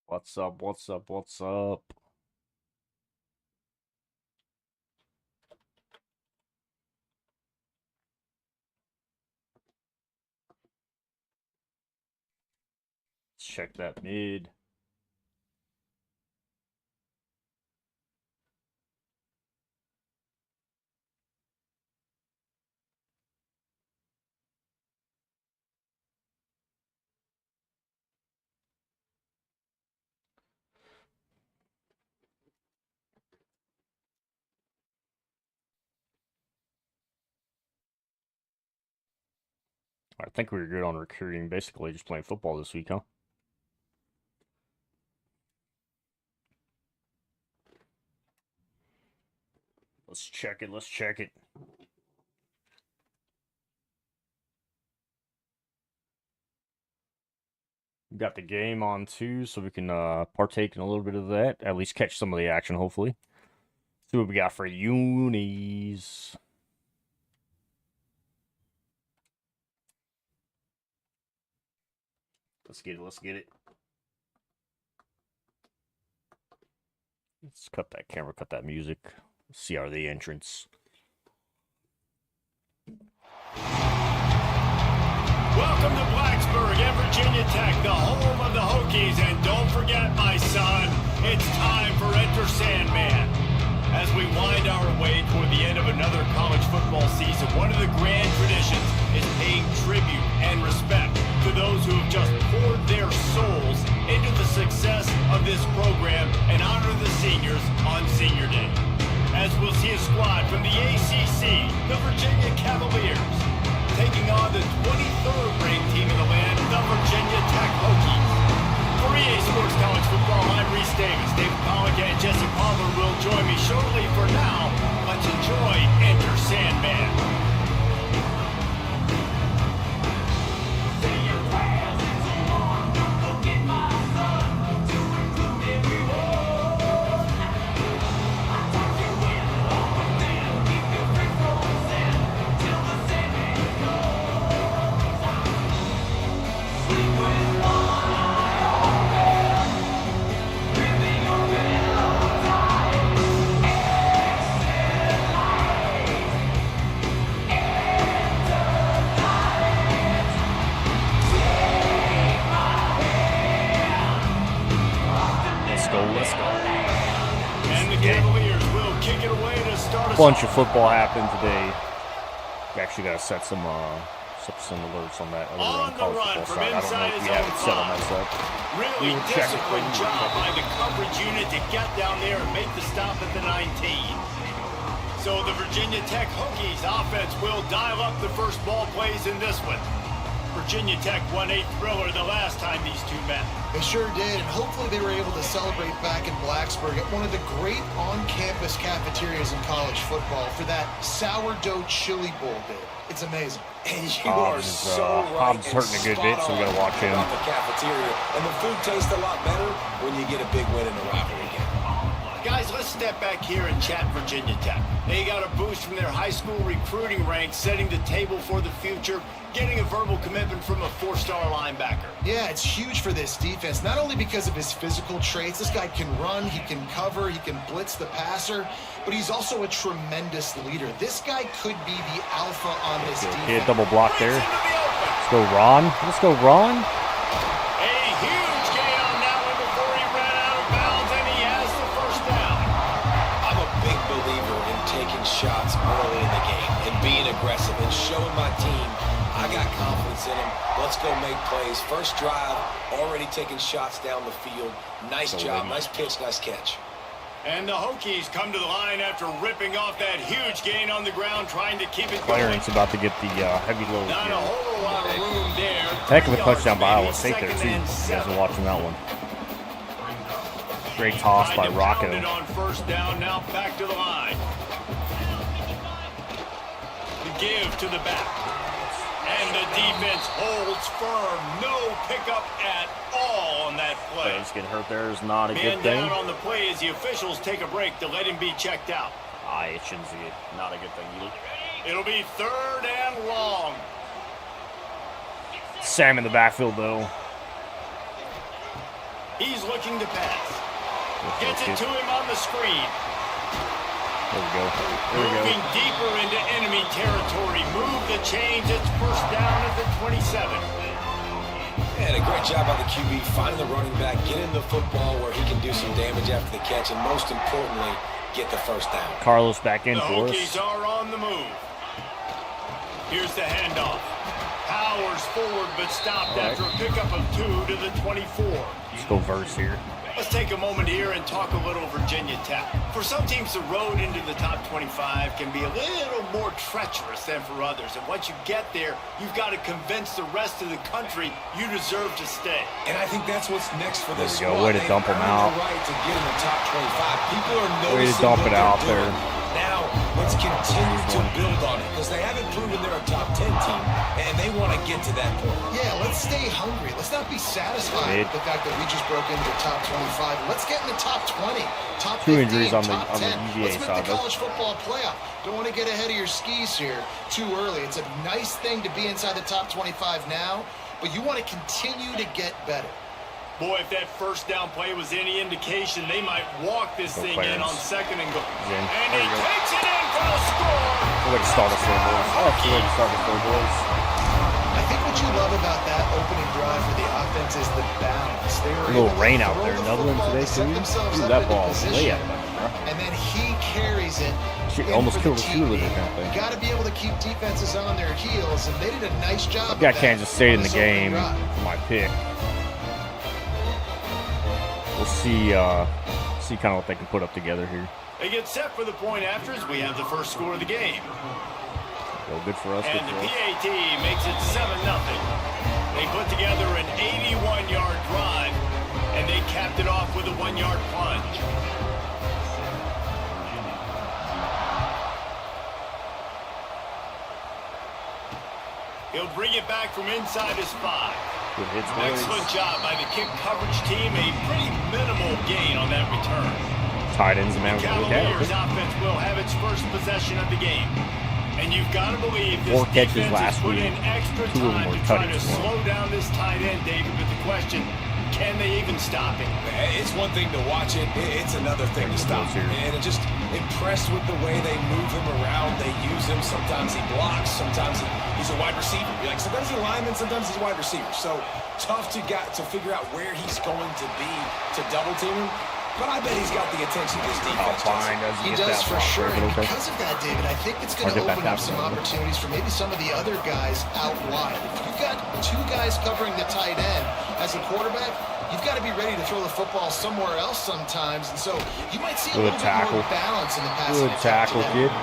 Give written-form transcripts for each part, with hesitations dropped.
What's up? What's up? What's up? Let's check that mid. I think we were good on recruiting. Basically, just playing football this week, huh? Let's check it. Let's check it. We got the game on too, so we can partake in a little bit of that. At least catch some of the action, hopefully. See what we got for unis. Let's get it. Let's get it. Let's cut that camera, cut that music. See how the entrance. Welcome to Blacksburg and Virginia Tech, the home of the Hokies. And don't forget, my son, it's time for Enter Sandman. As we wind our way toward the end of another college football season, one of the grand traditions is paying tribute and respect to those who have just poured their souls into the success of this program and honor the seniors on Senior Day. As we'll see a squad from the ACC, the Virginia Cavaliers, taking on the 23rd ranked team in the land, the Virginia Tech Hokies. For EA Sports College Football, I'm Reese Davis. David Pollock and Jesse Palmer will join me shortly. For now, let's enjoy Enter Sandman. Bunch of football happened today. We actually got to set some alerts on that other college football side. I don't know if we have it set on that side. Really disciplined job by the coverage unit to get down there and make the stop at the 19. So the Virginia Tech Hokies offense will dial up the first ball plays in this one. Virginia Tech won a thriller the last time these two met. They sure did, and hopefully they were able to celebrate back in Blacksburg at one of the great on-campus cafeterias in college football for that sourdough chili bowl bit. It's amazing. And you are so right. Hobbs hurting a good bit, so we got to watch him. The cafeteria, and the food tastes a lot better when you get a big win in the rivalry game. Guys, let's step back here and chat Virginia Tech. They got a boost from their high school recruiting ranks, setting the table for the future, getting a verbal commitment from a four-star linebacker. Yeah, it's huge for this defense, not only because of his physical traits. This guy can run, he can cover, he can blitz the passer, but he's also a tremendous leader. This guy could be the alpha on this defense. He had double block there. Let's go, Ron. Let's go, Ron. Shots early in the game and being aggressive and showing my team I got confidence in him. Let's go make plays. First drive, already taking shots down the field. Nice job, nice pitch, nice catch. And the Hokies come to the line after ripping off that huge gain on the ground, trying to keep it going. Clarence about to get the heavy load. Not a whole lot of room there. Heck of a touchdown by Iowa State there, too. You guys are watching that one. Great toss by Rocco. On first down, now back to the line. Give to the back. And the defense holds firm. No pickup at all on that play. Players get hurt there is not a good thing. Man down on the play as the officials take a break to let him be checked out. It shouldn't be not a good thing either. It'll be 3rd and long. Sam in the backfield, though. He's looking to pass. Gets it to him on the screen. There we go. There we Moving go. deeper into enemy territory. Move the chains. It's first down at the 27. And a great job by the QB finding the running back, getting the football where he can do some damage after the catch, and most importantly, get the first down. Carlos back in The for Hokies us. are on the move. Here's the handoff. Powers forward, but stopped after a pickup of 2 to the 24. Let's go verse here. Let's take a moment here and talk a little Virginia Tech. For some teams, the road into the top 25 can be a little more treacherous than for others. And once you get there, you've got to convince the rest of the country you deserve to stay. And I think that's what's next for this There we go. squad. Way to They've dump 'em earned out. the right to get in the top 25. People are noticing Way to dump what it they're out doing. there. Now, let's continue to build on it because they haven't proven they're a top 10 team, and they want to get to that point. Yeah, let's stay hungry. Let's not be satisfied Mid. with the fact that we just broke into the top 25. Let's get in the top 20, top 15, 2 injuries on the top 10. UVA Let's make side, the though. college football playoff. Don't want to get ahead of your skis here too early. It's a nice thing to be inside the top 25 now, but you want to continue to get better. Boy, if that first down play was any indication, they might walk this Go thing in Clarence. on second and goal. In. And There he you go. takes it in for the score. Way to start us there, boys. Oh, it's a way to start us there, boys. I think what you love about that opening drive for the offense is the balance. They were A little able to rain out throw there. the Nubbling football today, to set too. themselves Dude, up that into ball is way position, up there, bro. and then he carries it. Shit, in almost for the killed a cheerleader, TD. that thing. You got to be able to keep defenses on their heels, and they did a nice job. I've got of that Kansas State in on the this opening game drive. for my pick. We'll see kind of what they can put up together here. They get set for the point afters. We have the first score of the game. Go good for us. Good And the for us. PAT makes it 7-0. They put together an 81-yard drive, and they capped it off with a 1-yard plunge. He'll bring it back from inside his 5. Good hits, boys. Excellent job by the kick coverage team. A pretty minimal gain on that return. Tight ends, man. The Look at Cavaliers it. offense will have its first possession of the game. And you've got to believe this 4 catches defense last has put week. in extra 2 of them time were to try to tutties for him. slow down this tight end, David. But the question, can they even stop him? It's one thing to watch it. It's another thing to stop him. And I'm just impressed with the way they move him around. They use him. Sometimes he blocks. Sometimes he's a wide receiver. Like sometimes he's a lineman. Sometimes he's a wide receiver. So tough to figure out where he's going to be to double team him. But I bet he's got the attention of his defense. Fine, He get does that for block sure. there, And but okay. because of that, David, I think it's going I'll to get back open up out some there. opportunities for maybe some of the other guys out wide. If you've got 2 guys covering the tight end as a quarterback, you've got to be ready to throw the football somewhere else sometimes. And so you might see a Good little tackle. bit more balance in the passing Good attack tackle, today. kid.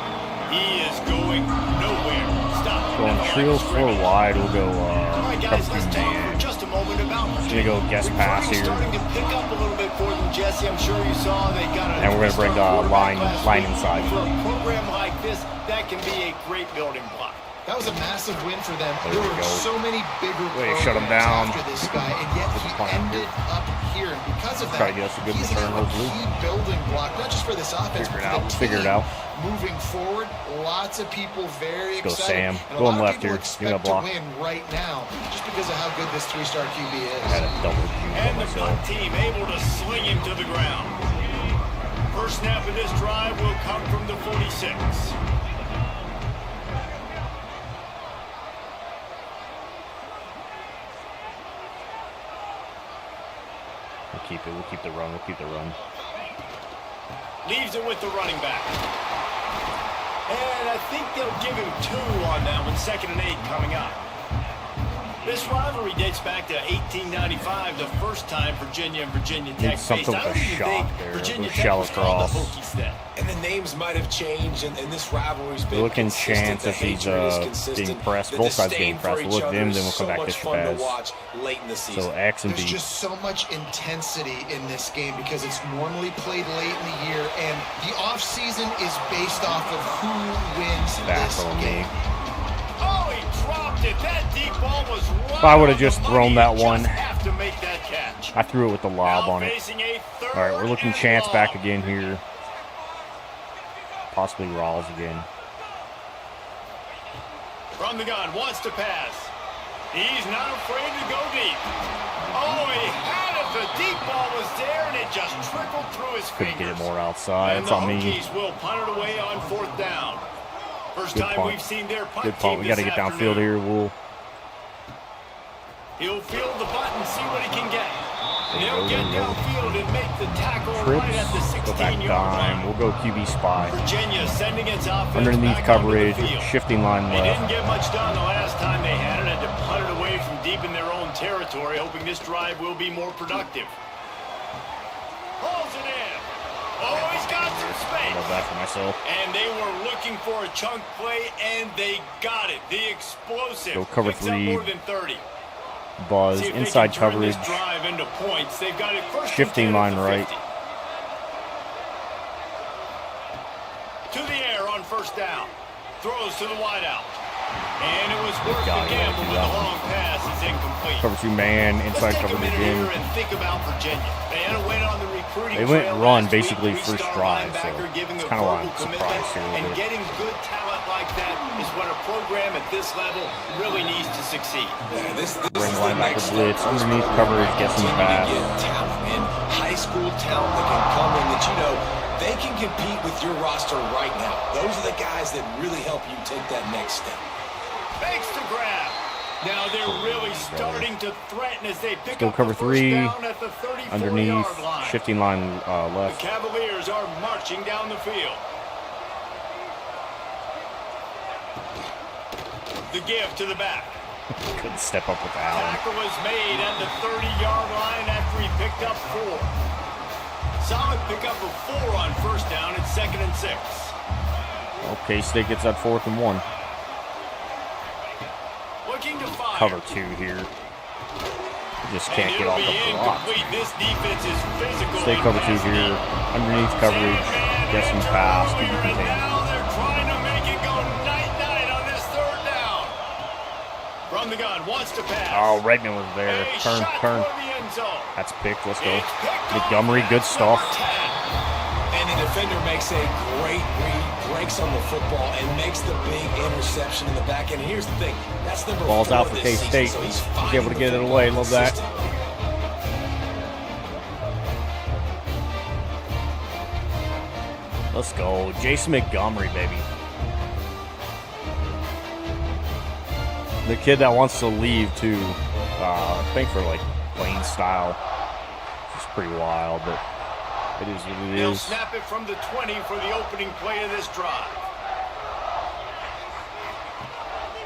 He is going nowhere. Stop. Going Never trill like 4 scrimmage. wide. We'll go All right, guys, let's talk man. for just a moment about Gonna go guest pass Recruiting here. starting to pick up a little bit for them, Jesse. I'm sure you saw they got a And we're gonna bring three-star line quarterback last week. inside. For a program like this, that can be a great building block. That was a massive win for them. There There we were go. so many bigger Way to programs shut him down. after this guy, and yet he punt out ended up here. And because of Try that, to get us a good he's return, now a hopefully. key building block, not just for this offense, Figure it but out. for the Figure it team out. moving forward. Lots of people very Go excited. Sam. And a Go lot on of left people here. You got expect to block. win right now just because of how good this 3-star QB is. Had a double Q And on the punt myself. team able to sling him to the ground. First snap of this drive will come from the 46. We'll keep it. We'll keep the run. We'll keep the run. Leaves it with the running back. And I think they'll give him 2 on that one. 2nd and 8 coming up. This rivalry dates back to 1895, the first time Virginia and Virginia Tech something faced. I with don't a even shot think there, Virginia with Tech shell was called the across. Hokies then. And the names might have changed, and this rivalry's been We're looking consistent. chance The if he's hatred is being consistent. pressed. The Both sides disdain getting pressed. for We'll look each them, other then we'll is come so back much this fun pass. to watch late in the season. So X and There's B. just so much intensity in this game because it's normally played late in the year, and the offseason is based off of who wins Back this on game. me. Oh, he dropped it. That deep ball was right. If I would've on the just money. thrown that You one. just have to make that catch. I threw it with the lob Now on it. facing a All right, we're looking 3rd chance and back long. again here. Possibly Rawls again. From the gun, wants to pass. He's not afraid to go deep. Oh, he had it. The deep ball his Couldn't fingers. get it more outside. And It's the on me. Hokies will punt it away on 4th down. First Good time punt. we've seen their punt Good punt. team We got to this get downfield afternoon. here. We'll He'll field the punt and see what he can get. There They'll you get go, there you go. downfield and make the tackle trips. right at the Go back 16-yard dime. line. We'll go QB spy. Virginia sending its offense Underneath back onto the coverage, field. shifting line They didn't left. get much done the last time they had it. Had to punt it away from deep in their own territory, hoping this drive will be more productive. Hauls it in. Oh, he's got some I space. love that for myself. And they were looking for a chunk play, and they got it. The explosive. Go cover Picks up 3. more than 30. Buzz, See if they inside can turn coverage. this drive into points. They've got it first Shifting and 10 at line the right. 50. To the air on 1st down. Throws to the wideout. And it was worth God, the yeah, gamble, do but that the one. long pass is incomplete. Cover 2 man, Let's inside take a coverage minute again. here and think about Virginia. They had a win on the recruiting They went trail run last basically week. first Three-star drive, so linebacker giving it's a kinda why I'm verbal surprised commitment, here a little and bit. getting good talent like that is what a program at this level really needs to succeed. Yeah, this Bring is the linebacker next blitz, step. underneath coverage, get some Continue to pass. get talent and high school talent that can come in that you know they can compete with your roster right now. Those are the guys that really help you take that next step. Fakes to grab. Now they're really starting to threaten as they pick Go up cover the 3, first down at the 34-yard Underneath, line. shifting line The left. Cavaliers are marching down the field. The give to the back. Couldn't step up with Allen. Tackle was made at the 30-yard line after he picked up 4. Solid pickup of 4 on 1st down. It's 2nd and 6. Okay, State gets that 4th and 1. Looking to fire. Cover 2 here. Just can't And get it'll off be the block. incomplete. This defense is physical. Stay and cover 2 fast. here. Underneath coverage. Sandman Get some entered pass. earlier, QB and contained. now they're trying to make it go night-night on this 3rd down. From the gun, wants to pass. Oh, Redmond was there. A Turn. shot for the end zone. That's picked. Let's go. It's picked off. Montgomery, good That's stuff. number 10. And the defender makes a great read, breaks on the football, and makes the big interception in the back end. And here's the thing, that's number Ball's 4 out for this K-State. season, so he's Be finding able to the get it football away. Love that. consistently. Let's go. Jason Montgomery, baby. The kid that wants to leave, too. I think for, like, playing style. It's pretty wild, but it is what it They'll is. snap it from the 20 for the opening play of this drive.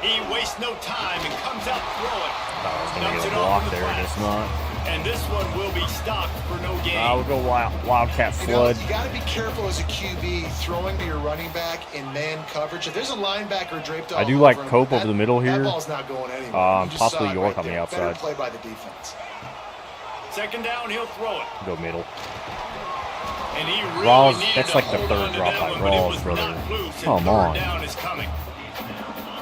He wastes no time and comes out throwing. Thought I was going Dumps to it get a off block in the there. flat. It's not. And this one will be stopped for no gain. We'll go Wildcat You know, flood. you got to be careful as a QB throwing to your running back in man coverage. If there's a linebacker draped all I do like over him, Cope over that- the middle here. That ball's not going anywhere. You just Possibly saw it York right on the there. outside. Better play by the defense. 2nd down, he'll throw it. Go middle. And he really Rawls, needed that's to like the hold third on to drop that by one, but it Rawls, was brother. not loose, and Come 3rd on. down is coming.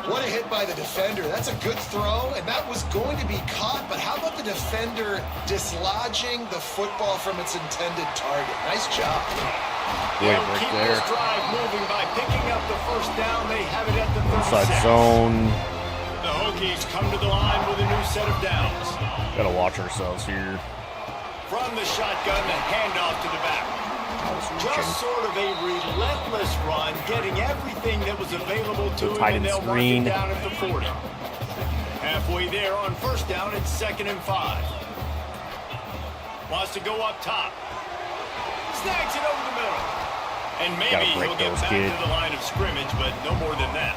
What a hit by the defender. That's a good throw, and that was going to be caught, but how about the defender dislodging the football from its intended target? Nice job. Great They'll work keep there. this drive moving by picking up the 1st down. They have it at the 36. Inside zone. The Hokies come to the line with a new set of downs. Gotta watch ourselves here. From the shotgun, the handoff to the back. Just sort of a relentless run, getting everything that was available to him, tight and end they'll mark screen. it down at the 40. Halfway there on 1st down, it's 2nd and 5. Wants to go up top. Snags it over the middle. And maybe Gotta he'll break get those, back kid. to the line of scrimmage, but no more than that.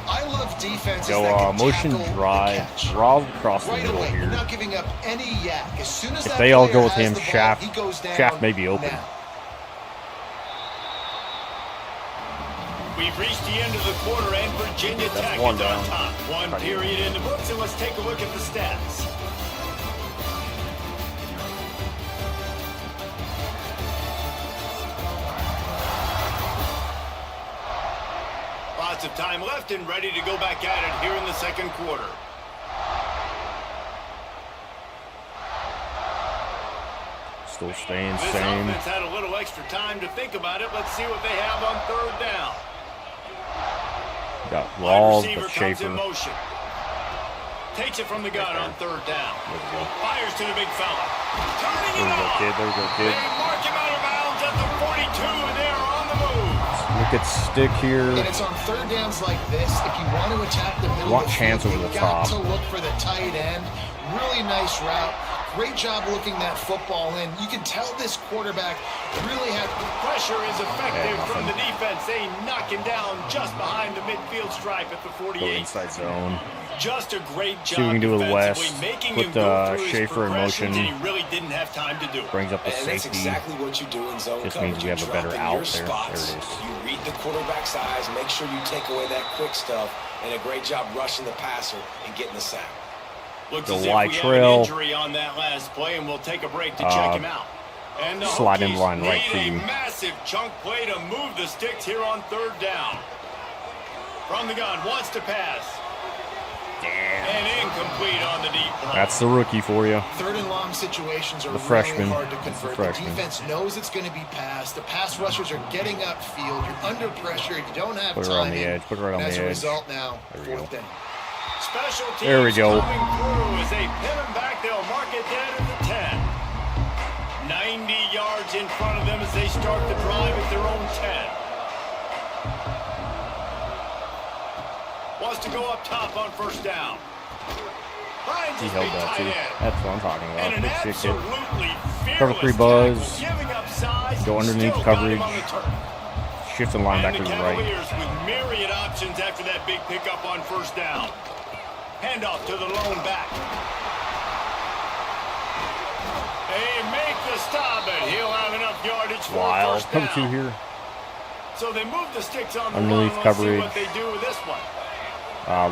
I love defenses Go that can motion tackle the drive. catch. Draws across the Right middle away, you're here. not giving up any yak. As soon as If that they all player go with has him, the ball, Shaft- he goes down Shaft may be open. now. We've reached the end of the quarter, and Virginia That's Tech one is on down. top. One Pretty period in the books, and let's take a look at the stats. Lots of time left and ready to go back at it here in the 2nd quarter. Still staying This same. offense had a little extra time to think about it. Let's see what they have on 3rd down. Got Wide Rawls, receiver but comes in Schaefer. motion. Takes it from the gun on third down. There we go. Fires to the big fella. Turning There it we go, on. kid. There we go, kid. They mark him out of bounds at the 42, and they are on the move. Look at stick here. And it's on third downs like this. If you want to attack the middle Want of the chance field, over you the got top. to look for the tight end. Really nice route. Great job looking that football in. You can tell this quarterback really had Pressure is effective Yeah, from the defense. They knock him down just behind the midfield stripe at the Go 48. inside zone. Just a great job See what we can do with defensively, West. making Put him go through his Schaefer in progressions, motion. and he really didn't have time to do it. Brings up the And that's safety. exactly what you do in zone Just coverage. means we have You a better drop in out your there. spots. There it is. You read the quarterback's eyes, make sure you take away that quick stuff, and a great job rushing the passer and getting the sack. Looks The as if Y we trail. have an injury on that last play, and we'll take a break to check him out. And the slide in Hokies line right need to a you. massive chunk play to move the sticks here on third down. From the gun, wants to pass. Damn. And incomplete on the deep ball. That's the rookie for you. third and long situations are The really freshman. hard to That's the convert. The freshman. defense knows it's going to be passed. The pass rushers are getting upfield. You're under pressure. You don't have Put it time. on the edge. Put it right on and the as a edge. result now, There we fourth go. down. Special teams There we go. coming through as they pin him back. They'll mark it dead at the 10. 90 yards in front of them as they start the drive at their own 10. Wants to go up top on first down. Finds He his held big that tight too. end. That's what I'm talking about. And an Big stick hit. absolutely Cover fearless 3 buzz. tackle, giving up size, Go underneath still got him coverage. on the turf. Shifting And linebacker the to the right. Cavaliers with myriad options after that big pickup on first down. Handoff to the lone back. They make the stop, but he'll have enough yardage for a Wild. first Come down. to here. So they move the sticks on the Underneath run. Let's see coverage. what they do with this one.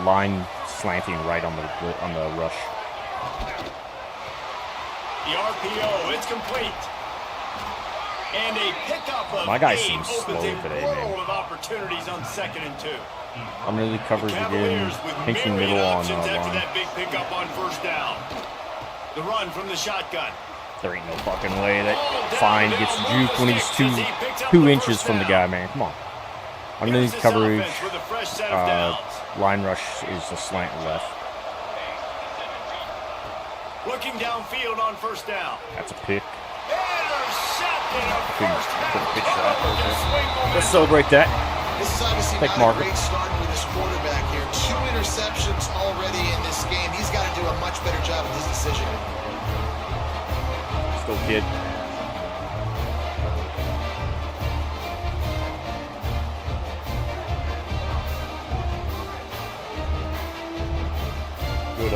Line slanting right on the rush. The RPO, it's complete. And a pickup of My guy 8 seems opens slow a today, world man. of opportunities on 2nd and 2. Underneath coverage again. Cavaliers with Pinching myriad middle on options after line. that big pickup on first down. The run from the shotgun. There ain't no fucking way that Ball down, Fine they'll gets move juked the when he's sticks two as he picks up two the inches first from the down. guy, man. Come on. Here's Underneath this coverage. offense with a fresh set of downs. Line rush is a slant left. Looking downfield on first down. That's a pick. Intercepted a Couldn't first down. pitch that. Just swing momentum. Let's celebrate that. This is obviously Take not marker. a great start for this quarterback here. 2 interceptions already in this game. He's got to do a much better job with his decision. Still kid. Good,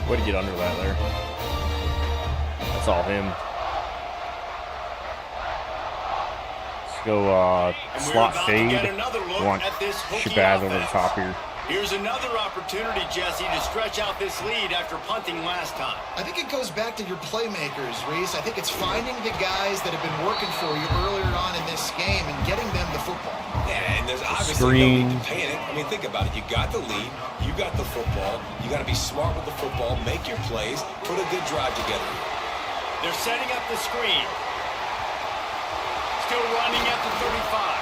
way to get under that there. That's all him. Let's go, And we're slot about to fade. get another look Want at this Hokie Shabazz over the offense. top here. Here's another opportunity, Jesse, to stretch out this lead after punting last time. I think it goes back to your playmakers, Reese. I think it's finding the guys that have been working for you earlier on in this game and getting them the football. Yeah, and there's obviously Screen. no need to panic. I mean, think about it. You got the lead. You got the football. You got to be smart with the football. Make your plays. Put a good drive together. They're setting up the screen. Still running at the 35.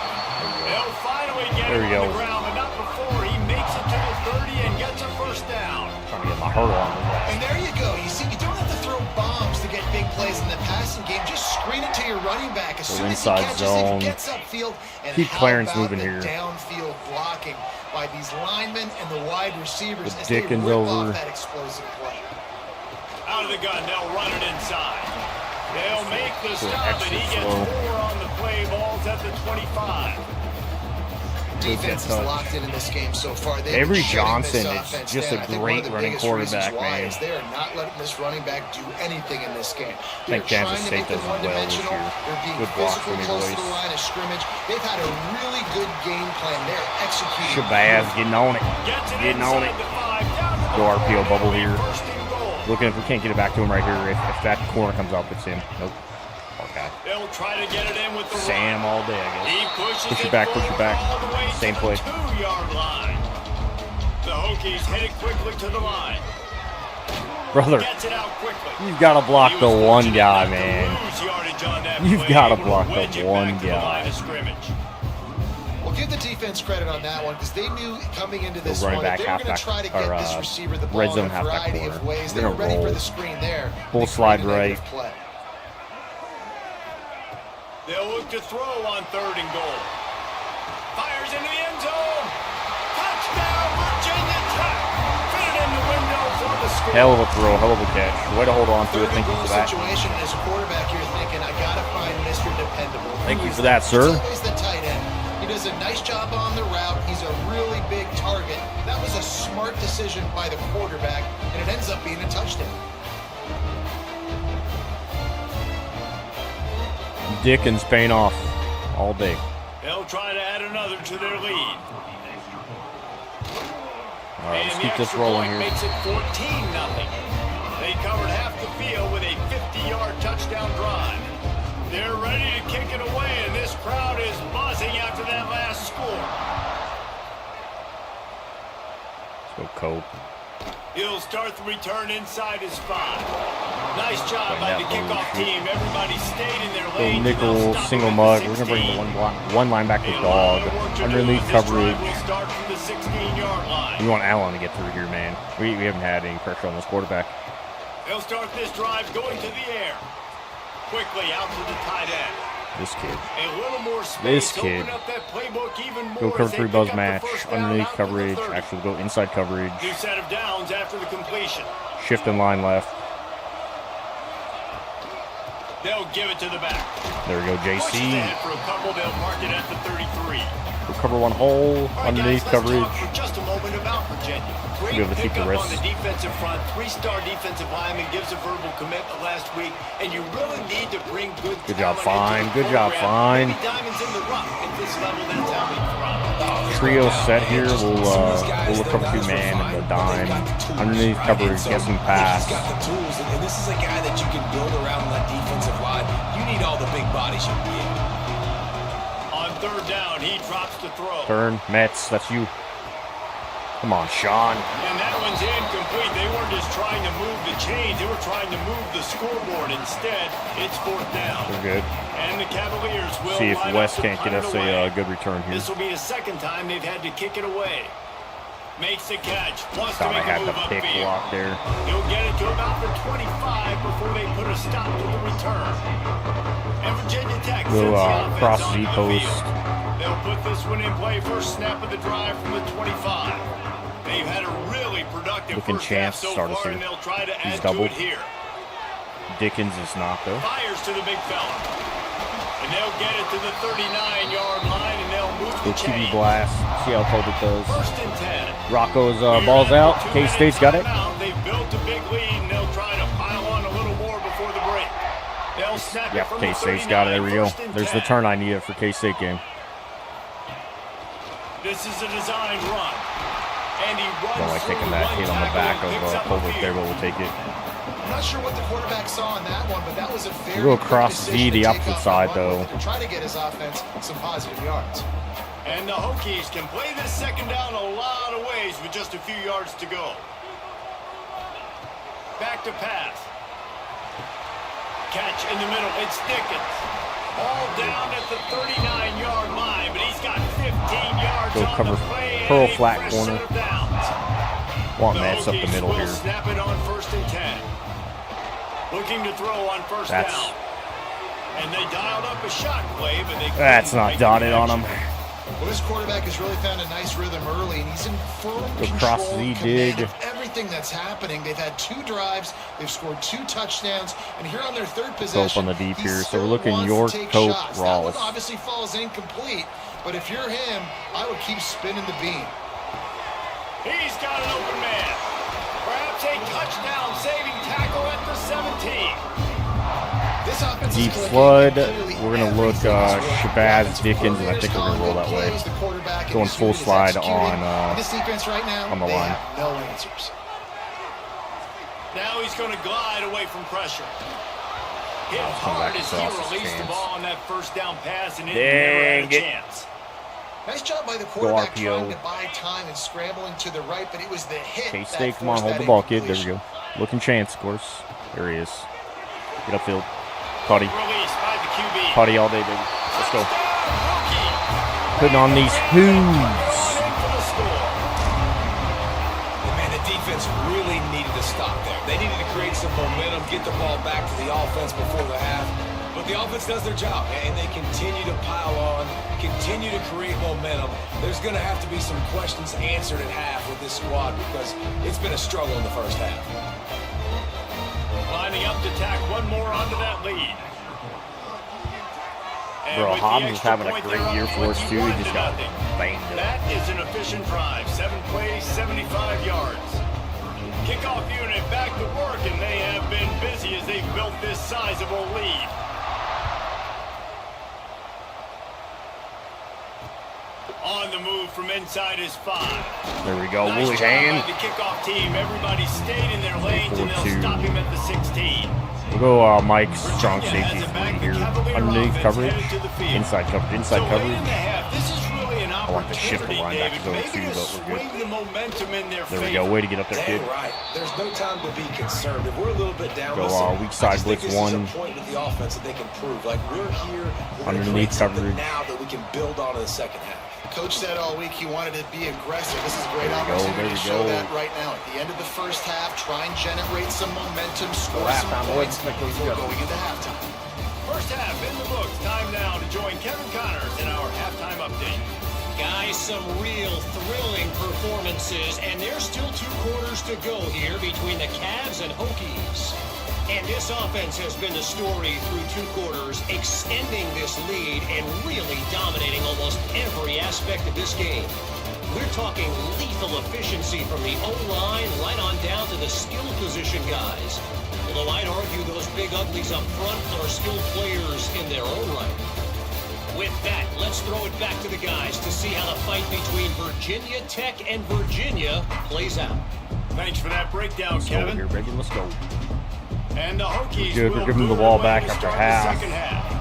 They'll finally get There him we on go. the ground, but not before he makes it to the 30 and gets a first down. Trying to get my hurdle on his ass. And there you go. You see, you don't have to throw bombs to get big plays in the passing game. Just screen it to your running back. As soon as he inside catches zone. it, he gets upfield. And Keep how Clarence about moving the here. downfield blocking by these linemen and the wide receivers The as they Dickens rip over. off that explosive play. Out of the gun, they'll run it inside. They'll make the So stop, and extra he gets slow. 4 on the play. Ball's at the 25. Defense is touch. locked in this game so far. They've Avery been shutting this Johnson is offense just down. a I think great one of the running biggest reasons quarterback, why man. is they are not letting this running back do anything in this game. I They're think Kansas trying to State make them does well this one-dimensional. year. They're being Good blocks physical from you close to boys. the line of scrimmage. They've had a really good game plan. They're executing. Shabazz getting on it. Gets it Getting on inside it. the 5, down to the Go RPO 4, bubble it'll be here. first and goal. Looking if we can't get it back to him right here. If that corner comes up, it's him. Nope. Okay. They'll try to get it in with the Sam run. all day, I guess. He pushes Push it it back, push it forward back. all the way Same to play. the 2-yard line. The Hokies headed quickly to the line. Brother, Gets it out quickly. you've got to block He the was one fortunate guy, not to man. lose yardage on that You've play, gotta able block the wedge it one back to the guy. line of scrimmage. Well, Well, give the defense credit on that one because they knew coming into this one that they were going to try to get this receiver the ball in a variety of ways. They were ready for the screen there. Full slide right. They'll look to throw on 3rd and goal. Fires into the end zone. Touchdown, Virginia Tech. Fit in the window for the score. Hell of a throw, hell of a catch. Way to hold on to it. Thank you for that. Situation as a quarterback, you're thinking, I got to find Mr. Dependable. Thank you for that, sir. He's always the tight end. He does a nice job on the route. He's a really big target. That was a smart decision by the quarterback, and it ends up being a touchdown. Dickens paying off all day. They'll try to add another to their lead. All right, let's keep this rolling here. Makes it 14-0. They covered half the field with a 50-yard touchdown drive. They're ready to kick it away, and this crowd is buzzing after that last score. Let's go, Cope. He'll start the return inside his 5. Nice job by the kickoff team. Everybody stayed in their lane. Nickel, single mug. We're going to bring the one linebacker dog. Underneath coverage. We want Allen to get through here, man. We haven't had any pressure on this quarterback. They'll start this drive going to the air. Quickly out to the tight end. This kid. A little more space. This kid. Open up that playbook even more. Go cover 3 buzz match. Underneath coverage. Actually, go inside coverage. New set of downs after the completion. Shift in line left. They'll give it to the back. There we go, JC. For a couple, they'll mark it at the 33. We'll cover 1 hole. Underneath coverage. For just a moment about Virginia. Great Be able to keep the pickup rest. on the defensive front. 3-star defensive lineman gives a verbal commitment last week, and you really need to bring good. Good job, Fine. Good job, Fine. Diamonds in the rough at this level. That's how they thrive. Trio set here. We'll look cover 2 man and the dime. Underneath coverage, get some pass. He's got the tools, and this is a guy that you can build around that defensive line. You need all the big bodies you can get. On 3rd down, he drops the throw. Turn, Mets, that's you. Come on, Sean. And that one's incomplete. They weren't just trying to move the chains. They were trying to move the scoreboard. Instead, it's 4th down. We're good. And the Cavaliers will See if line West up to can't get punt us it away. a good return here. This will be the 2nd time they've had to kick it away. Makes the catch. Wants to Thought I make had a the move pick upfield. block there. He'll get it to about the 25 before they put a stop to the return. And Virginia Tech sends the offense cross onto Z the post. field. They'll put this one in play. First snap of the drive from the 25. They've had a really productive Looking first chance half so start us far, here. and they'll try to He's add doubled. to it here. Dickens is not, though. Fires to the big fella. And they'll get it to the 39-yard line, and they'll move Go the QB chain. blast. See how cold it does. 1st and 10. Rocco's ball's out. K-State's got it. They've built a big lead, and they'll try to pile on a little more before the break. They'll snap Yep, it from the K-State's got it. There we go. 39, 1st and There's the 10. turn I needed for K-State game. This is a design run. And he runs Don't like taking that hit on the back of Colbert there, but we'll take it. I'm not sure what the quarterback saw on that one, but that was a very We'll good cross decision Z, to the take opposite off side, and run though. with it and try to get his offense some positive yards. And the Hokies can play this 2nd down a lot of ways with just a few yards to go. Back to pass. Catch in the middle. It's Dickens. All down at the 39-yard line, but he's got 15 yards Go on cover the play. curl and a flat fresh corner. set of downs. Want The Mets up the Hokies middle will here. snap it on 1st and 10. Looking to throw on 1st down. And they dialed up a shot play, but they That's couldn't not make dotted the on him. connection. Well, this quarterback has really found a nice rhythm early, and he's in firm Go control, cross Z command dig. of everything that's happening. They've had 2 drives, they've scored 2 touchdowns, and here on their 3rd possession, Cope on the deep he here. So still we're looking wants York, to take Cope, shots. That Rawls. one obviously falls incomplete, but if you're him, I would keep spinning the beam. He's got an open man. Perhaps a touchdown-saving tackle at the 17. This offense Deep is clicking, flood. and clearly We're going to look everything's working. Shabazz, Offensive Dickens, and I think we're going to roll that way. plays, the quarterback and Going his full unit is slide executing. on, And this defense right now, on the they line. have no answers. Now he's going to glide away from pressure. Hit come hard back as to he us, released the chance. ball on that 1st down pass, and it Dang never had a it. chance. Nice job by the quarterback RPO. trying to buy time and scrambling to the right, but it was the hit. K-State, that come on, forced hold that the ball, kid. There we incompletion. go. Looking chance, of course. There he is. Get upfield. Putty. Released by the QB. Putty all day, baby. Let's go. Touchdown, Hokies. Putting on these hooves. Man, the defense really needed to stop there. They needed to create some momentum, get the ball back to the offense before the half. But the offense does their job, and they continue to pile on, continue to create momentum. There's going to have to be some questions answered at half with this squad because it's been a struggle in the first half. Lining up to tack one more onto that lead. Bro, Hobbs is having a great year for us, too. He just got banged up. That is an efficient drive. 7 plays, 75 yards. Kickoff unit back to work, and they have been busy as they've built this sizable lead. On the move from inside his 5. There we go. Nice Woolly job hand. by the kickoff team. Everybody stayed in their lanes, and they'll stop him at the 16. We'll go Mike's strong safety 3 here. Underneath coverage. Inside coverage. Inside coverage. This is really an I want the shift the linebackers over too, but we're good. There we go. Way to get up there, kid. Right. There's no time to be concerned. If we're a little bit down, Go weak side blitz 1. Point with the offense that they can prove. Like we're here. We're Underneath coverage. Now that we can build on in the second half. Coach said all week he wanted to be aggressive. This is a great opportunity to show that right now. At the end of the first half, try and generate some momentum, score some points before going into halftime. First half in the books. Time now to join Kevin Connors in our halftime update. Guys, some real thrilling performances, and there's still 2 quarters to go here between the Cavs and Hokies. And this offense has been the story through 2 quarters, extending this lead and really dominating almost every aspect of this game. We're talking lethal efficiency from the O-line right on down to the skill position guys. Although I'd argue those big uglies up front are skilled players in their own right. With that, let's throw it back to the guys to see how the fight between Virginia Tech and Virginia plays out. Thanks for that breakdown, Kevin. Here, baby. Let's go. And the Hokies Good. We're giving them the ball back after half.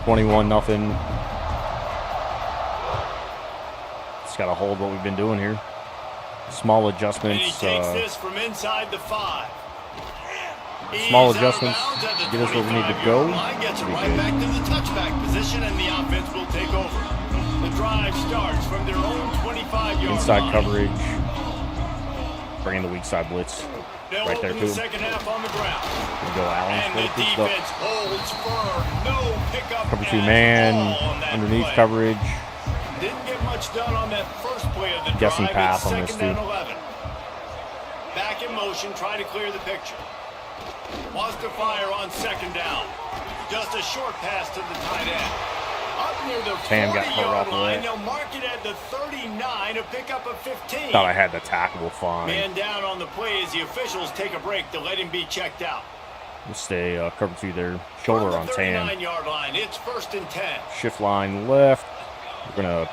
21-0. Just got to hold what we've been doing here. Small adjustments. And he takes this from inside the 5. Small adjustments. Get us where we need to go. Gets it right back to the touchback position, and the offense will take over. The drive starts from their own 25-yard inside line. coverage. Bringing the weak side blitz. They'll Right there, open too. the second half on the ground. We'll go Allen. And the defense holds firm. No pickup. Cover 2 man. Underneath play. coverage. Didn't get much done on that first play of the Guessing drive. pass It's on this, second too. and 11. Back in motion, try to clear the picture. Wants to fire on second down. Just a short pass to the tight end. Up near the 40-yard line, they'll mark it at the 39 to pick up a 15. Thought I had the tackle fine. Man down on the play as the officials take a break to let him be checked out. We'll stay cover 2 there. Shoulder on 10. 39-yard line. It's 1st and 10. Shift line left. We're going to...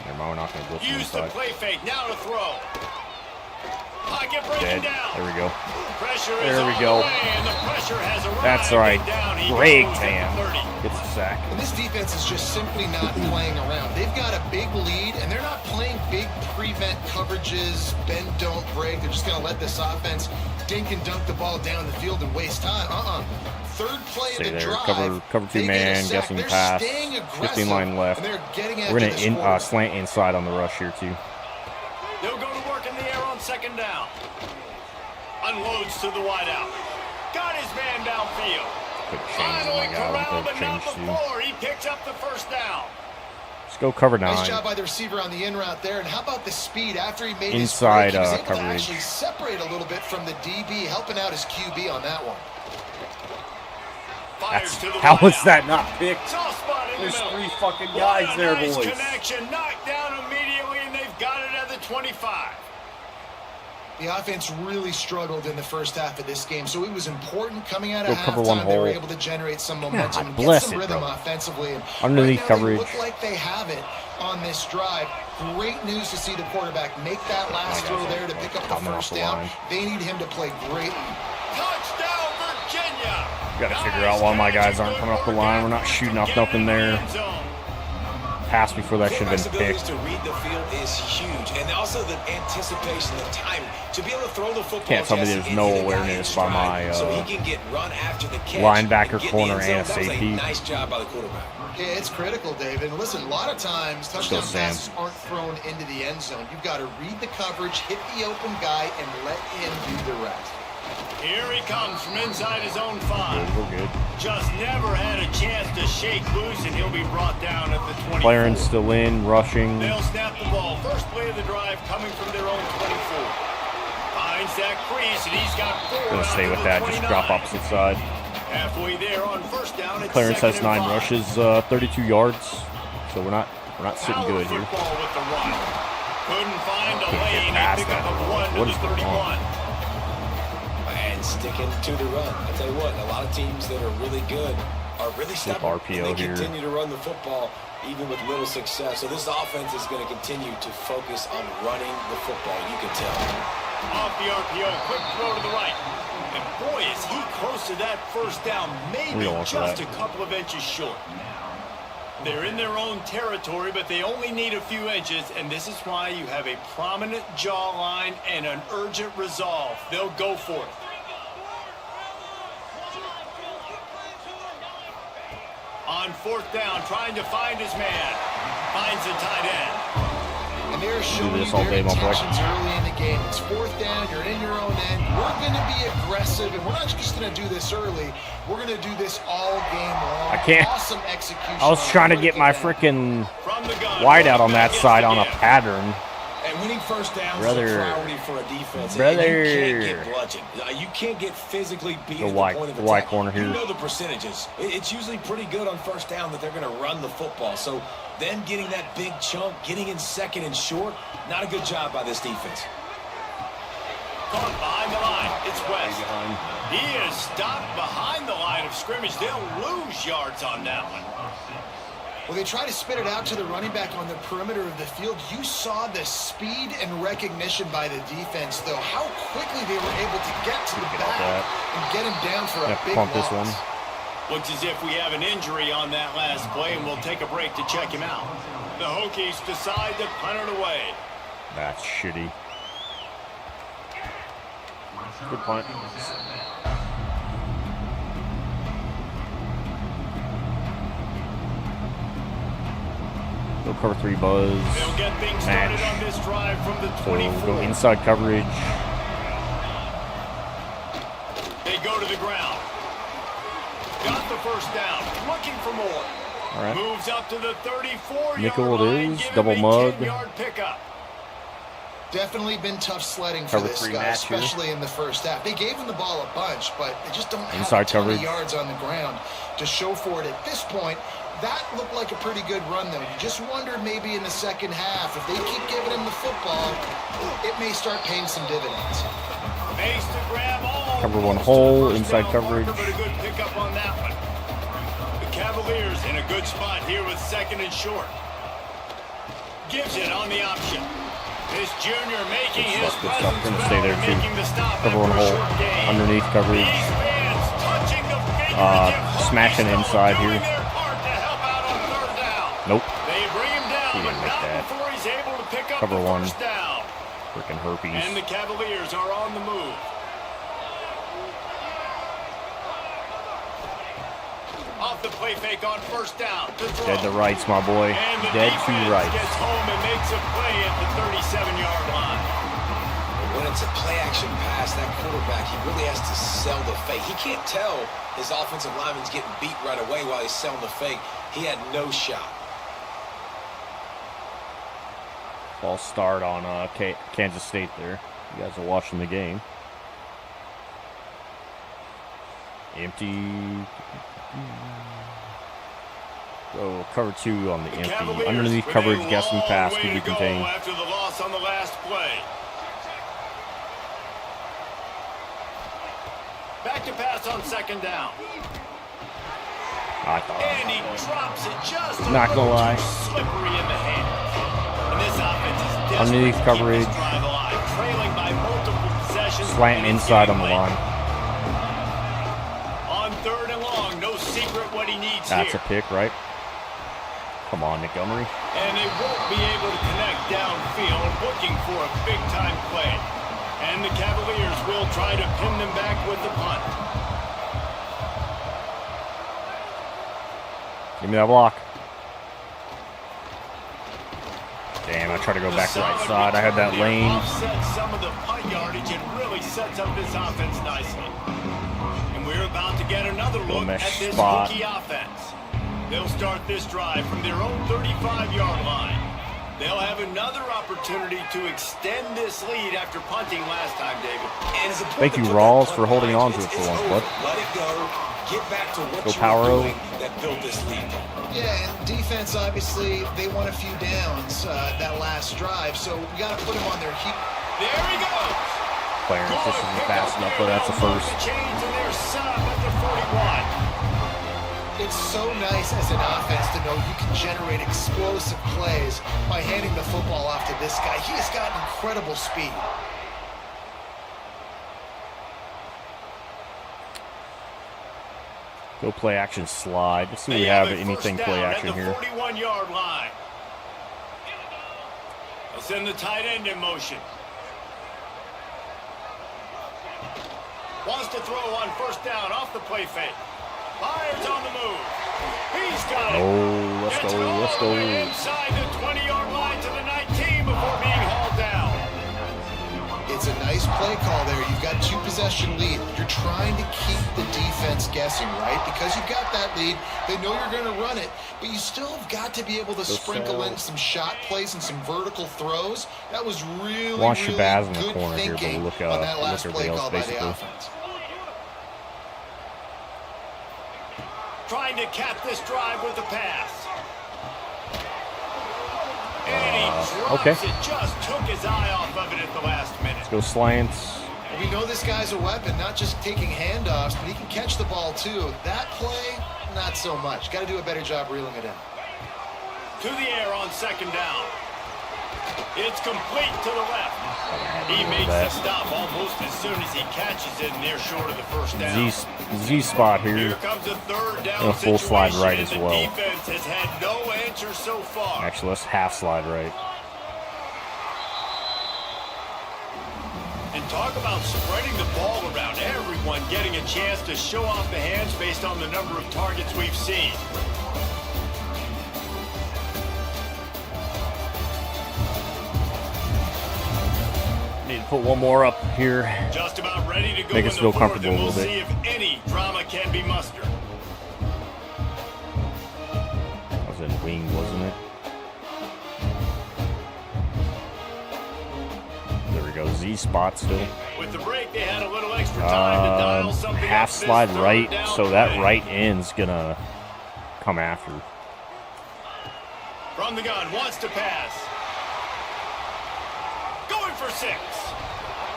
Never mind, we're not going to go from Use the inside. play fake. Now to throw. Pocket breaking Dead. down. There we go. Pressure There is we on go. the way, and the pressure has arrived. That's right. Down. He Greg goes at Tam the 30. gets a sack. And this defense is just simply not playing around. They've got a big lead, and they're not playing big prevent coverages, bend, don't break. They're just going to let this offense dink and dunk the ball down the field and waste time. Third play Stay of the there. drive. Cover 2 man. Guessing pass. 15 line left. We're going to slant inside on the rush here, too. They'll go to work in the air on second down. Unloads to the wideout. Got his man downfield. Finally corralled, but not before. He picks up the first down. Let's go cover 9. Nice job by the receiver on the in route there. And how about the speed after he made inside his break? He was able coverage. to actually separate a little bit from the DB, helping out his QB on that one. How was that not picked? Soft spot in There's the middle. 3 fucking guys there, nice boys. Connection, knocked down immediately, and they've got it at the 25. The offense really struggled in the first half of this game, so it was important coming out of cover one halftime. They were hole. able to generate some momentum, God get bless some it, rhythm bro. offensively. And Underneath right now, coverage. They look like they have it on this drive. Great news to see the quarterback make that last throw there to pick up the first down. They need him to play great. Touchdown, Virginia! Got to figure out why my guys aren't coming up the line. We're not shooting off nothing there. pass before that should have been Flexibility picked. to read the field is huge, and also the anticipation, the timing to be able to throw the football. Can't tell me Jesse, there's into no the guy in awareness by stride, my so he can get run after the catch, linebacker, and get corner, the end and zone. That was safety. a nice job by the quarterback. Yeah, it's critical, David. And listen, a lot of times touchdown Sam. passes aren't thrown into the end zone. You've got to read the coverage, hit the open guy, and let him do the rest. Here he comes from inside his own 5. We're good. Just never had a chance to shake loose, and he'll be brought down at the 24. Clarence still in, rushing. They'll snap the ball. First play of the drive coming from their own 24. Finds that crease, and he's got 4. Gonna stay out with to the that. Just 29. drop opposite side. Halfway there on first down. It's Clarence has 9 2nd and 5. rushes, 32 yards. So we're not sitting Power good here. football with the run. Couldn't find a Can't get lane. past Pick up that. a 1 to What the is going on? 31. And sticking to the run. I tell you what, a lot of teams that are really good are really stubborn. RPO and they here. continue to run the football even with little success. So this offense is going to continue to focus on running the football. You can tell. Off the RPO, quick throw to the right. And boy, is he close to that first down, maybe Real for just that. a couple of inches short. They're in their own territory, but they only need a few inches, and this is why you have a prominent jawline and an urgent resolve. They'll go for it. On fourth down, trying to find his man. Finds the tight end. And they're showing you this all their day, my boy. intentions early in the game. It's fourth down. You're in your own end. We're going to be aggressive, and we're not just going to do this early. We're going to do this all game long. I can't. Awesome execution. I was on trying to get my critical down. freaking From the gun, wide out on that gets side the on a give. pattern. And winning first downs Brother. is a priority for a defense. Brother. And you can't get bludgeoned. You can't get physically beat The at Y- the point of the Y attack. corner here. You know the percentages. It's usually pretty good on first down that they're going to run the football. So them getting that big chunk, getting in second and short, not a good job by this defense. Caught behind the line. It's West. He is stopped behind the line of scrimmage. They'll lose yards on that one. Well, they try to spit it out to the running back on the perimeter of the field. You saw the speed and recognition by the defense, though. How quickly they were able to get to the back and get him down for a Have to big pump loss. this one. Looks as if we have an injury on that last play, and we'll take a break to check him out. The Hokies decide to punt it away. That's shitty. Good punt. Go cover 3 buzz. They'll get things started Match. on this drive from the So 24. go inside coverage. They go to the ground. Got the first down. Looking for more. All right. Moves up to the 34-yard Nickel it line. is. Give him Double a mug. 10-yard pickup. Definitely been tough sledding for Cover this 3 guy, match here. especially in the first half. They gave him the ball a bunch, but they just don't have Inside a ton coverage. of yards on the ground to show for it. At this point, that looked like a pretty good run, though. You just wondered maybe in the second half, if they keep giving him the football, it may start paying some dividends. Makes the grab all. Cover 1 hole, First inside down coverage. marker, but a good pickup on that one. The Cavaliers in a good spot here with second and short. Gives it on the option. This junior making his Good stuff. presence Gonna stay there, felt, too. making the stop Cover 1 after a hole. short gain. Underneath coverage. These fans touching the finger to give Hokies smashing Stone inside doing here. their part to help out on third down. Nope. They bring him down, He but didn't make not that. before he's able to pick up Cover the 1. first down. Freaking herpes. And the Cavaliers are on the move. Off the play fake on first down. To throw. Dead to rights, my boy. And the Dead defense to rights. gets home and makes a play at the 37-yard line. When it's a play-action pass, that quarterback, he really has to sell the fake. He can't tell his offensive lineman's getting beat right away while he's selling the fake. He had no shot. False start on Kansas State there. You guys are watching the game. Empty. Go cover 2 on the empty. Cavaliers Underneath with coverage, a guessing long pass way to be to go contained. after the loss on the last play. Back to pass on second down. I thought. And he drops it just a Not gonna little lie. too slippery in the hand. And this offense is desperate Underneath to keep coverage. this drive alive, trailing by multiple possessions. Slant and it's inside on getting the late. line. On third and long, no secret what he needs That's a here. pick, right? Come on, Montgomery. And they won't be able to connect downfield, looking for a big-time play. And the Cavaliers will try to pin them back with the punt. Give me that block. Damn, I tried to go back right side. I had that lane. Offsets some of the punt yardage and really sets up this offense nicely. And we're about to get another look at this rookie offense. They'll start this drive from their own 35-yard line. They'll have another opportunity to extend this lead after punting last time, David. Thank you, Rawls, for holding on to it for once, bud. Let it go. Get back to what Go you power were doing that built this lead. Yeah, and defense, obviously, they won a few downs that last drive, so we got to put them on their heat. There he goes. Clarence, this isn't fast enough, but that's a first. Change to their sub at the 41. It's so nice as an offense to know you can generate explosive plays by handing the football off to this guy. He has got incredible speed. Go play action slide. Let's see if we have anything play action here. 41-yard line. They'll send the tight end in motion. Wants to throw on first down off the play fake. Fires on the move. He's got it. Oh, let's Gets go, it all let's the go. way inside the 20-yard line to the 19 before being hauled down. It's a nice play call there. You've got 2-possession lead. You're trying to keep the defense guessing, right? Because you've got that lead, they know you're going to run it, but you still have got to be able to sprinkle in some shot plays and some vertical throws. That was really, Want really Shabazz in the good corner here, but thinking look on that last everybody play else, call by the basically. offense. Trying to cap this drive with a pass. And he drops okay. it. Just took his eye off of it at the last minute. Let's go slants. Well, we know this guy's a weapon, not just taking handoffs, but he can catch the ball too. That play, not so much. Got to do a better job reeling it in. To the air on second down. It's complete to the left. He makes the stop almost as soon as he catches it, and they're short of the first down. Z spot Here here. comes a third down And a full slide situation, right and as the well. defense has had no answer so far. Actually, let's half slide right. And talk about spreading the ball around. Everyone getting a chance to show off the hands based on the number of targets we've seen. Need to put one more up here. Just about ready to go. Make us in feel the fourth, comfortable and a we'll little see bit. if any drama can be mustered. That was in wing, wasn't it? There we go. Z spot still. With the break, they had a little extra time to dial something Half up slide this right, third down so that play. right end's gonna come after. From the gun, wants to pass. Going for 6.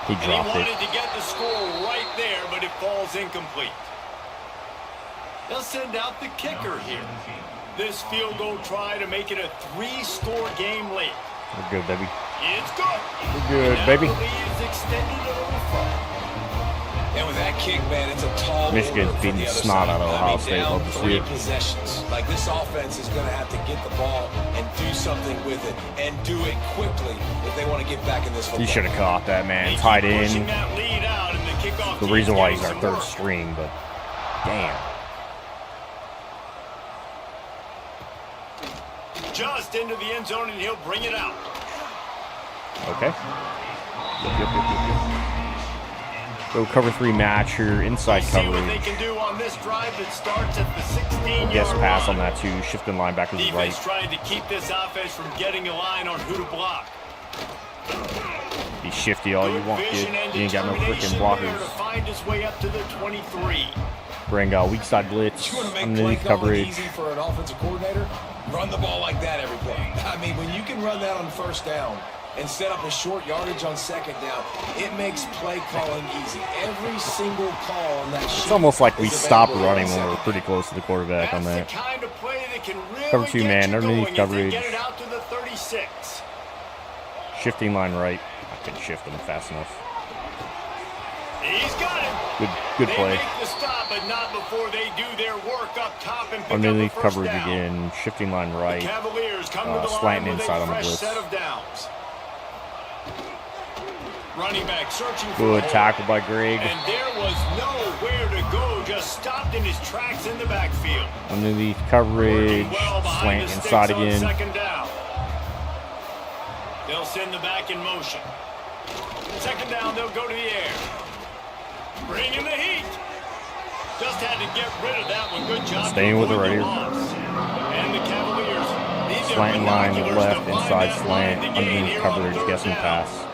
He And dropped he it. wanted to get the score right there, but it falls incomplete. They'll send out the kicker here. This field goal try to make it a 3-score game late. We're good, baby. It's good. We're good, Now baby. the lead is extended over 5. And with that kick, man, it's a tall Michigan's order for beating the other snot side. out of Ohio State. Down Love to see 3 it. possessions. Like, this offense is going to have to get the ball and do something with it, and do it quickly if they want to get back in this football. He should have caught that, man. They keep Tight pushing end. that lead out, and the kickoff The team's reason why getting he's our some third work. string, but damn. Just into the end zone, and he'll bring it out. Okay. Yep. Go cover 3 match here, inside See what they coverage. can do on this drive that starts at the 16-yard Guess pass line. on that too. Shifting linebackers Defense right. trying to keep this offense from getting a line on who to block. Be shifty all you Good want, kid. vision and You ain't got no freaking determination there to blockers. find his way up to the 23. Bring weak side blitz, You want to make play underneath calling coverage. easy for an offensive coordinator? Run the ball like that every play. I mean, when you can run that on first down and set up a short yardage on second down, it makes play calling easy. Every single call on that sheet. It's almost like we is stopped available on running when we were second pretty close to the quarterback on That's that. the kind of play that can really Cover 2 get man, you underneath going coverage. If they get it out to the 36. Shifting line right. I can shift them fast enough. He's got it. Good play. They make the stop, but not before they do their work up top and pick Underneath up the first coverage down. again, shifting line right. The Cavaliers come to the slanting line with inside a on the fresh blitz. set of downs. Running back searching for Good a hole. tackle by Greg. And there was nowhere to go, just stopped in his tracks in the backfield. Underneath coverage, Working well behind slant the inside sticks on again. second down. They'll send the back in motion. Second down, they'll go to the air. Bring in the heat. Just had to get rid of that one. Good job. Staying with it avoid right here. loss. And the Cavaliers. These are Slant line binoculars left, to find inside that slant, line to gain underneath here on coverage, third guessing down. pass.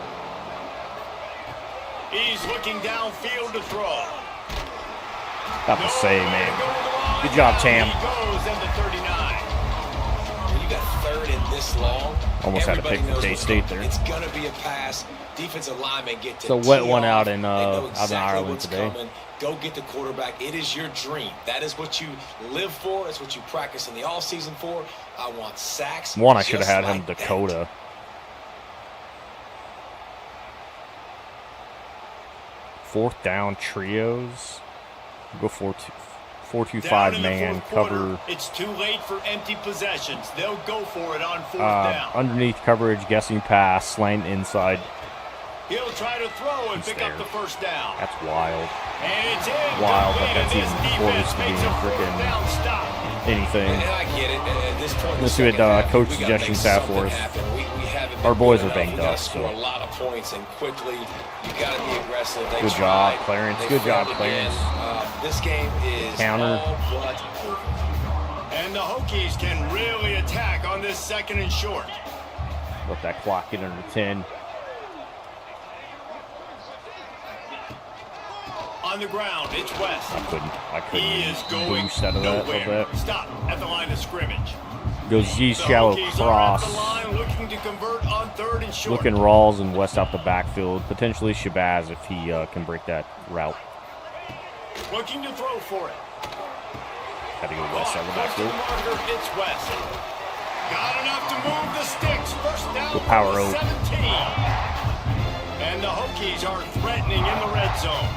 He's looking downfield to throw. Got to say, man. Good job, Tam. He goes at the 39. When you got third and this long, Almost had to pick everybody knows K-State what's there. coming. It's gonna be a pass. Defensive linemen get to So wet tee one off. out in, They know out in exactly Ireland what's today. coming. Go get the quarterback. It is your dream. That is what you live for. It's what you practice in the off season for. I want sacks. One, I should have just had him like that. Dakota. Fourth down trios. Go 4-2-5 Down in the man fourth quarter, cover. It's too late for empty possessions. They'll go for it on fourth down. Underneath coverage, guessing pass, slant inside. He'll try to throw and He's pick up there. the first down. That's wild. And it's in. Wild, but Complete, that's and this even before defense this could be makes a fourth frickin' down stop. Anything. And I get it. At this point, in the Let's do it, second half, coach we gotta suggestions make tab something for us. happen. We haven't Our been boys good are banged enough. We gotta up, score so. a lot of points and quickly. You got to be aggressive. They Good tried. job, Clarence. They Good job, failed again. Clarence. This game is Counter. all but over. And the Hokies can really attack on this second and short. Let that clock get under 10. On the ground, it's West. I He is couldn't going boost out of that. nowhere. Like that. Stop at the line of scrimmage. Goes Z The shallow Hokies are at the cross. line looking to convert on third and short. Looking Rawls and West out the backfield. Potentially Shabazz if he can break that route. Looking to throw for it. Had to go West out of the backfield. It's West. Got enough to move the sticks. First down Good power for the out. 17. And the Hokies are threatening in the red zone.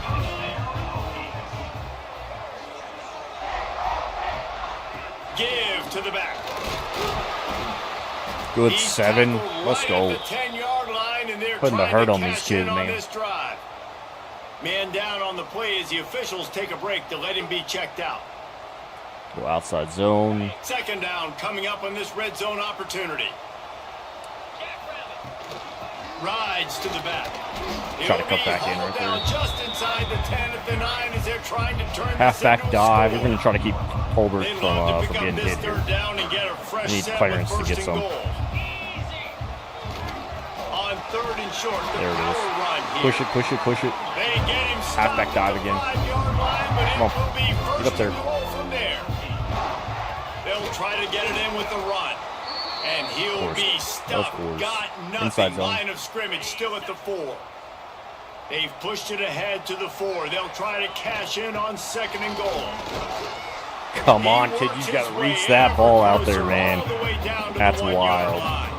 Give to the back. Good He's 7. tackled Let's right go. at the 10-yard line, and they're Putting the trying hurt to on these cash kids, in on man. this drive. Man down on the play as the officials take a break to let him be checked out. Go outside zone. Second down coming up on this red zone opportunity. Rides to the back. Try to cut back in right there. Down just inside the 10 at the 9 as they're trying to turn Halfback this into a dive. We're score. going to try to keep Holbert They love to from pick up getting this hit here. third down and get a fresh Need set Clarence to with get first some. and goal. On third and short, the There it is. power run here. Push it, push it, push it. They get him Halfback stopped dive at the again. 5-yard line, but Come on. it will be first Get up there. and goal from there. They'll try to get it in with the run. And he'll Of course. be Of stuffed. course. Got Inside nothing. zone. Line of scrimmage still at the 4. They've pushed it ahead to the 4. They'll try to cash in on second and goal. Come on, He kid. works You got his to way reach that ever ball out there, closer man. all the way down to That's the 1-yard wild. line.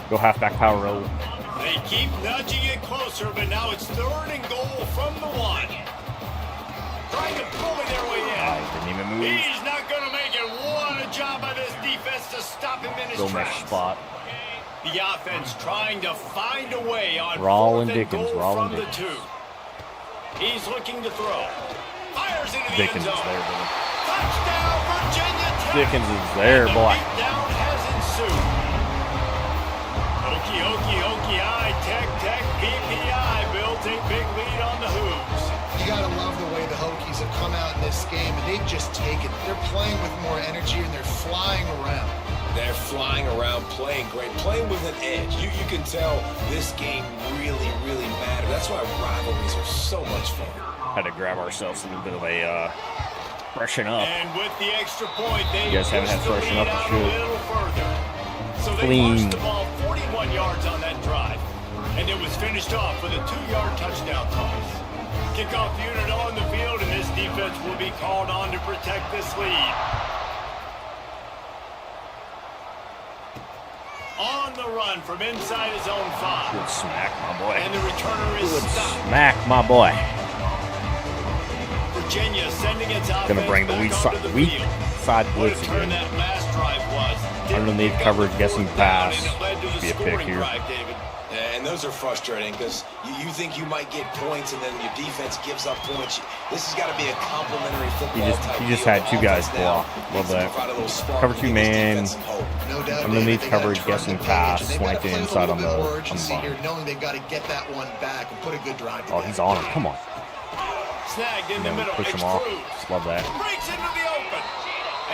Go halfback power roll. They keep nudging it closer, but now it's third and goal from the 1. Trying to bully their way in. Didn't even move. He's not going to make it. What a job by this defense to stop him in his Go mesh tracks. spot. The offense trying to find a way on Rollin' fourth and Dickens, goal Rollin' from the Dickens. 2. He's looking to throw. Fires into the Dickens end is zone. there, boy. Touchdown, Virginia Tech. Dickens is there, And the boy. beatdown has ensued. Okie, Tech, PPI, Bill take big lead on the Hoops. You got to love the way the Hokies have come out in this game, and they've just taken. They're playing with more energy, and they're flying around. They're flying around, playing great, playing with an edge. You can tell this game really, really matters. That's why rivalries are so much fun. Had to grab ourselves a little bit of a freshen up. And with the extra point, they You guys haven't had pushed the freshen lead up, out you a should. little further. So they Clean. marched the ball 41 yards on that drive. And it was finished off with a 2-yard touchdown toss. Kickoff unit on the field, and this defense will be called on to protect this lead. On the run from inside his own 5. Good smack, my boy. And the returner is Good stopped. smack, my boy. Virginia sending its Gonna bring the weak side blitz again. Underneath coverage, guessing pass. Should be a pick here. And those are frustrating because you think you might get points and then your defense gives up points. This has got to be a complimentary football type. He just had two guys block. Love that. Cover 2 man. No doubt. Underneath coverage, guessing pass. Slant it inside on the here, knowing they've got to get that one back and put a good drive. Oh, he's on him. Come on. Snagged in the middle. Push him off. Just love that. Breaks into the open.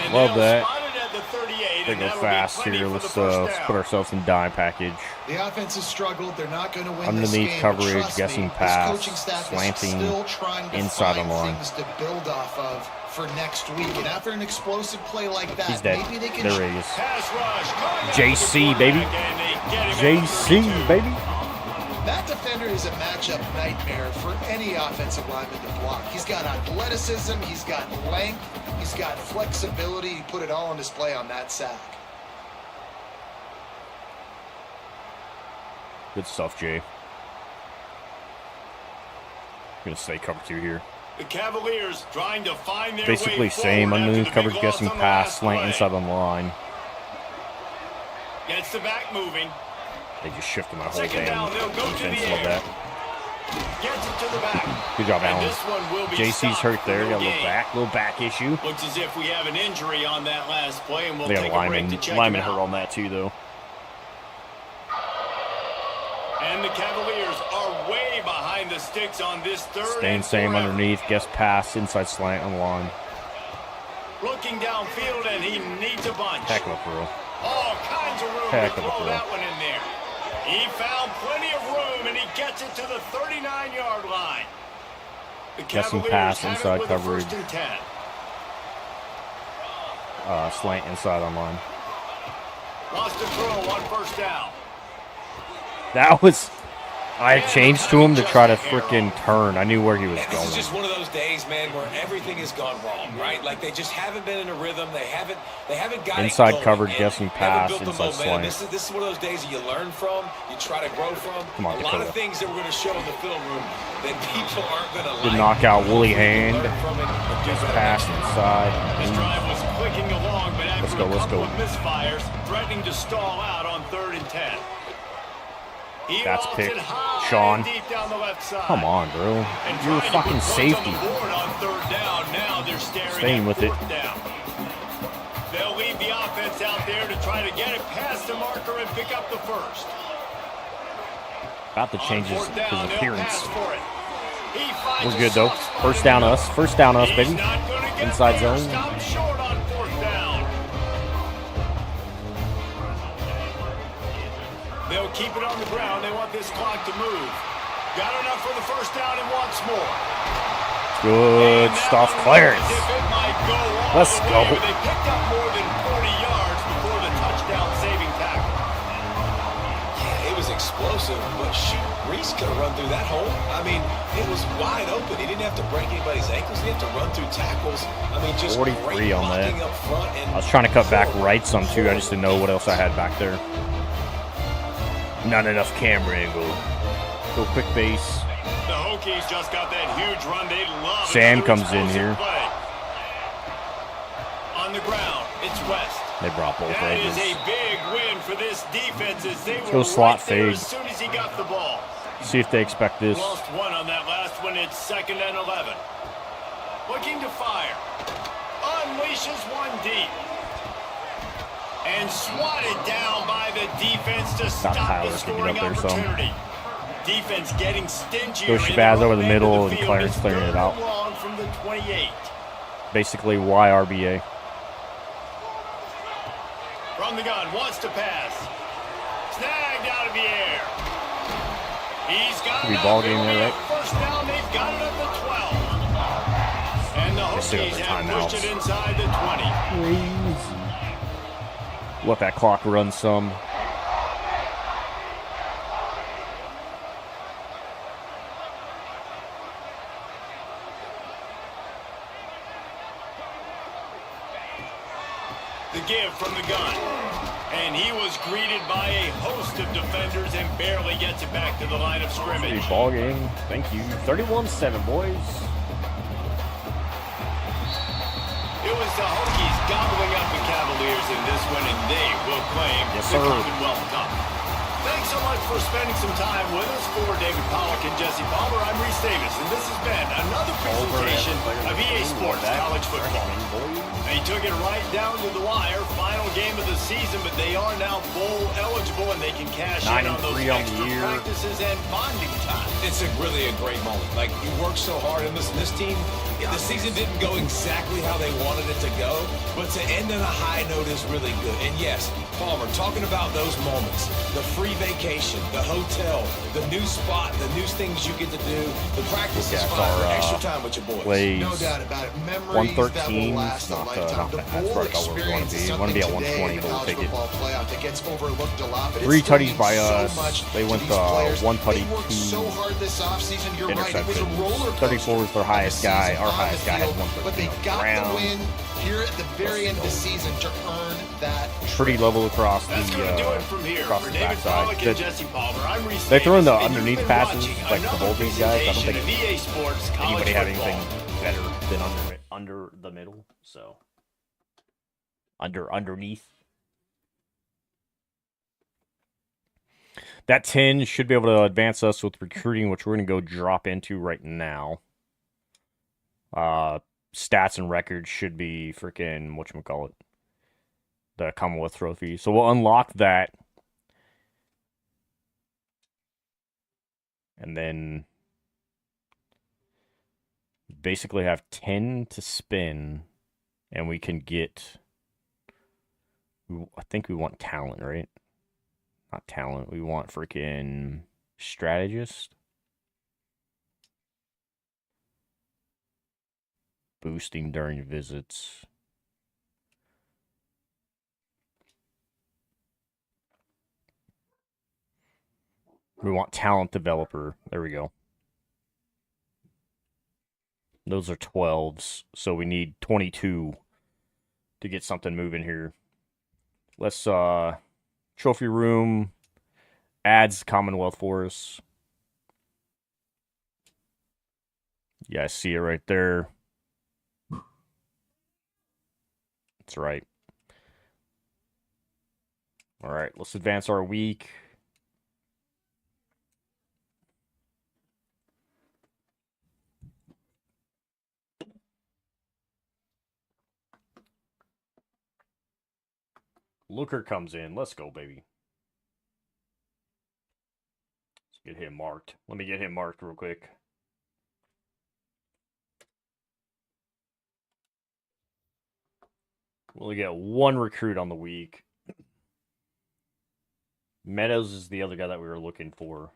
And love that. The 38, they go fast here. Let's put ourselves in dime package. The offense has struggled. They're not going to win underneath this game, coverage, guessing pass, slanting inside on the line. Things to build off of for next week. And after an explosive play like that, he's dead. Maybe they can there he is. JC, baby. JC, baby. That defender is a matchup nightmare for any offensive lineman to block. He's got athleticism, he's got length, he's got flexibility. He put it all on display on that sack. Good stuff, Jay. Gonna stay cover 2 here. The Cavaliers trying to find their basically way same underneath coverage, guessing pass, slant play. inside on the line. Gets the back moving. They just shifted my whole Second down, they'll go to the defense. Love air. that. Gets it to the back. Good job, And Alan. this one will be JC's hurt stopped there. for Got the a little back issue. Looks as if we have an injury on that last play, and we'll They take got a break to check lineman him hurt out. on that too, though. And the Cavaliers are way behind the sticks on this third. Staying same underneath. Guess pass, inside slant on the line. Looking downfield, and he needs a bunch. Heck of a throw. All kinds of room Heck to of a throw throw. that one in there. He found plenty of room, and he gets it to the 39-yard line. The Guessing Cavaliers pass, have it inside with a coverage. 1st and 10. Slant inside on line. Lost a throw on 1st down. That was... I changed to him to try to freaking turn. I knew where he was And going. this is just one of those days, man, where everything has gone wrong, right? Like they just haven't been in a rhythm. They haven't got Inside it going, coverage, and guessing never pass, built the inside momentum. slant. This is one of those days that you learn from, you try to grow from. Come on, a lot Dakota. of things that we're going to show in the film room that people aren't going to like. Good knockout, woolly hand. Just Pass inside. This drive was clicking along, but after Let's a couple go. of misfires, threatening to stall out on 3rd and 10. He That's lofts picked. it high Sean. deep down the left side. Come on, bro. And You're a trying to fucking put points safety. on the board on 3rd down. Now they're Staying staring at with it. 4th down. They'll leave the offense out there to try to get it past the marker and pick up the 1st. About to change On his 4th down, they'll appearance. pass for it. He finds We're a good, though. soft spot First in down the us. middle. First down us, baby. He's not gonna get Inside there. zone. Stopped short on 4th down. They'll keep it on the ground. They want this clock to move. Got enough for the 1st down and wants more. Good And that stuff, one Clarence. looks as if it might go all Let's the go. way, but they picked up more than 40 yards before the touchdown-saving tackle. Yeah, it was explosive, but shoot, Reese could have run through that hole. I mean, it was wide open. He didn't have to break anybody's ankles. He didn't have to run through tackles. I mean, just 43 great on that. blocking up front. And I was trying to cut back right some, too. I just didn't know what else I had back there. Not enough camera angle. Go quick base. The Hokies just got that huge run. They love Sam another comes in explosive here. play. On the ground, it's West. They brought both That is edges. a big win for this defense as they go were slot right there fade. as soon as he got the ball. See if they expect this. Lost one on that last one. It's 2nd and 11. Looking to fire. Unleashes one deep. And swatted down by the defense to stop Tyler the can get scoring up there some. opportunity. Defense getting stingier. Go in the Shabazz over the early end middle of the and field. Clarence It's clearing it 3rd out. and long from the 28. Basically, YRBA. From the gun, wants to pass. Snagged out of the air. He's got Could be it. ball game there, right? 1st down, they've got it at the 12. And the They still Hokies have their have pushed timeouts. it inside the 20. Let that clock run some. The give from the gun. And he was greeted by a host of defenders and barely gets it back to the line of scrimmage. Ball game. Thank you. 31-7, boys. was the Hokies gobbling up the Cavaliers in this one, and they will claim the Commonwealth Cup. Thanks so much for spending some time with us. For David Pollock and Jesse Palmer, I'm Reese Davis, and this has been another presentation of EA Sports College Football. They took it right down to the wire, final game of the season, but they are now bowl eligible, and they can cash in on those extra practices and bonding time. It's really a great moment. Like, you worked so hard, and listen, this team, the season didn't go exactly how they wanted it to go, but to end on a high note is really good. And yes, Palmer, talking about those moments, the free vacation, the hotel, the new spot, the new things you get to do, the practice is fun, extra time with your boys. No doubt about it. Memories that will 113, last a lifetime. The bowl experience is something today today in the college take it. football playoff that gets overlooked a lot. But 3 it's still tutties by means us. so much They to went these players. 1 tutty, They worked so hard this offseason. You're right. It was a interceptions. roller coaster. 34 was their highest guy. Our highest guy had field, 113 but they on the got ground. the win here at the very end of the season to earn that. Pretty level across the That's going to do it from here. across For the David Pollock backside. and Jesse Palmer, I'm Reese They throw in the Davis, and underneath you've been passes, watching like the another Bolton guys. I don't presentation think of EA Sports College anybody had Football. anything better than under the middle. So underneath. That 10 should be able to advance us with recruiting, which we're going to go drop into right now. Stats and records should be freaking, whatchamacallit, the Commonwealth Trophy. So we'll unlock that. And then basically have 10 to spin. And we can get, I think we want talent, right? Not talent. We want freaking strategist. Boosting during visits. We want talent developer. There we go. Those are 12s. So we need 22 to get something moving here. Let's, trophy room adds Commonwealth for us. Yeah, I see it right there. That's right. All right, let's advance our week. Looker comes in. Let's go, baby. Let's get him marked. Let me get him marked real quick. We only get 1 recruit on the week. Meadows is the other guy that we were looking for.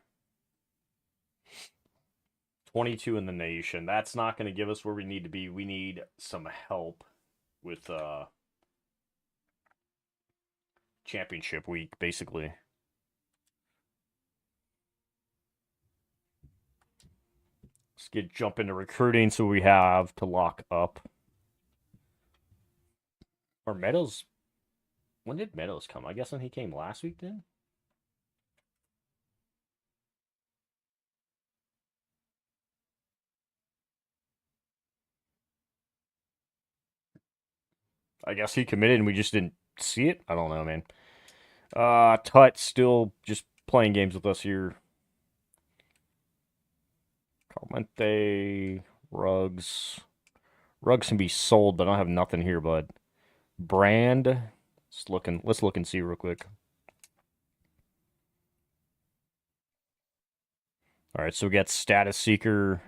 22 in the nation. That's not going to give us where we need to be. We need some help with championship week, basically. Let's jump into recruiting so we have to lock up. Or Meadows. When did Meadows come? I guess when he came last week then? I guess he committed and we just didn't see it? I don't know, man. Tut still just playing games with us here. Calmente, Ruggs. Ruggs can be sold, but I don't have nothing here, bud. Brand. Let's look and see real quick. All right, so we got Status Seeker.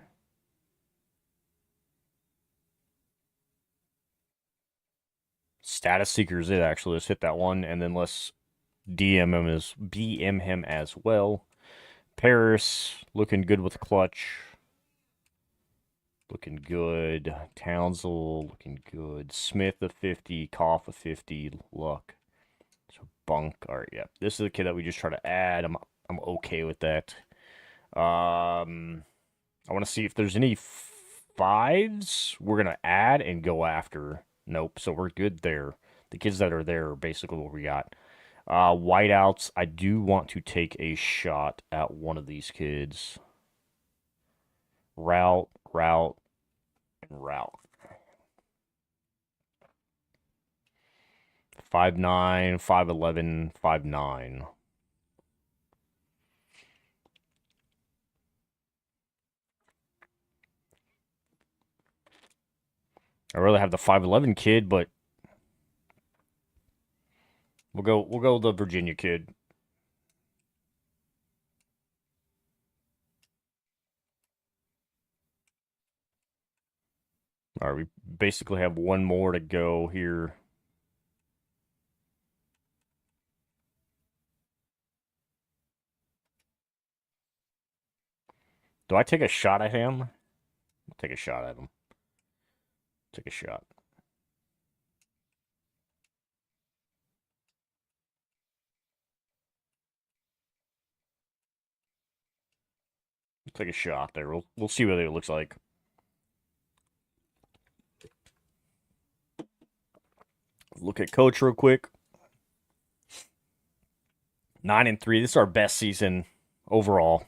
Status Seeker is it, actually. Let's hit that one, and then let's BM him as well. Paris, looking good with clutch. Looking good. Townsville, looking good. Smith of 50. Koff of 50. Luck. So Bunk. All right, yeah. This is the kid that we just try to add. I'm okay with that. I want to see if there's any 5s we're going to add and go after. Nope, so we're good there. The kids that are there are basically what we got. Whiteouts, I do want to take a shot at one of these kids. Route, and route. 5'9", 5'11", 5'9". I really have the 5'11" kid, but we'll go the Virginia kid. All right, we basically have one more to go here. Do I take a shot at him? I'll take a shot at him. Take a shot. Take a shot there. We'll see what it looks like. Look at coach real quick. 9-3. This is our best season overall.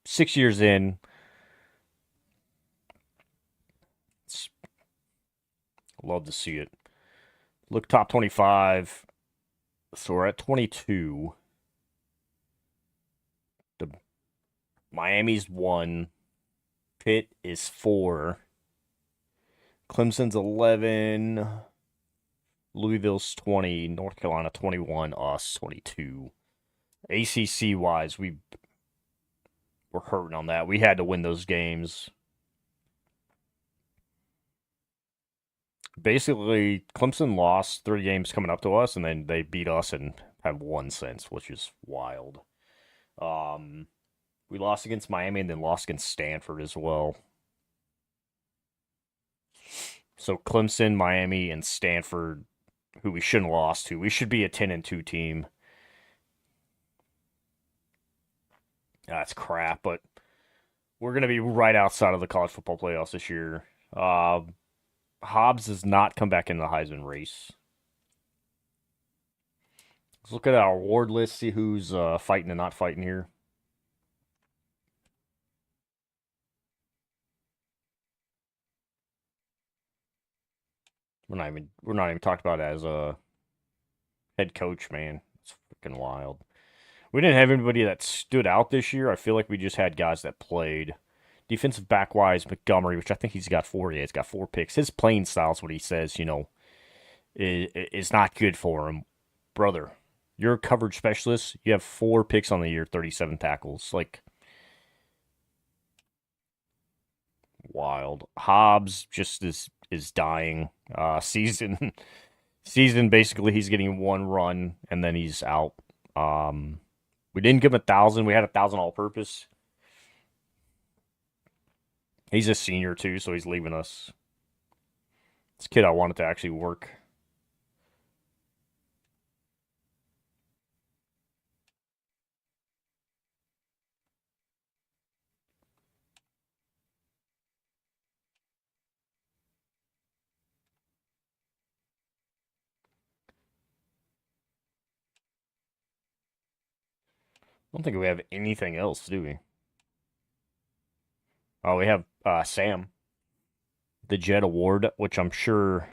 6 years in. Love to see it. Look, top 25. So we're at 22. The Miami's 1. Pitt is 4. Clemson's 11. Louisville's 20. North Carolina 21. Us 22. ACC wise, we're hurting on that. We had to win those games. Basically, Clemson lost 3 games coming up to us, and then they beat us and have won since, which is wild. We lost against Miami and then lost against Stanford as well. So Clemson, Miami, and Stanford, who we shouldn't have lost to. We should be a 10-2 team. That's crap, but we're going to be right outside of the college football playoffs this year. Hobbs does not come back in the Heisman race. Let's look at our award list, see who's fighting and not fighting here. We're not even talked about as a head coach, man. It's freaking wild. We didn't have anybody that stood out this year. I feel like we just had guys that played. Defensive back wise, Montgomery, which I think he's got 4. Yeah, he's got 4 picks. His playing style is what he says, is not good for him. Brother, you're a coverage specialist. You have 4 picks on the year, 37 tackles. Like, wild. Hobbs just is dying. Season basically he's getting 1 run and then he's out. We didn't give him 1,000. We had 1,000 all purpose. He's a senior too, so he's leaving us. This kid I wanted to actually work. I don't think we have anything else, do we? Oh, we have Sam. The Jet Award, which I'm sure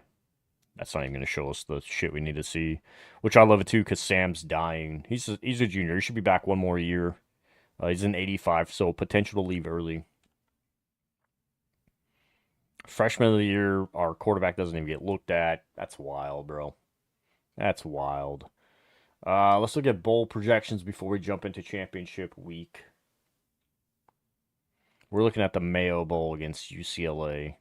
that's not even going to show us the shit we need to see. Which I love it too, because Sam's dying. He's a junior. He should be back 1 more year. He's an 85, so potential to leave early. Freshman of the year, our quarterback doesn't even get looked at. That's wild, bro. That's wild. Let's look at bowl projections before we jump into championship week. We're looking at the Mayo Bowl against UCLA.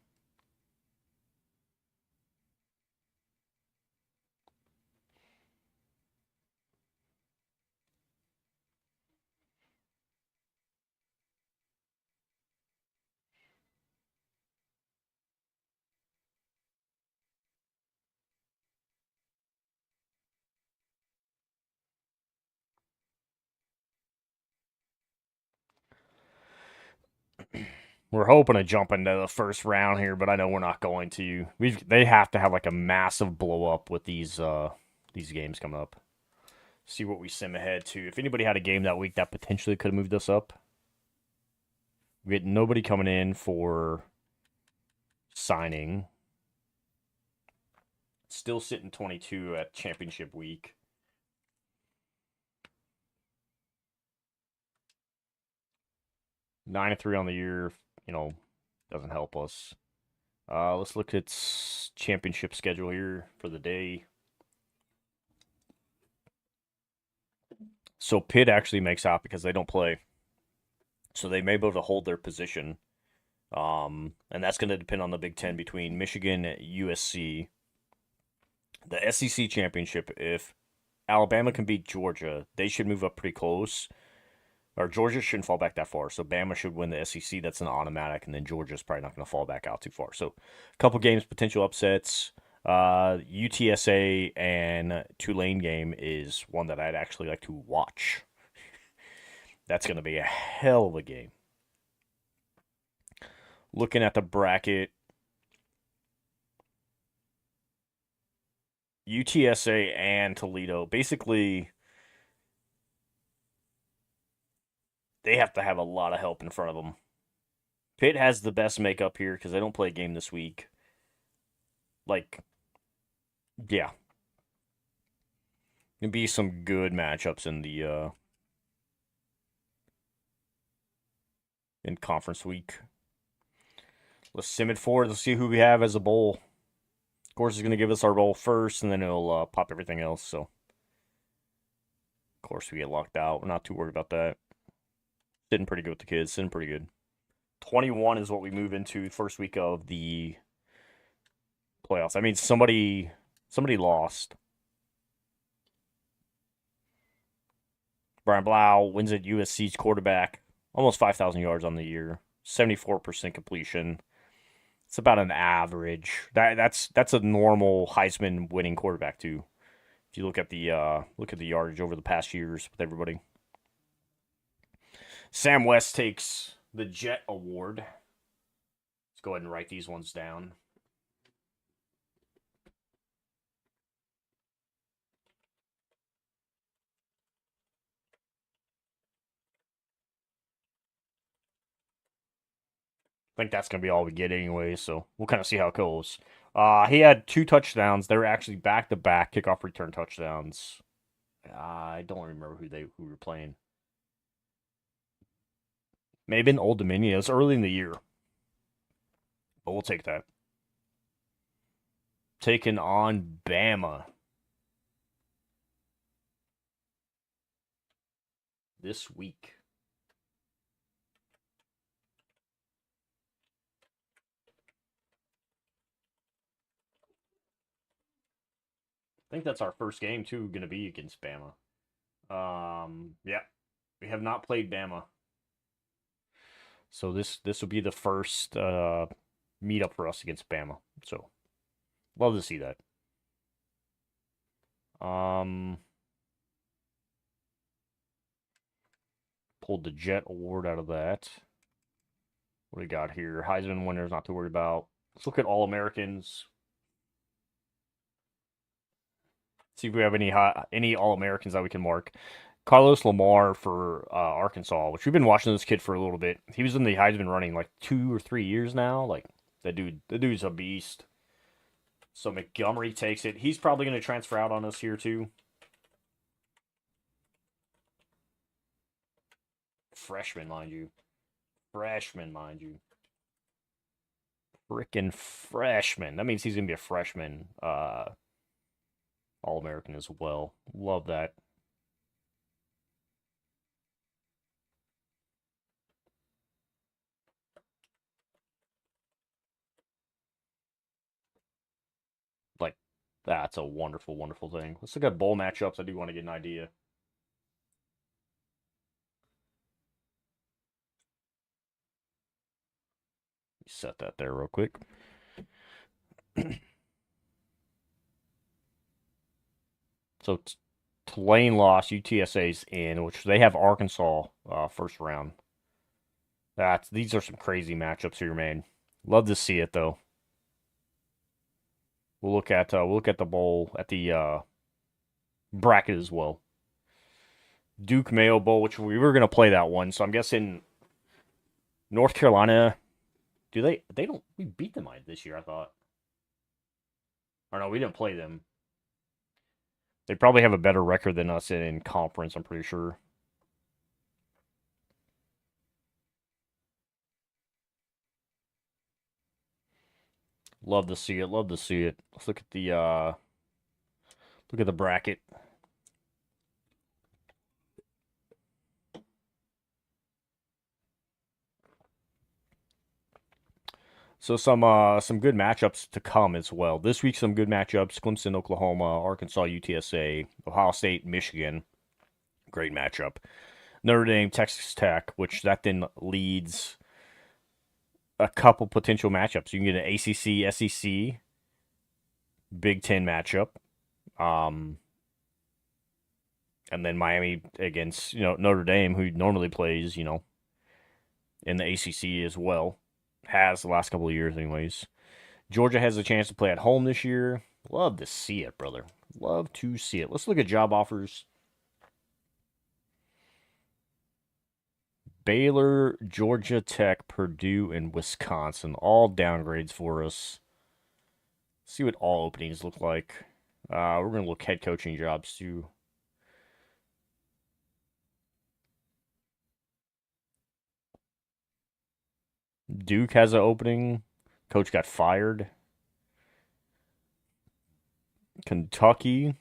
We're hoping to jump into the first round here, but I know we're not going to. They have to have like a massive blow up with these games coming up. See what we sim ahead to. If anybody had a game that week that potentially could have moved us up, we had nobody coming in for signing. Let's Still sitting 22 at championship week. Nine and 3 on the year, doesn't help us. Let's look at championship schedule here for the day. So Pitt actually makes out because they don't play. So they may be able to hold their position. And that's going to depend on the Big Ten between Michigan and USC. The SEC championship, if Alabama can beat Georgia, they should move up pretty close. Or Georgia shouldn't fall back that far. So Bama should win the SEC. That's an automatic. And then Georgia's probably not going to fall back out too far. So a couple games, potential upsets. UTSA and Tulane game is one that I'd actually like to watch. That's going to be a hell of a game. Looking at the bracket, UTSA and Toledo, basically, they have to have a lot of help in front of them. Pitt has the best makeup here because they don't play a game this week. Yeah. There'll be some good matchups in the in conference week. Let's sim it forward. Let's see who we have as a bowl. Of course, it's going to give us our bowl first, and then it'll pop everything else. So, of course, we get locked out. We're not too worried about that. Sitting pretty good with the kids. Sitting pretty good. 21 is what we move into first week of the playoffs. I mean, somebody lost. Brian Blau wins at USC's quarterback. Almost 5,000 yards on the year. 74% completion. It's about an average. That's a normal Heisman winning quarterback too. If you look at the yardage over the past years with everybody. Sam West takes the Jet Award. Let's go ahead and write these ones down. I think that's going to be all we get anyway, so we'll kind of see how it goes. He had 2 touchdowns. They were actually back-to-back kickoff return touchdowns. I don't remember who were playing. Maybe in Old Dominion. It was early in the year. But we'll take that. Taking on Bama. This week. I think that's our first game, too, going to be against Bama. Yeah. We have not played Bama. So this will be the first meetup for us against Bama. So, love to see that. Pulled the Jet Award out of that. What do we got here? Heisman winners, not to worry about. Let's look at All-Americans. See if we have any All-Americans that we can mark. Carlos Lamar for Arkansas, which we've been watching this kid for a little bit. He was in the Heisman running like 2 or 3 years now. Like the dude's a beast. So Montgomery takes it. He's probably going to transfer out on us here too. Freshman, mind you. Frickin' freshman. That means he's going to be a freshman. All-American as well. Love that. Like, that's a wonderful, wonderful thing. Let's look at bowl matchups. I do want to get an idea. Set that there real quick. So Tulane lost, UTSA's in, which they have Arkansas first round. These are some crazy matchups here, man. Love to see it though. We'll look at the bowl at the bracket as well. Duke Mayo Bowl, which we were gonna play that one, so I'm guessing North Carolina. Do they don't we beat them this year, I thought. Or no, we didn't play them. They probably have a better record than us in conference, I'm pretty sure. Love to see it. Love to see it. Let's look at the bracket. So some good matchups to come as well. This week some good matchups: Clemson, Oklahoma, Arkansas, UTSA, Ohio State, Michigan. Great matchup. Notre Dame, Texas Tech, which that then leads a couple potential matchups. You can get an ACC, SEC, Big Ten matchup, and then Miami against Notre Dame, who normally plays in the ACC as well. Has the last couple of years, anyways. Georgia has a chance to play at home this year. Love to see it, brother. Love to see it. Let's look at job offers. Baylor, Georgia Tech, Purdue, and Wisconsin. All downgrades for us. See what all openings look like. We're going to look head coaching jobs, too. Duke has an opening. Coach got fired. Kentucky.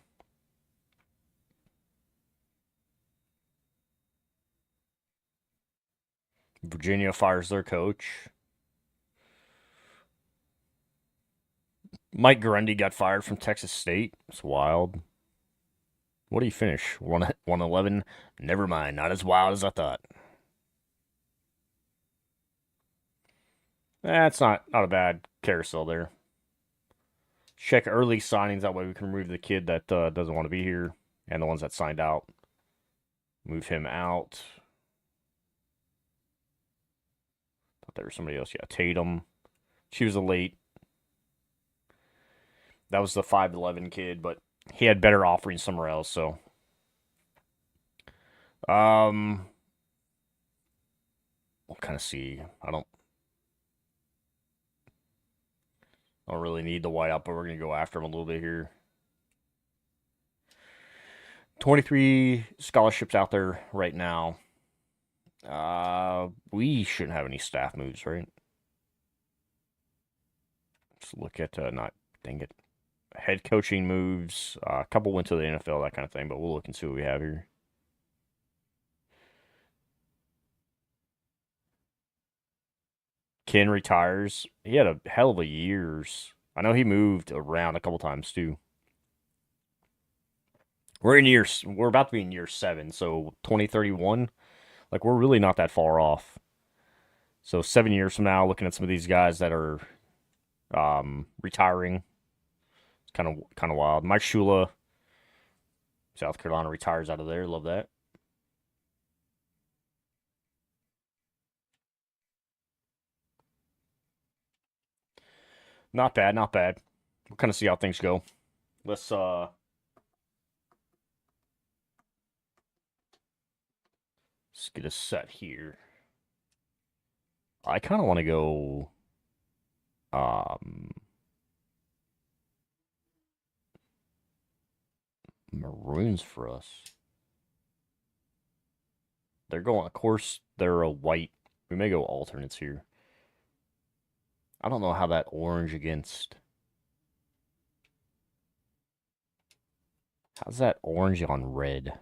Virginia fires their coach. Mike Grundy got fired from Texas State. It's wild. What do you finish? 111? Never mind. Not as wild as I thought. That's not a bad carousel there. Check early signings. That way we can remove the kid that doesn't want to be here. And the ones that signed out. Move him out. Thought there was somebody else. Yeah, Tatum. She was a late. That was the 5'11" kid, but he had better offerings somewhere else, so. We'll kind of see. I don't really need the white out, but we're going to go after him a little bit here. 23 scholarships out there right now. We shouldn't have any staff moves, right? Let's look at, dang it. Head coaching moves. A couple went to the NFL, that kind of thing, but we'll look and see what we have here. Ken retires. He had a hell of a years. I know he moved around a couple times too. We're about to be in year 7, so 2031. Like, we're really not that far off. So 7 years from now, looking at some of these guys that are retiring, it's kind of wild. Mike Shula, South Carolina, retires out of there. Love that. Not bad, not bad. We'll kind of see how things go. Let's get a set here. I kind of want to go maroons for us. They're going, of course, they're a white. We may go alternates here. I don't know how that orange against... How's that orange on red?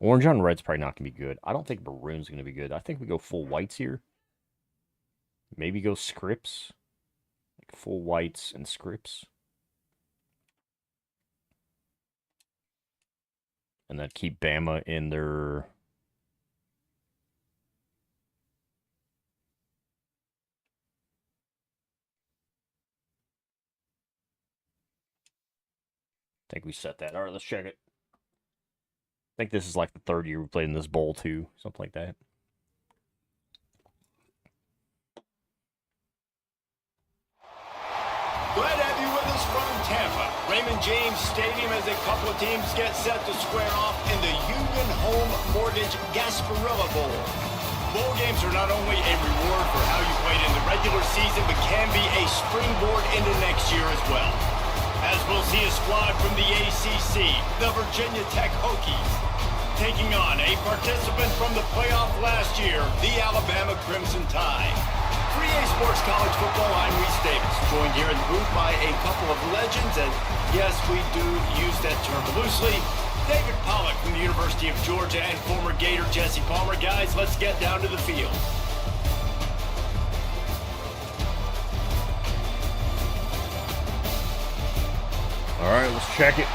Orange on red's probably not going to be good. I don't think maroon's going to be good. I think we go full whites here. Maybe go scripts. Like full whites and scripts. And then keep Bama in their... I think we set that. All right, let's check it. I think this is like the 3rd year we played in this bowl, too. Something like that. Glad to have you with us from Tampa. Raymond James Stadium as a couple of teams get set to square off in the Union Home Mortgage Gasparilla Bowl. Bowl games are not only a reward for how you played in the regular season, but can be a springboard into next year as well. As squad from the ACC, the Virginia Tech Hokies, taking on a participant from the playoff last year, the Alabama Crimson Tide. 3A Sports College Football, I'm Reese Davis, joined here in the booth by a couple of legends, and yes, we do use that term loosely. David Pollock from the University of Georgia and former Gator Jesse Palmer. Guys, let's get down to the field. All right, let's check it.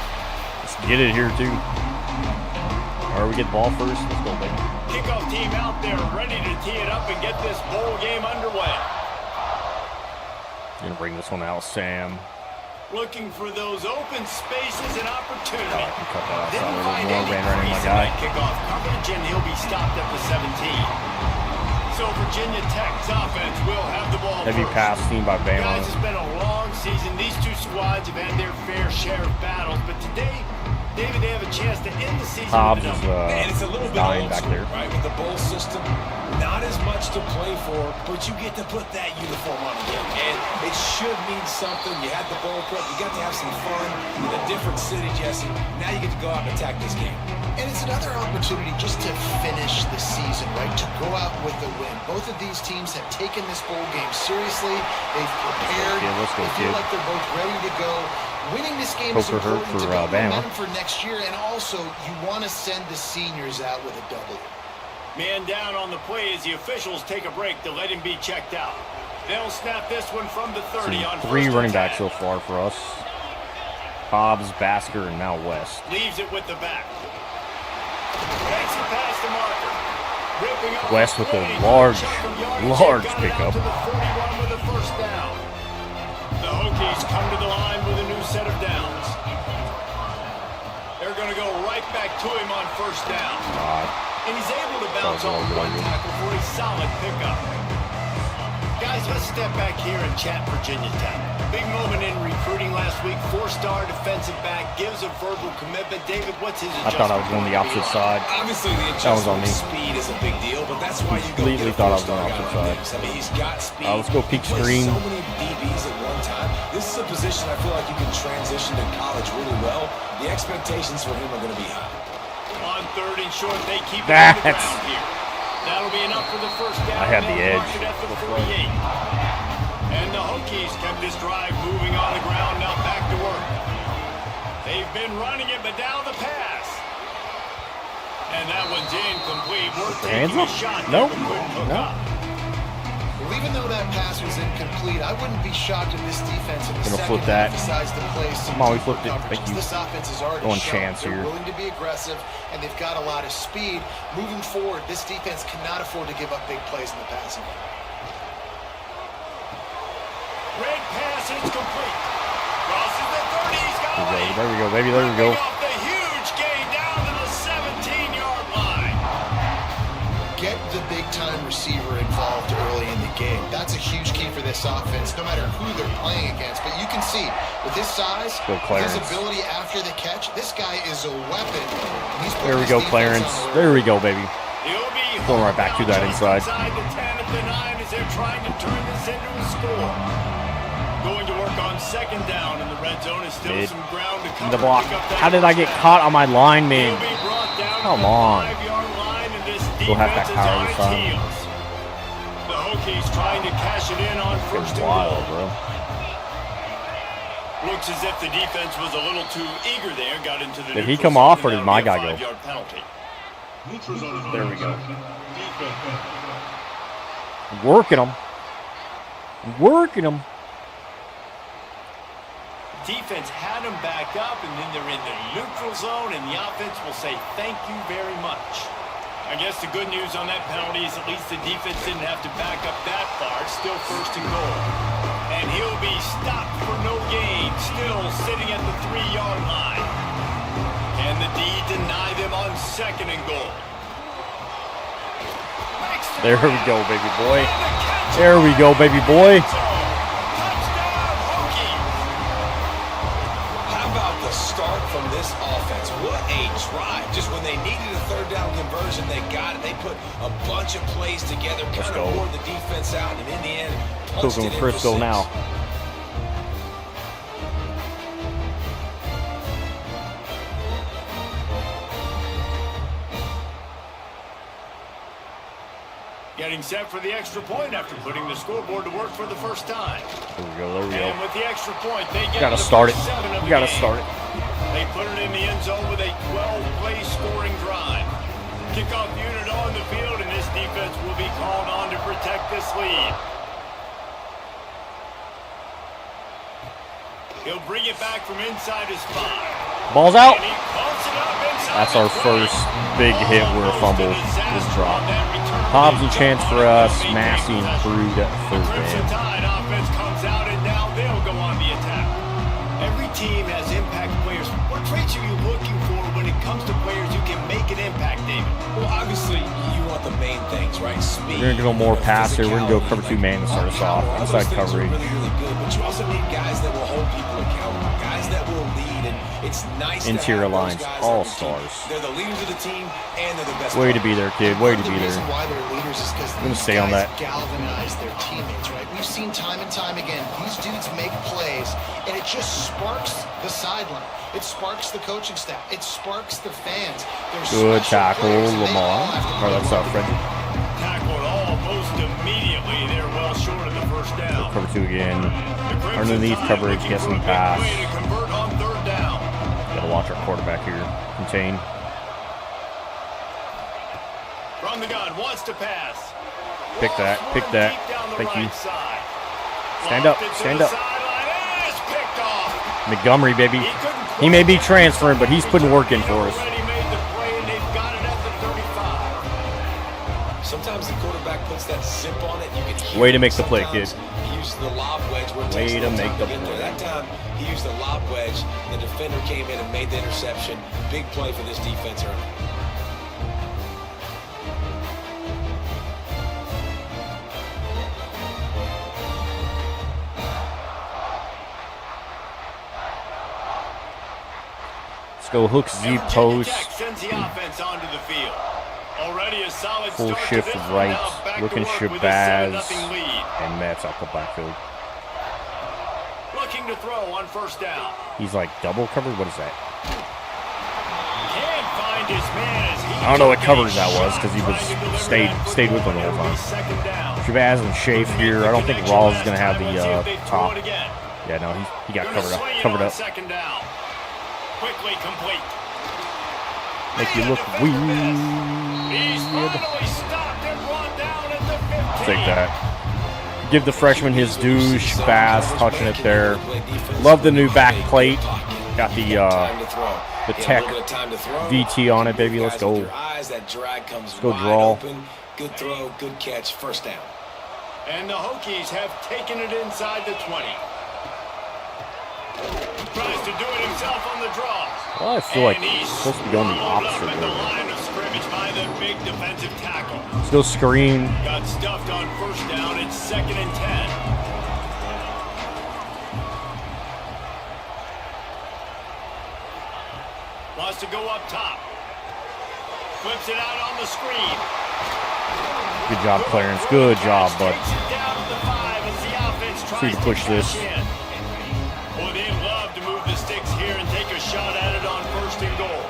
Let's get it here, too. All right, we get the ball first. Let's go, baby. Kickoff team out there ready to tee it up and get this bowl game underway. Gonna bring this one out, Sam. Looking for those open spaces and opportunity. Oh, I can cut that outside Didn't a find little more. any Ran right in my crease in guy. that kickoff coverage, and he'll be stopped at the 17. So Virginia Tech's offense will have the ball Heavy first. pass team by Bama. Guys, it's been a long season. These two squads have had their fair share of battles, but today, David, they have a chance to end the season Hobbs with is a And it's a little bit dying old back school, there. right? With the bowl system, not as much to play for, but you get to put that uniform on again. And it should mean something. You had the bowl prep. You got to have some fun in a different city, Jesse. Now you get to go out and attack this game. And it's another opportunity just to finish the season, right? To go out with a win. Both of these teams have taken this bowl game seriously. They've prepared. Yeah, let's go, they feel kid. like they're both ready to go. Winning this game Hope is for her important for, to build Bama. momentum for next year, and also you want to send the seniors out with a W. man down on the play as the officials take a break to let him be checked out. They'll snap this one from the 30 on Three first running and backs 10. so far for us. Hobbs, Basker, and now West. Leaves it with the back. Takes the pass to Marker. Ripping up West the with a 40, large got large it out pickup. to the 41 with a first down. The Hokies come to the line with a new set of downs. They're going to go right back to him on first down. And he's able to bounce off one tackle for a solid pickup. Guys, let's step back here and chat Virginia Tech. Big moment in recruiting last week. Four-star defensive back gives a verbal commitment. David, what's his I adjustment? thought I was going the opposite side. Obviously, the That was on adjustment me. speed is a big deal, but that's why you go Completely get a thought I was four-star on guy opposite like side. this. I mean, he's got speed. Let's go peek He plays screen. so many DBs at one time. This is a position I feel like you can transition to college really well. The expectations for him are going to be high. On third and short, they keep it on the That's- ground here. That'll be enough for the first down. I had the They'll mark edge. it at the 48. And the Hokies kept this drive moving on the ground. Now back to work. They've been running it, but now the pass. And that one's incomplete. We're Hands taking a up? shot. Nope. Never could hook No. up. Well, even though that pass was incomplete, I wouldn't be shocked if this defense in the Gonna second flip that. half decides to play some Come on, we deeper flipped it. Thank coverages. you. This offense is already Going shown chance they're here. willing to be aggressive, and they've got a lot of speed. Moving forward, this defense cannot afford to give up big plays in the passing game. Red pass is complete. Crosses the 30. He's got a lead. There we go, baby. There we go. Ripping off the huge gain down to the 17-yard line. Get the big-time receiver involved early in the game. That's a huge key for this offense, no matter who they're playing against. But you can see, with his size, Go his Clarence. ability after the catch, this guy is a weapon. He's put There we this go, defense Clarence. on the There we go, baby. He'll be Going right back to that just inside. the 10 at the 9 as they're trying to turn this into a score. Going to work on second down in the red zone is still Mid. some ground to cover. The block. Pick up that How did I get first down. caught on my line, man? He'll be brought down Come to the on. 5-yard line, and this Still have that defense is power on this its time. heels. The Hokies trying to cash it in on first It's and wild, goal. bro. Looks as if the defense was a little too eager there. Got into the Did he neutral come off, zone, or and did my that'll guy be a go? 5-yard penalty. There we go. Working them. Working them. Defense had them back up, and then they're in the neutral zone, and the offense will say thank you very much. I guess the good news on that penalty is at least the defense didn't have to back up that far. It's still first and goal. And he'll be stopped for no gain, still sitting at the 3-yard line. Can the D deny them on second and goal? There we go, baby boy. There we go, baby boy. Touchdown, Hokies! How about the start from this offense? What a drive. Just when they needed a third down conversion, they got it. They put a bunch of plays together, kind go. of wore the defense out, and in the end, punched Cooking it with in for Frisco 6. now. Getting set for the extra point after putting the scoreboard to work for the first time. There we go, there we go. And with the extra point, they get Gotta the start it. first 7 of the We gotta game. start it. They put it in the end zone with a 12-play scoring drive. Kickoff unit on the field, and this defense will be called on to protect this lead. He'll bring it back from inside his 5. Ball's out. And he pumps it up inside That's the our 20. first big hit where a fumble was dropped. Hobbs a chance for us. Massey improved at third Crimson down. Tide offense comes out, and now they'll go on the attack. Every team has impact players. What traits are you looking for when it comes to players who can make an impact, David? Well, obviously, you want the main things, right? Speed. We're gonna go more pass here. We're gonna go cover 2 man to start us off. All those Inside things are coverage. really, really good, but you also need guys that will hold people accountable, guys that will lead, and it's nice Interior to have lines, those guys all on your team. stars. They're the leaders of the team, and they're the best. Way to be there, kid. Way to The be there. reason why they're leaders is because gonna these stay on guys that. galvanize their teammates, right? We've seen time and time again, these dudes make plays, and it just sparks the sideline. It sparks the coaching staff. It sparks the fans. There's Good special tackle, players, and they Lamar. all have to Or play that's well. Freddy. Tackled almost immediately. They're well short of the first down. Cover 2 again. The Crimson Underneath Tide coverage, looking get for some a big pass. play to convert on 3rd down. Gotta watch our quarterback here. Contain. From the gun, wants to pass. Pick that, Lost pick one that. deep down the Thank you. right side. Stand Lost up, it to stand the up. sideline, and it's picked off. Montgomery, baby. He couldn't He may be quite transferring, but he's putting work in for us. Already made the play, and they've got it at the 35. Sometimes the quarterback puts that zip on it. You can hear Way to it. make the play, Sometimes He uses the lob wedge. Where it Way takes to no make time the get there. play. That time he used the lob wedge. The defender came in and made the interception. Big play for this defense early. Let's go hook Z Virginia post. Tech sends the offense onto the field. Already a solid Full start to shift this one. right. Now back to Looking work with a Shabazz. 7-0 lead. And Matt's out the backfield. Looking to throw on 1st down. He's like double covered. What is that? Can't find his man as he I don't know what took a coverage that was, shot 'cause he was trying to deliver stayed that with him the football. whole time. 2nd down. Shabazz and Shafe here. I don't think Rawls is gonna have the Let's see if they throw top. it again. Yeah, no, he got Gonna covered swing it Covered on up. 2nd down. Quickly complete. Make you And look defender missed. He's weird. finally stopped and brought down at the 15. Take that. Give the freshman his due. Shabazz touching it there. Love the new back plate. Got the Tech VT on it, baby. Let's go. Let's go draw. Good throw, good catch, 1st down. And the Hokies have taken it inside the 20. Tries to do it himself on the draw. Well, I feel like And he's it's supposed to be going the swallowed opposite up at the way. line of scrimmage by the big defensive tackle. Let's go screen. Got stuffed on 1st down. It's 2nd and 10. Wants to go up top. Flips it out on the screen. Good job, Clarence. Good job, bud. Takes it down to the 5 as the offense tries See to push this. cash in. Boy, they love to move the sticks here and take a shot at it on 1st and goal.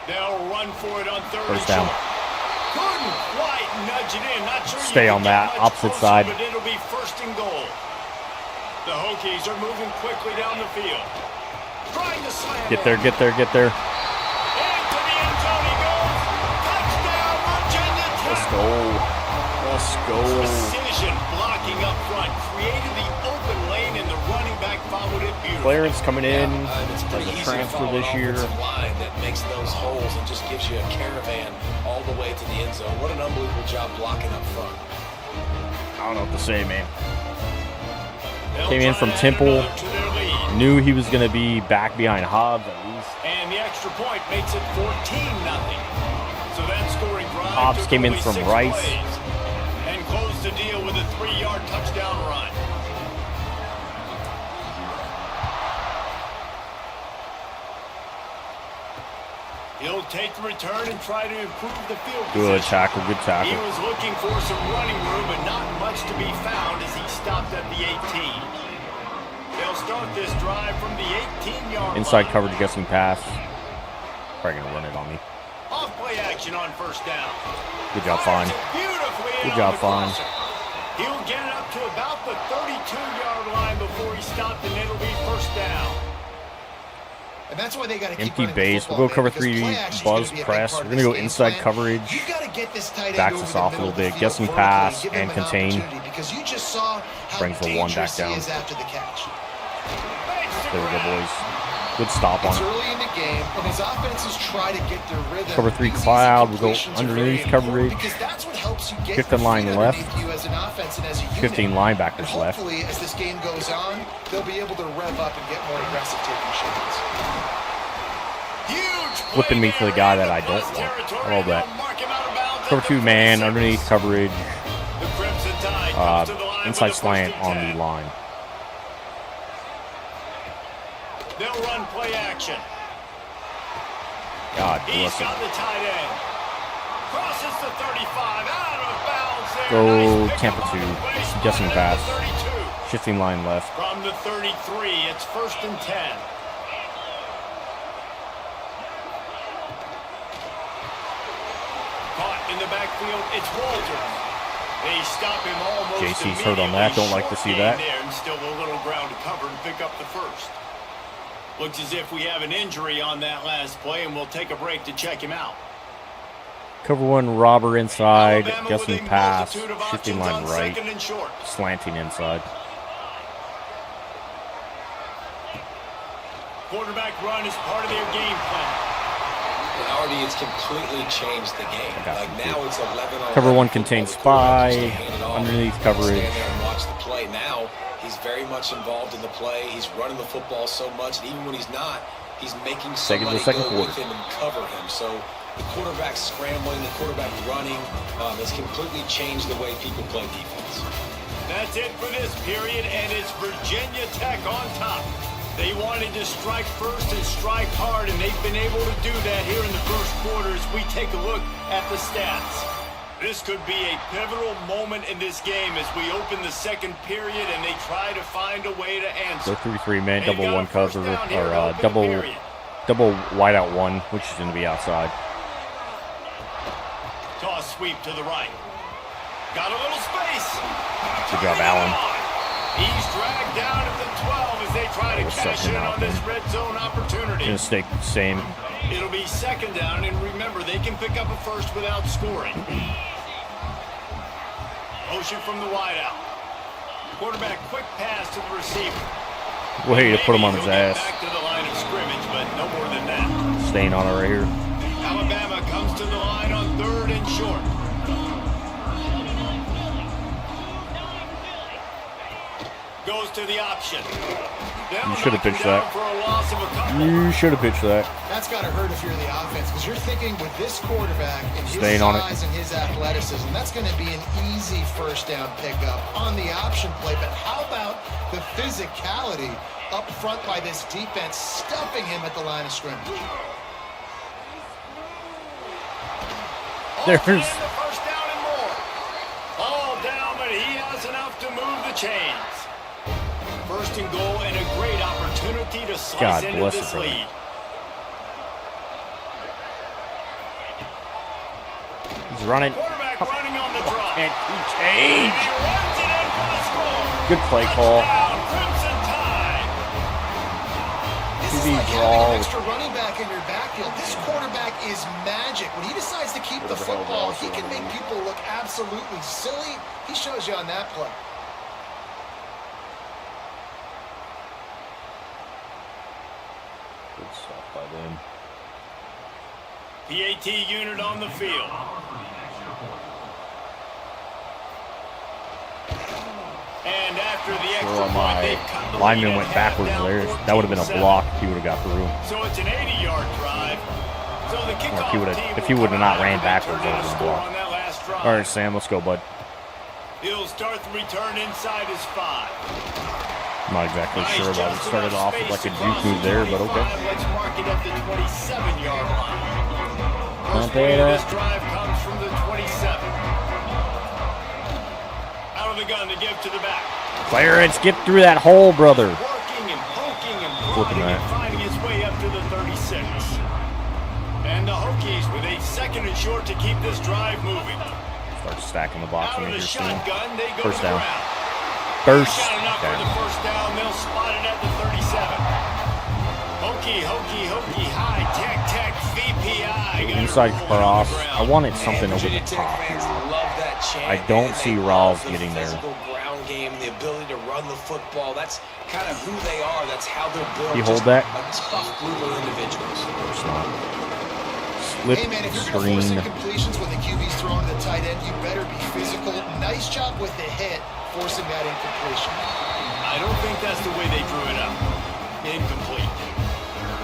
They'll run for it on 3rd and First down. short. Couldn't quite nudge it in. Not sure Stay you on can that get much opposite closer, side. But it'll be 1st and goal. The Hokies are moving quickly down the field. Trying to slam Get there, it. get there, get there. Into the end zone he goes. Touchdown, Virginia Tech. Let's go. Let's go. Precision blocking up front created the open lane, and the running back followed it beautifully. Clarence coming in It's as pretty a easy to transfer follow this an year. offensive line that makes those holes and just gives you a caravan all the way to the end zone. What an unbelievable job blocking up front. I don't know what to say, man. They'll Came in try from to add Temple. another to their lead. Knew he was going to be back behind Hobbs at least. And the extra point makes it 14-0. So that scoring drive Hobbs took came in only from 6 Rice. plays and closed the deal with a 3-yard touchdown run. He'll take the return and try to improve the field Good position. tackle, good He tackle. was looking for some running room, but not much to be found as he stopped at the 18. They'll start this drive from the 18-yard Inside line. coverage, get some pass. Probably going to run it on me. Off play action. action on first down. Good job, Fine. Good job, Fine. He'll get it up to about the 32-yard line before he stopped, and it'll be first down. And that's why they got to keep Empty running the base. football, We'll go cover because 3, play action's buzz, gonna be a big press. part We're of going to go this inside game plan. coverage. You got to get this tight end Backs over us the off a middle little of the bit. field Get some vertically, pass give him and an contain. opportunity, because you just saw how Brings the one back dangerous he down. is after the catch. There we go, boys. Good stop on It's it. early in the game, and his offenses try to get their rhythm. Cover 3 These cloud. easy We'll go completions are underneath very important, coverage. because that's what helps you get 15 your line feet left. underneath you as an offense and as a unit. 15 And linebackers left. hopefully, as this game goes on, they'll be able to rev up and get more aggressive taking shots. Flipping me for the guy that I don't want. I love that. Cover 2 man, underneath coverage. Inside slant on the line. They'll run play action. God He's bless got him. the tight end. Crosses the 35, out of bounds there. Go Nice Tampa pickup on 2. the play spot Guessing at the pass. 32. Shifting line left. From the 33, it's 1st and 10. Caught in the backfield, it's Walters. They stop him almost JC's hurt on that. Don't like to see that. there, and still a little ground to cover and pick up the first. Looks as if we have an injury on that last play, and we'll take a break to check him out. Cover 1 robber inside. Alabama Guessing with a pass. multitude of Shifting options line on right. 2nd and short. Slanting inside. Quarterback run is part of their game plan. And already it's completely changed the game. got Like you. now it's 11 on Cover 1 football. contains The quarterback spy. just hand it off. Underneath coverage. Stand there and watch the play. Now he's very much involved in the play. He's running the football so much, and even when he's not, he's making Take it to somebody the second go with quarter. him and cover him. So the quarterback scrambling, the quarterback running has completely changed the way people play defense. That's it for this period, and it's Virginia Tech on top. They wanted to strike first and strike hard, and they've been able to do that here in the first quarter as we take a look at the stats. This could be a pivotal moment in this game as we open the second period and they try to find a way to answer. Go 3-3 man, They've double got a 1 first cover, down here to or open the double period. wide out 1, which is going to be outside. Toss sweep to the right. Got a little space. Good job, Allen. He's dragged down at the 12 as they try to We're cash sucking in out on this then. red zone opportunity. Going to stay same. It'll be 2nd down, and remember, they can pick up a first without scoring. Motion from the wideout. Quarterback quick pass to the receiver. Way to put him on his Maybe he'll get ass. back to the line of scrimmage, but no more than that. Staying on it right here. Alabama comes to the line on 3rd and short. Goes to the option. You should have pitched that. You should have pitched that. That's got to hurt if you're the offense, because you're thinking with this quarterback and his Staying on it. size and his athleticism, that's going to be an easy first down pickup on the option play. But how about the physicality up front by this defense, stuffing him at the line of scrimmage? There's The first down and more. All down, but he has enough to move the chains. First and goal, and a great opportunity to slice God into bless this it, brother. lead. He's running. Quarterback running on the drop. And He change. runs it in for the score. Good play call. Touchdown, Crimson Tide. This is QB like draw. having an extra running back in your backfield. This quarterback is magic. When he decides to keep the football, he can make people look absolutely silly. He shows you on that play. Good stuff by them. PAT unit on the field. And after the extra Sure, point, my they've cut the lineman lead went at backwards half, there. down That would have been a 14-7. block if he would have got through. So it's an 80-yard drive. So the kickoff if he would have not ran backwards, that that would have been blocked. on that last drive. All right, Sam, let's go, bud. He'll start the return inside his 5. I'm not exactly Nice sure why we just started enough off with like a space juke across move the there, but 25. okay. Let's mark it at the 27-yard line. First Don't play pay of that. this drive comes from the 27. Out of the gun to give to the back. Clarence, get through that hole, brother. Working and poking and Flipping prodding that. and finding his way up to the 36. And the Hokies with a 2nd and short to keep this drive moving. Start stacking the box Out in of here the soon. shotgun, they go First to the down. ground. First Got enough for the down. first down. They'll spot it at the 37. Hokey, high tech, VPI. Inside cross. I wanted something over the Virginia Tech top fans here. love that chant, I don't and see they Rawls love the getting there. physical ground game, the ability to run the football. That's kind of who they are. That's how they're built. You hold Just that? A tough group of individuals. It's not. Slip Hey, man, if you're going to force screen. incompletions when the QB's throwing to the tight end, you better be physical. Nice job with the hit, forcing that incompletion. I don't think that's the way they drew it up. Incomplete.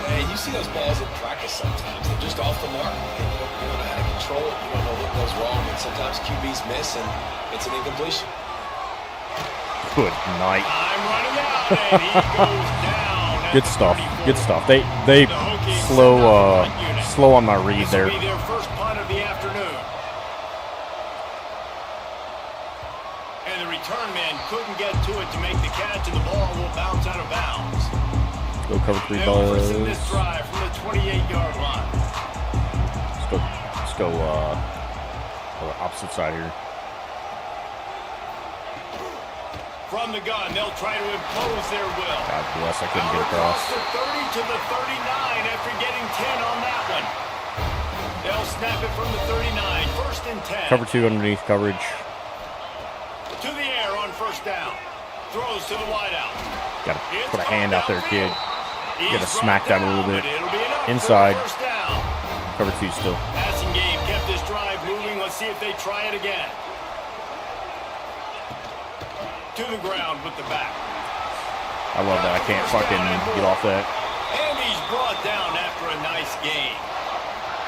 And you see those balls in practice sometimes. They're just off the mark. And you don't know how to control it. You don't know what goes wrong. And sometimes QBs miss, and it's an incompletion. Good night. I'm running out, and he goes down. Good stuff. Good stuff. They slow on my read This there. will be their first punt of the afternoon. And the return man couldn't get to it to make the catch, and the ball will bounce out of bounds. Go cover 3 They'll balls. first in this drive from the 28-yard line. Let's go opposite side here. From the gun, they'll try to impose their will. God bless, I couldn't get Out across. the 30 to the 39 after getting 10 on that one. They'll snap it from the 39, 1st and 10. Cover 2 underneath coverage. To the air on 1st down. Throws to the wideout. Gotta It's put a hand out there, kid. He's Gotta brought smack that a little down, bit. but it'll be enough for Inside. the 1st down. Cover 2 still. Passing game kept this drive moving. Let's see if they try it again. To the ground with the back. I love that. I can't fucking get off that. And he's brought down after a nice gain.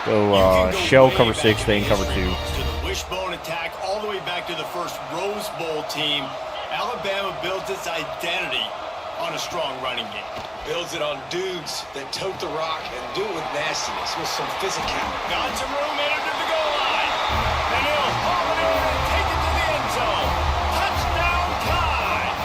Go You can go shell way cover back 6, in stay in cover 2. history books to the wishbone attack, all the way back to the first Rose Bowl team. Alabama builds its identity on a strong running game. Builds it on dudes that tote the rock and do it with nastiness, with some physicality. Got some room in it to the goal line. And he'll haul it in and take it to the end zone. Touchdown time.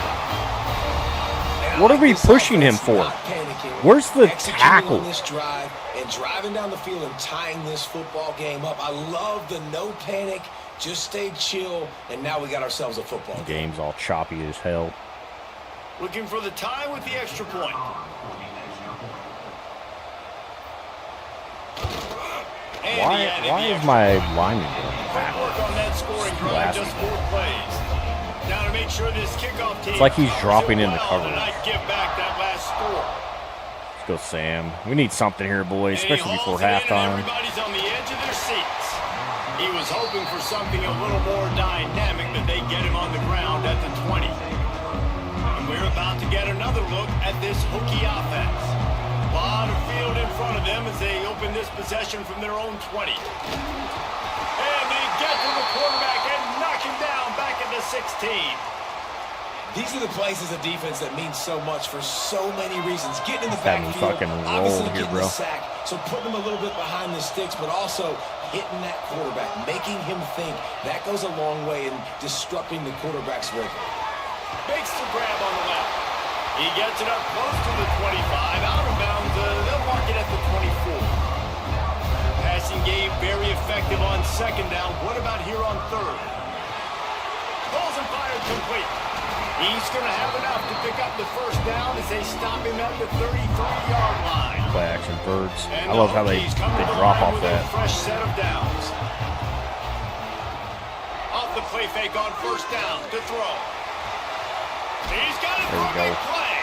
And I What are like we this pushing him offense for? not panicking, Where's the executing tackle? on this drive and driving down the field and tying this football game up. I love the no panic, just stay chill, and now we got ourselves a football game. Game's all choppy as hell. Looking for the tie with the extra point. And he added Why the is extra my point. lineman going Quick back? work on that scoring drive, Last just 4 plays. Now to make sure this kickoff team It's like he's covers dropping it in the well coverage. tonight, give back that last score. Let's go, Sam. We need something here, boys, And he especially before hauls it in, and halftime. everybody's on the edge of their seats. He was hoping for something a little more dynamic, that they get him on the ground at the 20. And we're about to get another look at this Hokie offense. A lot of field in front of them as they open this possession from their own 20. And they get to the quarterback and knock him down back at the 16. These are the plays as a defense that mean so much for so many reasons. Getting in the Having me backfield, fucking obviously roll here, getting bro. the sack, so putting him a little bit behind the sticks, but also hitting that quarterback, making him think. That goes a long way in disrupting the quarterback's rhythm. Makes the grab on the left. He gets it up close to the 25. Out of bounds, they'll mark it at the 24. Passing game very effective on 2nd down. What about here on 3rd? Balls and fired complete. He's going to have enough to pick up the 1st down as they stop him at the 33-yard line. Play action birds. And I love how the they Hokies come to the drop line off with a that. fresh set of downs. Off the play fake on 1st down to throw. He's got it. There we go. Play.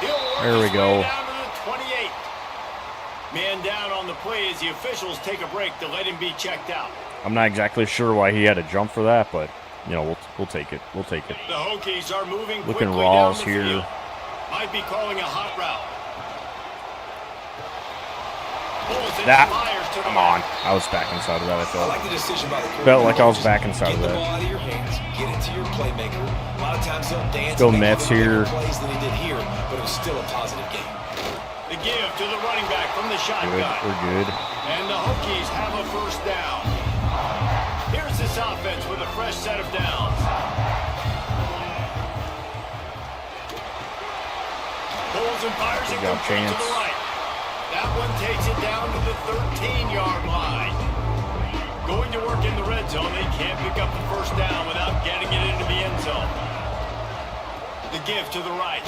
He'll work There we his go. way down to the 28. Man down on the play as the officials take a break to let him be checked out. I'm not exactly sure why he had to jump for that, but you know, we'll take it. We'll take it. The Hokies are moving Looking quickly Rawls down the here. field. Might be calling a hot route. Pulls it, That. fires to the Come on. left. I was back inside of that, I I felt. like the decision by the quarterback. Felt like I was back inside Get of the that. ball out of your hands, get it to your playmaker. A lot of times they'll dance. Go and make Mets a little here. bit more plays than he did here, but it was still a positive game. The give to the running back from the shotgun. Good. We're good. And the Hokies have a 1st down. Here's this offense with a fresh set of downs. Pulls and fires it Good job, complete to Chance. the right. That one takes it down to the 13-yard line. Going to work in the red zone. They can't pick up the first down without getting it into the end zone. The give to the right.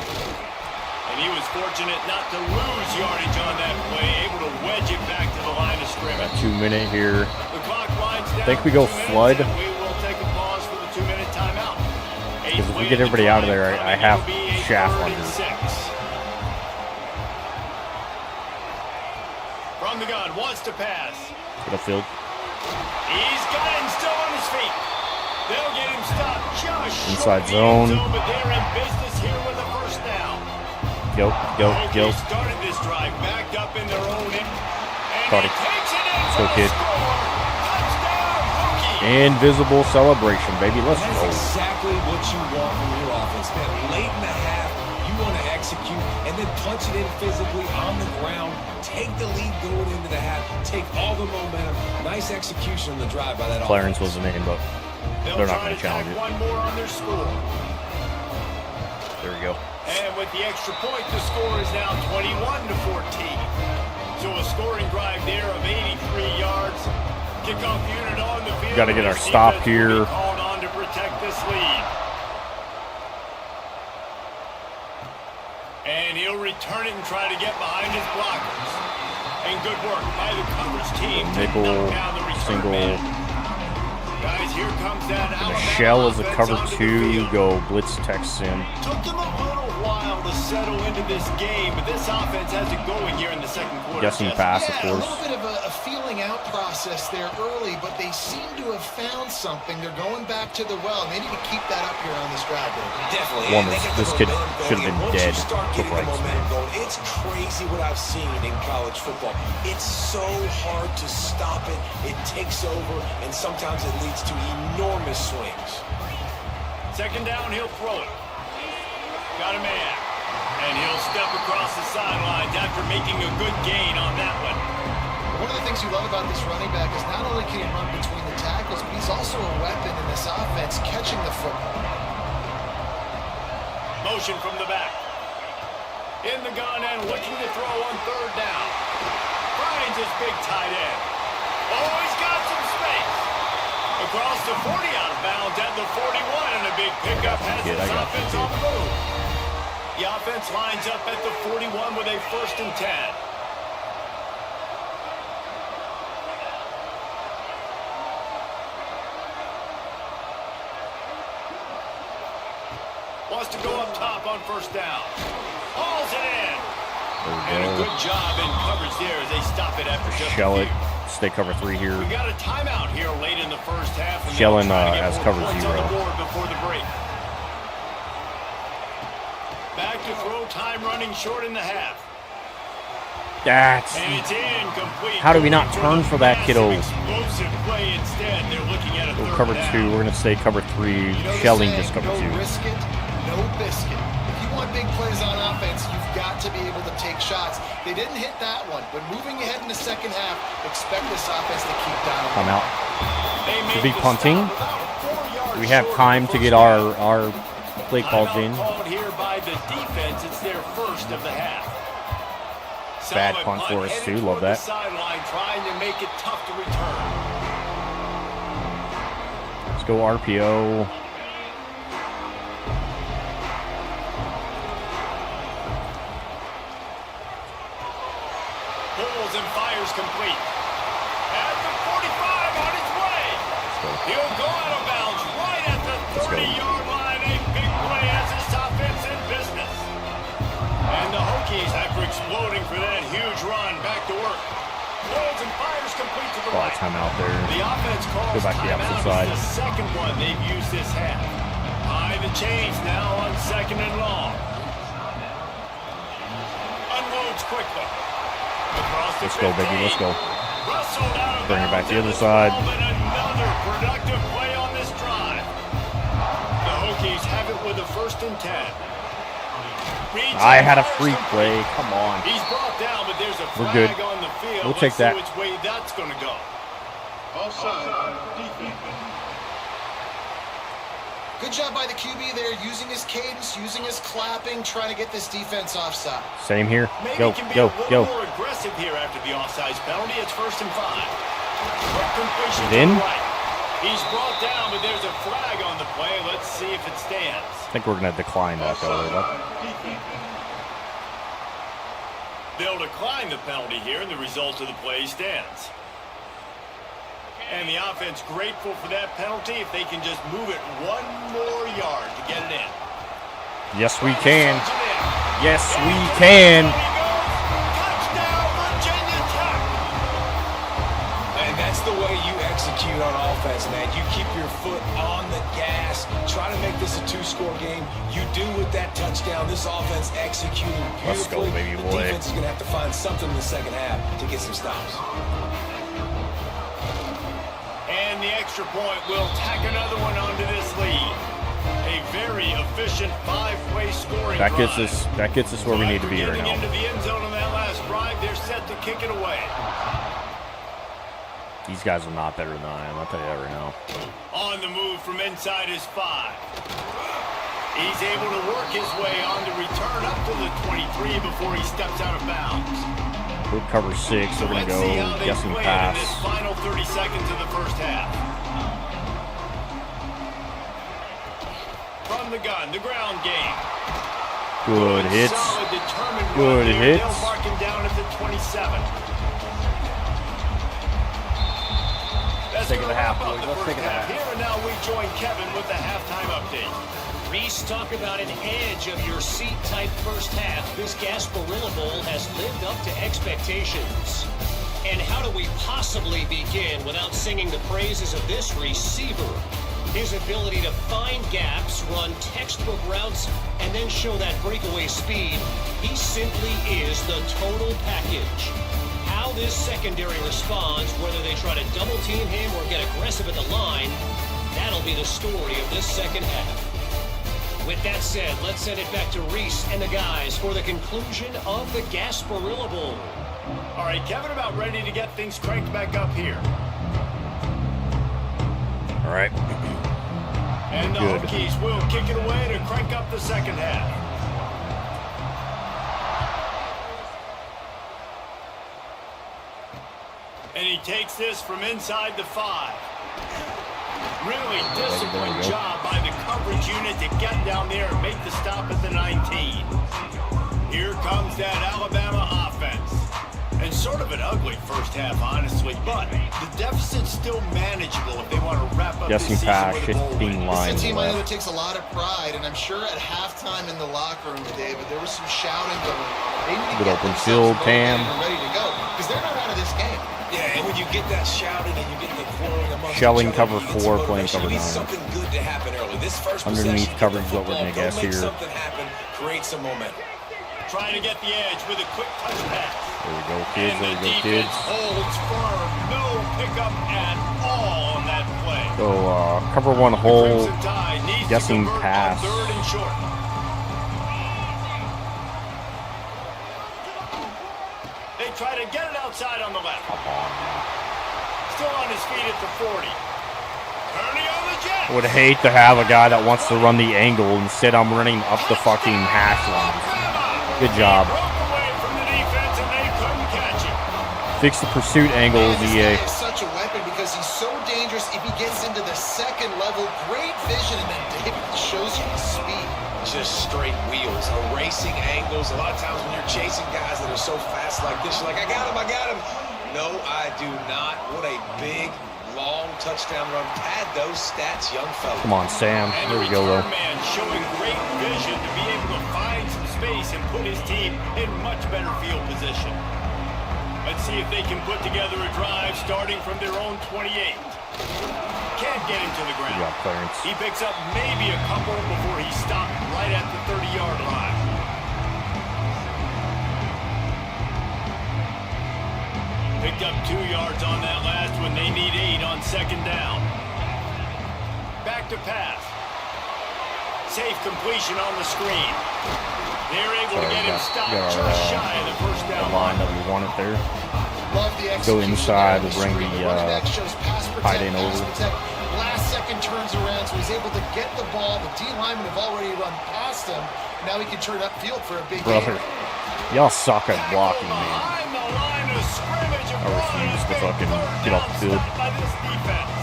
And he was fortunate not to lose yardage on that play, able to wedge it back to the line of scrimmage. 2 minute here. The clock winds down. I think we go 2 minutes, flood. and we will take a pause for the 2-minute timeout. Because if we get everybody out of there, I have Shaft under. From the gun, wants to pass. To the field. He's got him still on his feet. They'll get him stopped just Inside short zone. Of the end zone, but they're in business here with a first down. Go. They started this drive backed up in their own end. And Caught he it. takes it in Let's for go, the kid. score. Touchdown, Hokie. Invisible celebration, baby. Let's That's go. exactly what you want from your offense, man. Late in the half, you want to execute and then punch it in physically on the ground. Take the lead going into the half. Take all the momentum. Nice execution on the drive by that Clarence offense. was the name, but they're not going to challenge it. One more on their score. There we go. And with the extra point, the score is now 21-14. So a scoring drive there of 83 yards. Kickoff unit on the field. Got to get our This stop defense will be here. Called on to protect this lead. And he'll return it and try to get behind his blockers. And good work by the coverage team to Nickel, knock down the return single. man. Guys, here comes that And a Alabama shell as a offense cover onto the 2. field. Go blitz text in. Took them a little while to settle into this game, but this offense has it going here in the second quarter. Guessing Jesse. pass, of Yeah, a course. little bit of a feeling out process there early, but they seem to have found something. They're going back to the well, and they need to keep that up here on this drive. Definitely. One and they was- get this the kid momentum should have going. been Once dead. you start Took getting the rights. momentum going, it's crazy what I've seen in college football. It's so hard to stop it. It takes over, and sometimes it leads to enormous swings. Second down, he'll throw it. Got a man. And he'll step across the sidelines after making a good gain on that one. One of the things you love about this running back is not only can he run between the tackles, but he's also a weapon in this offense catching the football. Motion from the back. In the gun and looking to throw on third down. Finds his big tight end. Oh, he's got some space. Across the 40 out of bounds at the 41, and a big pickup has Kid, this I got offense you, on kid. the move. The offense lines up at the 41 with a 1st and 10. Wants to go up top on first down. Hauls it in. And a There we good job in coverage there as they stop it after go. just Shell a it. few. Stay cover 3 here. We got a timeout here late in the first half. And Shelling, they'll try to get as more cover points on 0. the board before the break. Back to throw, time running short in the half. That's. And it's incomplete. How do we not turn for that, kiddo? Explosive play instead. They're looking at a Go third cover down. 2. We're going to stay cover 3. You know the Shelling saying, just cover no 2. risk it, no biscuit. If you want big plays on offense, you've got to be able to take shots. They didn't hit that one, but moving ahead in the second half, expect this offense to keep down. Time out. They Should made be the punting. stop about 4 yards We have short of time the to first get down. our play calls Timeout in. called here by the defense. It's their first of the half. Bad Solid punt for us, headed too. toward Love the that. sideline, trying to make it tough to return. Let's go RPO. Pulls and fires complete. At the 45 on his way. He'll go out of bounds right at the 30-yard line. A big play as this offense in business. And the Hokies, after exploding for that huge run, back to work. Pulls and fires complete to the Call a right. timeout there. The offense calls Go back to the timeout. opposite side. It's the second one they've used this half. High the chains now on 2nd and long. Unloads quickly. Across the Let's go, baby. 15. Let's go. Rustled out of Bring it back bounds to the other at side. 12, and another productive play on this drive. The Hokies have it with a 1st and 10. Reads I and had a fires free complete. play. Come on. He's brought down, but there's a We're flag good. on the field. We'll take that. Let's see which way that's going to go. Good job by the QB there, using his cadence, using his clapping, trying to get this defense offside. Same here. Maybe Go, can be go, a little go. more aggressive aggressive here after the offsides penalty. It's 1st and 5. Quick completion to In? the right. He's brought down, but there's a flag on the play. Let's see if it stands. I think we're going to decline that, though. They'll decline the penalty here, and the result of the play stands. And the offense grateful for that penalty if they can just move it 1 more yard to get it in. Yes, we can. Yes, we can. Touchdown, Virginia Tech. And that's the way you execute on offense, man. You keep your foot on the gas. Try to make this a 2-score game. You do with that touchdown. This offense executing Let's go, beautifully. baby The boy. defense is going to have to find something in the second half to get some stops. And the extra point will tack another one onto this lead. A very efficient 5-way scoring That gets drive. us where we need to be right Getting into now. the end zone on that last drive, they're set to kick it away. These guys are not better than I am. I'll tell you that right now. On the move from inside his 5. He's able to work his way on the return up to the 23 before he steps out of bounds. We'll cover 6. We're going to Let's see how go they guessing played pass. in this final 30 seconds of the first half. From the gun, the ground game. Good hits. Solid, determined Good run there. hits. They'll mark him down at the 27. That's Take it gonna to half, wrap up boys. the Let's first take it to half. half. Here and now we join Kevin with the halftime update. Reese, talk about an edge of your seat type first half. This Gasparilla Bowl has lived up to expectations. And how do we possibly begin without singing the praises of this receiver? His ability to find gaps, run textbook routes, and then show that breakaway speed. He simply is the total package. How this secondary responds, whether they try to double team him or get aggressive at the line, that'll be the story of this second half. With that said, let's send it back to Reese and the guys for the conclusion of the Gasparilla Bowl. All right, Kevin, about ready to get things cranked back up here. All right. And the Good. Hokies will kick it away to crank up the second half. And he takes this from inside the 5. Really disciplined job by the coverage unit to get down there and make the stop at the 19. Here comes that Alabama offense. And sort of an ugly first half, honestly, but the deficit's still manageable if they want to wrap up Guessing this season pass, with a bowl 15 win. line. It's a team I know left. that takes a lot of pride, and I'm sure at halftime in the locker room today, but there was some shouting going. They need to Good get open themselves field, motivated Cam. and ready to go because they're not out of this game. Yeah, and when you get that shouting and you get the quarreling amongst Shelling each other, cover you get 4, some playing motivation. cover You need 9. something good to happen early. This first Underneath possession, coverage get is the what we're football, gonna guess go make here. something happen, create some momentum. Trying to get the edge with a quick touch pass. There we go, kids. And There the we go, defense kids. holds firm. No pickup at all on that play. So, cover 1 hole. Crimson Tide needs guessing to convert pass. on 3rd and short. They try to get it outside on the left. Still on his feet at the 40. Ernie on the jet. I would hate to have a guy that wants to run the angle. Instead, I'm running up the fucking hash line. Good job. Broke away from the defense and they couldn't catch it. Fix the pursuit angle, Man, this VA. guy is such a weapon because he's so dangerous if he gets into the second level. Great vision, and then David shows you his speed. Just straight wheels, erasing angles. A lot of times when you're chasing guys that are so fast like this, you're like, I got him. No, I do not. What a big, long touchdown run. Pad those stats, young fella. Come on, Sam. And There the we go, though. return man showing great vision to be able to find some space and put his team in much better field position. Let's see if they can put together a drive starting from their own 28. Can't get him to the Good ground. job, Clarence. He picks up maybe a couple before he stopped right at the 30-yard line. Picked up 2 yards on that last one. They need 8 on 2nd down. Back to pass. Safe completion on the screen. They're able to get him stopped just shy of the first The down line line. that we wanted there. Love the Go execution inside, there on we'll bring screen. the, running back shows pass tight protect, end pass over. protect. Last second turns around, so he's able to get the ball. The D linemen have already run past him. Now he can turn upfield for a big Brother. gain. Y'all suck at blocking, man. Behind the line of scrimmage, I refuse to fucking get off the field. By this defense.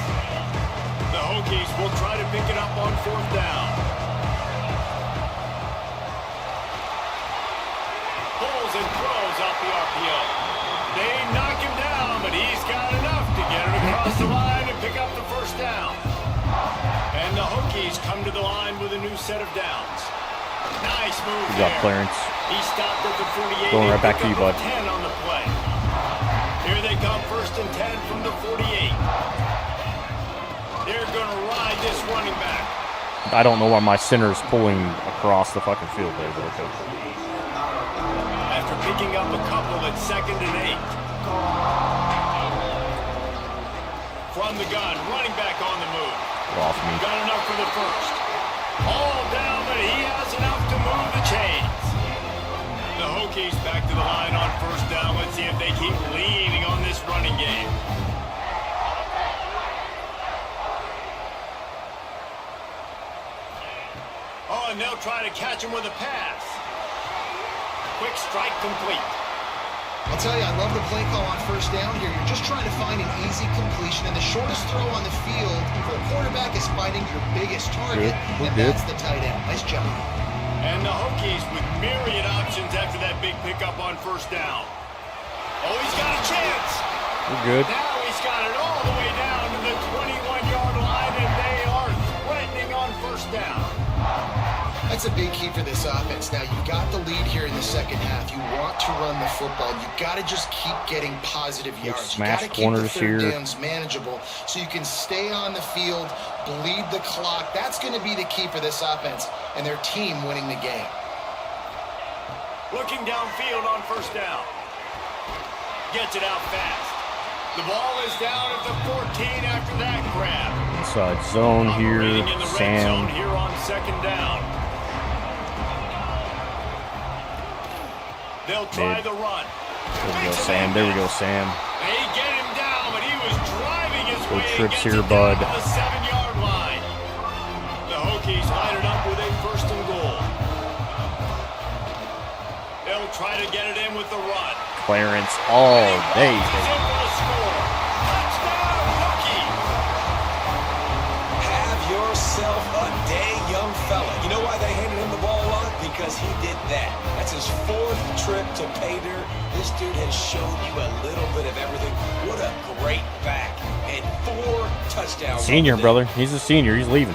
The Hokies will try to pick it up on 4th down. Pulls and throws off the RPO. They knock him down, but he's got enough to get it across the line and pick up the 1st down. And the Hokies come to the line with a new set of downs. Nice move Good job, there. Clarence. He stopped at the 48. Going right back to you, bud. 10 on the play. Here they come, 1st and 10 from the 48. They're going to ride this running back. I don't know why my center is pulling across the fucking field there, but okay. After picking up a couple at 2nd and 8. From the gun, running back on the move. Get off me. Got enough for the 1st. All down, but he has enough to move the chains. The Hokies back to the line on 1st down. Let's see if they keep leaning on this running game. Oh, and they'll try to catch him with a pass. Quick strike complete. I'll tell you, I love the play call on 1st down here. You're just trying to find an easy completion, and the shortest throw on the field for a quarterback is finding your biggest target, and that's the tight end. Nice job. And the Hokies with myriad options after that big pickup on 1st down. Oh, he's got a chance. We're good. Now he's got it all the way down to the 21-yard line, and they are threatening on 1st down. That's a big key for this offense. Now, you've got the lead here in the 2nd half. You want to run the football. You've got to just keep getting positive yards. You've got to keep the 3rd downs manageable so you can stay on the field, bleed the clock. That's going to be the key for this offense and their team winning the game. Looking downfield on 1st down. Gets it out fast. The ball is down at the 14 after that grab. Inside zone here. Operating in the red Sam. zone here on 2nd down. They'll try the run. There we go, Sam. There we go, Sam. They get him down, but he was driving his Go way. trips Gets here, it bud. down to the 7-yard line. The Hokies line it up with a 1st and goal. They'll try to get it in with the run. Clarence all day. Touchdown, Hokie. Have yourself a day, young fella. You know why they handed him the ball a lot? Because he did that. That's his 4th trip to pay dirt. This dude has shown you a little bit of everything. What a great back. And 4 touchdowns. Senior, brother. He's a senior. He's leaving.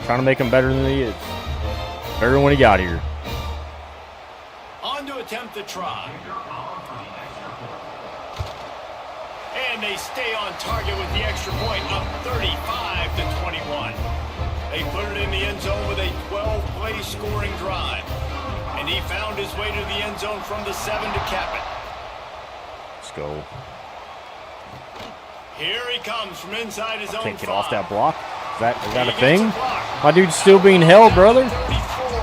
Trying to make him better than he is. Better than when he got here. On to attempt the try. And they stay on target with the extra point, up 35-21. They put it in the end zone with a 12-play scoring drive. And he found his way to the end zone from the 7 to cap it. Let's go. Here he comes from inside his own 5. Can't get off that block. Is that a thing? My dude's still being held, brother. 34,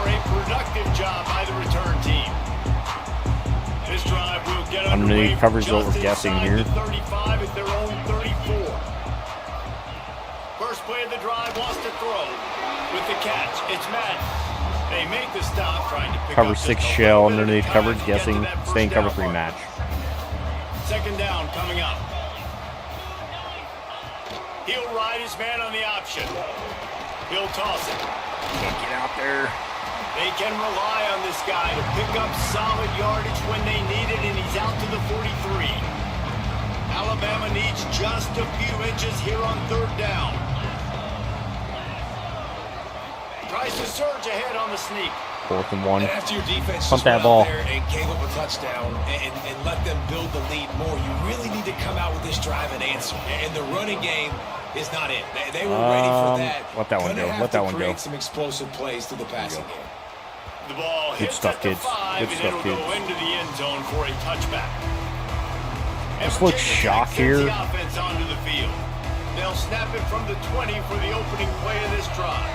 a productive job by the return team. This drive will get Underneath coverage, what just we're guessing inside here. the 35 at their own 34. First play of the drive wants to throw. With the catch, it's Madden. They make the stop trying to pick Cover up 6 just a shell little bit of underneath time coverage, to get to guessing that first staying cover down 3 mark. match. 2nd down coming up. He'll ride his man on the option. He'll toss it. Can't get out there. They can rely on this guy to pick up solid yardage when they need it, and he's out to the 43. Alabama needs just a few inches here on 3rd down. Tries to surge ahead on the sneak. 4th and 1. And after your defense Pump just that went ball. out there and gave up a touchdown and let them build the lead more, you really need to come out with this drive and answer. And the running game is not it. They were ready for that. Let that one Gonna go. have Let that to one go. create some explosive plays through the passing game. The ball Good hits stuff, at the kids. 5, Good and stuff, it'll go kids. into the end zone for a touchback. And Just look Virginia shock Tech sends here. the offense onto the field. They'll snap it from the 20 for the opening play of this drive.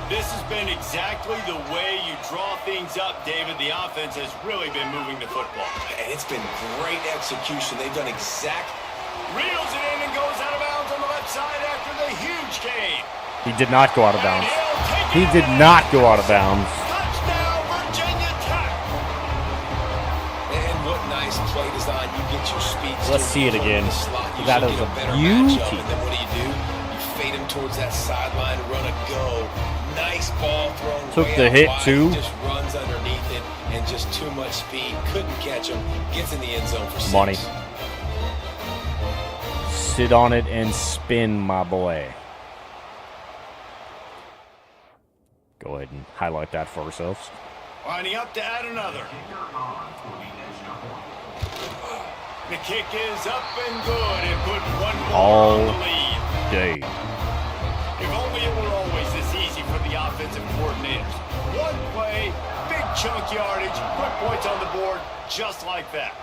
This has been exactly the way you draw things up, David. The offense has really been moving the football. And it's been great execution. They've done Reels it in and goes out of bounds on the left side after the huge gain. He did not go out of And bounds. he'll take He it did in. not go out of bounds. Touchdown, Virginia Tech. nice play design. You get your speed. Let's see it again. That is a beauty. beauty. And then what do? You fade him towards that sideline, run a go. Nice ball thrown. Took way the out hit, wide. too. He just runs underneath it and just too much speed. Couldn't catch him. Gets in the end zone for 6. Money. Sit on it and spin, my boy. Go ahead and highlight that for ourselves. Lining up to add another. The kick is up and good and put one more All on the lead. day. If only it were always this easy for the offensive coordinators. One play, big chunk yardage, quick points on the board, just like that.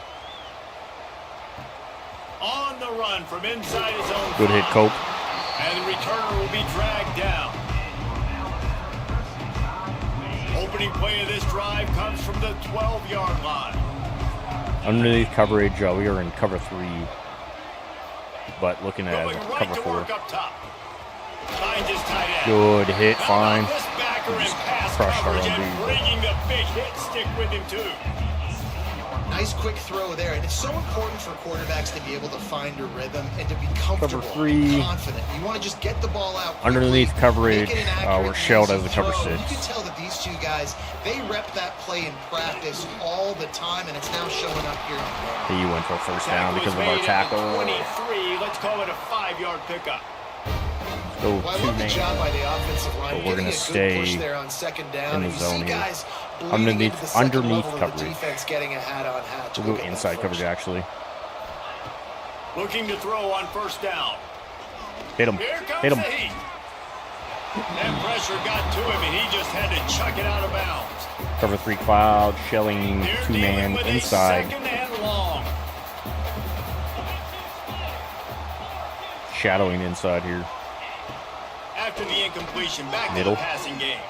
On the run from inside his own. Good hit, Cope. And the returner will be dragged down. Opening play of this drive comes from the 12-yard line. Underneath coverage, we are in cover 3, but looking at Going right cover to 4. work up top. Finds his tight end. Good hit, How fine. about this backer in pass crushed our coverage own and dude. bringing the big hit stick with him too. Nice quick throw there, and it's so important for quarterbacks to be able to find a rhythm and to be comfortable, Cover 3. confident. You want to just get the ball out quickly, Underneath coverage, make it an accurate, we're shelled as easy a cover throw. 6. You can tell that these two guys, they rep that play in practice all the time, and it's now showing up here. He went for a first down Tackle because is of our made at the tackle. 23. Let's call it a 5-yard pickup. Go Well, I 2 love the man. job by the offensive line. But we're getting gonna a good stay push there on second down. in the and you zone see here. guys bleeding Underneath- into the second underneath level of the coverage. defense getting a hat-on-hat. We'll go inside coverage, actually. Looking to throw on first down. Hit him. Here comes Hit the him. heat. That pressure got to him, and he just had to chuck it out of bounds. Cover 3 cloud, shelling They're 2 man dealing with a inside. second and long. Shadowing inside here. After the incompletion, back Middle. to the passing game.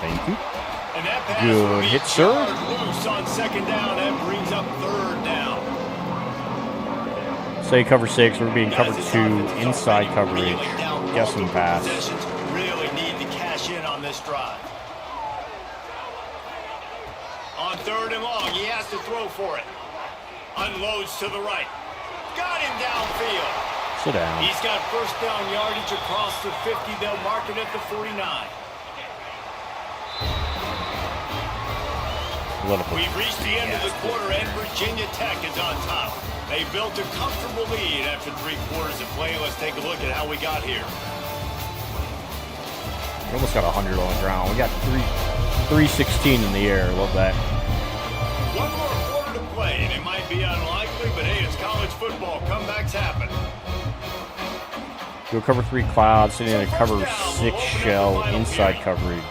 Thank you. And that pass Good will be hit, sir. jarred loose on second down. That brings up third down. Say cover 6, we're being Guys, covered this 2, offense is inside already coverage, reeling down guessing multiple pass. possessions. Really need to cash in on this drive. On third and long, he has to throw for it. Unloads to the right. Got him downfield. Sit down. He's got first down yardage across the 50. They'll mark it at the 49. We've reached the end of the quarter, and Virginia Tech is on top. They built a comfortable lead after 3 quarters of play. Let's take a look at how we got here. We almost got 100 on the ground. We got 316 in the air. Love that. One more quarter to play, and it might be unlikely, but hey, it's college football. Comebacks happen. Go cover 3 cloud, sitting in a So cover first down, 6 we'll open up the shell, final inside period. coverage.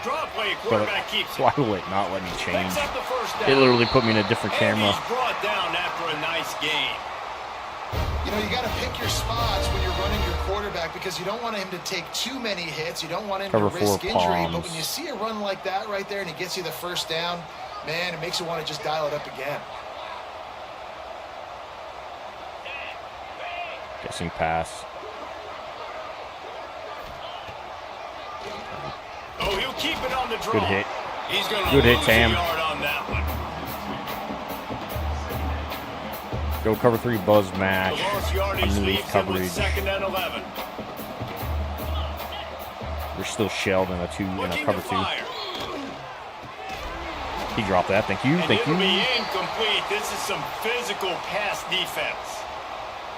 Draw play, quarterback keeps it. Why will it not let me change? Picks up the first down. It literally put me in a different And camera. he's brought down after a nice gain. You know, you got to pick your spots when you're running your quarterback because you don't want him to take too many hits. You don't want him Cover to risk 4 injury. But palms. when you see a run like that right there and he gets you the first down, man, it makes you want to just dial it up again. Guessing pass. Oh, he'll keep it on the draw. Good hit. He's going to Good hit, lose Tam. a yard on that one. Go cover 3 buzz The match. lost yardage Underneath leaves him coverage. with second and 11. We're still shelled in a Looking cover to 2. fire. He dropped that. Thank you. And Thank it'll you. be incomplete. This is some physical pass defense.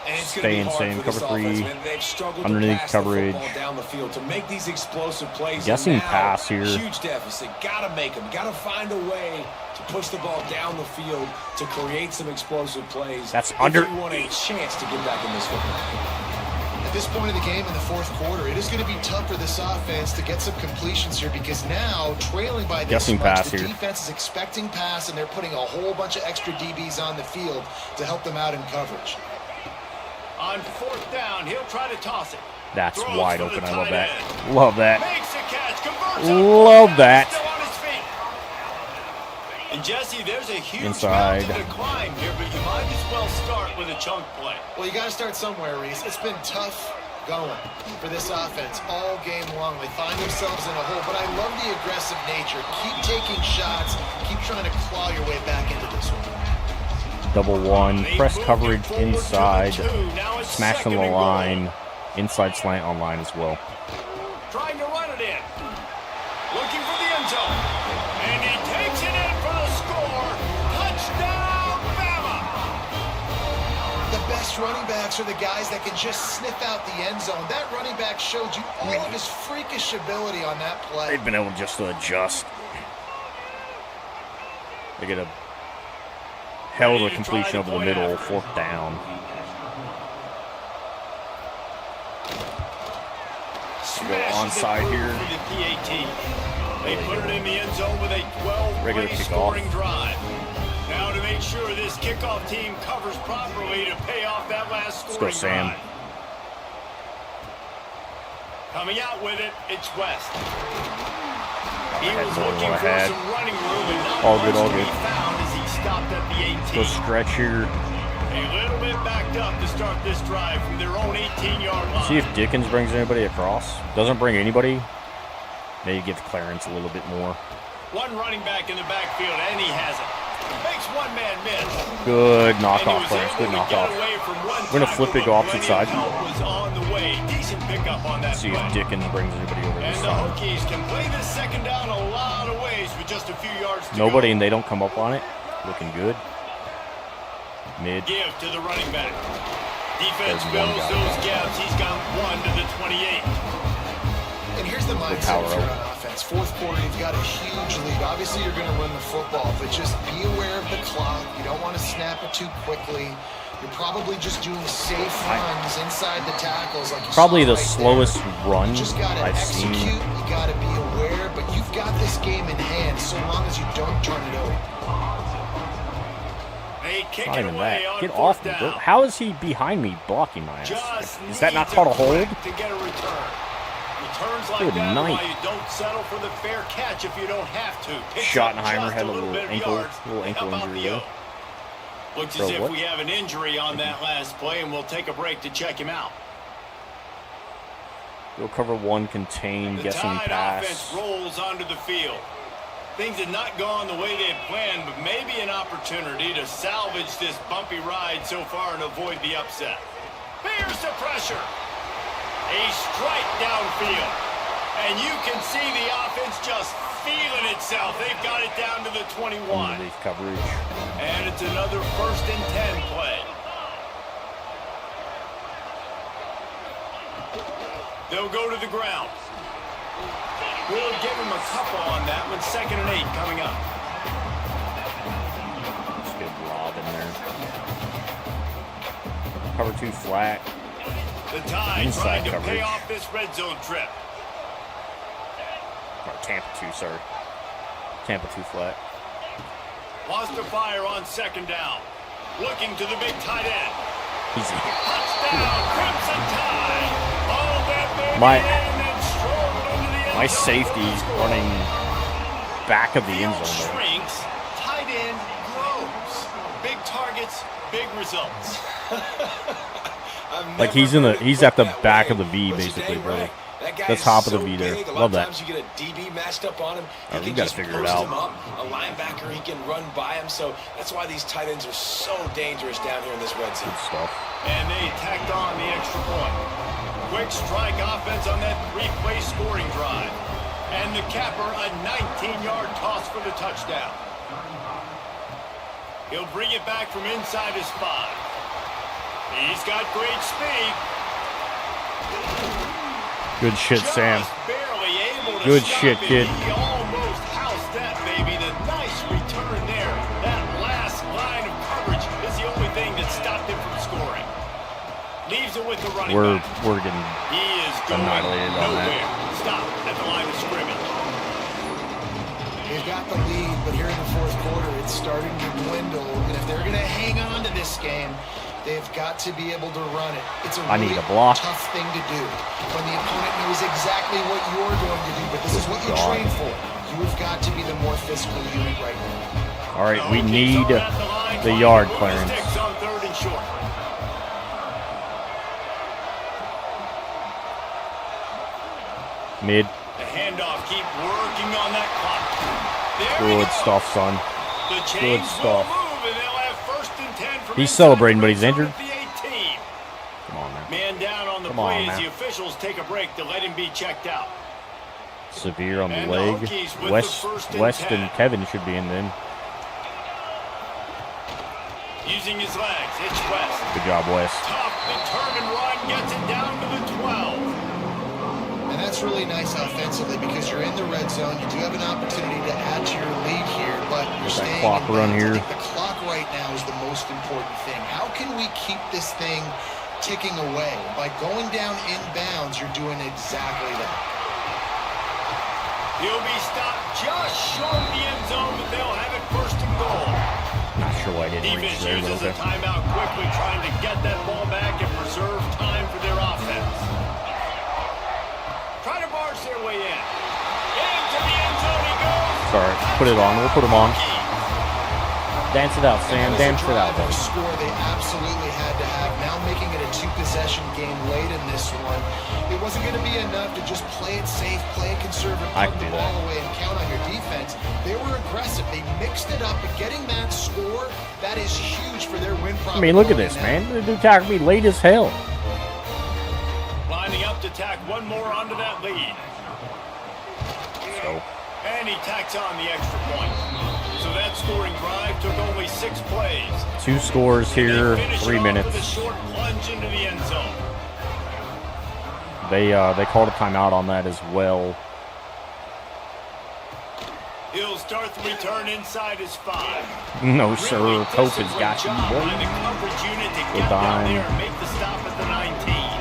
And it's going to be Staying hard same, for this cover 3. offense, man. They've struggled Underneath to pass coverage. the football down the field to make these explosive plays. Guessing And now, pass here. Huge deficit. Got to make them. Got to find a way to push the ball down the field to create some explosive plays. That's if under- you want a chance to get back in this football game. At this point of the game in the fourth quarter, it is going to be tough for this offense to get some completions here because now, trailing by this Guessing much, pass the here. defense is expecting pass, and they're putting a whole bunch of extra DBs on the field to help them out in coverage. On fourth down, he'll try to toss it. That's Throws wide for the open. I love tight that. end. Love that. Makes a catch, converts Love on that. Still on his feet. And Jesse, there's a huge Inside. mountain to climb here, but you might as well start with a chunk play. Well, you got to start somewhere, Reese. It's been tough going for this offense all game long. They find themselves in a hole, but I love the aggressive nature. Keep taking shots. Keep trying to claw your way back into this one. Double one, press coverage inside, smash on the line, inside slant on line as well. Trying to run it in. Looking for the end zone. And he takes it in for the score. Touchdown, Bama! The best running backs are the guys that can just sniff out the end zone. That running back showed you all of his freakish ability on that play. They've been able just to adjust. They get a hell of a completion over the middle, fourth down. Go onside here. They put it in the end zone with a 12-play scoring drive. Now to make sure this kickoff team covers properly to pay off that last scoring Let's go, Sam. drive. Coming out with it, it's West. He was looking for some running room and not all good, all much to be good. found as he stopped at the 18. Go stretch here. A little bit backed up to start this drive from their own 18-yard line. See if Dickens brings anybody across. Doesn't bring anybody. Maybe give Clarence a little bit more. One running back in the backfield, and he has it. Makes one man miss. Good knockoff, Clarence. Good knockoff. We're going to flip it, go opposite side. Was on the way. Decent pickup on that See play. if Dickens brings anybody over this And the side. Hokies can play this second down a lot of ways with just a few yards to Nobody, go. and they don't come up on it. Looking good. Mid. Give to the running back. Defense There's one fills guy. those gaps. He's got one to the 28. And here's the mindset if you're on offense. Fourth quarter, you've got a huge lead. Obviously, you're going to run the football, but just be aware of the clock. You don't want to snap it too quickly. You're probably just doing safe runs inside the tackles. Like you Probably saw the right slowest there. run You just got to I've execute. seen. You got to be aware, but you've got this game in hand so long as you don't turn it over. They kick Not it even away that. on Get fourth off me, down. bro. How is he behind me blocking my ass? Just Is that not needs called a hold? crack to get a return. Returns like Good that night. why you don't settle for the fair catch if you don't have to. Picks Schottenheimer up just had a little little bit of ankle- yards. little ankle How about injury the there. O? Looks Bro, as if what? we have an injury on that last play, and we'll take a break to check him out. Go cover one, contain, The guessing Tide pass. offense rolls onto the field. Things had not gone the way they had planned, but maybe an opportunity to salvage this bumpy ride so far and avoid the upset. Here's the pressure. A strike downfield. And you can see the offense just feeling itself. They've got it down to the 21. Underneath coverage. And it's another 1st and 10 play. They'll go to the ground. We'll give him a couple on that one. 2nd and 8 coming up. Just get lob in there. Cover two flat. The Tide Inside trying to coverage. pay off this red zone trip. Or Tampa two, sorry. Tampa two flat. Lost a fire on 2nd down. Looking to the big tight end. Easy. Touchdown, Crimson Tide. All that baby My- in and strolled into the end My zone. safety's running back of the end Field zone there. shrinks, tight end grows. Big targets, big results. Like he's at the back of the V basically, brother. The top of the V there. Love that. Times you get a DB matched up on him. Alright, we He can gotta just figure it post out. him up. A linebacker, he can run by him. So that's why these tight ends are so dangerous down here in this red zone. Good stuff. And they tacked on the extra point. Quick strike offense on that 3-play scoring drive. And the capper, a 19-yard toss for the touchdown. He'll bring it back from inside his 5. He's got great speed. Good shit, Just Sam. barely able to Good stop shit, it. kid. He almost housed that baby. The nice return there. That last line of coverage is the only thing that stopped him from scoring. Leaves it with the running back. We're getting He is going annihilated on that. nowhere. Stop at the line of scrimmage. They've got the lead, but here in the fourth quarter, it's starting to dwindle. And if they're going to hang on to this game, they've got to be able to run it. It's a I really need a block. tough thing to do when the opponent knows exactly what you're going to do, but this is what you God. train for. You've got to be the more physical unit right now. all right. We Hokies need are at the line, the trying yard to move the clearance. sticks on 3rd and short. Mid. The handoff, keep working on that clock. There we Good go. stuff, son. The Good chains stuff. will move, and they'll have 1st and 10 from He's inside celebrating, the but he's red zone injured. at the 18. Come on, man. Man down on the Come on, play as man. the officials take a break to let him be checked out. Severe on the And the leg. Hokies with the West, 1st and West 10. and Kevin should be in then. Using his legs, it's West. Good job, West. Tough, determined run, gets it down to the 12. And that's really nice offensively because you're in the red zone. You do have an opportunity to add to your lead here, but you're Get that staying clock in run bounds. here. I think the clock right now is the most important thing. How can we keep this thing ticking away? By going down in bounds, you're doing exactly that. He'll be stopped just short of the end zone, but they'll have it 1st and goal. Not sure why I didn't reach Defense there, but uses a okay. timeout quickly, trying to get that ball back and preserve time for their offense. Trying to barge their way in. Into the end zone he goes. Sorry, put it on. We'll put him on. Dance it out, Sam. And Dance that was it out, a drive buddy. and a score they absolutely had to have. Now making it a 2-possession game late in this one. It wasn't going to be enough to just play it safe, play it conservative, I put can the do that. ball away and count on your defense. They were aggressive. They mixed it up, but getting that score, that is huge for their win I mean, look at this, man. The dude tackled me late as hell. Lining up to tack one more onto that lead. So, And he tacks on the extra point. So that scoring drive took only 6 plays. 2 scores here, They finish it 3 off with a minutes. short plunge into the end zone. They called a timeout on that as well. He'll start the return inside his 5. No, sir. Really Pope has disciplined got you, job boy. by the coverage unit to Good get down dime. there and make the stop at the 19.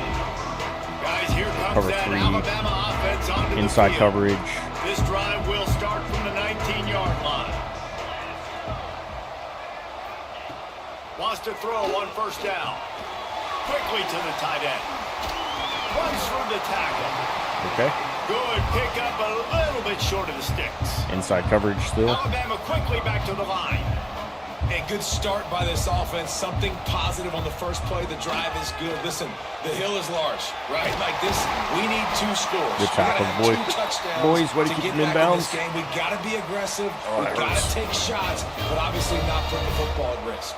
Guys, here comes Cover that 3. Alabama offense onto Inside the field. coverage. This drive will start from the 19-yard line. Wants to throw on 1st down. Quickly to the tight end. Runs through the tackle. Okay. Good pickup, a little bit short of the sticks. Inside coverage still. Alabama quickly back to the line. A good start by this offense. Something positive on the first play. The drive is good. Listen, the hill is large, right? Like this, we need 2 scores. Good tackle, we gotta boy. have 2 touchdowns Boys, way to to keep get them in back in this bounds. game. We got to be aggressive. Oh, we that got to hurts. take shots, but obviously not put the football at risk.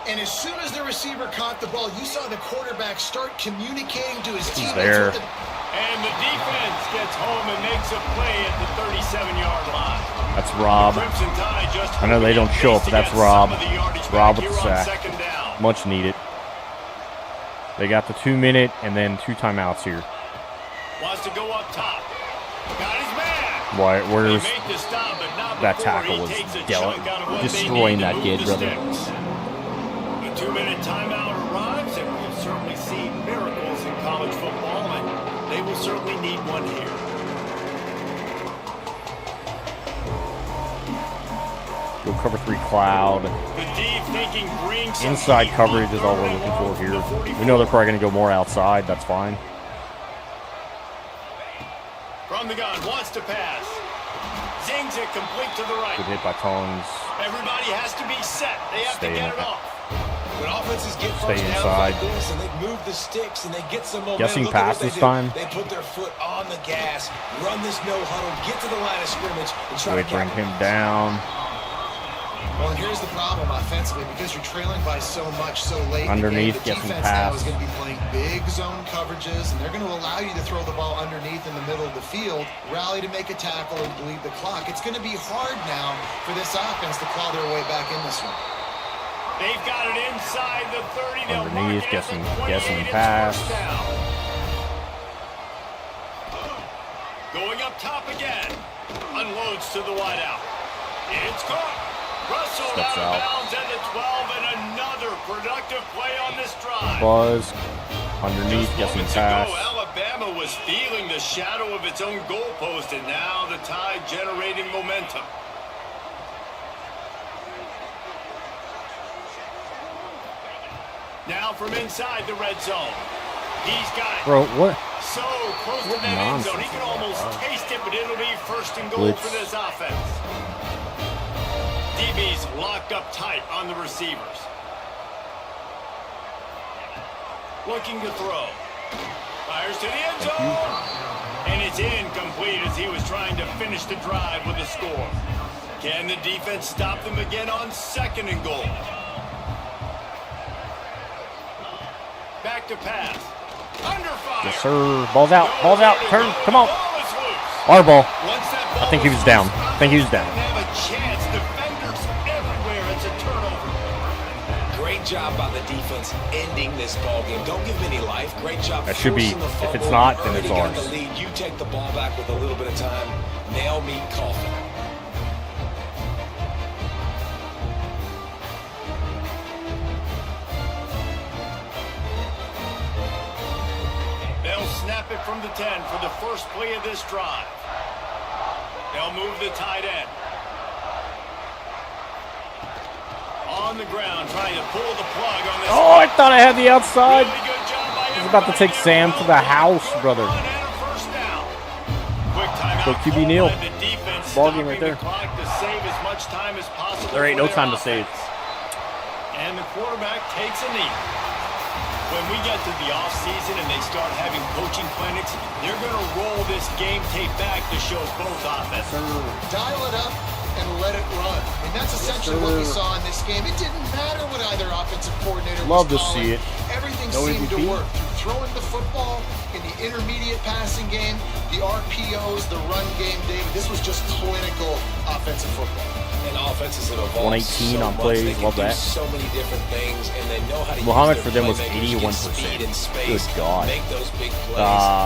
And as soon as the receiver caught the ball, you saw the quarterback start communicating to his teammates. there. with the- And the defense gets home and makes a play at the 37-yard line. That's Rob. Crimson Tide just I know they don't show up, but that's Rob. Rob with the sack. Second down. Much needed. They got the 2-minute and then 2 timeouts here. Wants to go up top. Got his man. Why? They Where's make the stop, but not that before tackle he was takes a deli- chunk out of what destroying they that need to kid, move the brother. sticks. The 2-minute timeout arrives, and we've certainly seen miracles in college football, and they will certainly need one here. go cover 3 cloud? The deep thinking brings some Inside heat. coverage is all we're looking for here. We know they're probably going to go more outside. That's fine. From the gun, wants to pass. Zings it complete to the right. Good hit by Tongs. Everybody has to be set. They have Stay to in get it it. off. When offenses get Stay first downs inside. like this and they move the sticks and they get some momentum, Guessing look at pass what they this do. time. They put their foot on the gas, run this no huddle, get to the line of scrimmage, and try Wait, to bring him capitalize. down. Well, and here's the problem offensively, because you're trailing by so much so late Underneath, in the game, get the some defense now pass. is going to be playing big zone coverages, and they're going to allow you to throw the ball underneath in the middle of the field, rally to make a tackle, and bleed the clock. It's going to be hard now for this offense to claw their way back in this one. They've got it inside the 30. They'll Underneath, mark it at guessing- the 28. guessing It's pass. first down. Going up top again. Unloads to the wideout. It's caught. Russell Steps out of out. bounds at the 12, and another productive play on this drive. Buzz. Underneath, Just guessing moments pass. ago, Alabama was feeling the shadow of its own goalpost, and now the Tide generating momentum. Now from inside the red zone. He's got it. Bro, what? So close to What that end zone. nonsense He can is that, almost bro? taste it, but it'll be first and goal Blitz. for this offense. DB's locked up tight on the receivers. Looking to throw. Fires to the end zone. And It's incomplete as he was trying to finish the drive with a score. Can the defense stop them again on 2nd and goal? Back to pass. Under fire. Yes, sir. Ball's out. Ball's out. Turn. Come on. Our ball. I think he was down. I think he was down. Have a chance. Defenders everywhere. It's a turnover. Great job by the defense ending this ball game. Don't give them any life. Great job. That should be. forcing the If it's fumble. not, then Already it's got ours. the lead. You take the ball back with a little bit of time. Nail meet coffin. They'll snap it from the 10 for the first play of this drive. They'll move the tight end. On the ground, trying to pull the plug on this. Oh, I thought I had the outside. Really good job by I was about to take Sam to the house, brother. Run and a first down. Quick timeout So QB called Neal. by the defense, Ball game right stopping the there. clock to save as much time as possible There ain't for no their time to save. offense. And the quarterback takes a knee. When we get to the offseason and they start having coaching clinics, they're going to roll this game tape back to show both offenses. Dial it up and let it run. And that's essentially what we saw in this game. It didn't matter what either offensive coordinator Love was to calling. see it. Everything No seemed MVP. to work. Through throwing the football, in the intermediate passing game, the RPOs, the run game, David. This was just clinical offensive football. And offenses have evolved 118 so on much. plays, They can love do that. so many different things, and they know how to Muhammad use for their them was playmakers, get 81%. speed and space, Good God. make those big plays.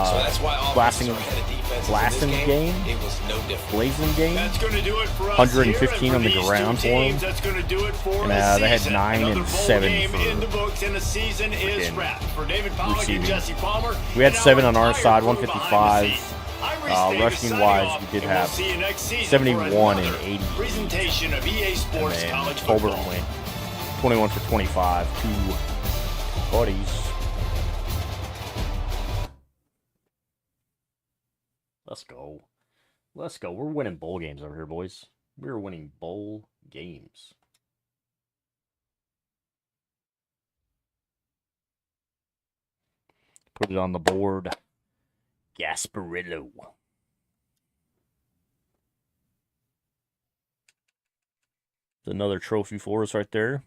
So that's why offenses Blasting- are ahead of defenses blasting in this game? It was no different. Blazing game. That's going to do it for us 115 here, on the and for ground these for two him. teams, that's going to do it for And, the they had season. 9 and Another bowl 7 game for in the books, and the season is freaking wrapped. For David Pollack and receiving. Jesse Palmer, We had and 7 on our entire side, crew 155. behind the scenes. I'm Reese Davis Rushing signing wise, off, we did and we'll have see you next season 71 for and another 80. presentation of EA And Sports then College Colbert Football. went 21 for 25. 2 buddies. Let's go. Let's go. We're winning bowl games over here, boys. We're winning bowl games. Put it on the board. Gasparilla. Another trophy for us right there.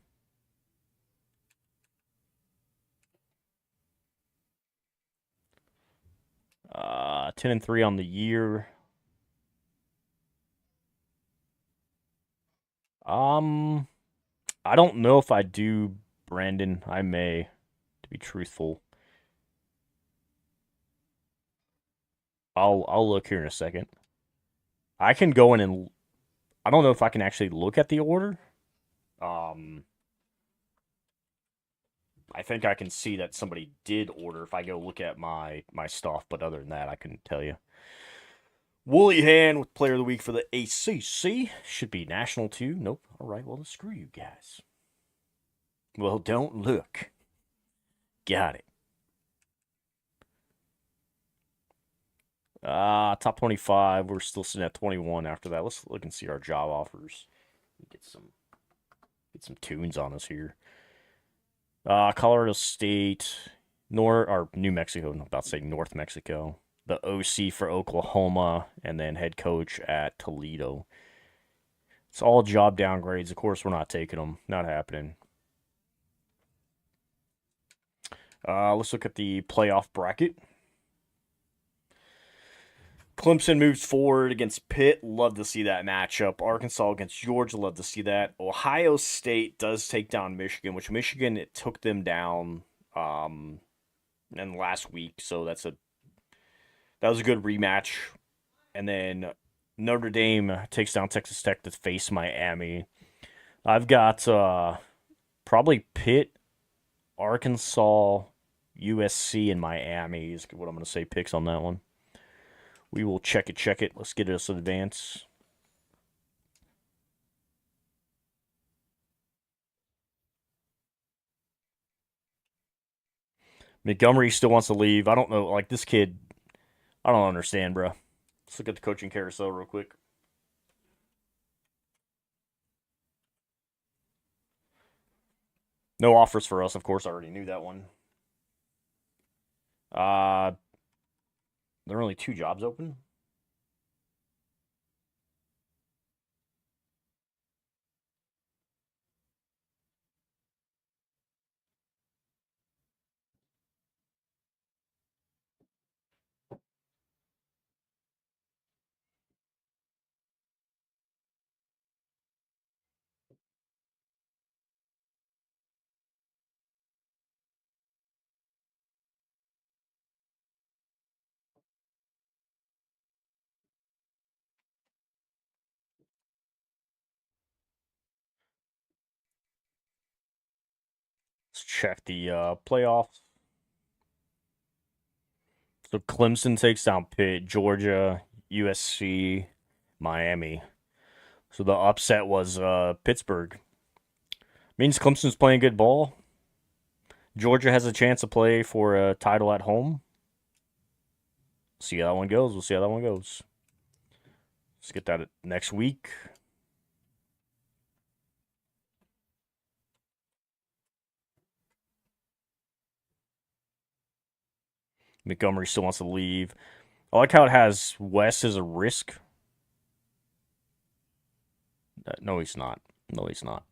Uh, 10-3 on the year. I don't know if I do, Brandon. I may, to be truthful. I'll look here in a second. I can go in and I don't know if I can actually look at the order. I think I can see that somebody did order if I go look at my stuff, but other than that, I couldn't tell you. Wooly Hand with Player of the Week for the ACC. Should be national too. Nope. All right, well, screw you guys. Well, don't look. Got it. Top 25. We're still sitting at 21 after that. Let's look and see our job offers. Get some tunes on us here. Colorado State, New Mexico. I'm about to say North Mexico. The OC for Oklahoma, and then head coach at Toledo. It's all job downgrades. Of course, we're not taking them. Not happening. Let's look at the playoff bracket. Clemson moves forward against Pitt. Love to see that matchup. Arkansas against Georgia. Love to see that. Ohio State does take down Michigan, which Michigan, it took them down in last week. So that was a good rematch. And then Notre Dame takes down Texas Tech to face Miami. I've got probably Pitt, Arkansas, USC, and Miami is what I'm going to say picks on that one. We will check it. Let's get us an advance. Montgomery still wants to leave. I don't know. Like, this kid, I don't understand, bro. Let's look at the coaching carousel real quick. No offers for us, of course. I already knew that one. There are only 2 jobs open? Let's check the playoffs. So Clemson takes down Pitt, Georgia, USC, Miami. So the upset was Pittsburgh. Means Clemson's playing good ball. Georgia has a chance to play for a title at home. See how that one goes. We'll see how that one goes. Let's get that next week. Montgomery still wants to leave. I like how it has West as a risk. No, he's not. No, he's not.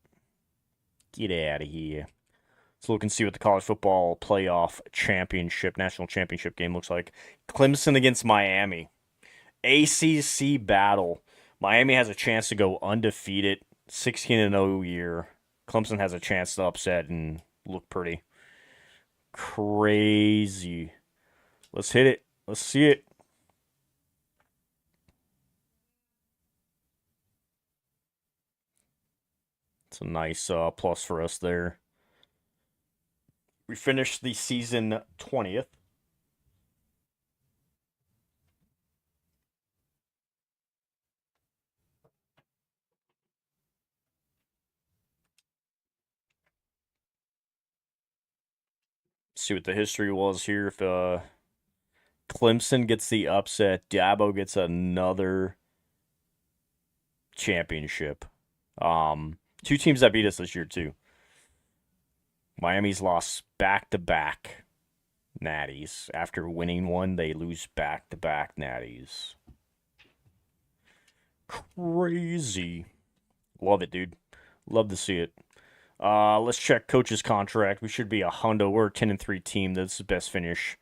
Get out of here. Let's look and see what the college football playoff championship, national championship game looks like. Clemson against Miami. ACC battle. Miami has a chance to go undefeated, 16-0 year. Clemson has a chance to upset and look pretty crazy. Let's hit it. Let's see it. It's a nice plus for us there. We finished the season 20th. See what the history was here. If Clemson gets the upset, Dabo gets another championship. 2 teams that beat us this year too. Miami's lost back-to-back natties. After winning one, they lose back-to-back natties. Crazy. Love it, dude. Love to see it. Let's check coach's contract. We should be a hundo. We're a 10-3 team. That's the best finish.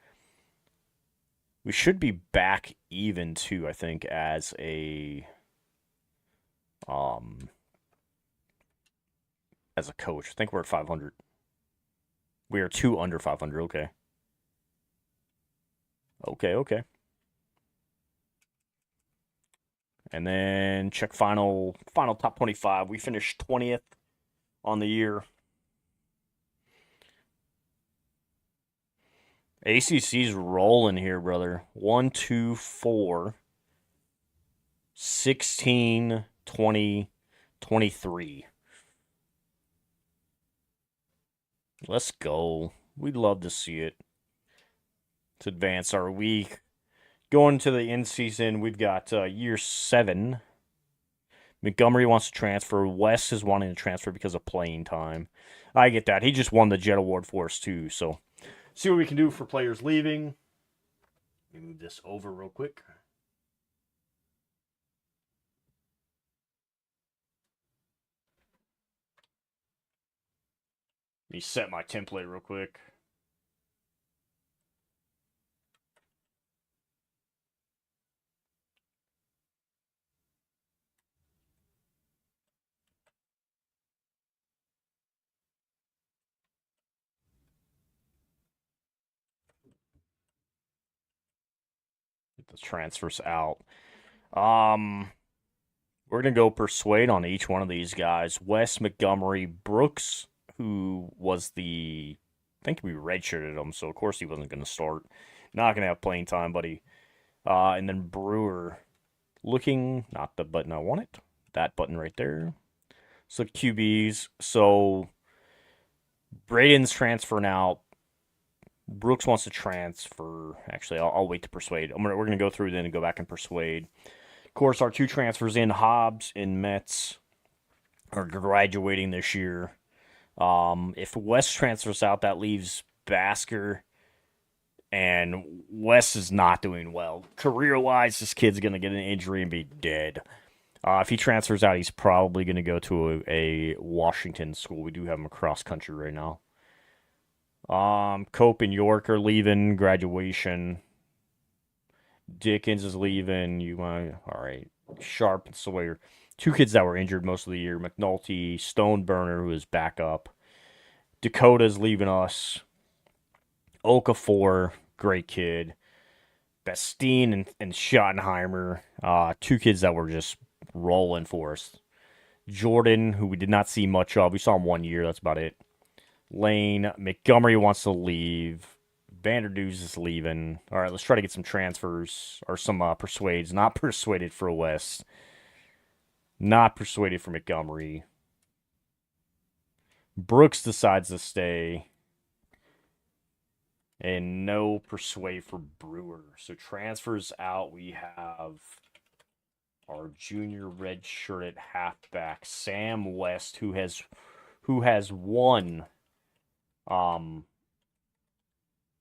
We should be back even too, I think, as a coach. I think we're at 500. We are 2 under 500. Okay. Okay. And then check final top 25. We finished 20th on the year. ACC's rolling here, brother. 1, 2, 4, 16, 20, 23. Let's go. We'd love to see it. To advance our week. Going to the end season, we've got year 7. Montgomery wants to transfer. West is wanting to transfer because of playing time. I get that. He just won the Jet Award for us, too. So, see what we can do for players leaving. Let me move this over real quick. Let me set my template real quick. Get the transfers out. We're going to go persuade on each one of these guys. Wes Montgomery Brooks, who was I think we redshirted him, so of course he wasn't going to start. Not going to have playing time, buddy. And then Brewer, not the button I wanted. That button right there. So QBs. So Braden's transferring out. Brooks wants to transfer. Actually, I'll wait to persuade. We're going to go through then and go back and persuade. Of course, our 2 transfers in, Hobbs and Metz, are graduating this year. If West transfers out, that leaves Basker And Wes is not doing well. Career-wise, this kid's going to get an injury and be dead. If he transfers out, he's probably going to go to a Washington school. We do have him across country right now. Cope and York are leaving graduation. Dickens is leaving. All right. Sharp and Sawyer. 2 kids that were injured most of the year. McNulty, Stoneburner, who is back up. Dakota's leaving us. Okafor, great kid. Bastine and Schottenheimer, 2 kids that were just rolling for us. Jordan, who we did not see much of. We saw him 1 year. That's about it. Lane. Montgomery wants to leave. Vanderdews is leaving. All right, let's try to get some transfers or some persuades. Not persuaded for West. Not persuaded for Montgomery. Brooks decides to stay. And no persuade for Brewer. So transfers out, we have our junior red-shirted halfback, Sam West, who has won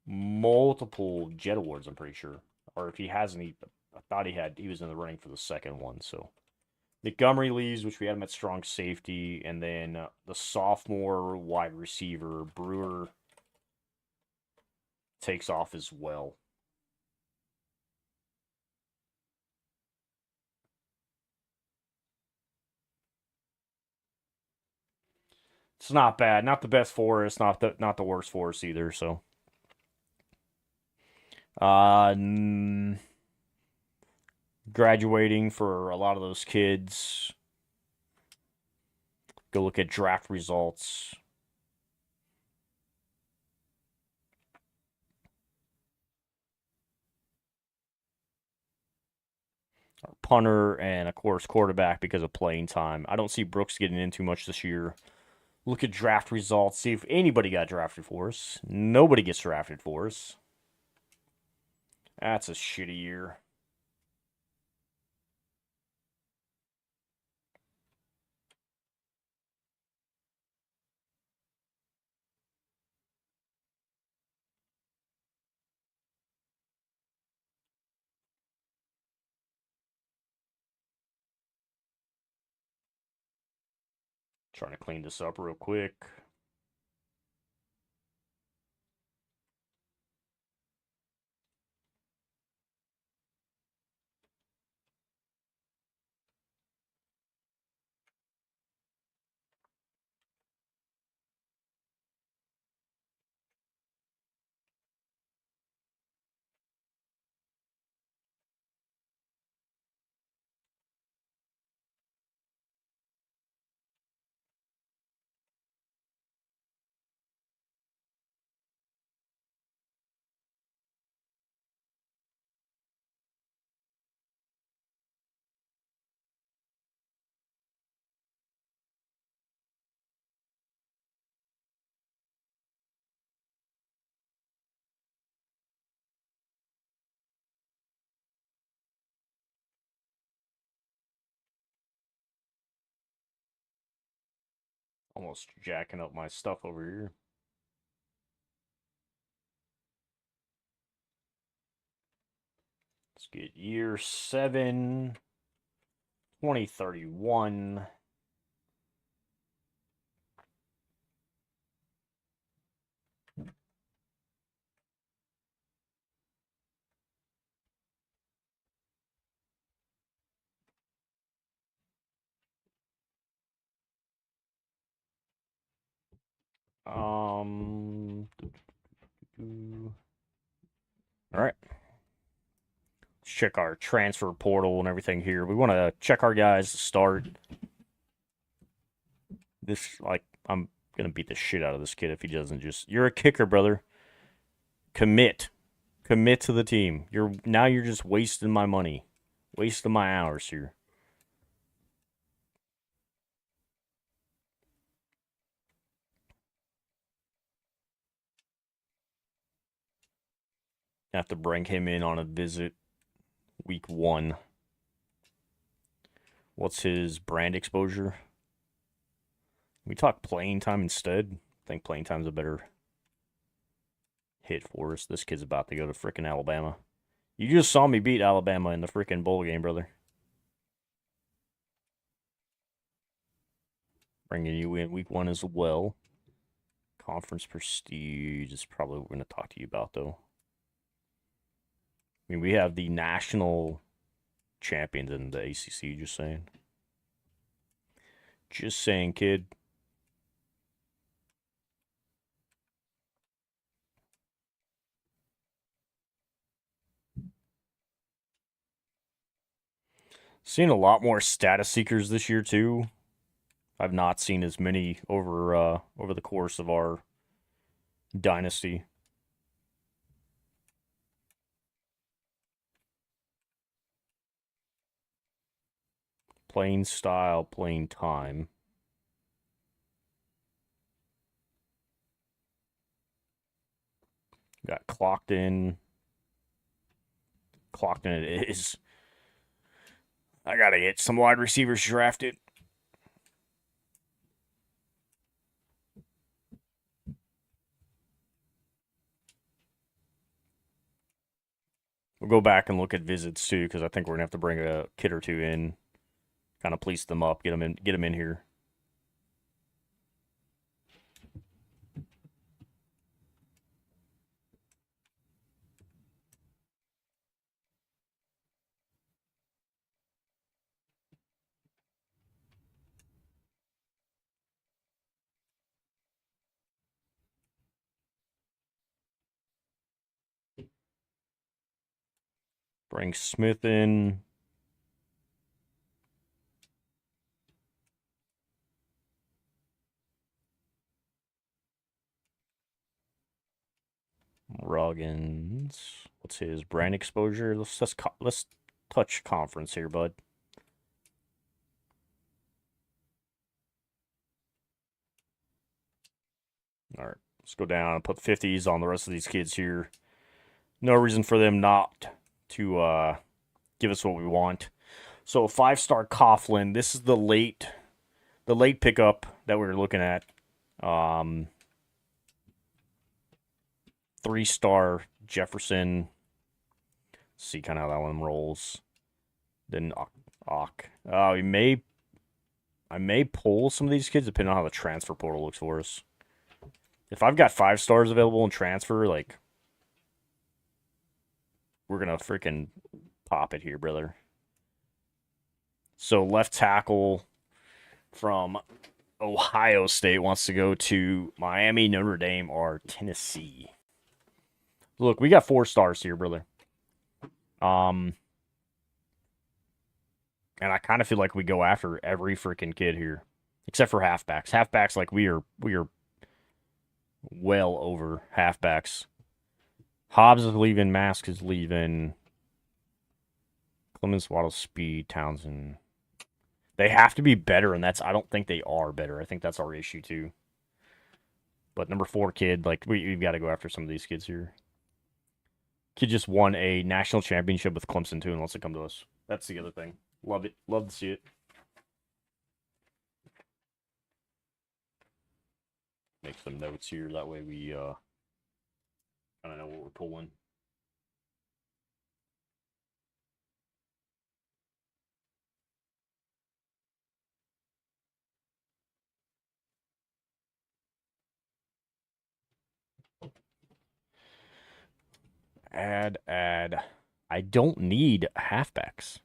multiple Jet Awards, I'm pretty sure. Or if he hasn't, I thought he was in the running for the second one. So Montgomery leaves, which we had him at strong safety, and then the sophomore wide receiver, Brewer, takes off as well. It's not bad. Not the best for us. Not the worst for us either. So, graduating for a lot of those kids. Go look at draft results. Our punter and, of course, quarterback because of playing time. I don't see Brooks getting in too much this year. Look at draft results. See if anybody got drafted for us. Nobody gets drafted for us. That's a shitty year. Trying to clean this up real quick. Almost jacking up my stuff over here. Let's get year 7, 2031. All right. Let's check our transfer portal and everything here. We want to check our guys to start. I'm going to beat the shit out of this kid if he doesn't just... You're a kicker, brother. Commit. Commit to the team. Now you're just wasting my money. Wasting my hours here. Have to bring him in on a visit week 1. What's his brand exposure? We talk playing time instead. I think playing time's a better hit for us. This kid's about to go to frickin' Alabama. You just saw me beat Alabama in the frickin' bowl game, brother. Bringing you in week 1 as well. Conference prestige is probably what we're going to talk to you about, though. I mean, we have the national champions in the ACC, just saying. Just saying, kid. Seen a lot more status seekers this year, too. I've not seen as many over the course of our Dynasty. Playing style, playing time. Got clocked in. Clocked in it is. I gotta get some wide receivers drafted. We'll go back and look at visits too, because I think we're gonna have to bring a kid or two in, kind of police them up, get them in here. Bring Smith in. Ruggins. What's his brand exposure? Let's touch conference here, bud. All right, let's go down and put 50s on the rest of these kids here. No reason for them not to give us what we want. So 5-star Coughlin. This is the late pickup that we were looking at. 3-star Jefferson. See kind of how that one rolls. Then Ock. I may pull some of these kids depending on how the transfer portal looks for us. If I've got 5 stars available in transfer, like, we're gonna freaking pop it here, brother. So left tackle from Ohio State wants to go to Miami, Notre Dame, or Tennessee. Look, we got 4 stars here, brother. And I kind of feel like we go after every freaking kid here, except for halfbacks. Halfbacks, like we are well over halfbacks. Hobbs is leaving. Mask is leaving. Clemens, Waddle, Speed, Townsend. They have to be better, and I don't think they are better. I think that's our issue too. But number 4 kid, like we've got to go after some of these kids here. Kid just won a national championship with Clemson too, and wants to come to us. That's the other thing. Love it. Love to see it. Make some notes here. That way we kind of know what we're pulling. Add. I don't need halfbacks.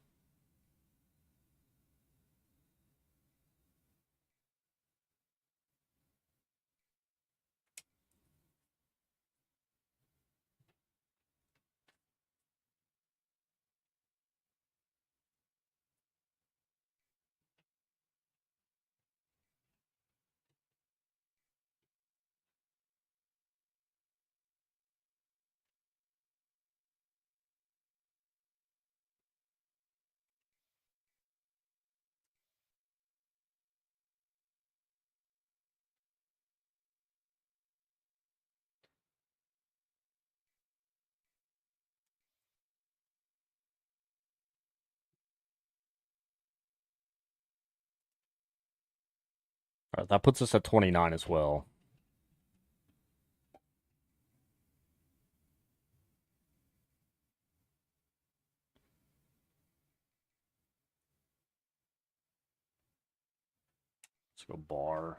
All right, that puts us at 29 as well. Let's go bar.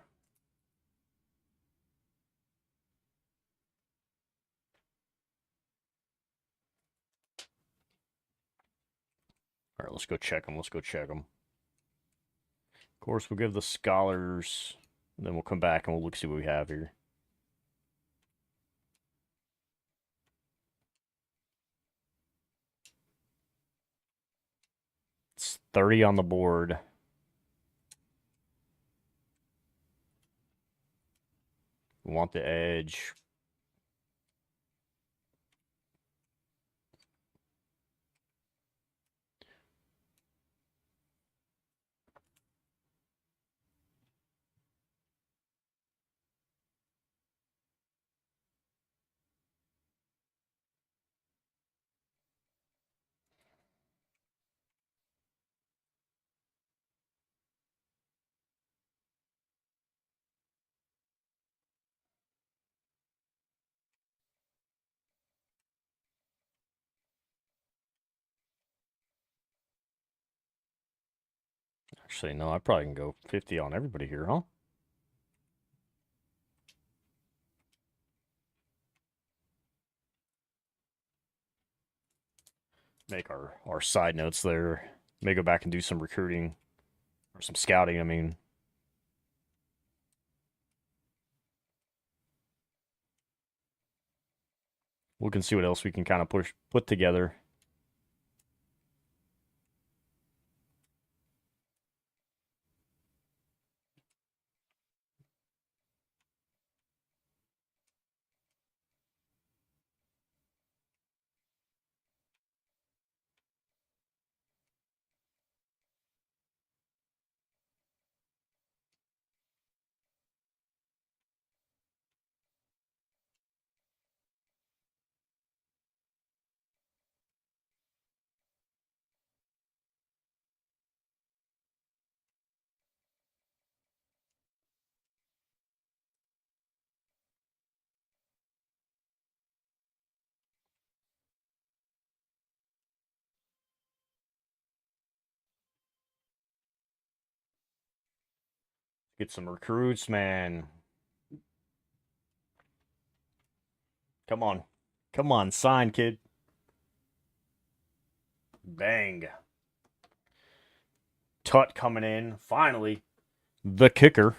All right, let's go check them. Let's go check them. Of course, we'll give the scholars, and then we'll come back and we'll look see what we have here. It's 30 on the board. We want the edge. Actually, no, I probably can go 50 on everybody here, huh? Make our side notes there. May go back and do some recruiting or some scouting, I mean. We can see what else we can kind of put together. Get some recruits, man. Come on. Come on, sign, kid. Bang. Tut coming in, finally. The kicker.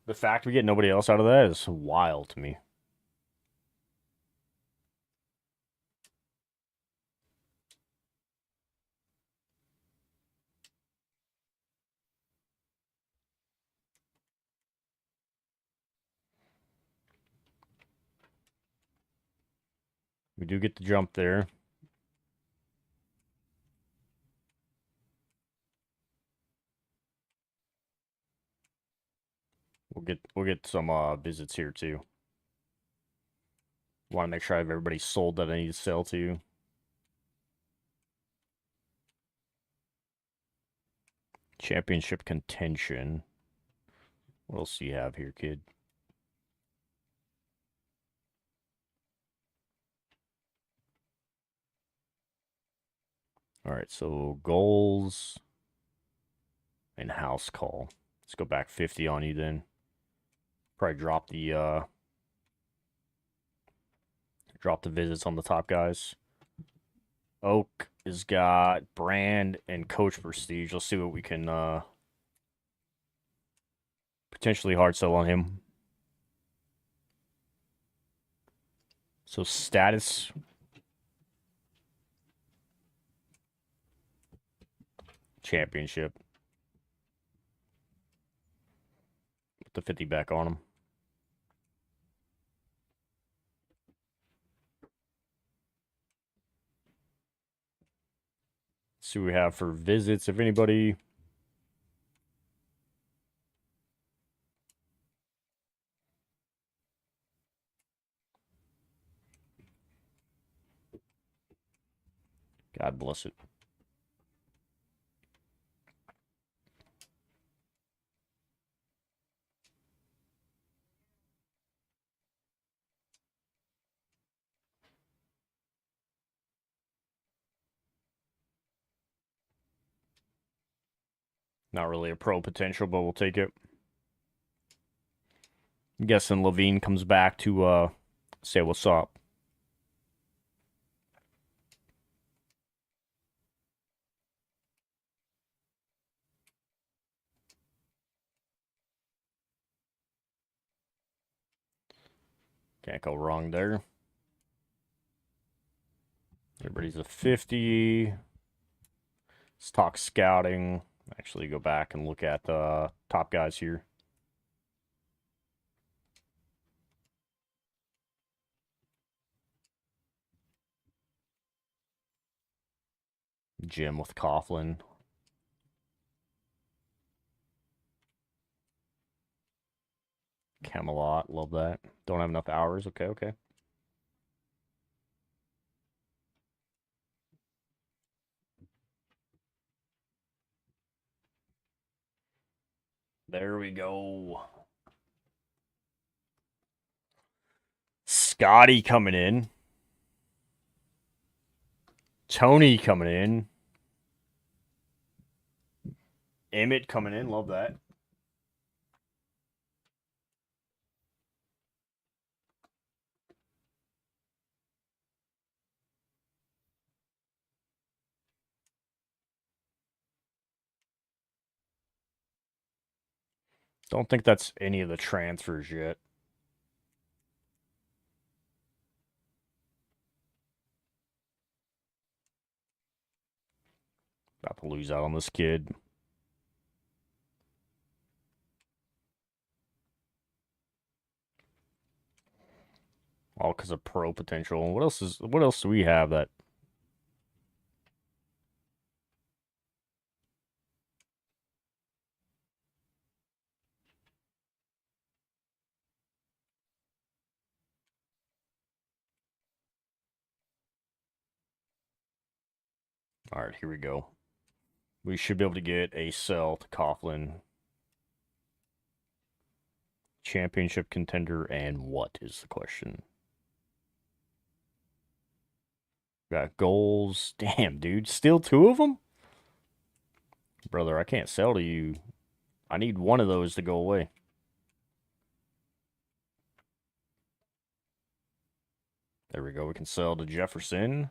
The fact we get nobody else out of that is wild to me. We do get the jump there. We'll get some visits here too. Want to make sure I have everybody sold that I need to sell to. Championship contention. What else do you have here, kid? All right, so goals and house call. Let's go back 50 on you then. Probably drop the visits on the top guys. Oak has got brand and coach prestige. Let's see what we can potentially hard sell on him. So status. Championship. Put the 50 back on him. See what we have for visits, if anybody. God bless it. Not really a pro potential, but we'll take it. I'm guessing Levine comes back to say what's up. Can't go wrong there. Everybody's a 50. Let's talk scouting. Actually, go back and look at the top guys here. Jim with Coughlin. Camelot, love that. Don't have enough hours. Okay, okay. There we go. Scotty coming in. Tony coming in. Emmett coming in. Love that. Don't think that's any of the transfers yet. About to lose out on this kid. All because of pro potential. What else do we have that? All right, here we go. We should be able to get a sell to Coughlin. Championship contender, and what is the question? Got goals. Damn, dude. Still two of them? Brother, I can't sell to you. I need one of those to go away. There we go. We can sell to Jefferson.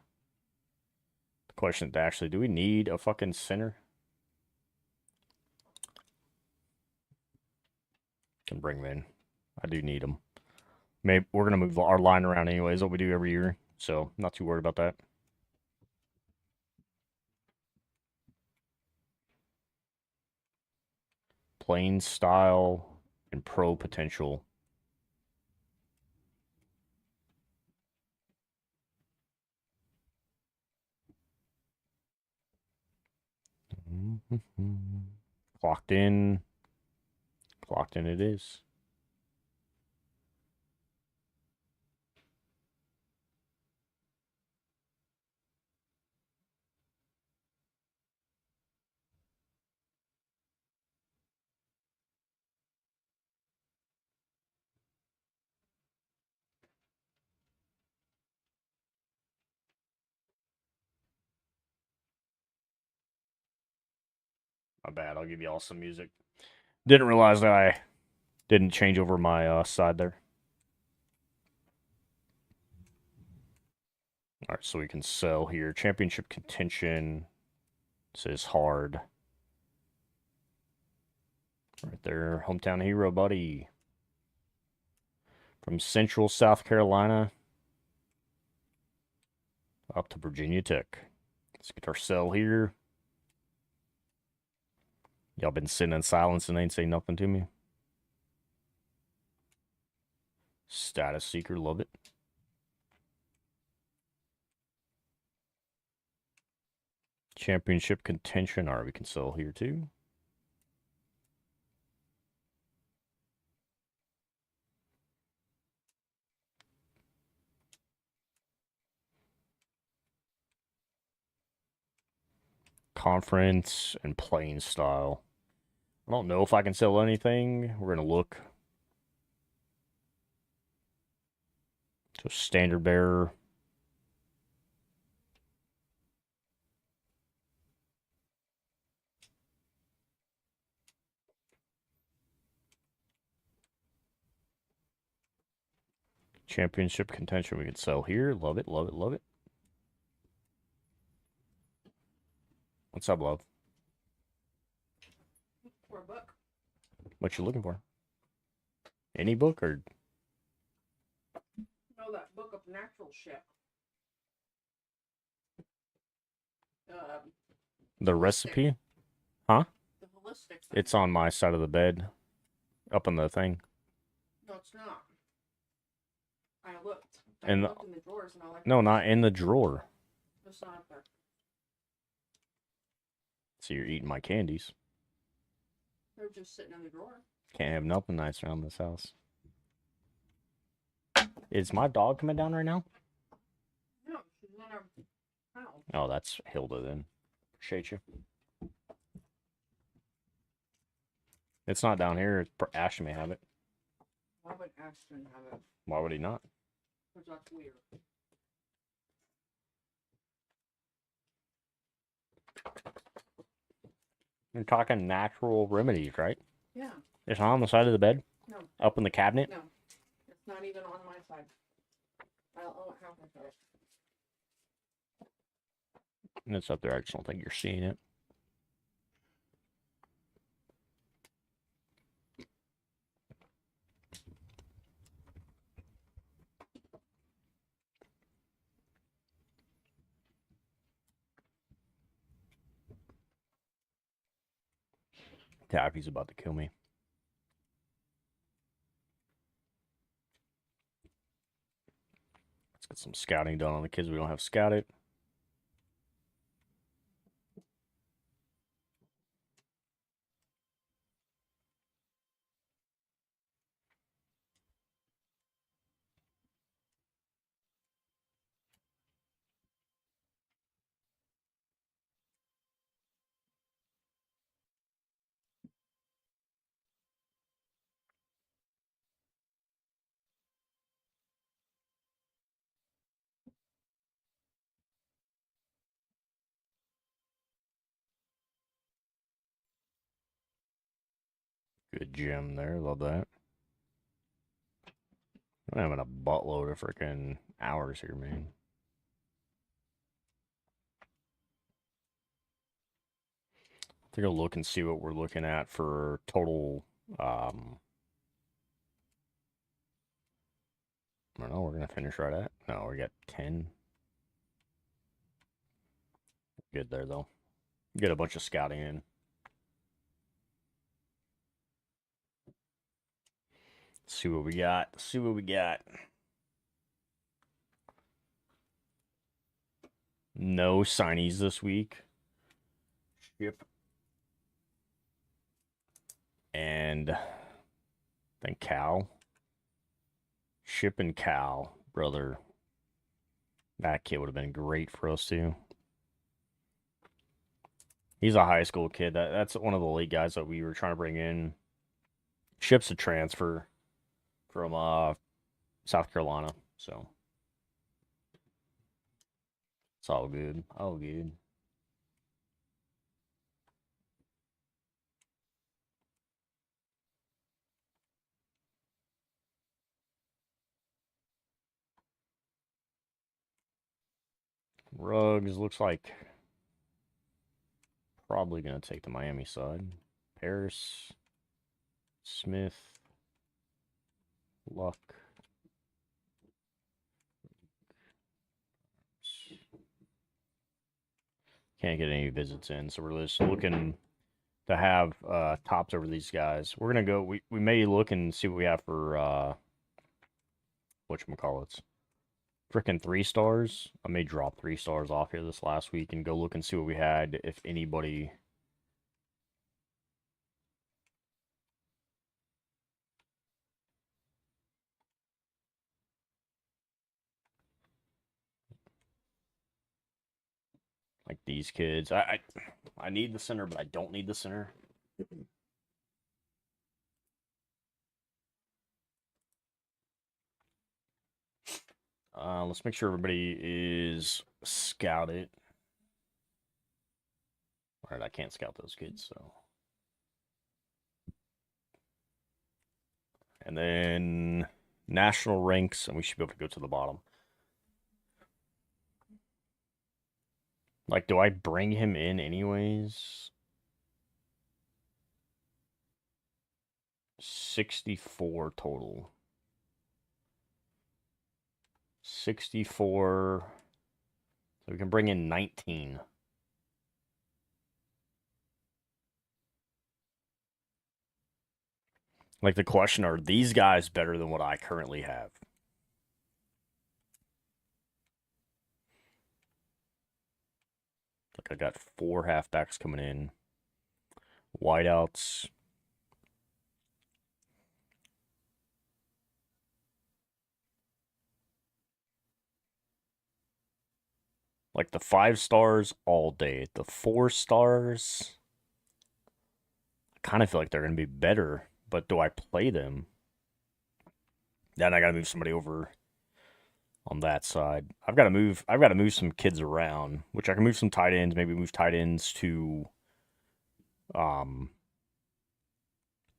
The question is actually, do we need a fucking center? Can bring them in. I do need them. Maybe we're gonna move our line around anyways, what we do every year. So not too worried about that. Plain style and pro potential. Clocked in. Clocked in it is. My bad. I'll give you all some music. Didn't realize that I didn't change over my side there. All right, so we can sell here. Championship contention says hard. Right there, hometown hero, buddy. From Central South Carolina up to Virginia Tech. Let's get our sell here. Y'all been sitting in silence and ain't saying nothing to me. Status seeker, love it. Championship contention. All right, we can sell here too. Conference and playing style. I don't know if I can sell anything. We're going to look. So standard bearer. Championship contention we could sell here. Love it, love it, love it. What's up, love? For a book. What you looking for? Any book or? No, that book of natural shit. The recipe? Huh? The holistic thing. It's on my side of the bed. Up on the thing. No, it's not. I looked. And looked in the drawers and all that. No, not in the drawer. It's not up there. So you're eating my candies. They're just sitting in the drawer. Can't have nothing nice around this house. Is my dog coming down right now? No, she's in her house. Oh, that's Hilda then. Appreciate you. It's not down here. Ashton may have it. Why would Ashton have it? Why would he not? Because that's weird. You're talking natural remedies, right? Yeah. It's not on the side of the bed? No. Up in the cabinet? No. It's not even on my side. I don't know what happened to it. And it's up there. I just don't think you're seeing it. Taffy's about to kill me. Let's get some scouting done on the kids we don't have scouted. Good gym there. Love that. I'm having a buttload of freaking hours here, man. Take a look and see what we're looking at for total. I don't know. We're gonna finish right at. No, we got 10. Good there though. Get a bunch of scouting in. See what we got. See what we got. No signees this week. Ship. And then Cal. Ship and Cal, brother. That kid would have been great for us too. He's a high school kid. That's one of the late guys that we were trying to bring in. Ship's a transfer from South Carolina, so it's all good. All good. Ruggs looks like probably gonna take the Miami side. Paris, Smith, Luck. Can't get any visits in, so we're just looking to have tops over these guys. We're gonna go. We may look and see what we have for whatchamacallits. Frickin' 3 stars. I may drop 3 stars off here this last week and go look and see what we had. If anybody. Like these kids. I need the center, but I don't need the center. Let's make sure everybody is scouted. Alright, I can't scout those kids, so. And then national ranks, and we should be able to go to the bottom. Like, do I bring him in anyways? 64 total. 64. So we can bring in 19. Like, the question, are these guys better than what I currently have? Like, I got 4 halfbacks coming in. Wideouts. Like, the 5 stars all day. The 4 stars, I kind of feel like they're going to be better. But do I play them? Then I got to move somebody over on that side. I've got to move some kids around, which I can move some tight ends, maybe move tight ends to the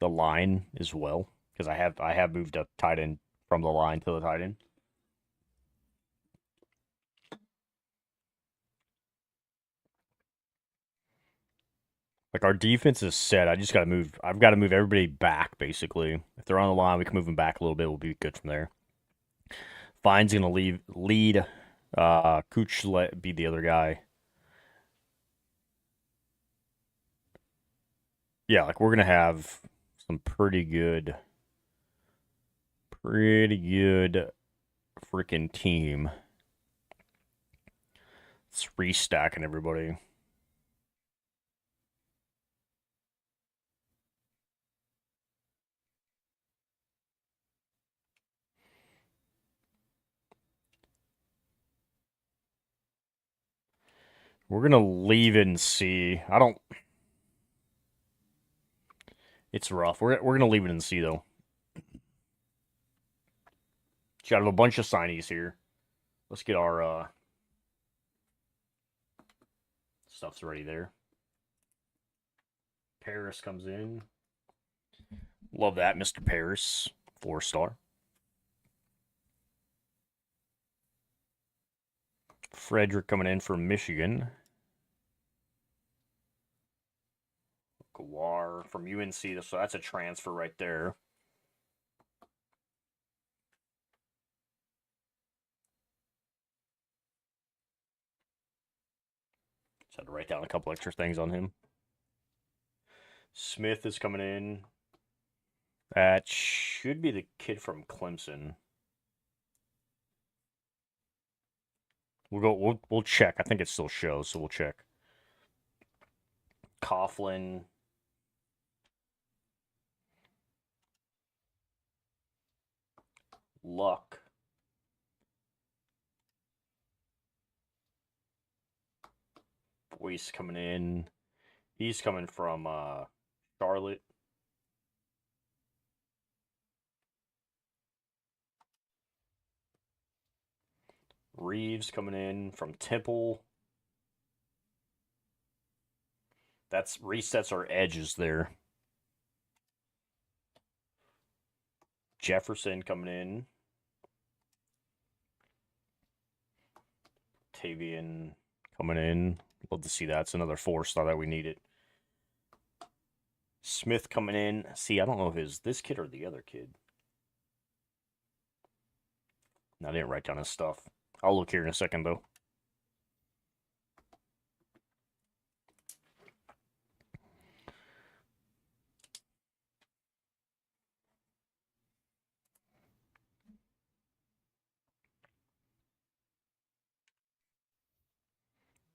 line as well, because I have moved a tight end from the line to the tight end. Like, our defense is set. I've got to move everybody back, basically. If they're on the line, we can move them back a little bit. We'll be good from there. Fine's gonna lead. Cooch be the other guy. Yeah, like, we're gonna have some pretty good freaking team. It's restacking everybody. We're gonna leave it and see. It's rough. We're gonna leave it and see though. Got a bunch of signees here. Let's get our stuff's ready there. Paris comes in. Love that, Mr. Paris. 4-star. Frederick coming in from Michigan. Gawar from UNC, so that's a transfer right there. Just had to write down a couple extra things on him. Smith is coming in. That should be the kid from Clemson. We'll check. I think it still shows, so we'll check. Coughlin. Luck. Boyce coming in. He's coming from Charlotte. Reeves coming in from Temple. That's resets our edges there. Jefferson coming in. Tavian coming in. Love to see that. It's another 4-star that we needed. Smith coming in. See, I don't know if it's this kid or the other kid. I didn't write down his stuff. I'll look here in a second, though.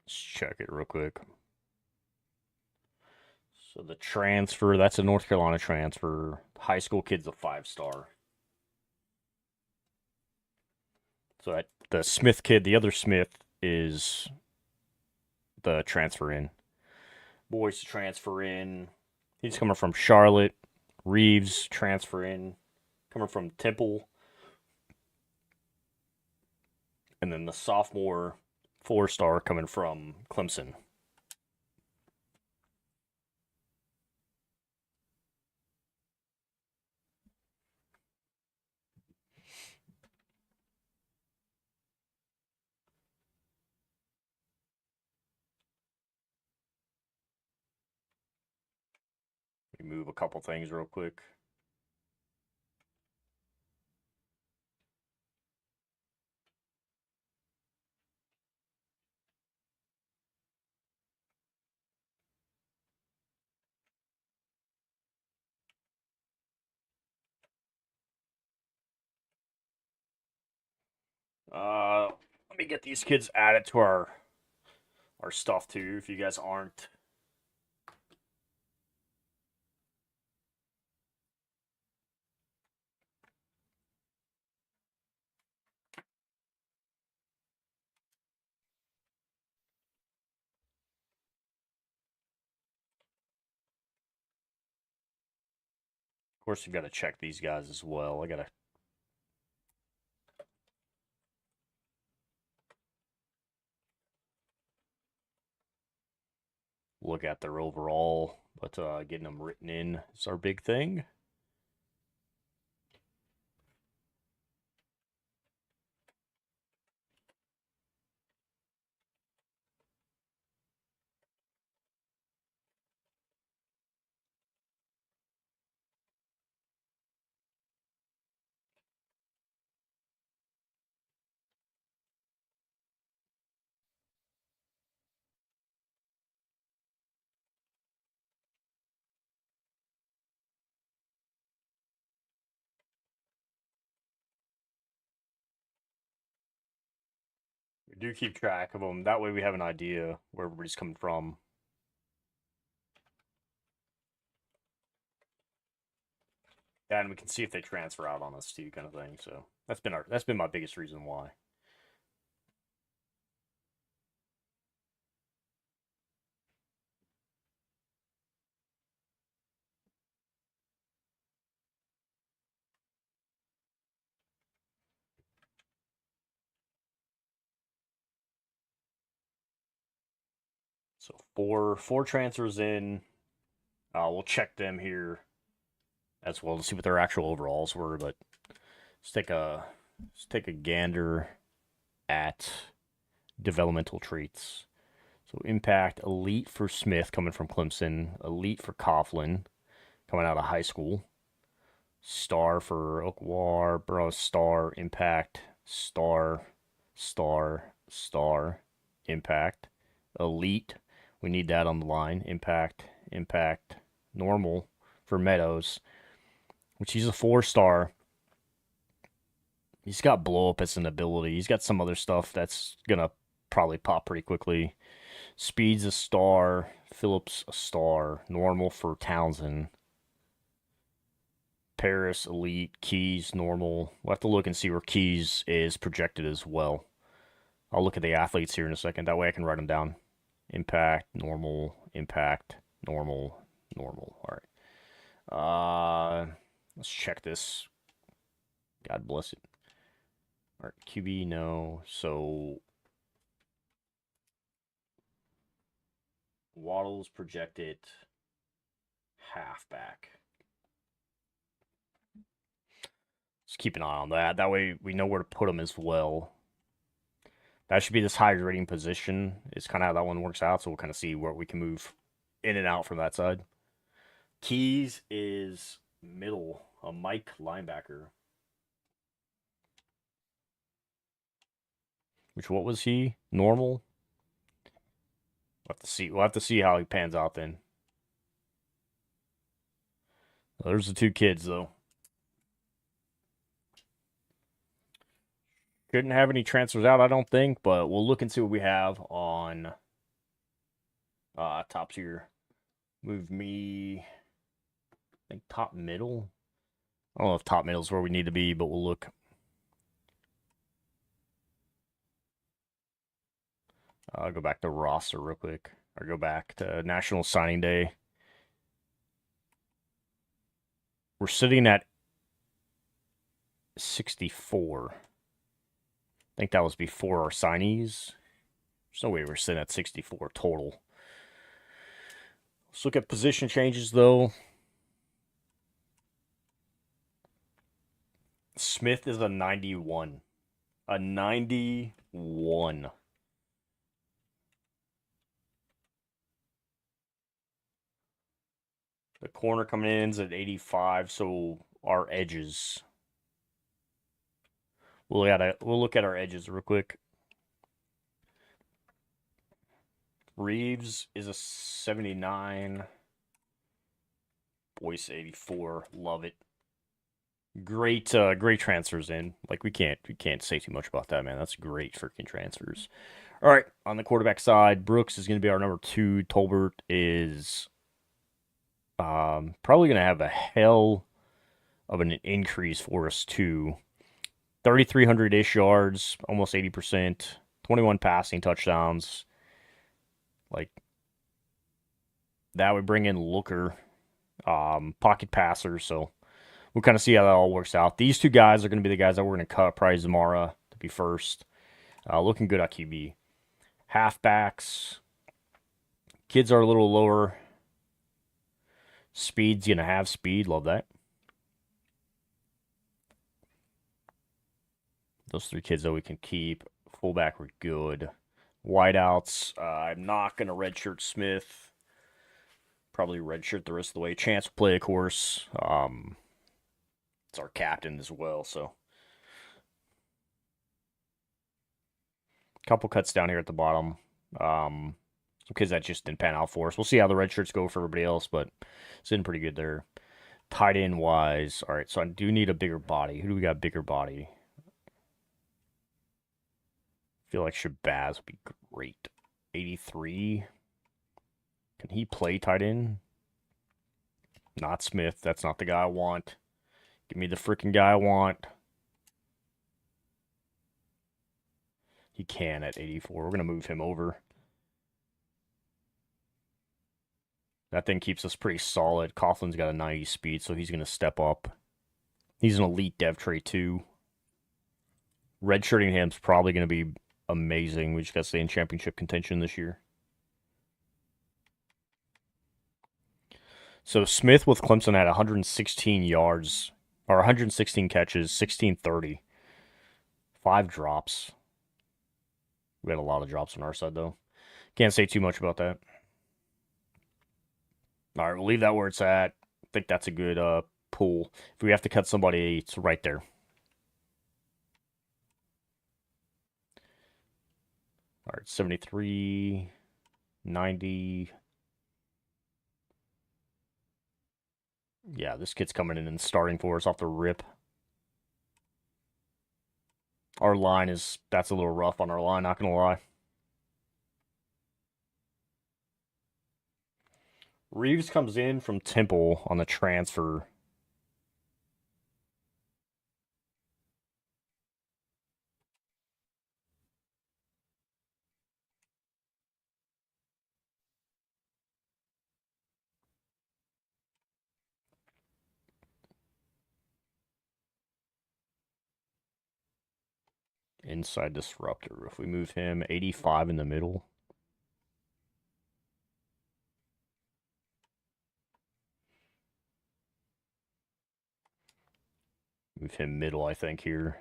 Let's check it real quick. So the transfer, that's a North Carolina transfer. High school kid's a 5-star. So that the Smith kid, the other Smith, is the transfer in. Boyce transfer in. He's coming from Charlotte. Reeves transfer in. Coming from Temple. And then the sophomore 4-star coming from Clemson. Let me move a couple things real quick. Let me get these kids added to our stuff too, if you guys aren't. Of course, you've got to check these guys as well. I gotta look at their overall, but getting them written in is our big thing. We do keep track of them. That way we have an idea where everybody's coming from. And we can see if they transfer out on us too, kind of thing. So that's been my biggest reason why. So four transfers in. We'll check them here as well to see what their actual overalls were. But let's take a gander at developmental traits. So impact elite for Smith coming from Clemson, elite for Coughlin coming out of high school, star for Oakwar, bro, star impact, star, impact, elite. We need that on the line. Impact, normal for Meadows, which he's a 4-star. He's got blow up as an ability. He's got some other stuff that's gonna probably pop pretty quickly. Speed's a star. Phillips a star. Normal for Townsend. Paris elite. Keys normal. We'll have to look and see where Keys is projected as well. I'll look at the athletes here in a second. That way I can write them down. Impact, normal, impact, normal, normal. All right. Let's check this. God bless it. All right, QB, no. So Waddle's projected halfback. Just keep an eye on that. That way we know where to put him as well. That should be this high rating position. It's kind of how that one works out. So we'll kind of see where we can move in and out from that side. Keys is middle, a Mike linebacker. Which, what was he? Normal? We'll have to see. We'll have to see how he pans out then. Well, there's the two kids, though. Couldn't have any transfers out, I don't think, but we'll look and see what we have on top tier. Move me, I think top middle. I don't know if top middle is where we need to be, but we'll look. I'll go back to roster real quick, or go back to National Signing Day. We're sitting at 64. I think that was before our signees. There's no way we're sitting at 64 total. Let's look at position changes, though. Smith is a 91. A 91. The corner coming in is at 85, so our edges. We'll look at our edges real quick. Reeves is a 79. Boyce 84. Love it. Great transfers in. Like we can't say too much about that, man. That's great freaking transfers. All right, on the quarterback side, Brooks is going to be our number 2. Tolbert is probably going to have a hell of an increase for us too. 3,300-ish yards, almost 80%, 21 passing touchdowns. Like that would bring in Looker, pocket passer. So we'll kind of see how that all works out. These two guys are going to be the guys that we're going to cut. Probably Zamara to be first. Looking good at QB. Halfbacks. Kids are a little lower. Speed's going to have speed. Love that. Those 3 kids that we can keep. Fullback, we're good. Wideouts, I'm not going to redshirt Smith. Probably redshirt the rest of the way. Chance will play, of course. It's our captain as well, so. Couple cuts down here at the bottom. Some kids that just didn't pan out for us. We'll see how the red shirts go for everybody else, but it's in pretty good there. Tight end wise. All right, so I do need a bigger body. Who do we got bigger body? I feel like Shabazz would be great. 83. Can he play tight end? Not Smith. That's not the guy I want. Give me the freaking guy I want. He can at 84. We're going to move him over. That thing keeps us pretty solid. Coughlin's got a 90 speed, so he's going to step up. He's an elite dev trait, too. Redshirting him's probably going to be amazing. We just got to stay in championship contention this year. So Smith with Clemson had 116 yards, or 116 catches, 1630. 5 drops. We had a lot of drops on our side, though. Can't say too much about that. All right, we'll leave that where it's at. I think that's a good pull. If we have to cut somebody, it's right there. All right, 73, 90. Yeah, this kid's coming in and starting for us off the rip. Our line that's a little rough on our line, not going to lie. Reeves comes in from Temple on the transfer. Inside disruptor. If we move him 85 in the middle. Move him middle, I think, here.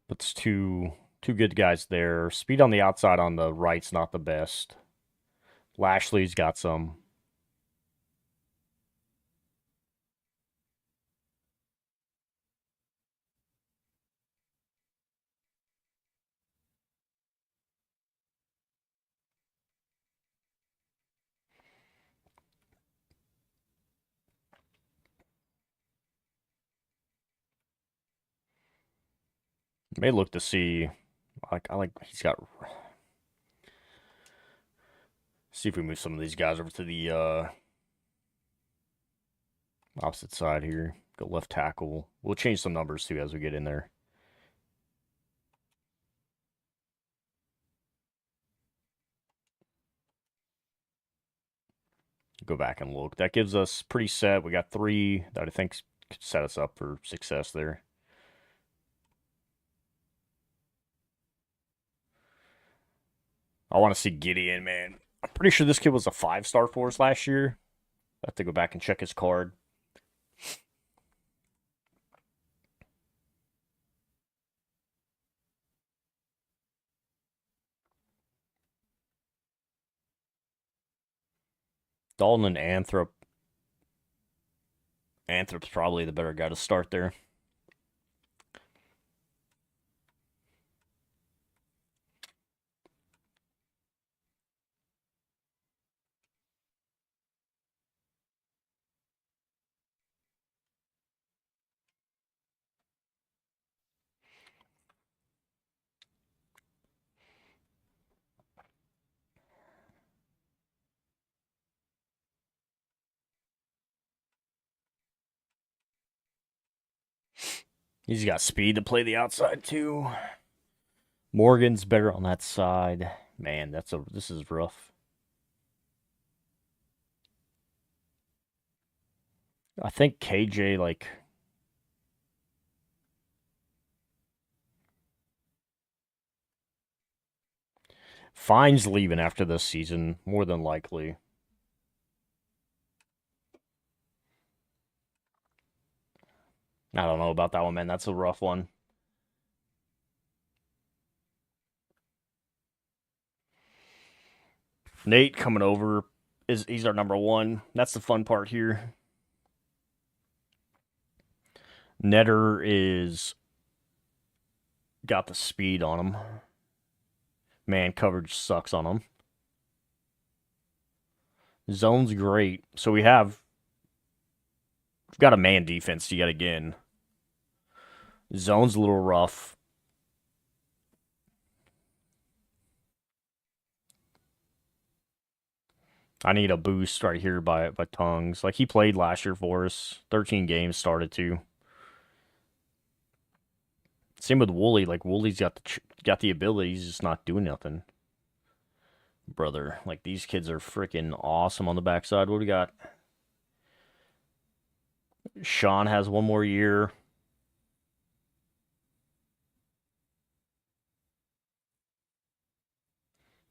Puts two good guys there. Speed on the outside on the right's not the best. Lashley's got some. May look to see. I like he's got. See if we move some of these guys over to the opposite side here. Go left tackle. We'll change some numbers too as we get in there. Go back and look. That gives us pretty set. We got 3 that I think could set us up for success there. I want to see Gideon, man. I'm pretty sure this kid was a 5-star for us last year. I have to go back and check his card. Dalton and Anthrop. Anthrop's probably the better guy to start there. He's got speed to play the outside too. Morgan's better on that side. Man, this is rough. I think KJ like Fine's leaving after this season, more than likely. I don't know about that one, man. That's a rough one. Nate coming over he's our number one. That's the fun part here. Netter is got the speed on him. Man coverage sucks on him. Zone's great. So we've got a man defense yet again. Zone's a little rough. I need a boost right here by Tongues. Like, he played last year for us. 13 games started to. Same with Wooly. Like, Wooly's got the ability. He's just not doing nothing. Brother, like, these kids are freaking awesome on the backside. What do we got? Sean has one more year.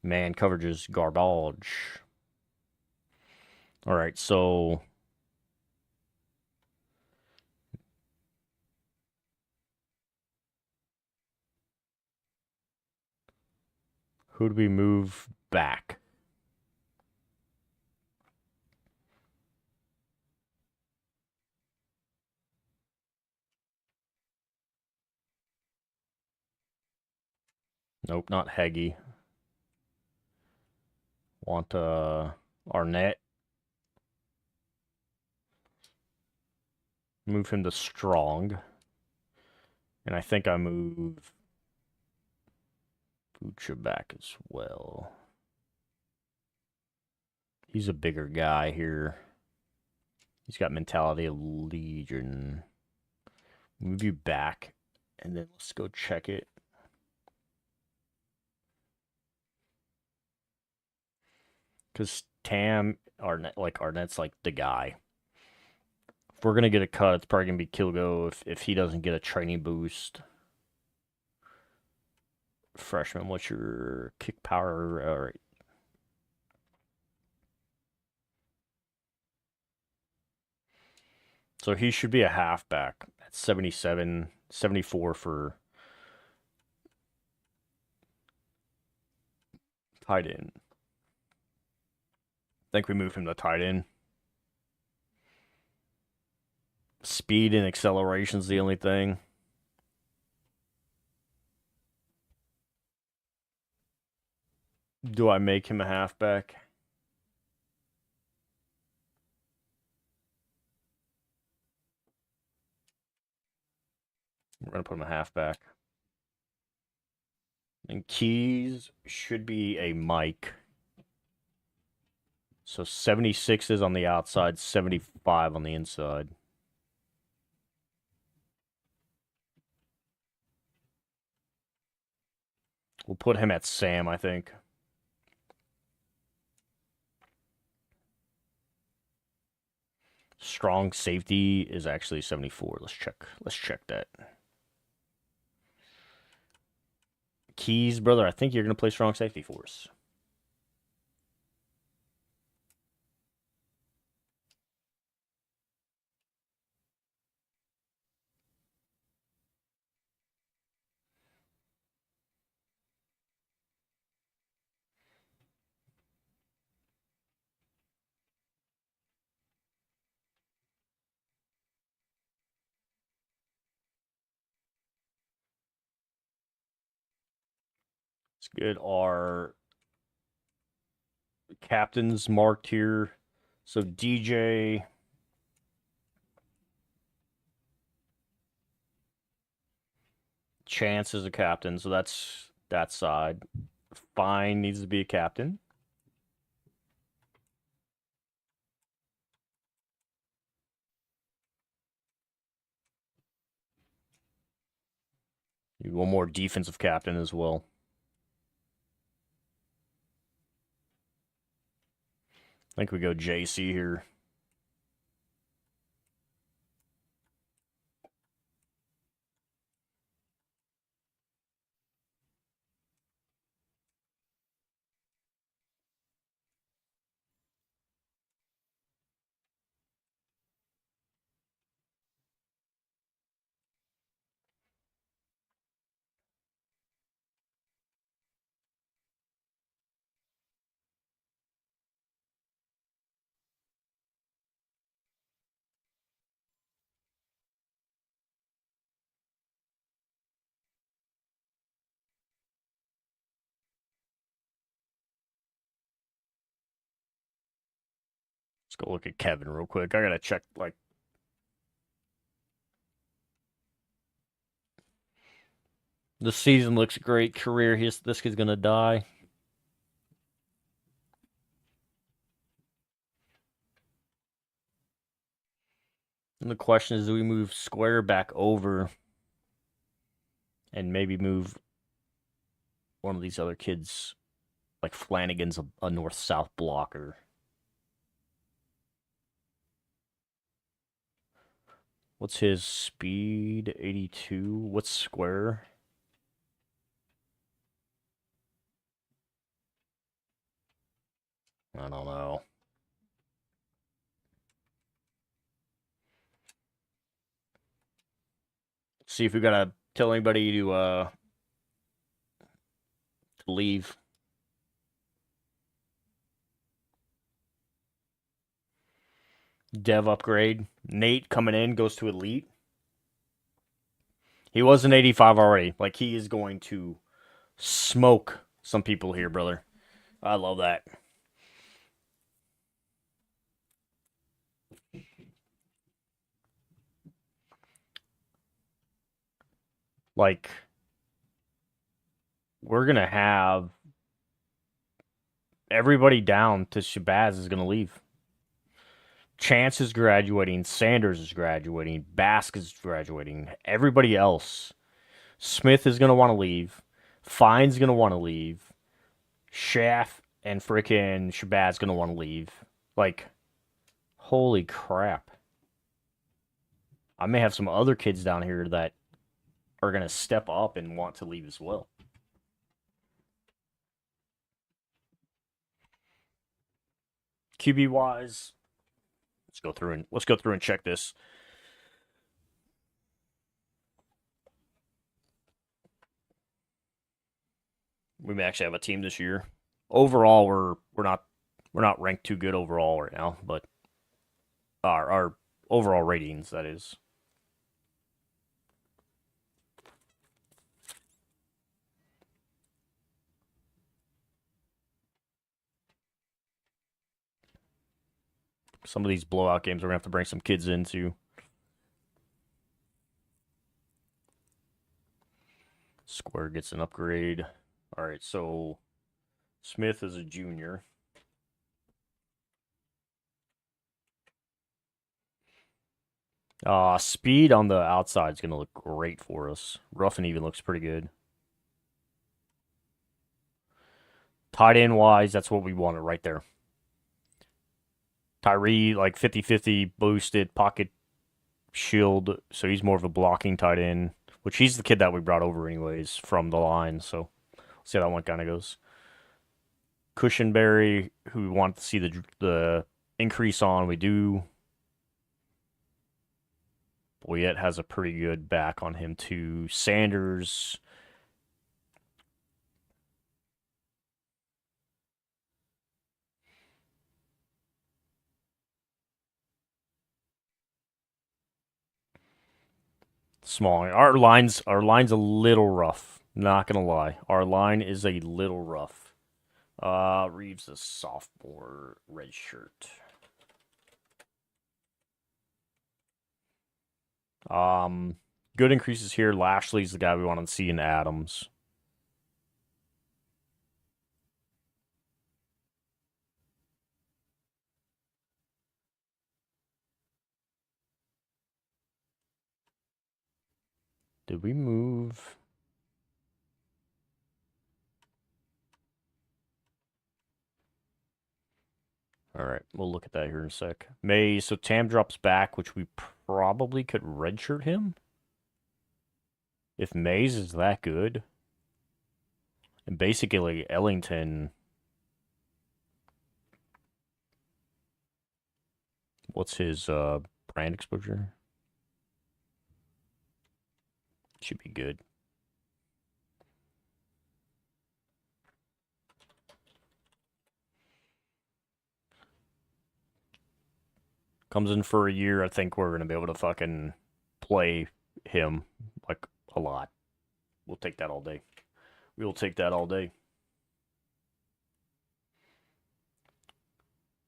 Man, coverage is garbage. All right, so who do we move back? Nope, not Heggie. Want Arnett. Move him to strong. And I think I move Fucha back as well. He's a bigger guy here. He's got mentality of Legion. Move you back, and then let's go check it. Because Arnett's like the guy. If we're going to get a cut, it's probably going to be Kilgo if he doesn't get a training boost. Freshman, what's your kick power? All right. So he should be a halfback at 77, 74 for tight end. I think we move him to tight end. Speed and acceleration's the only thing. Do I make him a halfback? We're going to put him a halfback. And Keys should be a Mike. So 76 is on the outside, 75 on the inside. We'll put him at Sam, I think. Strong safety is actually 74. Let's check that. Keys, brother, I think you're going to play strong safety for us. Let's get our captains marked here. So DJ. Chance is a captain, so that's that side. Fine needs to be a captain. Need one more defensive captain as well. I think we go JC here. Let's go look at Kevin real quick. I gotta check, like, the season looks great. Career, this kid's gonna die. And the question is, do we move Square back over and maybe move one of these other kids, like Flanagan's a north-south blocker? What's his speed? 82. What's Square? I don't know. See if we gotta tell anybody to leave. Dev upgrade. Nate coming in goes to elite. He was an 85 already. Like, he is going to smoke some people here, brother. I love that. Like, we're going to have everybody down to Shabazz is going to leave. Chance is graduating. Sanders is graduating. Bask is graduating. Everybody else. Smith is going to want to leave. Fine's going to want to leave. Schaff and frickin' Shabazz going to want to leave. Like, holy crap. I may have some other kids down here that are going to step up and want to leave as well. QB wise, let's go through and check this. We may actually have a team this year. Overall, we're not ranked too good overall right now, but our overall ratings, that is. Some of these blowout games, we're going to have to bring some kids into. Square gets an upgrade. All right, so Smith is a junior. Speed on the outside is going to look great for us. Rough and even looks pretty good. Tight end wise, that's what we wanted right there. Tyree, like 50-50 boosted, pocket shield, so he's more of a blocking tight end, which he's the kid that we brought over anyways from the line, so we'll see how that one kind of goes. Cushionberry, who we want to see the increase on, we do. Boyette has a pretty good back on him too. Sanders. Small. Our line's a little rough. Not gonna lie. Our line is a little rough. Reeves a sophomore, red shirt. Good increases here. Lashley's the guy we want to see in Adams. Did we move? All right, we'll look at that here in a sec. May, so Tam drops back, which we probably could redshirt him. If Mays is that good. And basically, Ellington. What's his brand exposure? Should be good. Comes in for a year. I think we're going to be able to fucking play him like a lot. We'll take that all day. We will take that all day.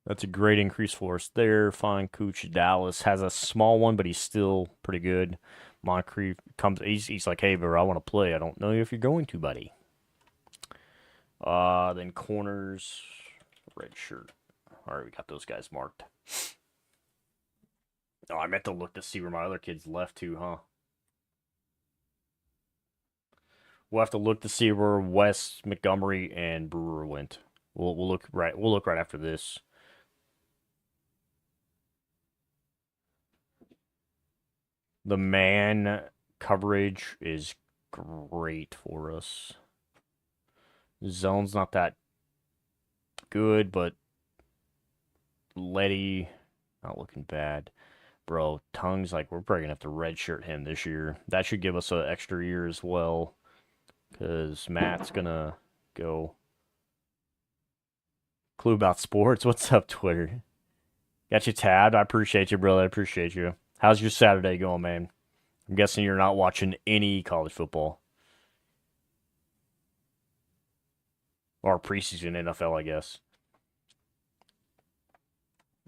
That's a great increase for us there. Fine, Cooch. Dallas has a small one, but he's still pretty good. Moncrief comes. He's like, hey, bro, I want to play. I don't know if you're going to, buddy. Then corners, red shirt. All right, we got those guys marked. Oh, I meant to look to see where my other kids left to, huh? We'll have to look to see where West, Montgomery, and Brewer went. We'll look right. We'll look right after this. The man coverage is great for us. Zone's not that good, but Letty not looking bad. Bro, Tongue's like, we're probably going to have to redshirt him this year. That should give us an extra year as well. Because Matt's going to go. Clue about sports. What's up, Twitter? Got you tabbed. I appreciate you, brother. I appreciate you. How's your Saturday going, man? I'm guessing you're not watching any college football. Or preseason NFL, I guess.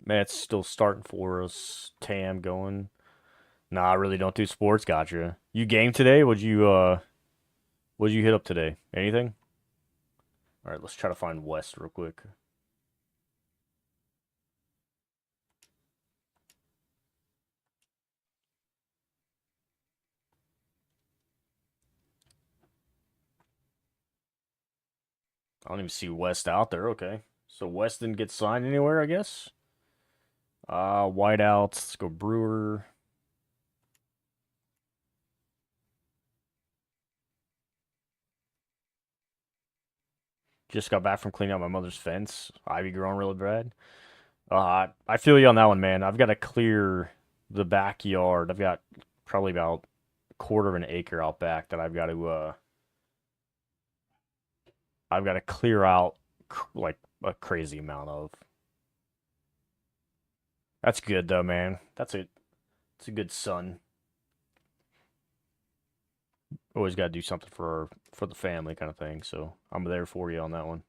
Matt's still starting for us. Tam going. Nah, I really don't do sports. Gotcha. You game today? What'd you hit up today? Anything? All right, let's try to find West real quick. I don't even see West out there. Okay. So West didn't get signed anywhere, I guess. Whiteouts. Let's go Brewer. Just got back from cleaning out my mother's fence. Ivy growing really bad. I feel you on that one, man. I've got to clear the backyard. I've got probably about a quarter of an acre out back that I've got to clear out like a crazy amount of. That's good though, man. It's a good son. Always got to do something for the family kind of thing. So I'm there for you on that one.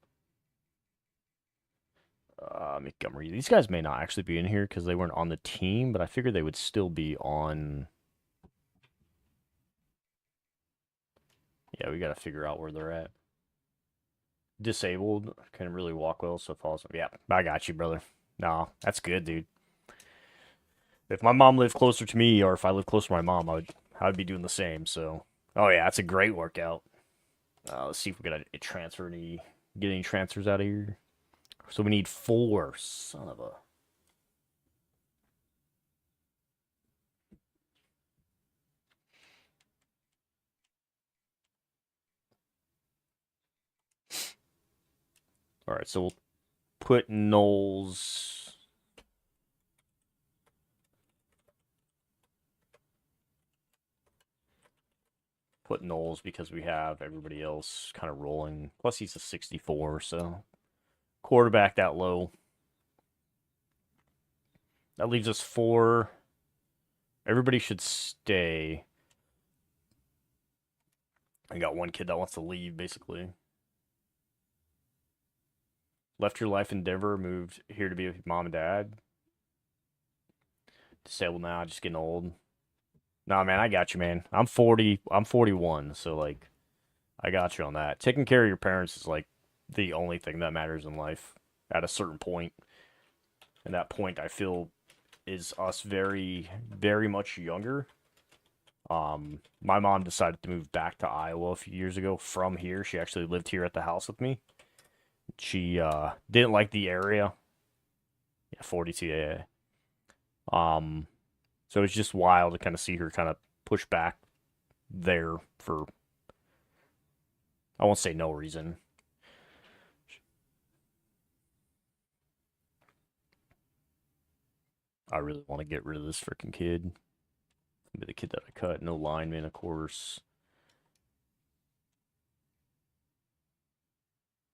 Montgomery. These guys may not actually be in here because they weren't on the team, but I figured they would still be on. Yeah, we got to figure out where they're at. Disabled. Couldn't really walk well, so falls. Yeah, I got you, brother. No, that's good, dude. If my mom lived closer to me, or if I lived closer to my mom, I would be doing the same. So, oh yeah, that's a great workout. Let's see if we get get any transfers out of here. So we need 4. Son of a. All right, so we'll put Knowles. Put Knowles because we have everybody else kind of rolling. Plus he's a 64, so quarterback that low. That leaves us 4. Everybody should stay. I got one kid that wants to leave, basically. Left your life in Denver, moved here to be with mom and dad. Disabled now, just getting old. Nah, man, I got you, man. I'm 40. I'm 41, so like, I got you on that. Taking care of your parents is like the only thing that matters in life at a certain point. And that point, I feel, is us very, very much younger. My mom decided to move back to Iowa a few years ago from here. She actually lived here at the house with me. She didn't like the area. Yeah, 42, yeah. So it's just wild to kind of see her kind of push back there for, I won't say no reason. I really want to get rid of this freaking kid. Be the kid that I cut. No lineman, of course.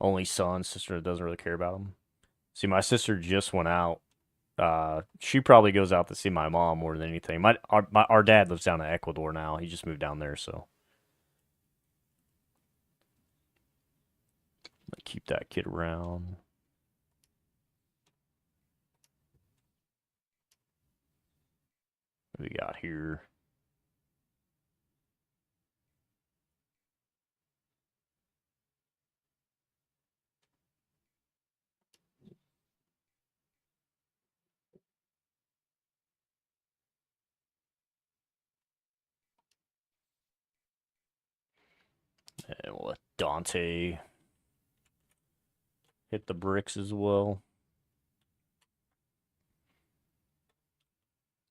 Only son, sister doesn't really care about him. See, my sister just went out. She probably goes out to see my mom more than anything. Our dad lives down in Ecuador now. He just moved down there, so keep that kid around. What do we got here? And we'll let Dante hit the bricks as well.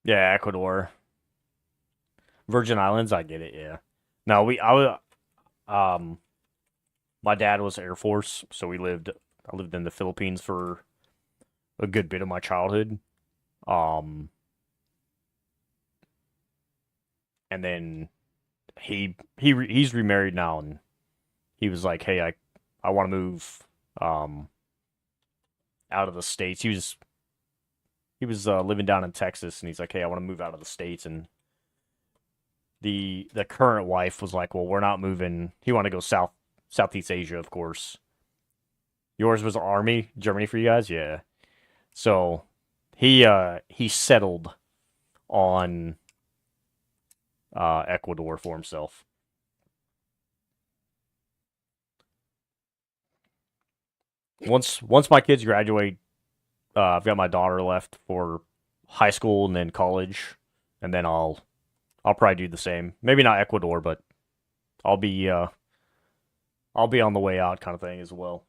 Yeah, Ecuador. Virgin Islands, I get it, yeah. No, my dad was Air Force, so I lived in the Philippines for a good bit of my childhood. And then he's remarried now, and he was like, "Hey, I want to move out of the States." He was living down in Texas, and he's like, "Hey, I want to move out of the States." And the current wife was like, "Well, we're not moving." He wanted to go Southeast Asia, of course. Yours was Army, Germany for you guys, yeah. So he settled on Ecuador for himself. Once my kids graduate, I've got my daughter left for high school and then college, and then I'll probably do the same. Maybe not Ecuador, but I'll be on the way out, kind of thing as well.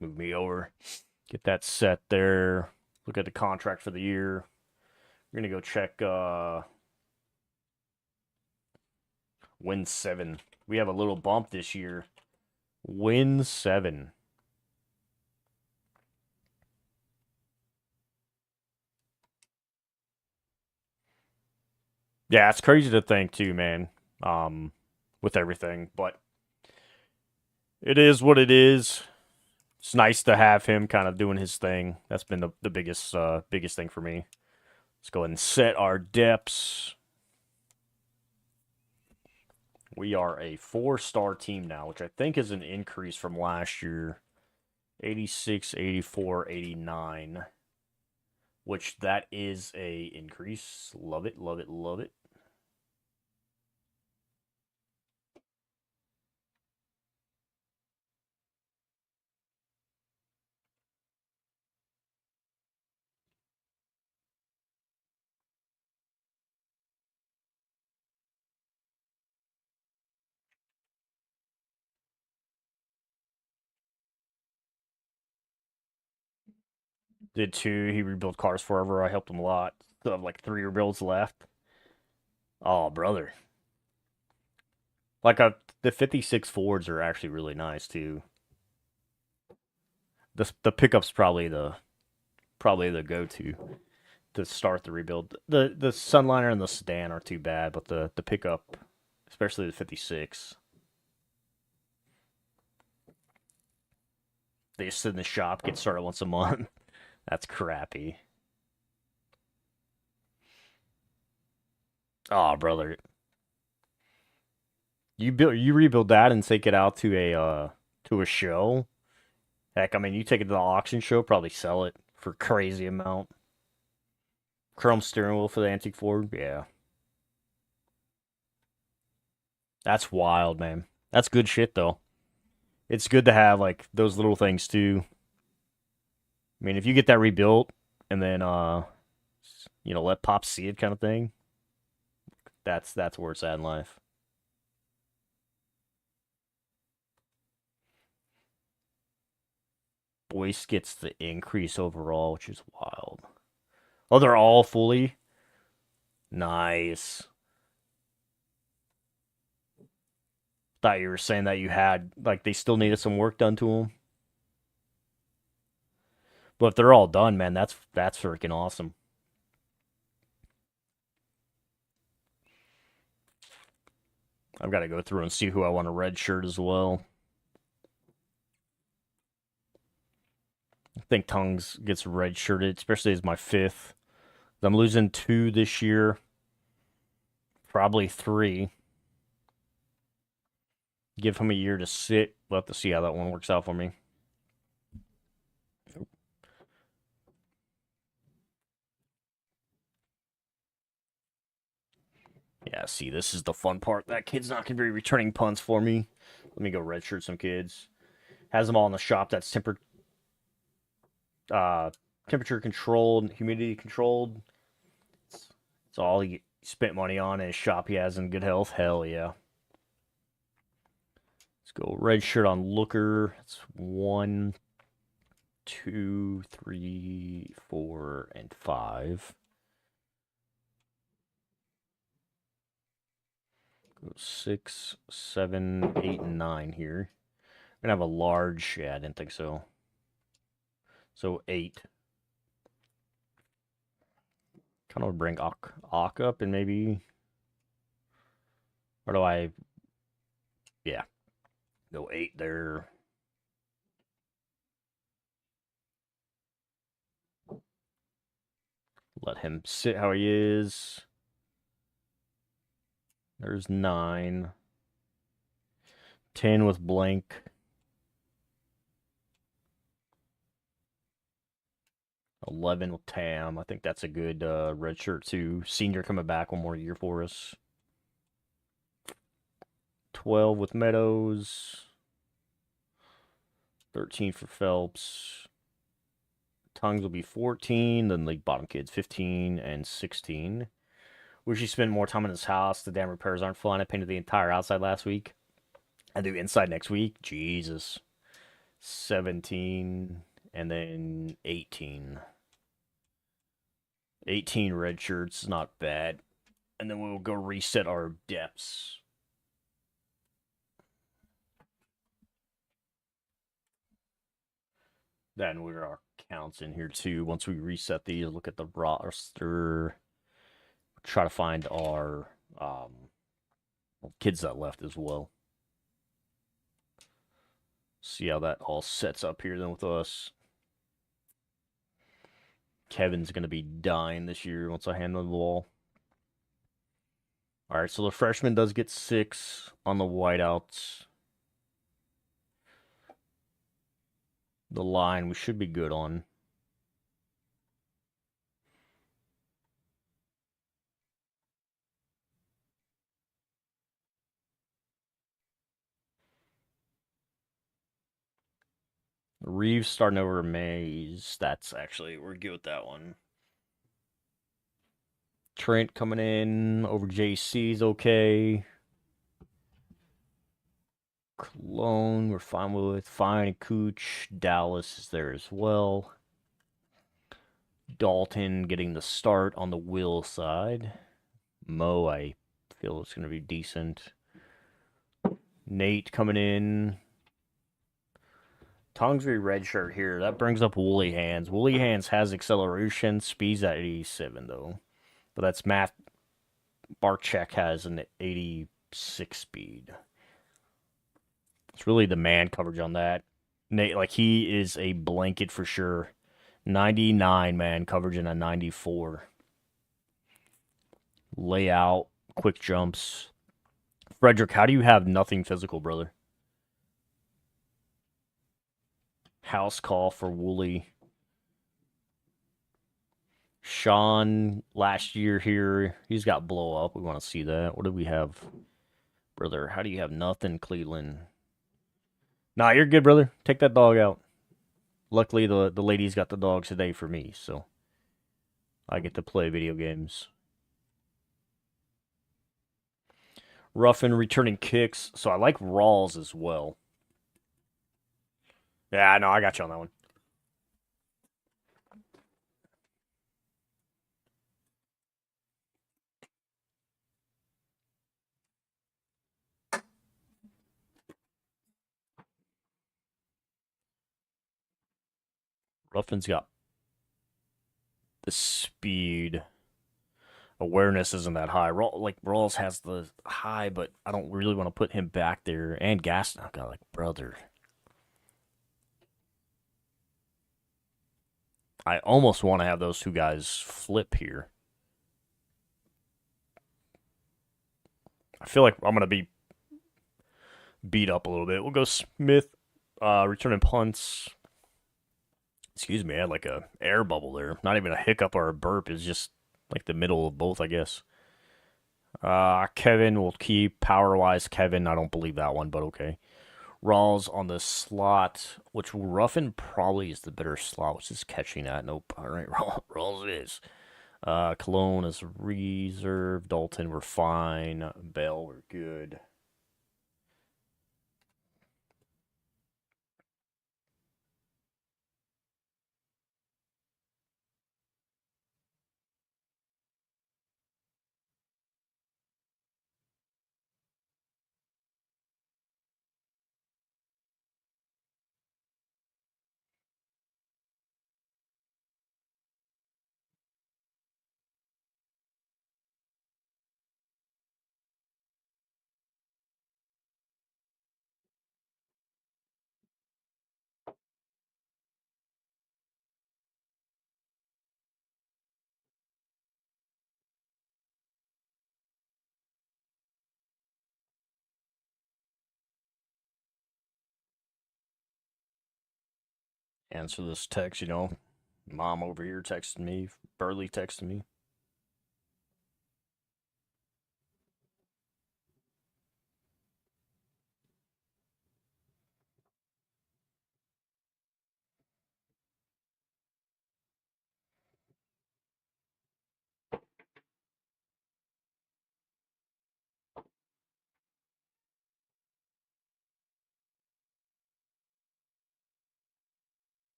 Move me over, get that set there. Look at the contract for the year. We're gonna go check win 7. We have a little bump this year. Win 7. Yeah, it's crazy to think too, man. With everything, but it is what it is. It's nice to have him kind of doing his thing. That's been the biggest thing for me. Let's go ahead and set our depths. We are a 4-star team now, which I think is an increase from last year. 86, 84, 89. Which that is a increase. Love it, love it, love it. Did too. He rebuilt cars forever. I helped him a lot. Still have like 3 rebuilds left. Oh, brother. Like the 56 Fords are actually really nice too. The pickup's probably the go-to to start the rebuild. The Sunliner and the sedan are too bad, but the pickup, especially the 56, they just sit in the shop, get started once a month. That's crappy. Oh, brother. You rebuild that and take it out to a show. Heck, I mean, you take it to the auction show, probably sell it for crazy amount. Chrome steering wheel for the antique Ford, yeah. That's wild, man. That's good shit, though. It's good to have like those little things too. I mean, if you get that rebuilt and then let Pop see it kind of thing, that's where it's at in life. Voice gets the increase overall, which is wild. Oh, they're all fully? Nice. Thought you were saying that you had, like, they still needed some work done to them. But if they're all done, man, that's freaking awesome. I've got to go through and see who I want a red shirt as well. I think Tongues gets red shirted, especially as my 5th. I'm losing 2 this year. Probably 3. Give him a year to sit. We'll have to see how that one works out for me. Yeah, see, this is the fun part. That kid's not going to be returning punts for me. Let me go redshirt some kids. Has them all in the shop that's temperature controlled, humidity controlled. It's all he spent money on in his shop he has in good health. Hell yeah. Let's go red shirt on Looker. That's 1, 2, 3, 4, and 5. Go 6, 7, 8, and 9 here. I'm gonna have a large. Yeah, I didn't think so. So 8. Kind of bring Ak up and maybe. Or do I? Yeah. Go 8 there. Let him sit how he is. There's 9. 10 with blank. 11 with Tam. I think that's a good red shirt too. Senior coming back one more year for us. 12 with Meadows. 13 for Phelps. Tongues will be 14. Then the bottom kids 15 and 16. Wish he spent more time in his house. The damn repairs aren't fun. I painted the entire outside last week. I do inside next week. Jesus. 17 and then 18. 18 red shirts, not bad. And then we'll go reset our depths. Then we're our counts in here too. Once we reset these, look at the roster. Try to find our kids that left as well. See how that all sets up here then with us. Kevin's going to be dying this year once I hand him the ball. All right, so the freshman does get 6 on the whiteouts. The line we should be good on. Reeves starting over Mays. That's actually, we're good with that one. Trent coming in over JC's okay. Cologne, we're fine with. Fine. Cooch. Dallas is there as well. Dalton getting the start on the Will side. Mo, I feel it's going to be decent. Nate coming in. Tongsbury red shirt here. That brings up Woolly Hands. Woolly Hands has acceleration. Speed's at 87, though. But that's Matt. Barchek has an 86 speed. It's really the man coverage on that. Nate, like, he is a blanket for sure. 99 man coverage and a 94. Layout, quick jumps. Frederick, how do you have nothing physical, brother? House call for Wooly. Sean, last year here, he's got blow up. We want to see that. What do we have? Brother, how do you have nothing, Cleveland? Nah, you're good, brother. Take that dog out. Luckily, the ladies got the dogs today for me, so I get to play video games. Ruffin returning kicks, so I like Rawls as well. Yeah, no, I got you on that one. Ruffin's got the speed. Awareness isn't that high. Rawls has the high, but I don't really want to put him back there. And Gas, oh God, like, brother. I almost want to have those two guys flip here. I feel like I'm going to be beat up a little bit. We'll go Smith, returning punts. Excuse me, I had like a air bubble there. Not even a hiccup or a burp. It's just like the middle of both, I guess. Kevin will keep. Power-wise, Kevin, I don't believe that one, but okay. Rawls on the slot, which Ruffin probably is the better slot, which is catching that. Nope. All right, Rawls it is. Cologne is reserve. Dalton, we're fine. Bell, we're good. Answer this text, you know. Mom over here texted me. Burley texted me.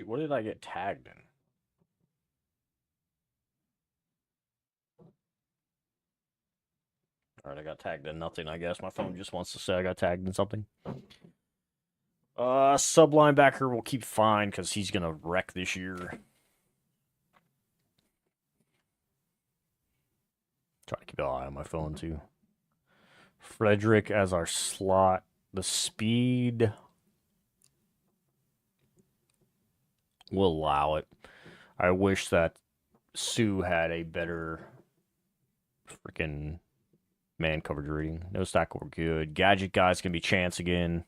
What did I get tagged in? Alright, I got tagged in nothing, I guess. My phone just wants to say I got tagged in something. Sub linebacker will keep fine because he's gonna wreck this year. Trying to keep an eye on my phone too. Frederick as our slot. The speed will allow it. I wish that Sue had a better freaking man coverage rating. No stack were good. Gadget guys can be chance again.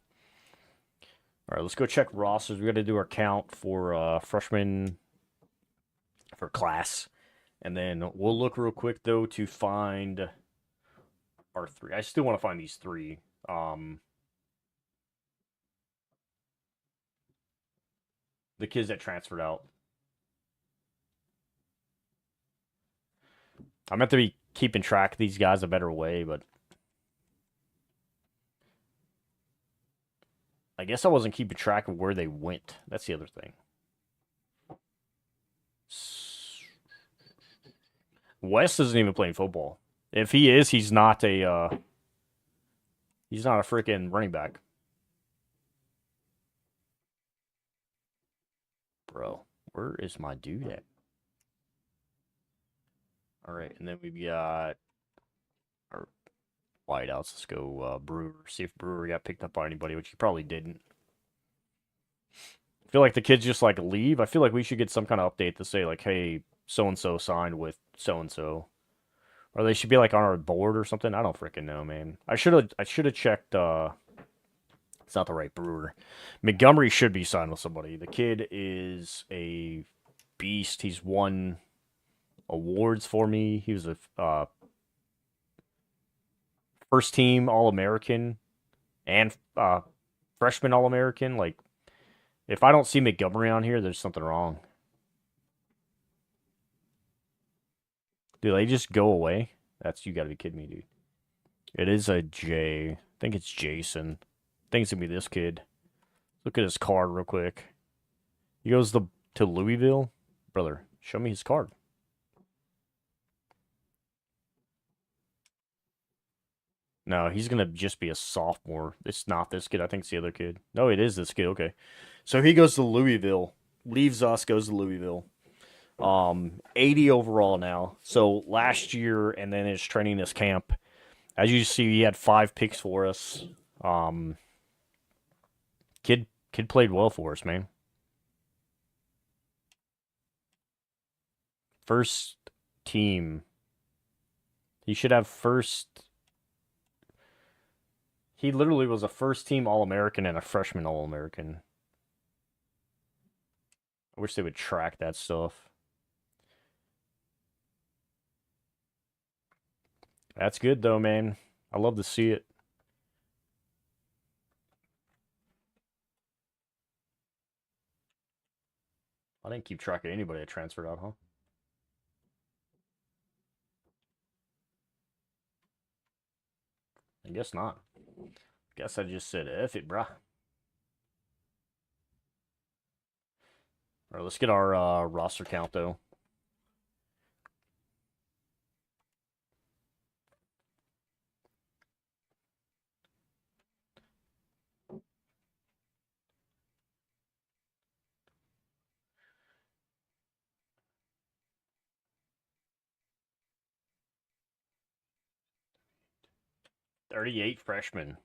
All right, let's go check rosters. We got to do our count for freshmen for class. And then we'll look real quick, though, to find our three. I still want to find these three. The kids that transferred out. I meant to be keeping track of these guys a better way, but I guess I wasn't keeping track of where they went. That's the other thing. West isn't even playing football. If he is, he's not a freaking running back. Bro, where is my dude at? All right, and then we've got our wideouts. Let's go Brewer. See if Brewer got picked up by anybody, which he probably didn't. I feel like the kids just like leave. I feel like we should get some kind of update to say like, hey, so and so signed with so and so. Or they should be like on our board or something. I don't freaking know, man. I should have checked. It's not the right brewer. Montgomery should be signed with somebody. The kid is a beast. He's won awards for me. He was a first team All American and freshman All American. Like, if I don't see Montgomery on here, there's something wrong. Do they just go away? You gotta be kidding me, dude. It is a J. I think it's Jason. I think it's gonna be this kid. Look at his card real quick. He goes to Louisville. Brother, show me his card. No, he's gonna just be a sophomore. It's not this kid. I think it's the other kid. No, it is this kid. Okay. So he goes to Louisville. Leaves us, goes to Louisville. 80 overall now. So last year and then his training this camp. As you see, he had 5 picks for us. Kid played well for us, man. First team. He should have first. He literally was a first team All-American and a freshman All-American. I wish they would track that stuff. That's good, though, man. I love to see it. I didn't keep track of anybody that transferred out, huh? I guess not. Guess I just said F it, bruh. Alright, let's get our roster count, though. $38 freshmen.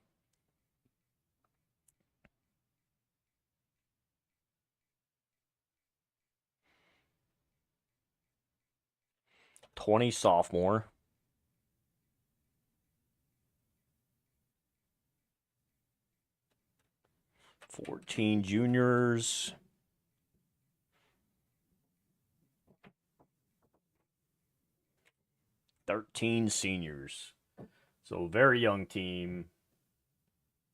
$20 sophomore. $14 juniors. $13 seniors. So very young team.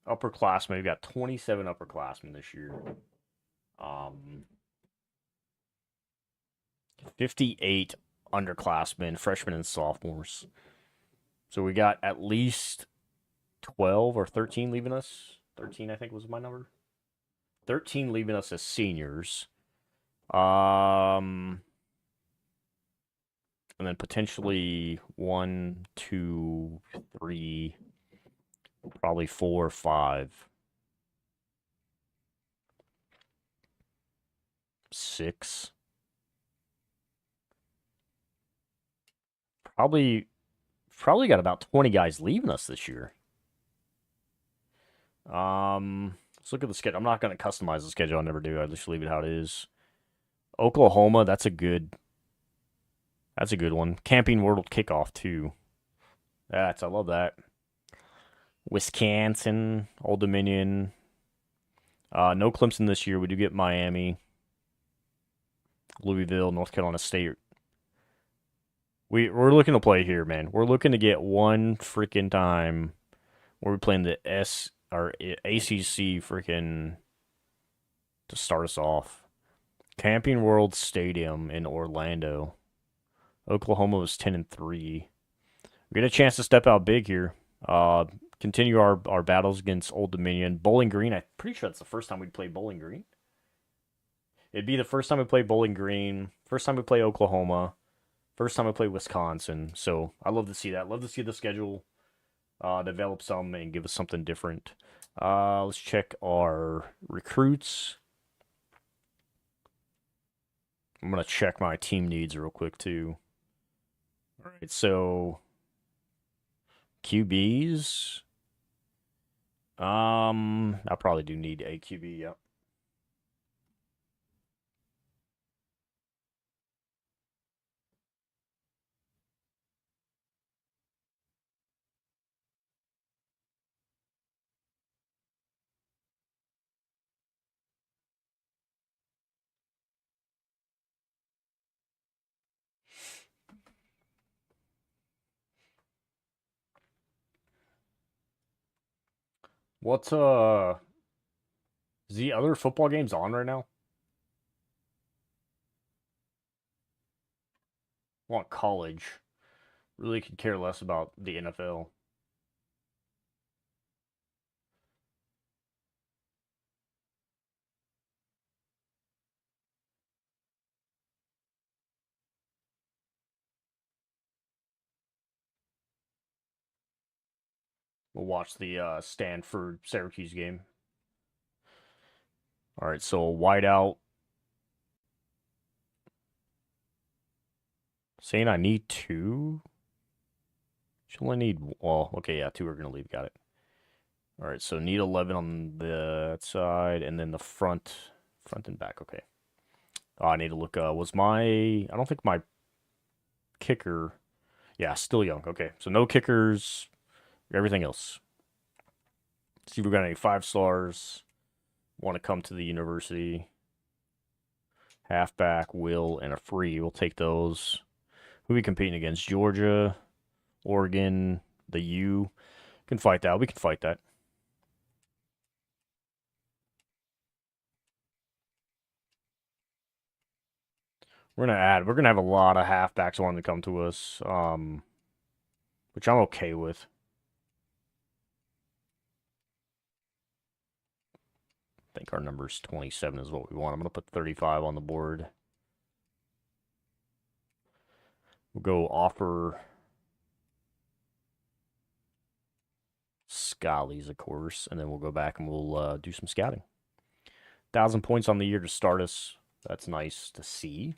Upperclassmen. We've got 27 upperclassmen this year. 58 underclassmen, freshmen and sophomores. So we got at least 12 or 13 leaving us. 13, I think, was my number. 13 leaving us as seniors. And then potentially 1, 2, 3, probably 4 or 5. 6. Probably got about 20 guys leaving us this year. Let's look at the schedule. I'm not going to customize the schedule. I never do. I just leave it how it is. Oklahoma, that's a good one. Camping World Kickoff, too. I love that. Wisconsin, Old Dominion. No Clemson this year. We do get Miami, Louisville, North Carolina State. We're looking to play here, man. We're looking to get one freaking time where we're playing the ACC freaking to start us off. Camping World Stadium in Orlando. Oklahoma was 10-3. We get a chance to step out big here. Continue our battles against Old Dominion. Bowling Green, I'm pretty sure that's the first time we'd play Bowling Green. It'd be the first time we play Bowling Green. First time we play Oklahoma. First time we play Wisconsin. So I love to see that. Love to see the schedule develop some and give us something different. Let's check our recruits. I'm going to check my team needs real quick, too. All right, so QBs. I probably do need a QB, yep. What's is the other football games on right now? I want college. Really could care less about the NFL. We'll watch the Stanford Syracuse game. All right, so whiteout. Saying I need two. Should only need, well, okay, yeah, two are gonna leave. Got it. All right, so need 11 on the side, and then the front and back. Okay. Oh, I need to look. Was my? I don't think my kicker. Yeah, still young. Okay, so no kickers. Everything else. See if we got any 5 stars. Want to come to the university. Halfback, will, and a free. We'll take those. Who are we competing against? Georgia, Oregon, the U. Can fight that. We can fight that. We're gonna have a lot of halfbacks wanting to come to us. Which I'm okay with. I think our number's 27 is what we want. I'm gonna put 35 on the board. We'll go offer Scallies, of course, and then we'll go back and we'll do some scouting. 1,000 points on the year to start us. That's nice to see.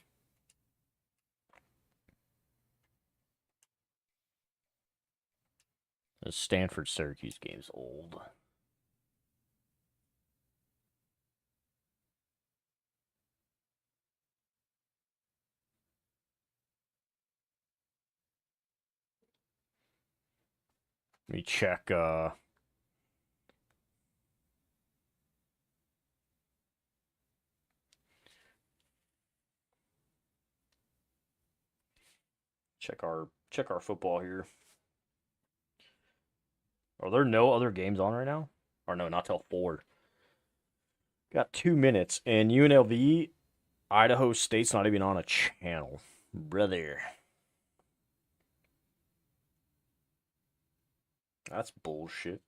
The Stanford Syracuse game's old. Let me check check our football here. Are there no other games on right now? Or no, not till 4. Got 2 minutes, and UNLV, Idaho State's not even on a channel. Brother. That's bullshit.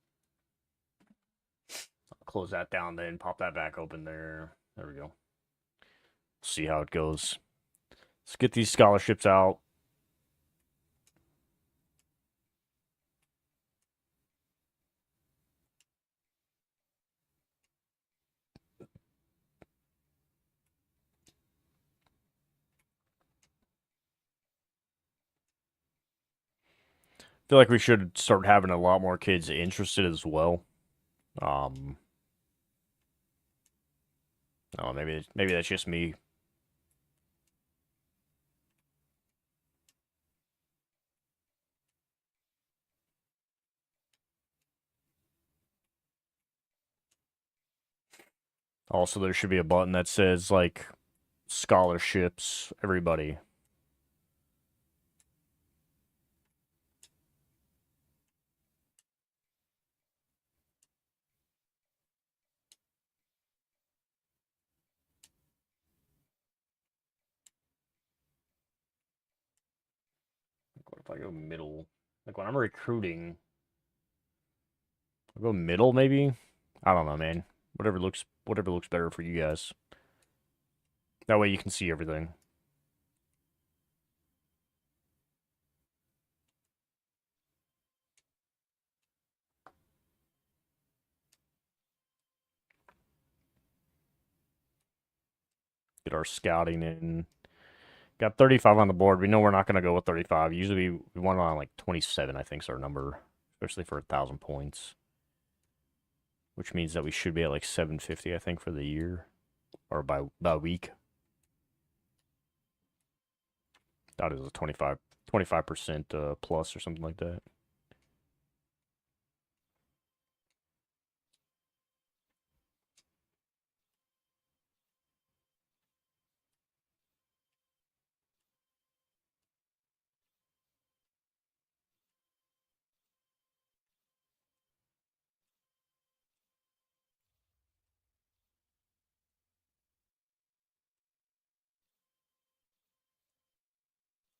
I'll close that down then, pop that back open there. There we go. See how it goes. Let's get these scholarships out. Feel like we should start having a lot more kids interested as well. Oh, maybe that's just me. Also, there should be a button that says like scholarships, everybody. What if I go middle? Like when I'm recruiting, I'll go middle maybe. I don't know, man. Whatever looks better for you guys. That way you can see everything. Get our scouting in. Got 35 on the board. We know we're not going to go with 35. Usually we want on like 27, I think is our number, especially for 1,000 points. Which means that we should be at like 750, I think, for the year. Or by week. That is a 25% plus or something like that.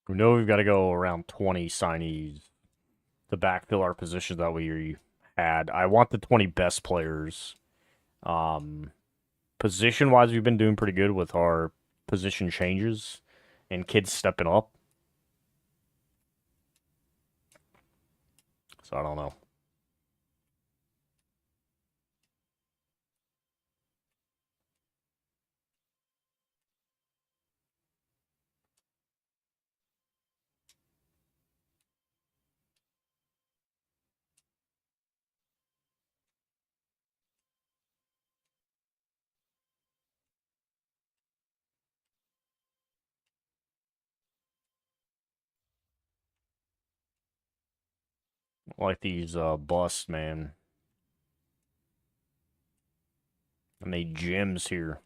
We know we've got to go around 20 signees to backfill our positions that we had. I want the 20 best players. Position-wise, we've been doing pretty good with our position changes and kids stepping up. So I don't know. Like these busts, man. I made gems here.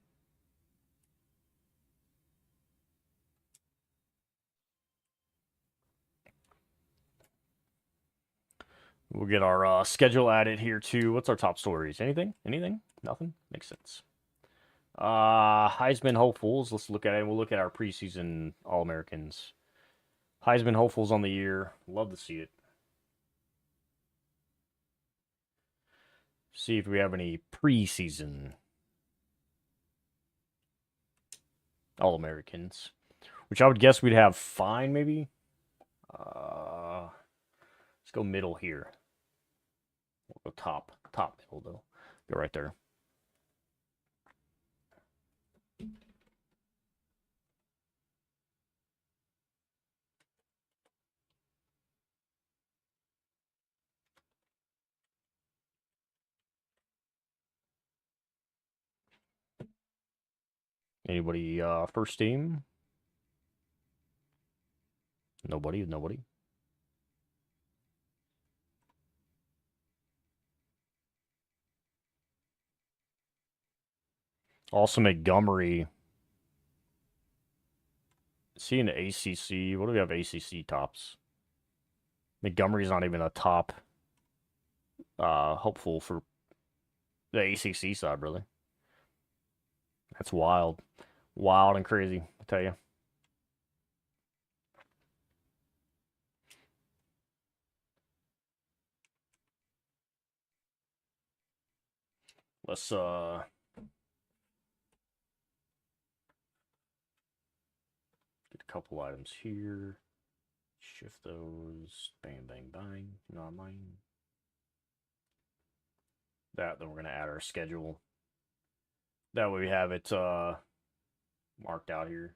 We'll get our schedule added here too. What's our top stories? Anything? Anything? Nothing? Makes sense. Heisman hopefuls. Let's look at it. We'll look at our preseason All-Americans. Heisman hopefuls on the year. Love to see it. See if we have any preseason All-Americans. Which I would guess we'd have fine, maybe. Let's go middle here. We'll go top. Top middle, though. Go right there. Anybody first team? Nobody. Also Montgomery. Is he in the ACC? What do we have ACC tops? Montgomery's not even a top hopeful for the ACC side, really. That's wild. Wild and crazy, I tell you. Let's get a couple items here. Shift those. Bang, bang, bang. Not mine. That, then we're gonna add our schedule. That way we have it marked out here.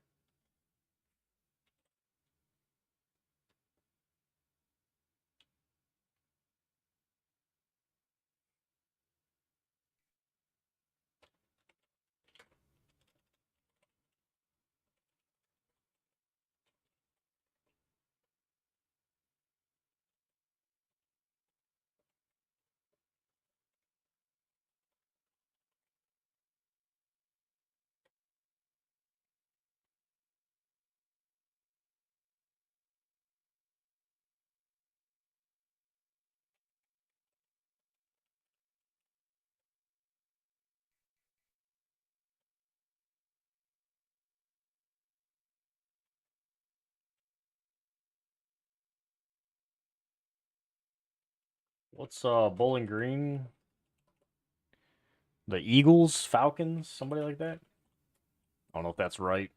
What's Bowling Green? The Eagles, Falcons, somebody like that? I don't know if that's right.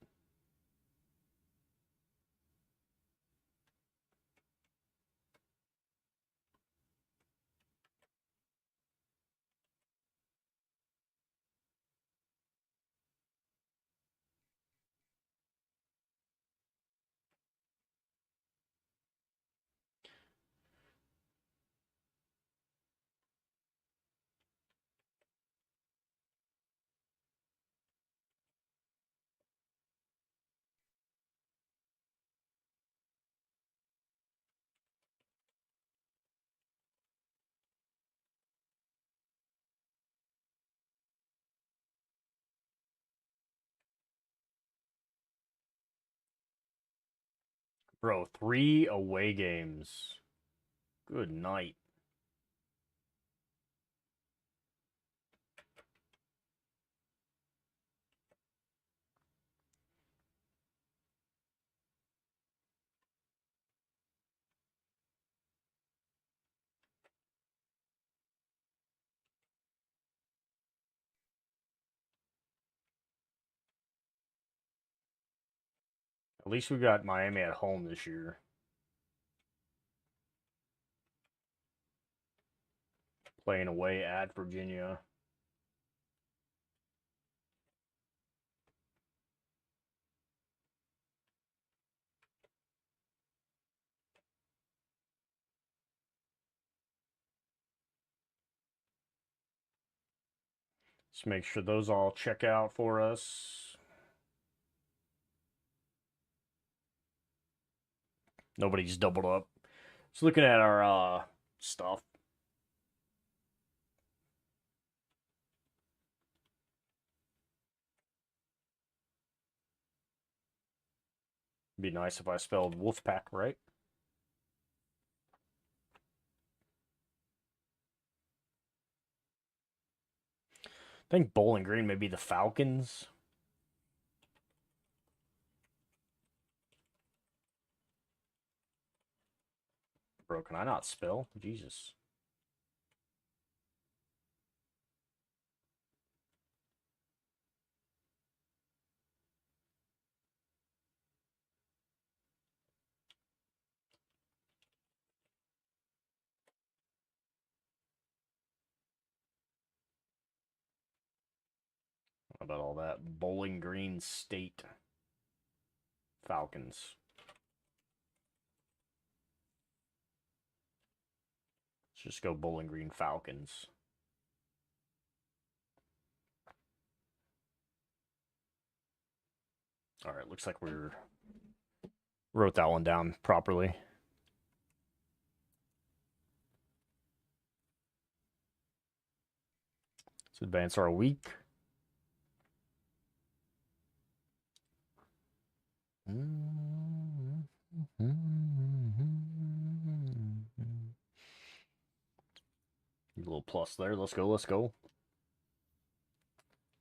Bro, 3 away games. Good night. At least we got Miami at home this year. Playing away at Virginia. Let's make sure those all check out for us. Nobody's doubled up. So looking at our stuff. It'd be nice if I spelled Wolfpack right. I think Bowling Green may be the Falcons. Bro, can I not spell? Jesus. How about all that? Bowling Green State Falcons. Let's just go Bowling Green Falcons. All right, looks like we wrote that one down properly. Let's advance our week. A little plus there. Let's go. Let's go.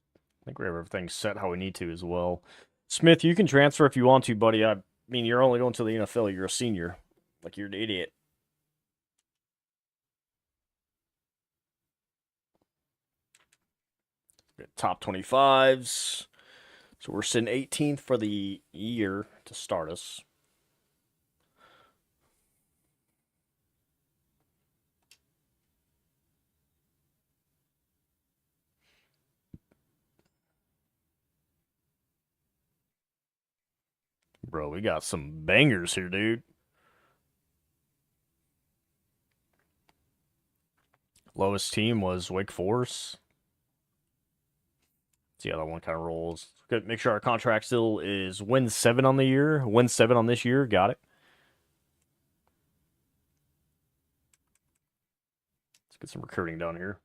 I think we have everything set how we need to as well. Smith, you can transfer if you want to, buddy. I mean, you're only going to the NFL. You're a senior. Like, you're an idiot. Top 25s. So we're sitting 18th for the year to start us. Bro, we got some bangers here, dude. Lowest team was Wake Forest. See how that one kind of rolls. Good. Make sure our contract still is win 7 on the year. Win 7 on this year. Got it. Let's get some recruiting done here.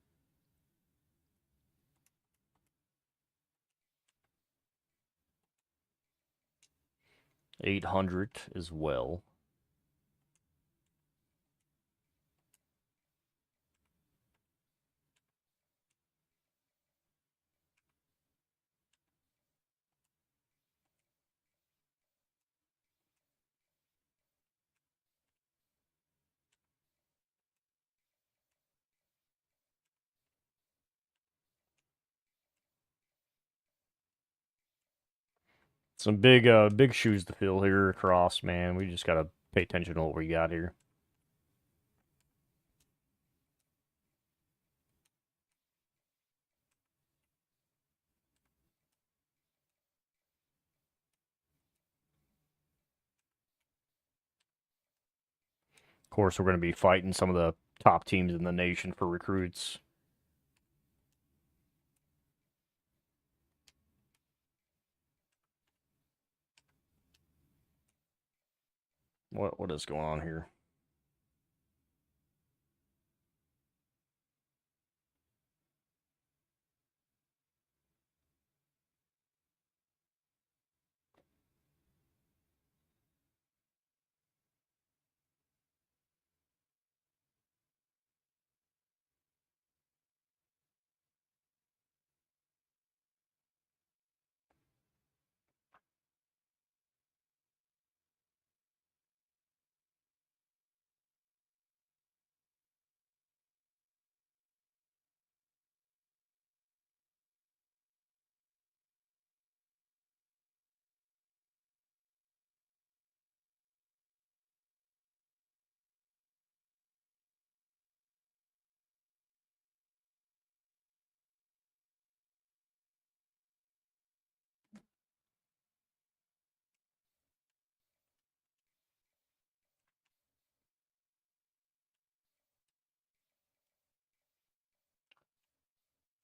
$800 as well. Some big shoes to fill here across, man. We just gotta pay attention to what we got here. Of course, we're gonna be fighting some of the top teams in the nation for recruits. What is going on here?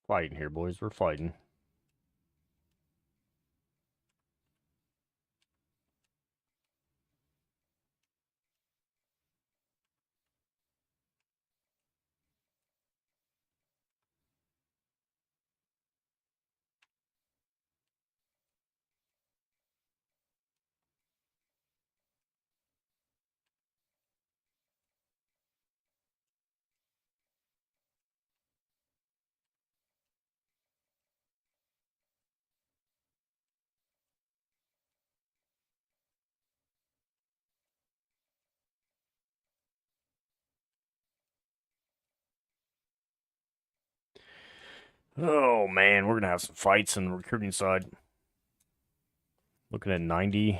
Fighting here, boys. We're fighting. Oh, man. We're going to have some fights on the recruiting side. Looking at 90.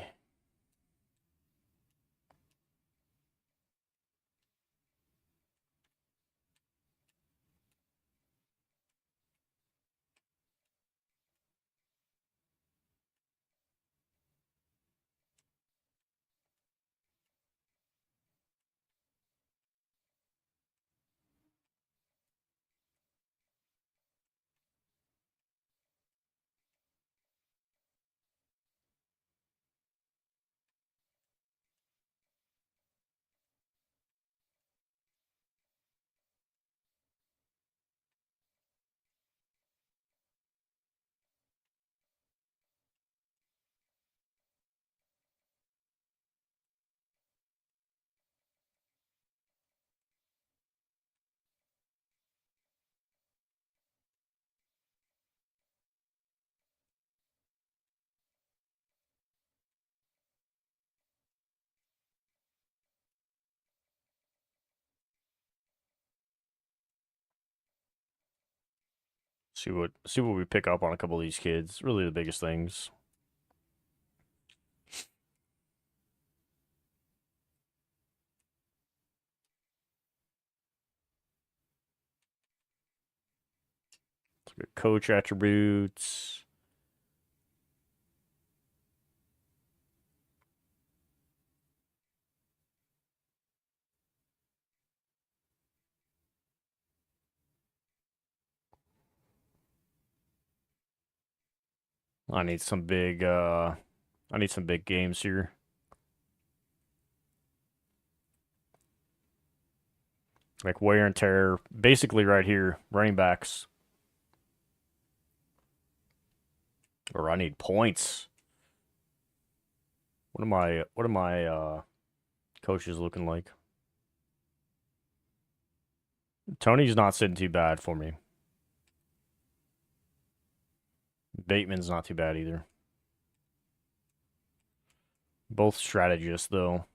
See what we pick up on a couple of these kids. Really the biggest things. Let's look at coach attributes. I need some big games here. Like wear and tear, basically right here, running backs. Or I need points. What are my coaches looking like? Tony's not sitting too bad for me. Bateman's not too bad either. Both strategists though.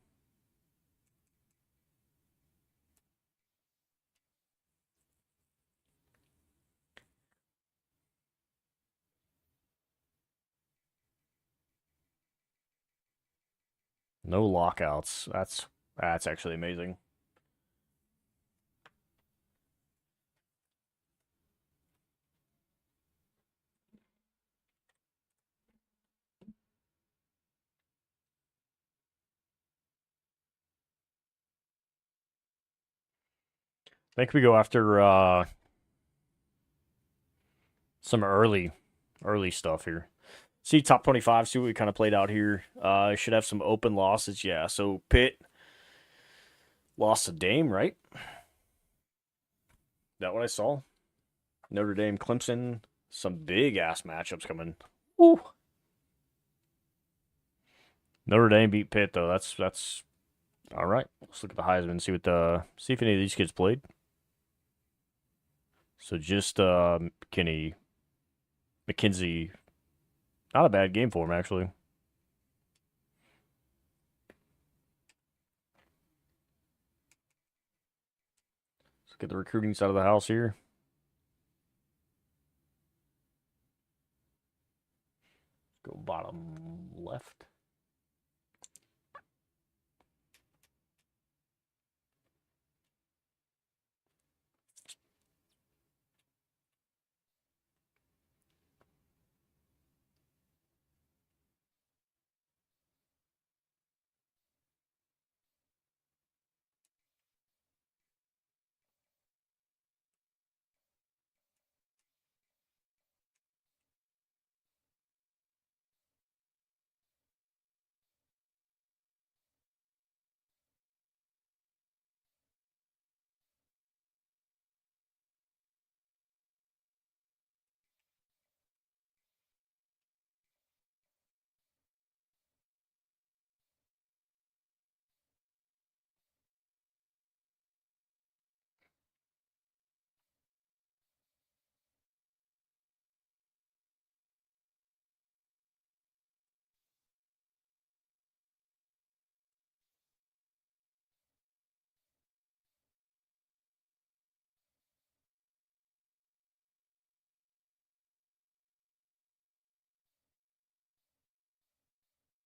No lockouts. That's actually amazing. I think we go after some early stuff here. See top 25, see what we kind of played out here. Should have some open losses. Yeah, so Pitt lost to Dame, right? That what I saw? Notre Dame, Clemson, some big ass matchups coming. Ooh. Notre Dame beat Pitt though. That's all right. Let's look at the Heisman. See if any of these kids played. So just McKenzie, not a bad game for him actually. Let's get the recruiting side of the house here. Go bottom left.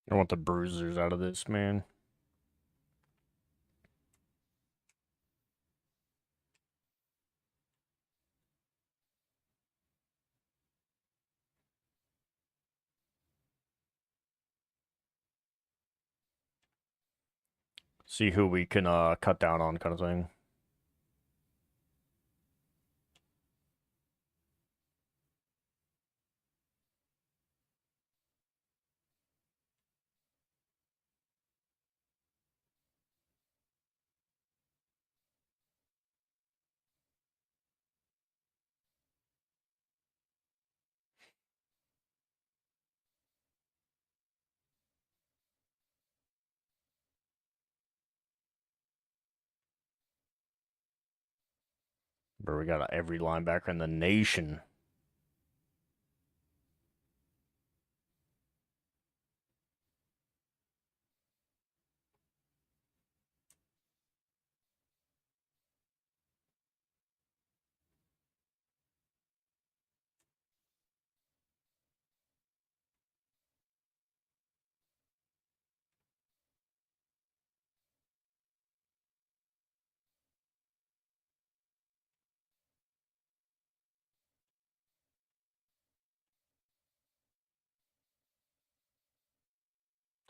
I want the bruisers out of this, man. See who we can cut down on, kind of thing. Bro, we got every linebacker in the nation.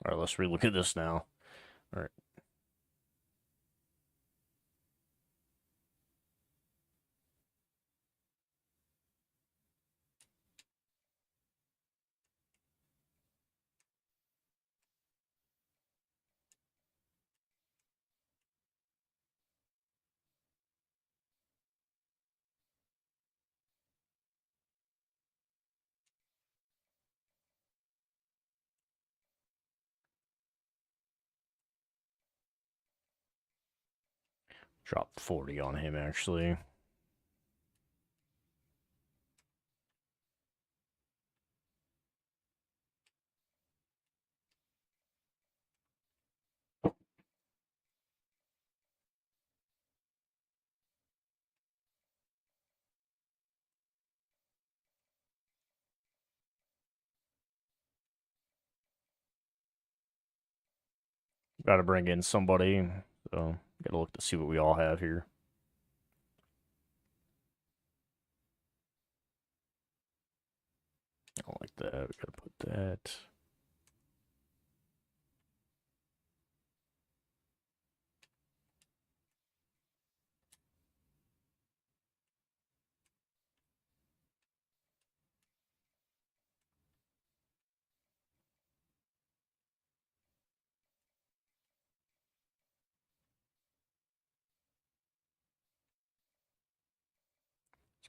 All right, let's relook at this now. All right. Drop 40 on him, actually. Got to bring in somebody. So, gotta look to see what we all have here. I don't like that. We gotta put that.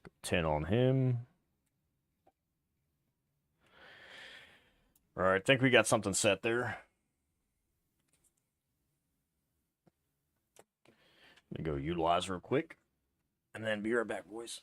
Let's go 10 on him. All right, I think we got something set there. Let me go utilize real quick. And then be right back, boys.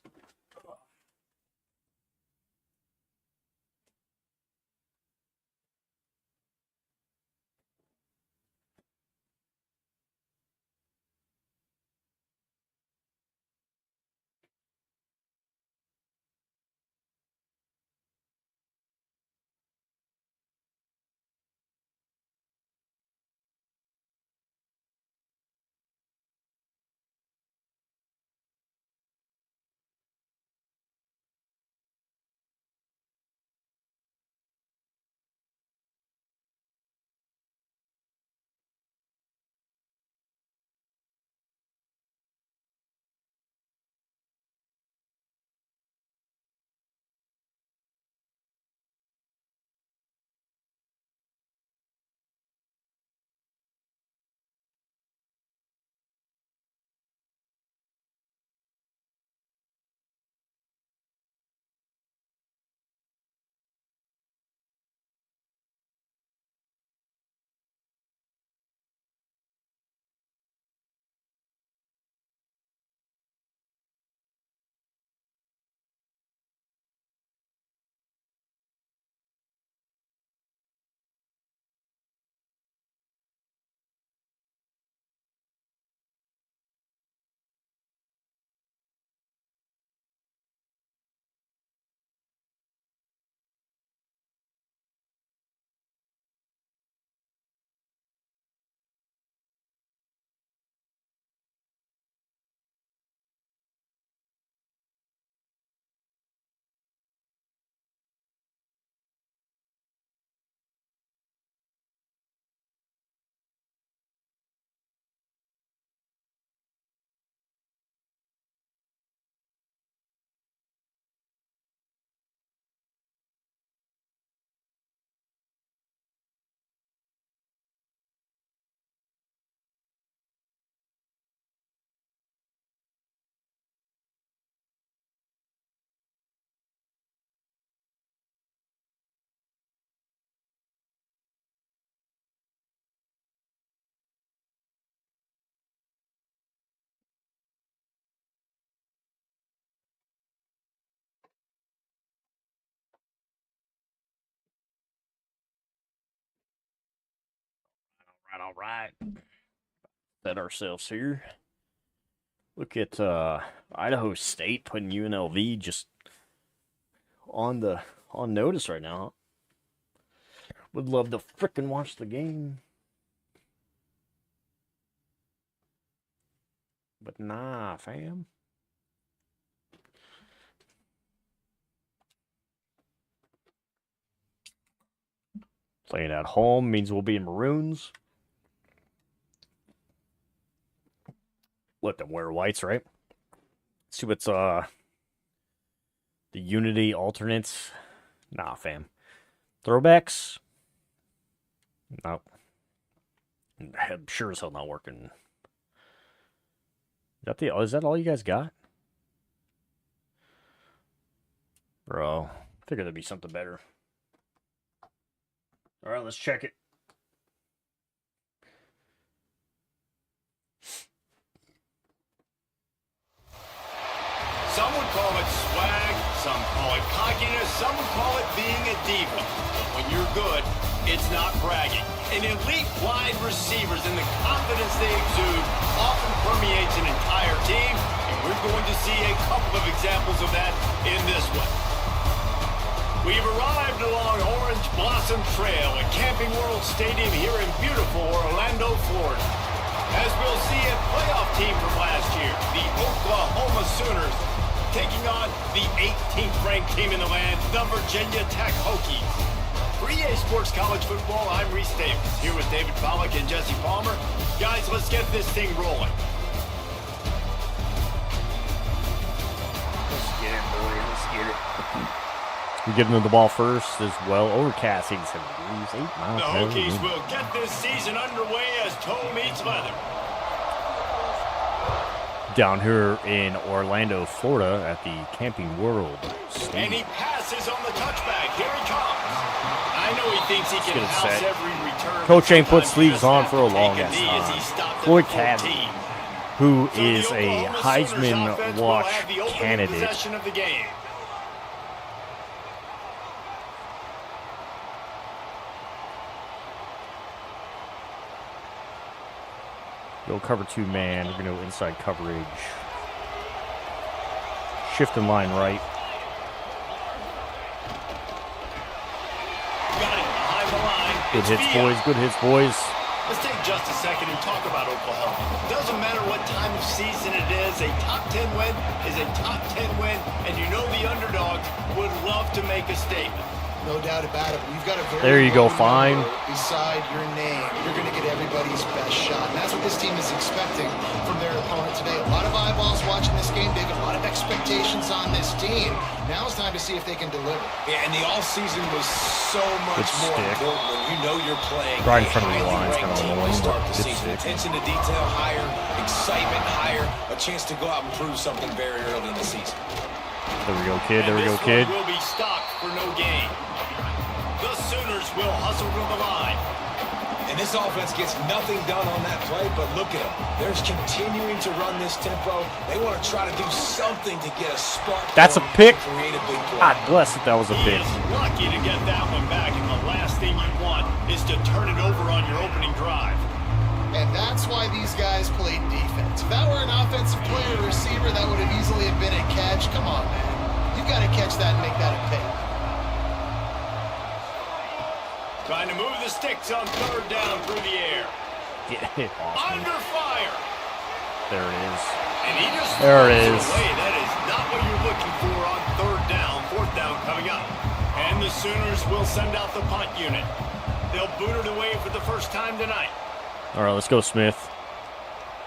All right. Set ourselves here. Look at Idaho State putting UNLV just on notice right now. Would love to frickin' watch the game. But nah, fam. Playing at home means we'll be in maroons. Let them wear whites, right? See what's the Unity alternates. Nah, fam. Throwbacks. No. I'm sure as hell not working. Is that all you guys got? Bro, figured there'd be something better. Alright, let's check it. Some would call it swag, some call it cockiness, some would call it being a diva. But when you're good, it's not bragging. An elite wide receivers and the confidence they exude often permeates an entire team, and we're going to see a couple of examples of that in this one. We've arrived along Orange Blossom Trail at Camping World Stadium here in beautiful Orlando, Florida. As we'll see a playoff team from last year, the Oklahoma Sooners, taking on the 18th ranked team in the land, the Virginia Tech Hokies. For EA Sports College Football, I'm Reese Davis, here with David Pollack and Jesse Palmer. Guys, let's get this thing rolling. Let's get it, boy. Let's get it. We give them the ball first as well. Overcast, 87 degrees, 8 miles. The Hokies will get this season underway as toe meets leather. Down here in Orlando, Florida at the Camping World Stadium. And he passes on the touchback. Here he comes. I know he thinks he can house every return. Coach ain't put sleeves on for a long ass time. Floyd Caddy, who is a Heisman Watch candidate. Go cover 2 man. We're going to go inside coverage. Shift in line right. Got it behind the line. Good hits, boys. Good hits, boys. Let's take just a second and talk about Oklahoma. Doesn't matter what time of season it is, a top 10 win is a top 10 win, and you know the underdogs would love to make a statement. No doubt about it. You've got a very there you go, fine. Beside your name, you're going to get everybody's best shot. And that's what this team is expecting from their opponent today. A lot of eyeballs watching this game, David. A lot of expectations on this team. Now it's time to see if they can deliver. Yeah, and the all-season was so much more important when you know you're playing right in front of the line. It's kind of annoying to start the season. Stick. Attention to detail higher, excitement higher, a chance to go out and prove something very early in the season. There we go, kid. There we go, kid. Will be stopped for no gain. The Sooners will hustle to the line. And this offense gets nothing done on that play, but look at them. They're continuing to run this tempo. They want to try to do something to get a spark. That's a pick. God bless it, that was a pick. He is lucky to get that one back, and the last thing you want is to turn it over on your opening drive. And that's why these guys played defense. If that were an offensive player or receiver, that would have easily have been a catch. Come on, man. You've got to catch that and make that a pick. Trying to move the sticks on third down through the air. Awesome. Under fire. There it is. And he just there it is. Away. That is not what you're looking for on third down. Fourth down coming up. And the Sooners will send out the punt unit. They'll boot it away for the first time tonight. All right, let's go, Smith.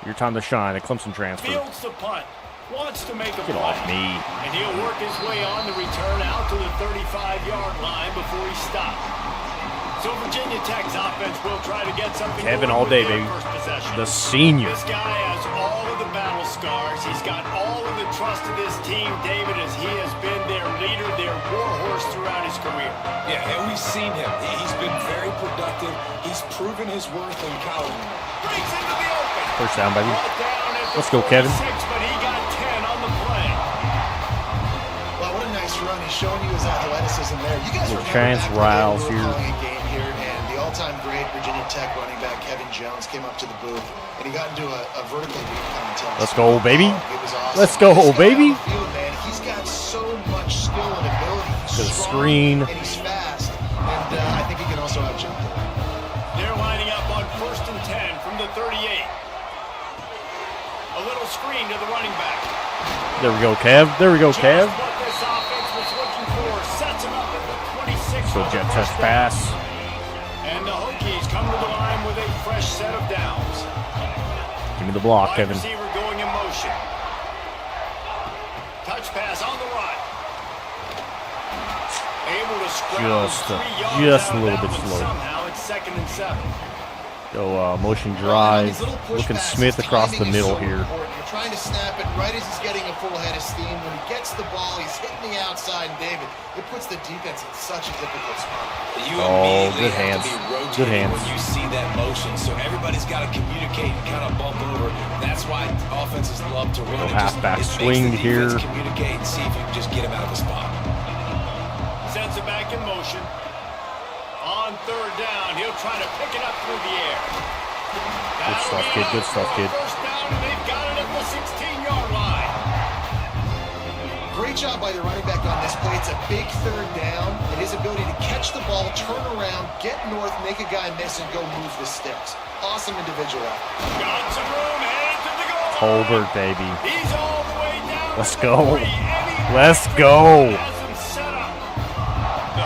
Your time to shine. A Clemson transfer. Fields the punt. Wants to make a Get play. off me. And he'll work his way on the return out to the 35-yard line before he stops. So Virginia Tech's offense will try to get something Kevin going all day, with their baby. first possession. The senior. This guy has all of the battle scars. He's got all of the trust of this team, David, as he has been their leader, their warhorse throughout his career. Yeah, and we've seen him. He's been very productive. He's proven his worth in college. Breaks into the open. First down, baby. Let's go, 46, Kevin. But he got 10 on the play. Well, what a nice run. He's showing you his athleticism there. You guys remember Chance back when Riles we were here. calling a game here, and the all-time great Virginia Tech running back Kevin Jones came up to the booth, and he got into a vertical leap contest. Let's go, baby. It was awesome. Let's go, This guy baby. on the field, man, he's got so much skill and ability. He's To the strong, screen. and he's fast, and I think he can also outjump it. They're lining up on 1st and 10 from the 38. A little screen to the running back. There we go, Kev. There we go, Just Kev. what this offense was looking for. Sets him up at the 26. So for the jet first test down. pass. And the Hokies come to the line with a fresh set of downs. Give me the block, Wide Kevin. receiver going in motion. Touch pass on the run. Able to scramble Just a- 3 yards just out a of little that bit one. slow. Somehow it's 2nd and 7. Go motion And on drive. these little push Looking passes, Smith across the timing is middle so here. important. You're trying to snap it right as he's getting a full head of steam. When he gets the ball, he's hitting the outside, and David, it puts the defense in such a difficult spot. You Oh, immediately good have hands. to be rotating Good hands. when you see that motion. So everybody's got to communicate and kind of bump over. That's why offenses love to run. Little It just- halfback it makes swing the defense here. Communicate and see if you can just get him out of a spot. Sends it back in motion. On 3rd down, he'll try to pick it up through the air. Good stuff, kid. Good stuff, kid. First down, and they've got it at the 16-yard line. Great job by the running back on this play. It's a big 3rd down, and his ability to catch the ball, turn around, get north, make a guy miss, and go move the sticks. Awesome individual effort. Got some room, headed to the goal line. Colbert, baby. He's all the way down. Let's to the go. 3, and he Let's has go. him set up.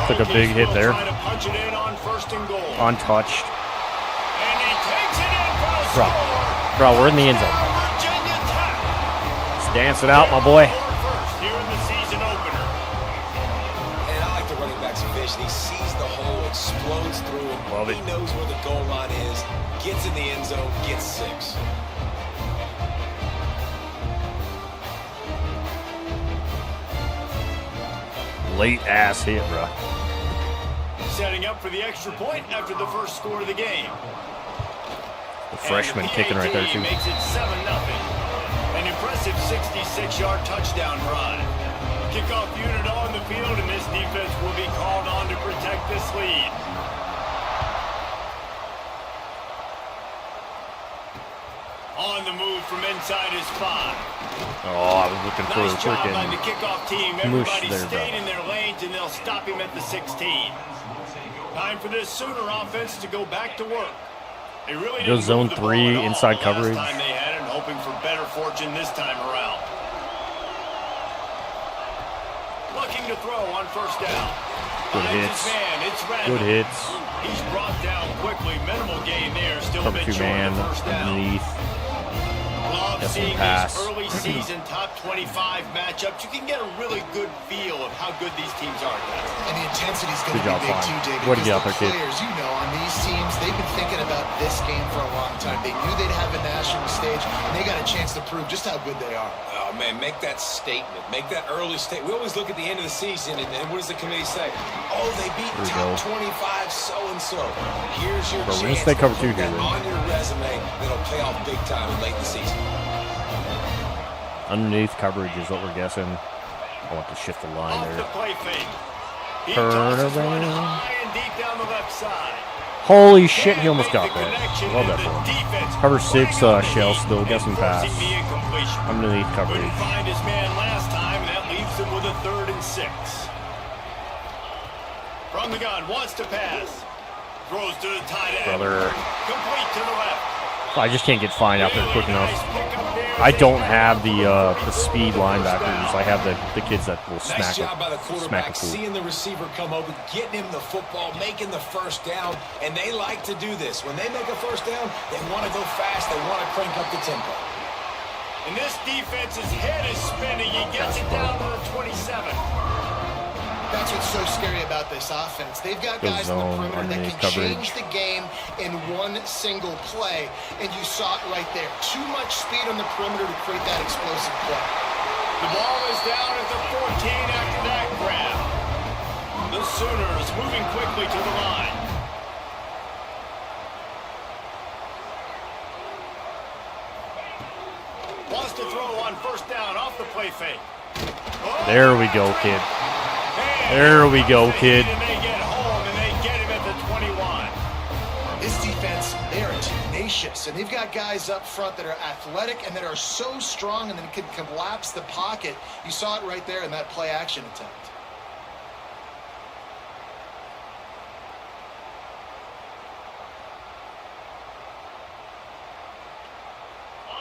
The Took a big Hokies hit will there. try to punch it in on 1st and goal. Untouched. And he takes it in for the Bro. score. Bro, we're in the end zone. Virginia Tech. Let's dance it out, my boy. First here in the season opener. And I like the running back's vision. He sees the hole, explodes through it. Love it. He knows where the goal line is, gets in the end zone, gets 6. Late ass hit, bro. Setting up for the extra point after the first score of the game. The freshman kicking right there, too. Makes it 7-0. An impressive 66-yard touchdown run. Kickoff unit on the field, and this defense will be called on to protect this lead. On the move from inside his 5. Oh, I was looking for a Nice job by the freaking kickoff team. mush Everybody there, bro. stayed in their lanes, and they'll stop him at the 16. Time for this Sooner offense to go back to work. They really Go didn't zone move the ball 3, at all inside the coverage. Last time they had it, hoping for better fortune this time around. Looking to throw on 1st down. Good Finds hits. his man. It's Randall. good hits. He's brought down quickly. Minimal gain there. Still Cover a bit 2 short man of the 1st down. underneath. Love Yes, seeing pass. these early season top 25 matchups. You can get a really good feel of how good these teams are. And the intensity is going Good to job, be big Fine. too, David. Way to because get out the there, kid. players, you know, on these teams, they've been thinking about this game for a long time. They knew they'd have a national stage, and they got a chance to prove just how good they are. Oh, man, make that statement. Make that early statement. We always look at the end of the season, and what does the committee say? Oh, they beat Here we top go. 25 so-and-so. Here's your Bro, we're chance gonna stay cover to 2 put here, that then. on your resume that'll pay off big time late in the season. Underneath coverage is what we're guessing. I want to shift the line Off the there. play fake. He Turn tosses one around. high and deep down the left side. Holy shit, he Can't almost make got the that. connection, Love and that the for him. defense Cover 6 putting up shell the still. heat Guessing and pass. forcing the incompletion. Underneath coverage. Couldn't find his man last time, and that leaves him with a 3rd and 6. From the gun, wants to pass. Throws to the tight end. Brother. Complete to the left. I just can't get Fine out there quick Really enough. nice pickup there. I don't have the speed linebackers. I have the kids that will Nice smack job by the it. Smack quarterback, it fool. seeing the receiver come open, getting him the football, making the 1st down, and they like to do this. When they make a 1st down, they want to go fast. They want to crank up the tempo. And this defense's head is spinning. He gets it down to the 27. That's what's so scary about this offense. They've got Go guys in the zone, perimeter that underneath can coverage. change the game in one single play, and you saw it right there. Too much speed on the perimeter to create that explosive play. The ball is down at the 14 after that grab. The Sooners moving quickly to the line. Wants to throw on 1st down off the play fake. Oh, There we go, kid. and There we go, kid. And they get home, and they get him at the 21. This defense, they are tenacious, and they've got guys up front that are athletic and that are so strong and then can collapse the pocket. You saw it right there in that play action attempt.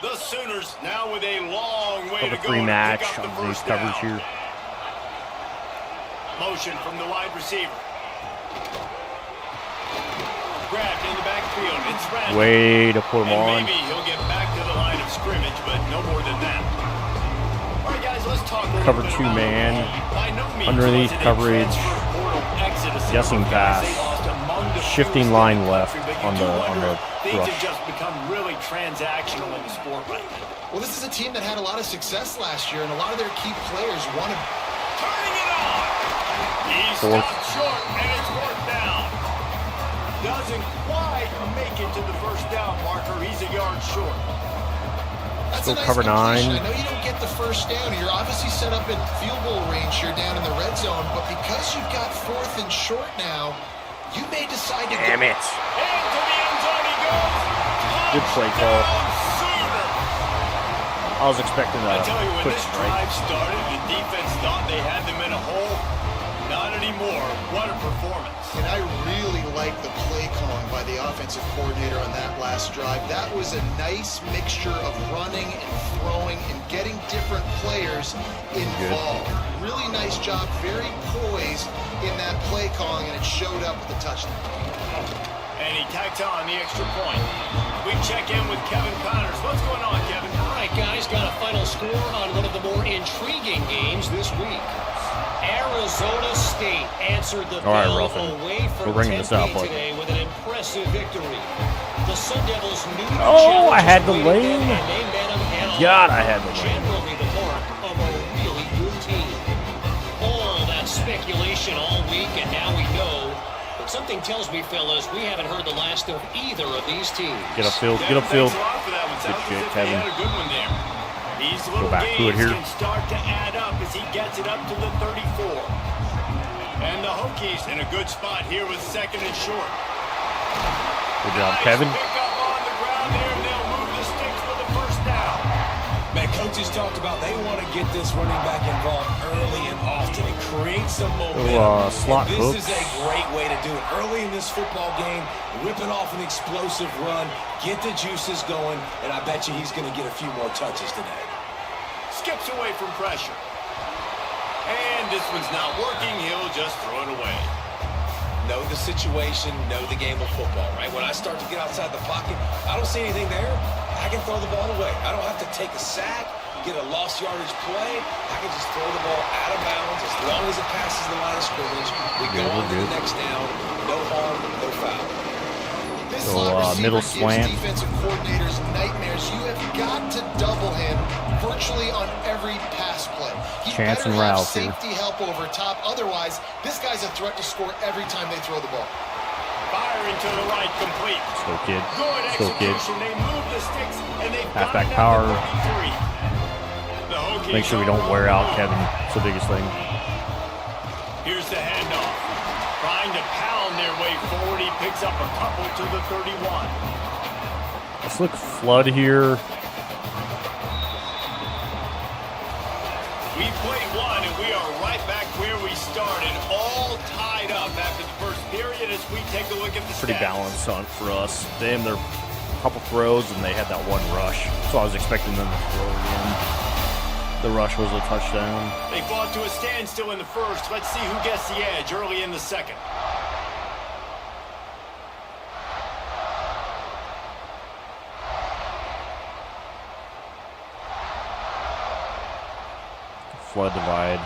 The Sooners now with a long way to go. Cover 3 match to pick up the on these first coverage down. here. Motion from the wide receiver. Grabbed in the backfield. It's Randall. Way to put him And on. maybe he'll get back to the line of scrimmage, but no more than that. All right, guys, let's talk a little Cover bit 2 about man. by no means Underneath was it a coverage. transfer portal exodus. Guessing Guys, pass. they lost among the Shifting fewest line in the left country, but on you the do on wonder, the things rush. have just become really transactional in the sport right now. Well, this is a team that had a lot of success last year, and a lot of their key players wanted. Turning it on. He Fourth. stopped short, and it's fourth down. Doesn't quite make it to the first down marker. He's a yard short. That's Still a nice cover 9. completion. I know you don't get the first down. You're obviously set up in field goal range here down in the red zone, but because you've got 4th and short now, you may decide to Damn go. it. Into the end zone he goes. Good play call. Touchdown, Sooners. I was expecting I a tell you, when quick this strike. drive started, the defense thought they had them in a hole. Not anymore. What a performance. And I really like the play calling by the offensive coordinator on that last drive. That was a nice mixture of running and throwing and getting different players involved. Really nice job, very poised in that play calling, and it showed up with the touchdown. And he tacked on the extra point. We check in with Kevin Connors. What's going on, Kevin? All right, guys, got a final score on one of the more intriguing games this week. Arizona State answered the All right, bell Ruffin. away from We're bringing this out, Tempe bud. today with an impressive victory. The Sun Devils knew the Oh, I challenge had the was waiting lane. them, and they met them head-on. God, I had the lane. Generally the mark of a really good team. All that speculation all week, and now we know. But something tells me, fellas, we haven't heard the last of either of these teams. Get upfield. Get Kevin, upfield. thanks a lot for that one. Good Sounds shit, as if Kevin. He had a good one there. These little back to it gains here. can start to add up as he gets it up to the 34. And the Hokies in a good spot here with 2nd and short. Good job, Nice Kevin. pick up on the ground there, and they'll move the sticks for the first down. Man, coaches talked about they want to get this running back involved early and often and create some momentum. slot And this hooks. is a great way to do it. Early in this football game, ripping off an explosive run, get the juices going, and I bet you he's going to get a few more touches today. Skips away from pressure. And this one's not working. He'll just throw it away. Know the situation, know the game of football, right? When I start to get outside the pocket, I don't see anything there. I can throw the ball away. I don't have to take a sack, get a lost yardage play. I can just throw the ball out of bounds as long as it passes the line of scrimmage. We go on to the next down. No harm, no foul. This So, slot receiver middle gives slant. defensive coordinators nightmares. You have got to double him virtually on every pass play. He Chance better and have route here. safety help over top. Otherwise, this guy's a threat to score every time they throw the ball. Firing to the right, complete. Go, kid. Good Go, kid. execution. They move the sticks, and they've got Halfback it at power. the 33. The Hokies Make sure we are don't wear on out the Kevin. move. It's the biggest thing. Here's the handoff. Trying to pound their way forward. He picks up a couple to the 31. Let's look flood here. We played one, and we are right back where we started, all tied up after the first period as we take a look at the Pretty stats. balanced on for us. Them, they're a couple throws, and they had that one rush. So I was expecting them to throw again. The rush was a touchdown. They fought to a standstill in the first. Let's see who gets the edge early in the second. Flood divide.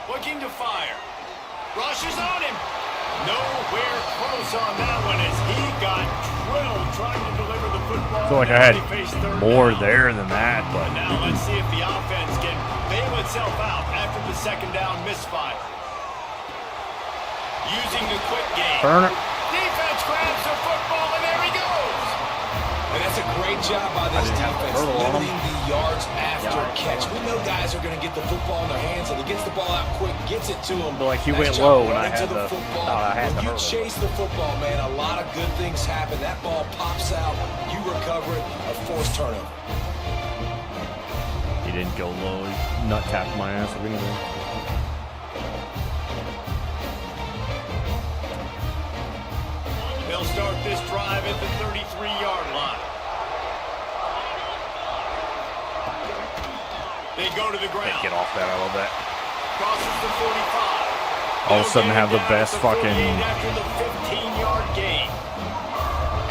Looking to fire. Rushes on him. Nowhere close on that one as he got drilled trying to deliver the football. I feel like I He faced third had more down. there than that, but Now let's see if the offense can bail itself out after the second down misfire. Using the quick game. Turn it. Defense grabs the football, and there he goes. And that's a great job by this didn't have to defense, hurdle on him. limiting the yards after Yeah. catch. We know guys are going to get the football in their hands and He gets the ball out quick, gets it to him. But like he Nice went job low when I running had to the football. thought I had the When you hurdle. chase the football, man, a lot of good things happen. That ball pops out, you recover it, a forced turnover. He didn't go low. He nut tapped my ass or anything. They'll start this drive at the 33-yard line. They go to the ground. Get off that. I love that. Crosses the 45. All of a sudden have the best fucking... After the 15-yard gain.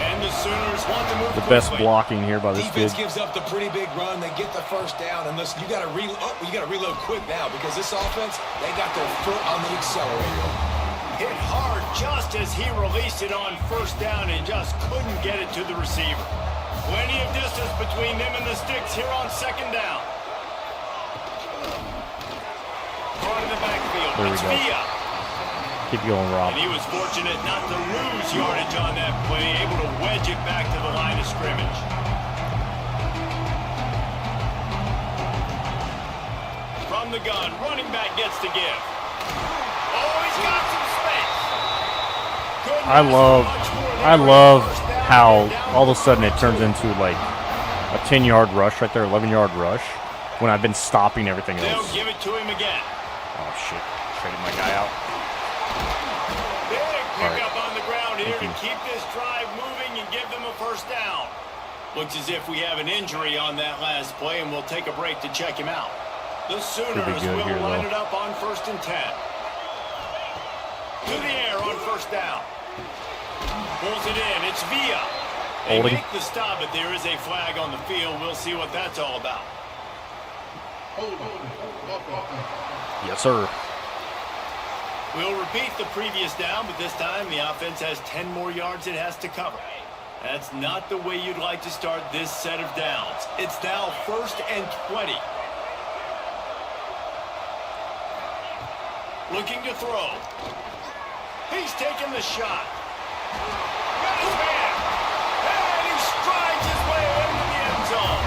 And the Sooners want to move The best quickly. blocking here by this kid. Defense gives up the pretty big run. They get the first down, and listen, you got to reload quick now because this offense, they got their foot on the accelerator. Hit hard just as he released it on first down and just couldn't get it to the receiver. Plenty of distance between them and the sticks here on second down. Front of the backfield. There we It's go. Villa. Keep going, Rob. And he was fortunate not to lose yardage on that play, able to wedge it back to the line of scrimmage. From the gun, running back gets to give. Oh, he's got some space. Couldn't I ask for love much more I there. love First down how and down all of a the sudden it stretch. turns into like a 10-yard rush right there, 11-yard rush, when I've been stopping everything They'll else. give it to him again. Oh shit! Traded my guy out. Big All right. pickup on the ground here to Thank you. keep this drive moving and give them a first down. Looks as if we have an injury on that last play, and we'll take a break to check him out. The Sooners good will here, line though. it up on 1st and 10. To the air on first down. Pulls it in. It's Villa. They Holding. make the stop, but there is a flag on the field. We'll see what that's all about. Yes, sir. We'll repeat the previous down, but this time the offense has 10 more yards it has to cover. That's not the way you'd like to start this set of downs. It's now 1st and 20. Looking to throw. He's taking the shot. Got his man. And he strides his way into the end zone.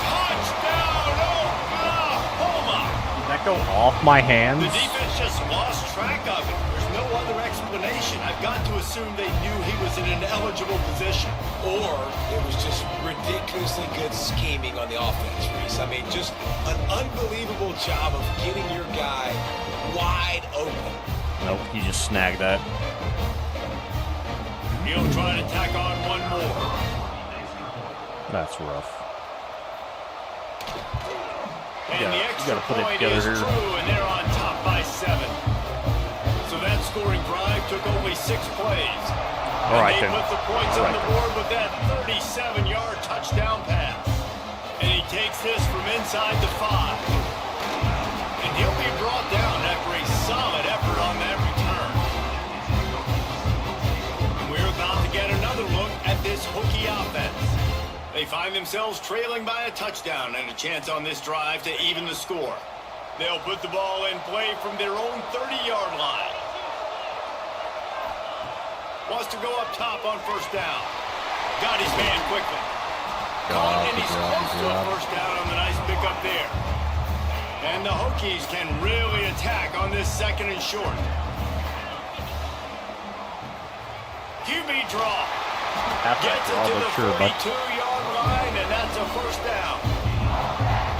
Touchdown, Oklahoma. Did that go off my hands? The defense just lost track of it. There's no other explanation. I've got to assume they knew he was in an eligible position. Or it was just ridiculously good scheming on the offense, Reese. I mean, just an unbelievable job of getting your guy wide open. Nope, he just snagged that. He'll try to tack on one more. That's rough. And Yeah, the you extra gotta put it point together is here. true, and they're on top by 7. So that scoring drive took only 6 plays. All right, and they then. put the points All on right, the board with that 37-yard touchdown pass. And he takes this from inside the 5. And he'll be brought down after a solid effort on that return. And we're about to get another look at this Hokie offense. They find themselves trailing by a touchdown and a chance on this drive to even the score. They'll put the ball in play from their own 30-yard line. Wants to go up top on first down. Got his man quickly. Caught, and he's close to a first down on the nice pickup there. And the Hokies can really attack on this 2nd and short. QB draw. Gets it to the 42-yard line, and that's a first down.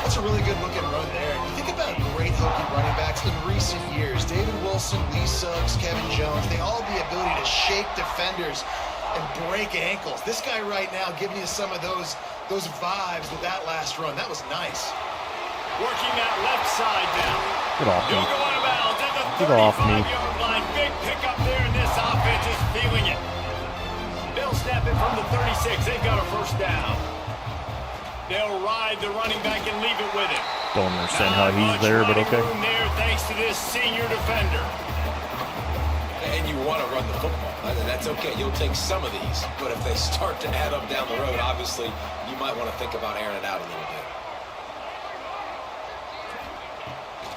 That's a really good looking run there. And you think about great Hokie running backs in recent years. David Wilson, Lee Suggs, Kevin Jones, they all have the ability to shake defenders and break ankles. This guy right now giving you some of those vibes with that last run. That was nice. Working that left side now. Get off He'll me. go out of bounds at the Get off me. 35-yard line. Big pickup there, and this offense is feeling it. They'll snap it from the 36. They've got a first down. They'll ride the running back and leave it with him. Don't understand how Not he's much there, but running okay. room there thanks to this senior defender. And you want to run the football. That's okay. You'll take some of these. But if they start to add up down the road, obviously, you might want to think about airing it out a little bit.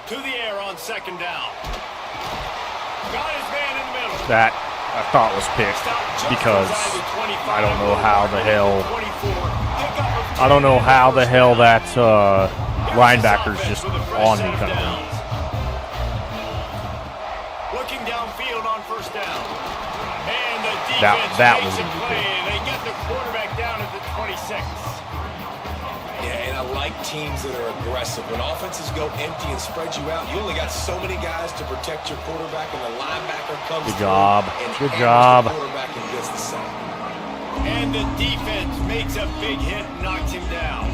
To the air on 2nd down. Got his man in the middle. That I thought was picked because I don't know how the hell that linebacker's just on me kind of thing. first down. And the defense that makes was a gonna be play. big. They get the quarterback down at the 26. Yeah, and I like teams that are aggressive. When offenses go empty and spread you out, you only got so many guys to protect your quarterback, and the linebacker comes Good through job. and Good hammers job. the quarterback and gets the sack. And the defense makes a big hit and knocks him down.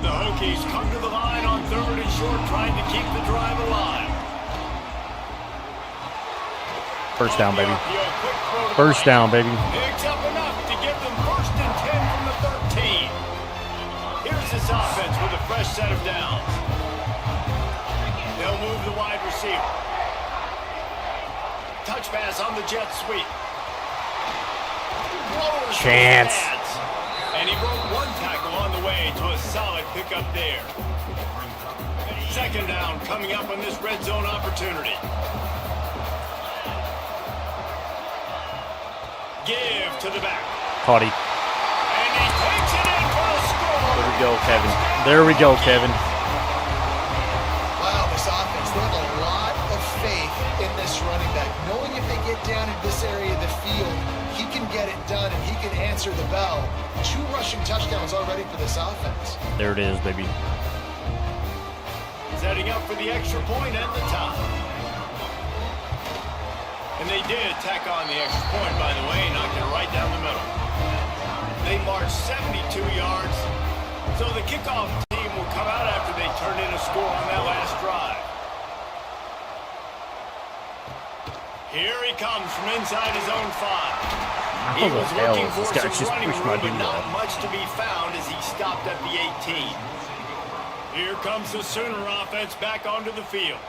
The Hokies come to the line on 3rd and short, trying to keep the drive alive. First down, baby. Upfield, quick throw to the First right. down, baby. Picks up enough to give them 1st and 10 from the 13. Here's this offense with a fresh set of downs. They'll move the wide receiver. Touch pass on the jet sweep. Blowers for Chance. the pads. And he broke 1 tackle on the way to a solid pickup there. 2nd down coming up on this red zone opportunity. Give to the back. Caught him. And he takes it in for a score. There we go, Kevin. There we go, Kevin. Wow, this offense, they have a lot of faith in this running back. Knowing if they get down in this area of the field, he can get it done and he can answer the bell. 2 rushing touchdowns already for this offense. There it is, baby. Setting up for the extra point and the tie. And they did tack on the extra point, by the way, knocked it right down the middle. They marched 72 yards, so the kickoff team will come out after they turn in a score on that last drive. Here he comes from inside his own 5. He How the was hell looking is for this guy some just running pushed my room, but dude not off? much to be found as he stopped at the 18. Here comes the Sooner offense back onto the field.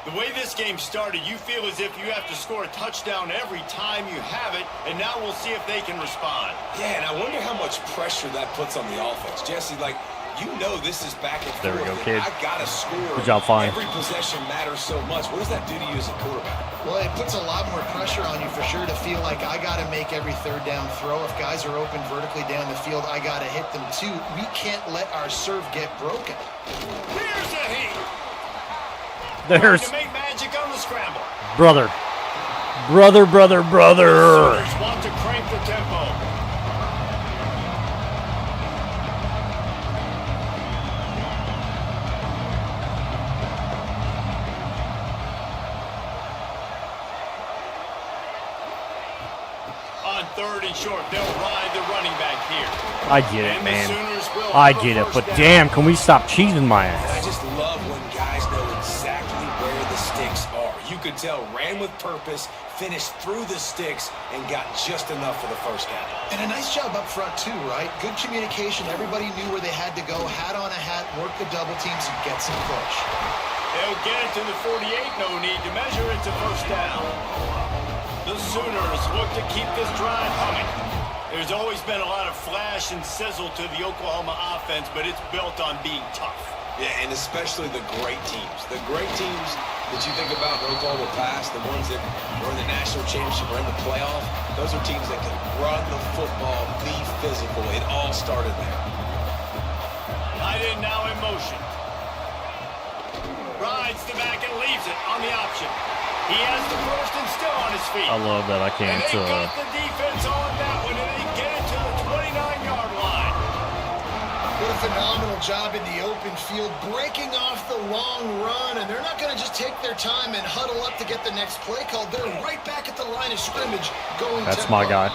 The way this game started, you feel as if you have to score a touchdown every time you have it, and now we'll see if they can respond. Yeah, and I wonder how much pressure that puts on the offense. Jesse, like, you know this is back and There we forth. go, kid. I got to score. Good job, Fine. Every possession matters so much. What does that do to you as a quarterback? Well, it puts a lot more pressure on you for sure to feel like I got to make every 3rd down throw. If guys are open vertically down the field, I got to hit them too. We can't let our serve get broken. Here's a heat. There's To make magic on the scramble. brother. Brother. Sooners want to crank the tempo. On 3rd and short, they'll ride the running back here. I get it, And the man. Sooners will I have a get it, first but down. damn, can we stop cheating my I ass? just love when guys know exactly where the sticks are. You could tell ran with purpose, finished through the sticks, and got just enough for the first down. And a nice job up front too, right? Good communication. Everybody knew where they had to go. Hat on a hat, work the double teams, and get some push. They'll get it to the 48, no need to measure. It's a first down. The Sooners look to keep this drive humming. There's always been a lot of flash and sizzle to the Oklahoma offense, but it's built on being tough. Yeah, and especially the great teams. The great teams that you think about in Oklahoma past, the ones that were in the national championship or in the playoff, those are teams that can run the football, be physical. It all started there. Tight end now in motion. Rides the back and leaves it on the option. He has the first and still on his feet. I love that I And can't. they got the defense on that one, and they get it to the 29-yard line. What a phenomenal job in the open field, breaking off the long run, and they're not going to just take their time and huddle up to get the next play called. They're right back at the line of scrimmage going That's tempo. my guy.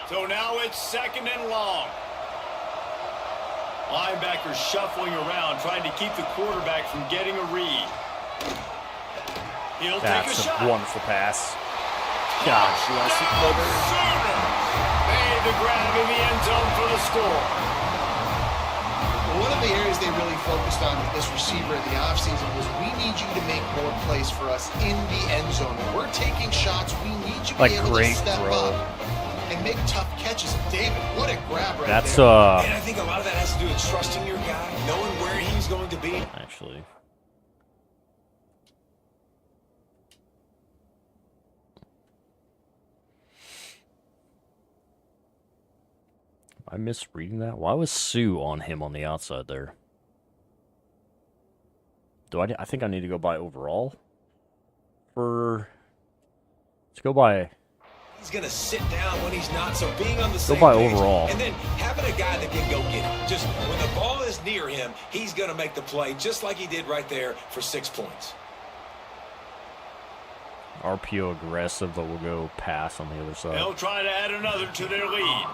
So now it's 2nd and long. Linebackers shuffling around, trying to keep the quarterback from getting a read. He'll take a That's shot. a wonderful pass. Gosh, you want to see further? Sooners made the grab in the end zone for the score. One of the areas they really focused on with this receiver in the offseason was we need you to make more plays for us in the end zone. When we're taking shots, we need you to Like, be able to great step throw. up and make tough catches. David, what a grab right That's there. And I think a lot of that has to do with trusting your guy, knowing where he's going to be. actually. I misreading that? Why was Sue on him on the outside there? I think I need to go by overall for... Let's go by... He's going to sit down when he's not, so being on the same Go by page, overall. and then having a guy that can go get it. Just when the ball is near him, he's going to make the play just like he did right there for 6 points. RPO aggressive, but we'll go pass on the other side. They'll try to add another to their lead.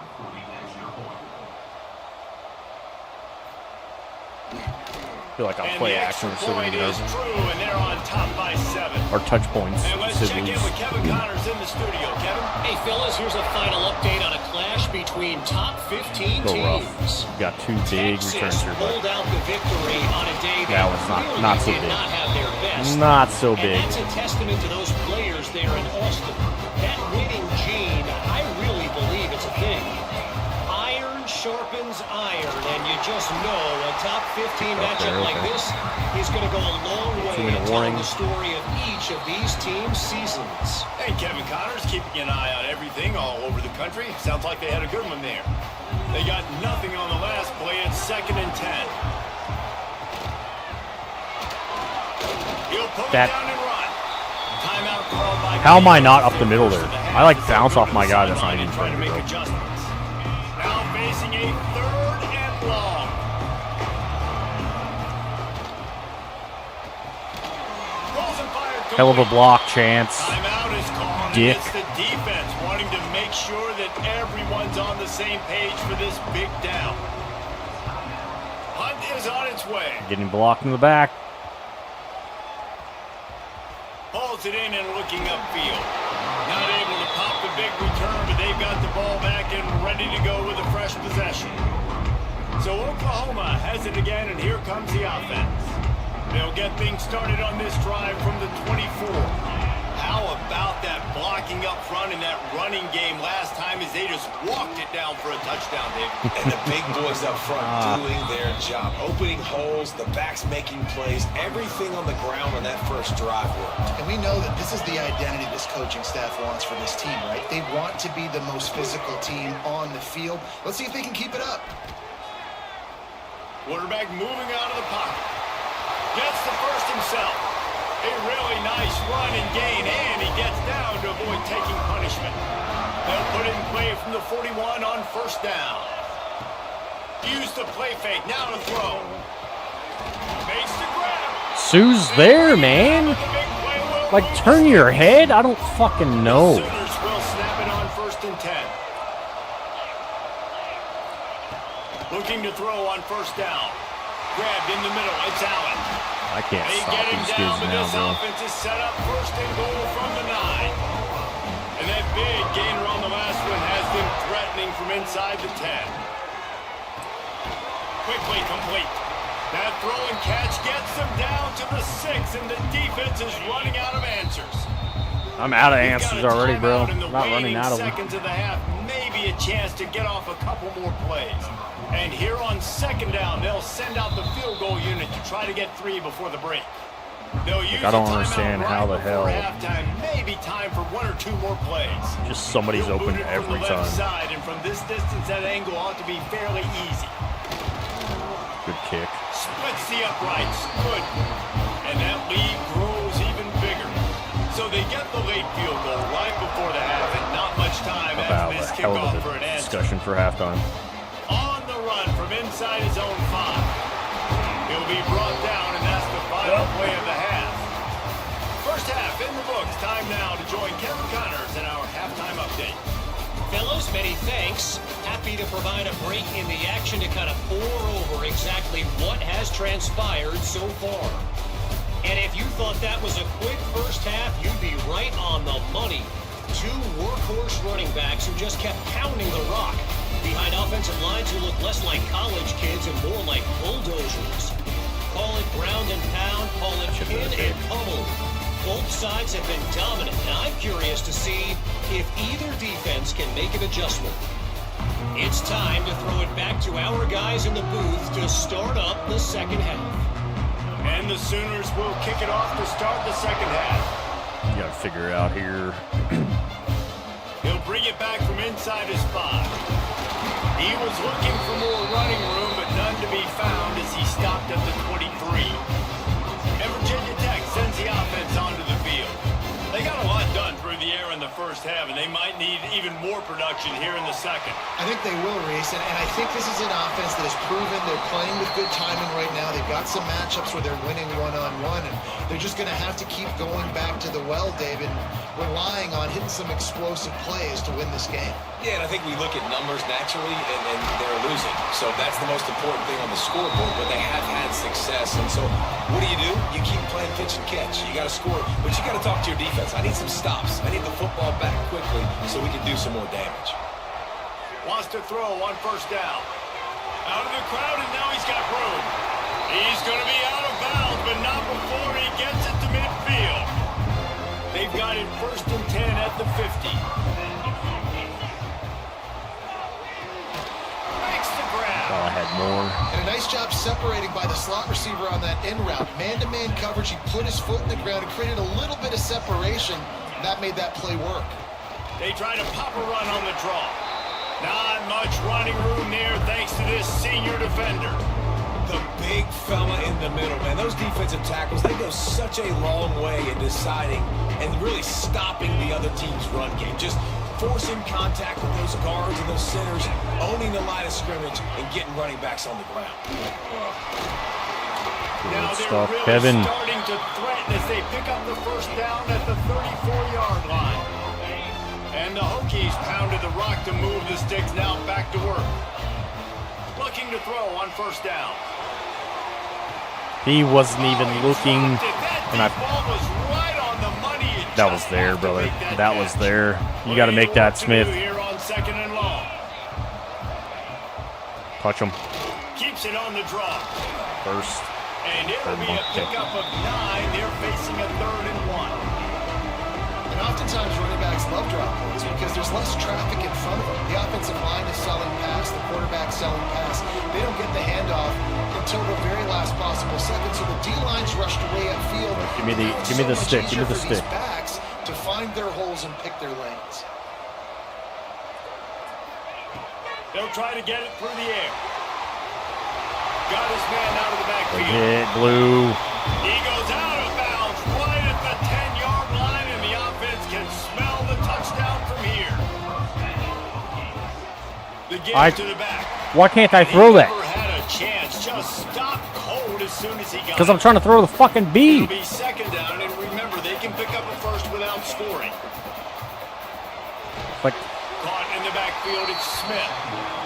I feel like I'll play action or something. Is true, and they're on top by 7. Or touch points. And let's check in with Kevin Connors in the studio. Kevin? Hey, fellas, here's a final update on a clash between top 15 Go rough. teams. Got 2 big returns here, pulled but out the victory on a day that that was really not so did big. not have their best. Not so And big. that's a testament to those players there in Austin. That winning gene, I really believe it's a thing. Iron sharpens iron, and you just know a top 15 matchup like this is going to go a long way in telling the story of each of these teams' seasons. Hey, Kevin Connors keeping an eye on everything all over the country. Sounds like they had a good one there. They got nothing on the last play. It's 2nd and 10. He'll pull it down and run. Timeout called by... How am I not up the middle there? I like bounce off my guy that's not even trying to make go. adjustments. Now facing a 3rd and long. Hell of a block, Chance. Timeout is called. Dick. It's the defense wanting to make sure that everyone's on the same page for this big down. Hunt is on its way. Getting blocked in the back. Pulls it in and looking upfield. Not able to pop the big return, but they've got the ball back and ready to go with a fresh possession. So Oklahoma has it again, and here comes the offense. They'll get things started on this drive from the 24. How about that blocking up front and that running game last time as they just walked it down for a touchdown, David? And the big boys up front doing their job. Opening holes, the backs making plays, everything on the ground on that first drive worked. And we know that this is the identity this coaching staff wants for this team, right? They want to be the most physical team on the field. Let's see if they can keep it up. Quarterback moving out of the pocket. Gets the first himself. A really nice run and gain, and he gets down to avoid taking punishment. They'll put it in play from the 41 on 1st down. Use the play fake, now to throw. Fakes the grab. Sue's there, man. Like, turn your head? I don't fucking know. Sooners will snap it on 1st and 10. Looking to throw on 1st down. Grabbed in the middle, it's Allen. I can't They stop get him these down, kids but now, this bro. offense is set up 1st and goal from the 9. And that big gainer on the last one has them threatening from inside the 10. Quickly complete. That throw and catch gets them down to the 6, and the defense is running out of answers. I'm out of We've got answers a already, bro. timeout in the I'm not running waning out of them. seconds of the half, maybe a chance to get off a couple more plays. And here on 2nd down, they'll send out the field goal unit to try to get 3 before the break. They'll use I don't a timeout understand right how the before hell- halftime, maybe time for 1 or 2 more plays. Just somebody's He'll open boot it from every the left time. side, and from this distance, that angle ought to be fairly easy. Good kick. Splits the uprights, good. And that lead grows even bigger. So they get the late field goal right before the half, and not much time About after this a hell kickoff of for a an answer. discussion for halftime. On the run from inside his own 5. He'll be brought down, and that's the final play of the half. First half in the books. Time now to join Kevin Connors in our halftime update. Fellows, many thanks. Happy to provide a break in the action to kind of pour over exactly what has transpired so far. And if you thought that was a quick first half, you'd be right on the money. 2 workhorse running backs who just kept pounding the rock behind offensive lines who look less like college kids and more like bulldozers. Call it ground and pound, call it pin and pummel. Both sides have been dominant, and I'm curious to see if either defense can make an adjustment. It's time to throw it back to our guys in the booth to start up the 2nd half. And the Sooners will kick it off to start the 2nd half. You gotta figure it out here. He'll bring it back from inside his 5. He was looking for more running room, but none to be found as he stopped at the 23. And Virginia Tech sends the offense onto the field. They got a lot done through the air in the first half, and they might need even more production here in the second. I think they will, Reese, and I think this is an offense that has proven they're playing with good timing right now. They've got some matchups where they're winning one-on-one, and they're just going to have to keep going back to the well, David, relying on hitting some explosive plays to win this game. Yeah, and I think we look at numbers naturally, and they're losing. So that's the most important thing on the scoreboard, but they have had success. And so what do? You keep playing pitch and catch. You got to score, but you got to talk to your defense. I need some stops. I need the football back quickly so we can do some more damage. Wants to throw on first down. Out of the crowd, and now he's got room. He's going to be out of bounds, but not before he gets it to midfield. They've got it 1st and 10 at the 50. Makes the grab. Oh, I had more. And a nice job separating by the slot receiver on that in route. Man-to-man coverage, he put his foot in the ground and created a little bit of separation. That made that play work. They try to pop a run on the draw. Not much running room there thanks to this senior defender. The big fella in the middle, man. Those defensive tackles, they go such a long way in deciding and really stopping the other team's run game. Just forcing contact with those guards and those centers, owning the line of scrimmage, and getting running backs on the ground. Now Good they're stuff, really Kevin. starting to threaten as they pick up the first down at the 34-yard line. And the Hokies pounded the rock to move the sticks, now back to work. Looking to throw on first down. He wasn't even looking, and That ball was right on the money. It that was just there, had to brother. make that That was catch. there. You got to make that, Smith. Here on 2nd and long. Touch him Keeps it on the draw. first. And it'll be a pickup of 9. They're facing a 3rd and 1. And oftentimes running backs love drop plays because there's less traffic in front of them. The offensive line is selling pass, the quarterback's selling pass. They don't get the handoff until the very last possible second. So the D-line's rushed away upfield. Give me the Now it's give me so the much stick. Give easier me the for these stick. backs to find their holes and pick their lanes. They'll try to get it through the air. Got his man out of the backfield. Hit blue. He goes out of bounds right at the 10-yard line, and the offense can smell the touchdown from here. The give to the back. Why can't I He throw that? never had a chance. Just stopped cold as soon as he got Because I'm it. trying to throw the fucking It'll B. be 2nd down, and remember, they can pick up a first without scoring. Like, Caught in the backfield, it's Smith.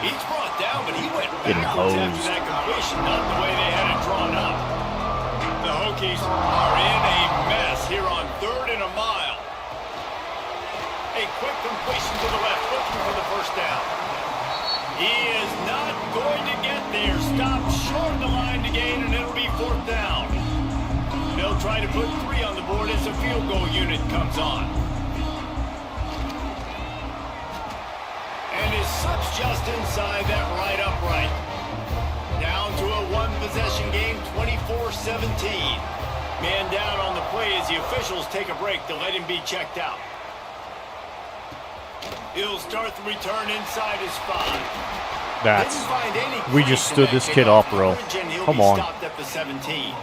He's brought down, but he went Getting backwards after hosed. that completion, not the way they had it drawn up. The Hokies are in a mess here on 3rd and a mile. A quick completion to the left, looking for the first down. He is not going to get there. Stopped short of the line to gain, and it'll be 4th down. They'll try to put 3 on the board as the field goal unit comes on. And is such just inside that right upright. Down to a 1-possession game, 24-17. Man down on the play as the officials take a break to let him be checked out. He'll start the return inside his 5. that's. Didn't find any We crease just in stood that this kid kickoff off, bro. coverage, and he'll Come be on. stopped at the 17.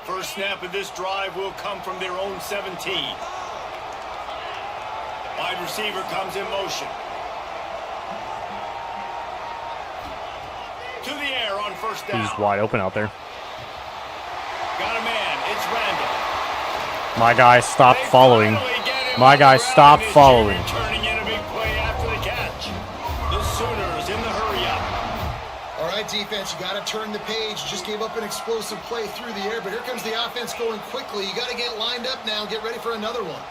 First snap of this drive will come from their own 17. Wide receiver comes in motion. To the air on first down. He's wide open out there. Got a man. It's Randall. My guy stopped They following. finally get him My on the guy ground, stopped and his following. junior turning in a big play after the catch. The Sooners in the hurry-up. All right, defense, you got to turn the page. Just gave up an explosive play through the air, but here comes the offense going quickly. You got to get lined up now and get ready for another one.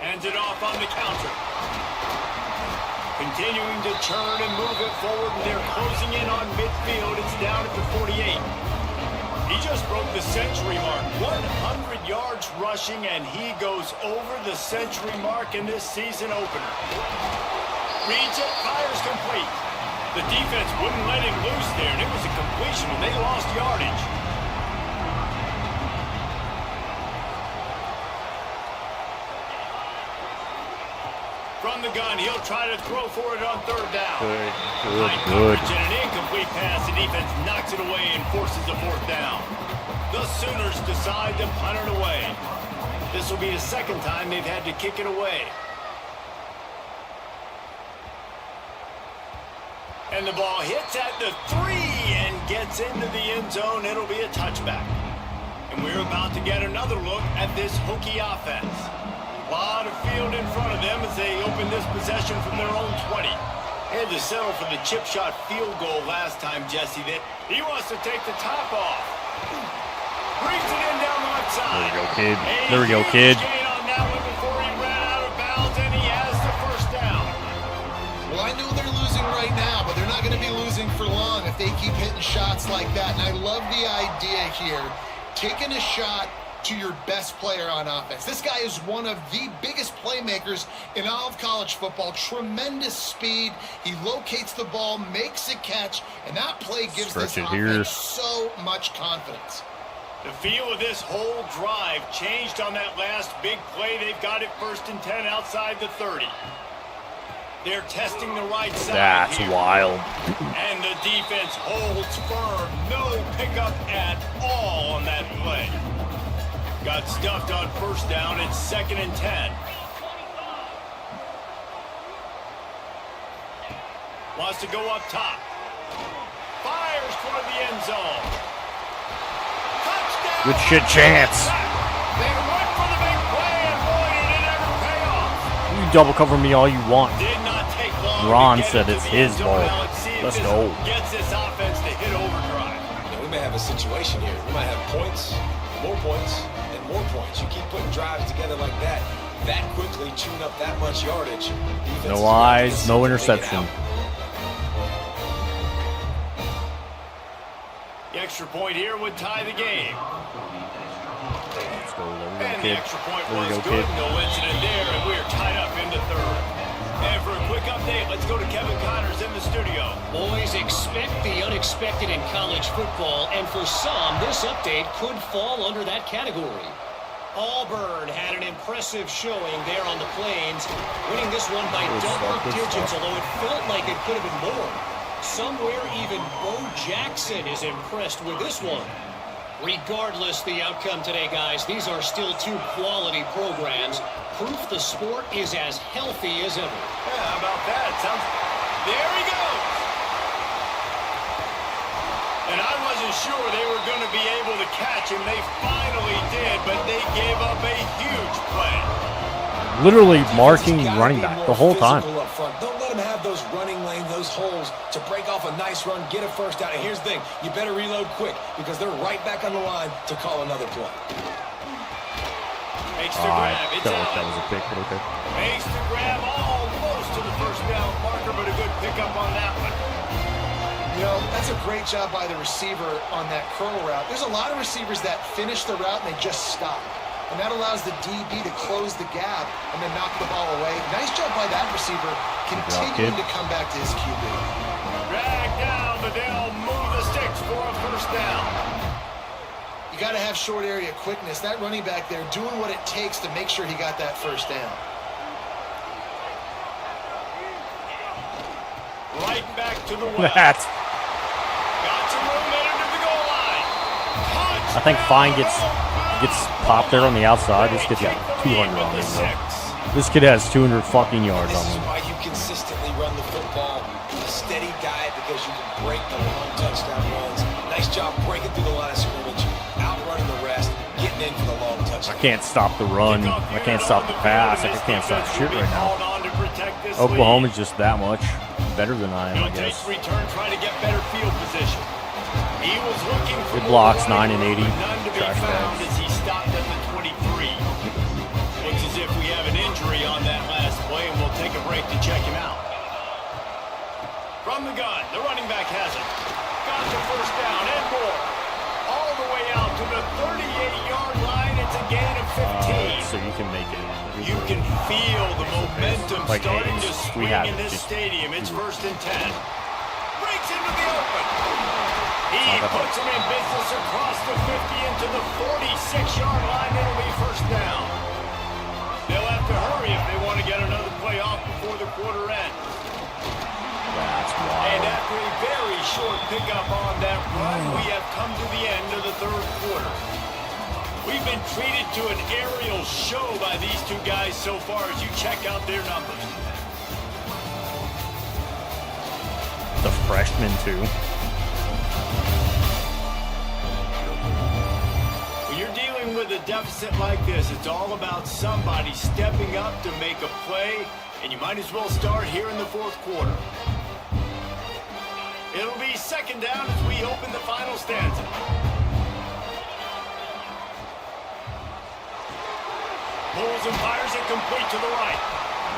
Hands it off on the counter. Continuing to churn and move it forward, and they're closing in on midfield. It's down at the 48. He just broke the century mark. 100 yards rushing, and he goes over the century mark in this season opener. Reads it, fires complete. The defense wouldn't let him loose there, and it was a completion. When they lost From the gun, he'll try to throw for it on third down. Good, High good, coverage and an incomplete pass. The defense knocks it away and forces a fourth down. The Sooners decide to punt it away. This will be the second time they've had to kick it away. And the ball hits at the 3 and gets into the end zone. It'll be a touchback. And we're about to get another look at this Hokie offense. A lot of field in front of them as they open this possession from their own 20. They had to settle for the chip shot field goal last time, Jesse. That he wants to take the top off. Brings it in down the left side. There we go, kid. There we go, kid. Gain on that one before he ran out of bounds, and he has the first down. Well, I know they're losing right now, but they're not going to be losing for long if they keep hitting shots like that. And I love the idea here, taking a shot to your best player on offense. This guy is one of the biggest playmakers in all of college football. Tremendous speed. He locates the ball, makes a catch, and that play gives this offense so much confidence. The feel of this whole drive changed on that last big play. They've got it 1st and 10 outside the 30. They're testing the right side. That's here. wild. And the defense holds firm. No pickup at all on that play. Got stuffed on first down. It's 2nd and 10. Wants to go up top. Fires toward the end zone. Touchdown! Good shit chance. They went for the big play, and boy, did it ever pay off. You double cover me all you want. Did not take long. Ron to get said into it's the his end zone. ball. Now let's see if Let's this go. Gets this offense to hit overdrive. We may have a situation here. We might have points, more points, and more points. You keep putting drives together like that quickly, chewing up that much yardage. No eyes, no interception. The extra point here would tie the game. Let's go, And the kid. extra point There we was go, good. kid. No incident there, and we're tied up into 3rd. And for a quick update, let's go to Kevin Connors in the studio. Boys, expect the unexpected in college football, and for some, this update could fall under that category. Auburn had an impressive showing there on the Plains, winning this one by double digits, although it felt like it could have been more. Somewhere even Bo Jackson is impressed with this one. Regardless the outcome today, guys, these are still 2 quality programs. Proof the sport is as healthy as ever. Yeah, how about that? There he goes. And I wasn't sure they were going to be able to catch him. They finally did, but they gave up a huge play. Literally marking running back the whole time. Up front. Don't let him have those running lanes, those holes to break off a nice run, get a first down. And here's the thing, you better reload quick because they're right back on the line to call another play. Makes the grab. It's felt like out. that was a pick, but okay. Makes the grab almost to the first down marker, but a good pickup on that one. You know, that's a great job by the receiver on that curl route. There's a lot of receivers that finish the route and they just stop. And that allows the DB to close the gap and then knock the ball away. Nice job by that receiver, continuing to come back to his QB. Drag down, but they'll move the sticks for a first down. You got to have short area quickness. That running back there doing what it takes to make sure he got that first down. Right back to the well. That's. Got some room there to the goal line. I think Fine gets popped there on the outside. This kid's got 200 on him, bro. This kid has 200 fucking yards This on is him. why you consistently run the football, a steady diet, because you can break the long touchdown runs. Nice job breaking through the line of scrimmage, outrunning the rest, getting in for the long touchdown. I can't stop the run. I can't stop the pass. I can't stop shit right now. Oklahoma's just that much better than I am, I guess. Return, trying to get better field position. He was looking for Good blocks, 9 and 80. none to be Trash found bags. as he stopped at the 23. Looks as if we have an injury on that last play, and we'll take a break to check him out. From the gun, the running back has it. Got the first down and more. All the way out to the 38-yard line. It's a gain of 15. So you can make it. You can feel the momentum Like, hey, starting to we swing have in it. this Just stadium. It's do it. 1st and 10. Breaks into the open. He Not that puts him in business across the 50 into the 46-yard line. It'll be first down. They'll have to hurry if they want to get another play off before after a very short pickup on that run, we have come to the end of the third quarter. We've been treated to an aerial show by these two guys so far as you check out their numbers. The freshman, too. When you're dealing with a deficit like this, it's all about somebody stepping up to make a play, and you might as well start here in the fourth quarter. It'll be second down as we open the final stanza. Pulls and fires it complete to the right.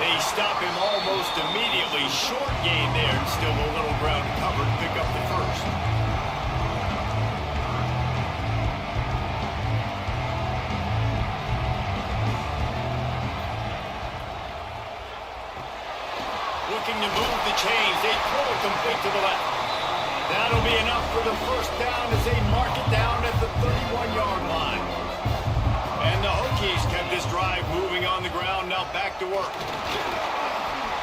They stop him almost immediately. Short gain there, and still a little ground to cover to pick up the first. Looking to move the chains. They pull it complete to the left. That'll be enough for the first down as they mark it down at the 31-yard line. And the Hokies kept this drive moving on the ground, now back to work.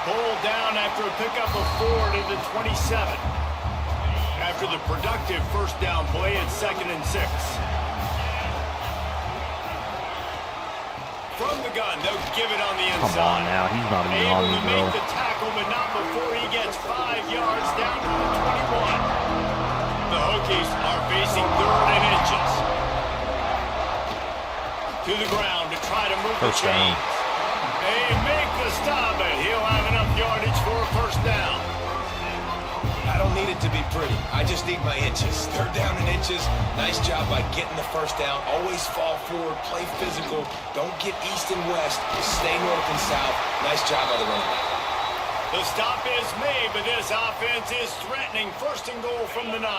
Pulled down after a pickup of 4 to the 27. After the productive first down play at 2nd and 6. From the gun, they'll give it on the inside. Come on now, he's not even on me, Able to bro. make the tackle, but not before he gets 5 yards down to the 21. The Hokies are facing 3rd and inches. To the ground to try to move First the down. chains. They make the stop, but he'll have enough yardage for a first down. I don't need it to be pretty. I just need my inches. 3rd down and inches. Nice job by getting the first down. Always fall forward, play physical. Don't get east and west. Stay north and south. Nice job by the running back. The stop is made, but this offense is threatening. 1st and goal from the 9.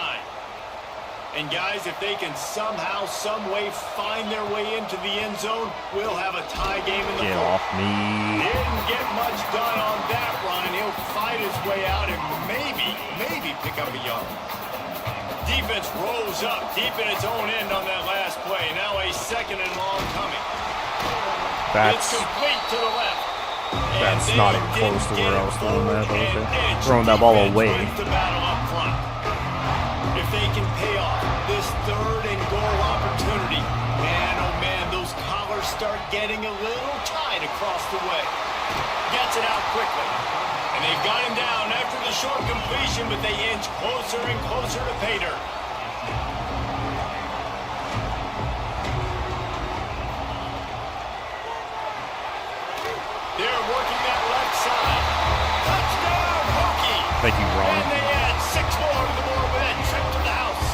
And guys, if they can somehow, some way find their way into the end zone, we'll have a tie game in the Get fourth. off me. Didn't get much done on that run. He'll fight his way out and maybe pick up a yard. Defense rose up deep in its own end on that last play. Now a 2nd and long coming. It's complete to the left. That's not even close to where I was throwing that, but okay. Throwing that ball away. The battle up front. If they can pay off this 3rd and goal opportunity, man, oh man, those collars start getting a little tight across the way. Gets it out quickly. And they've got him down after the short completion, but they inch closer and closer to pay dirt. They're working that left side. Touchdown, Hokie! Thank you, Ron. And they add 6 more to the board with that trip to the house.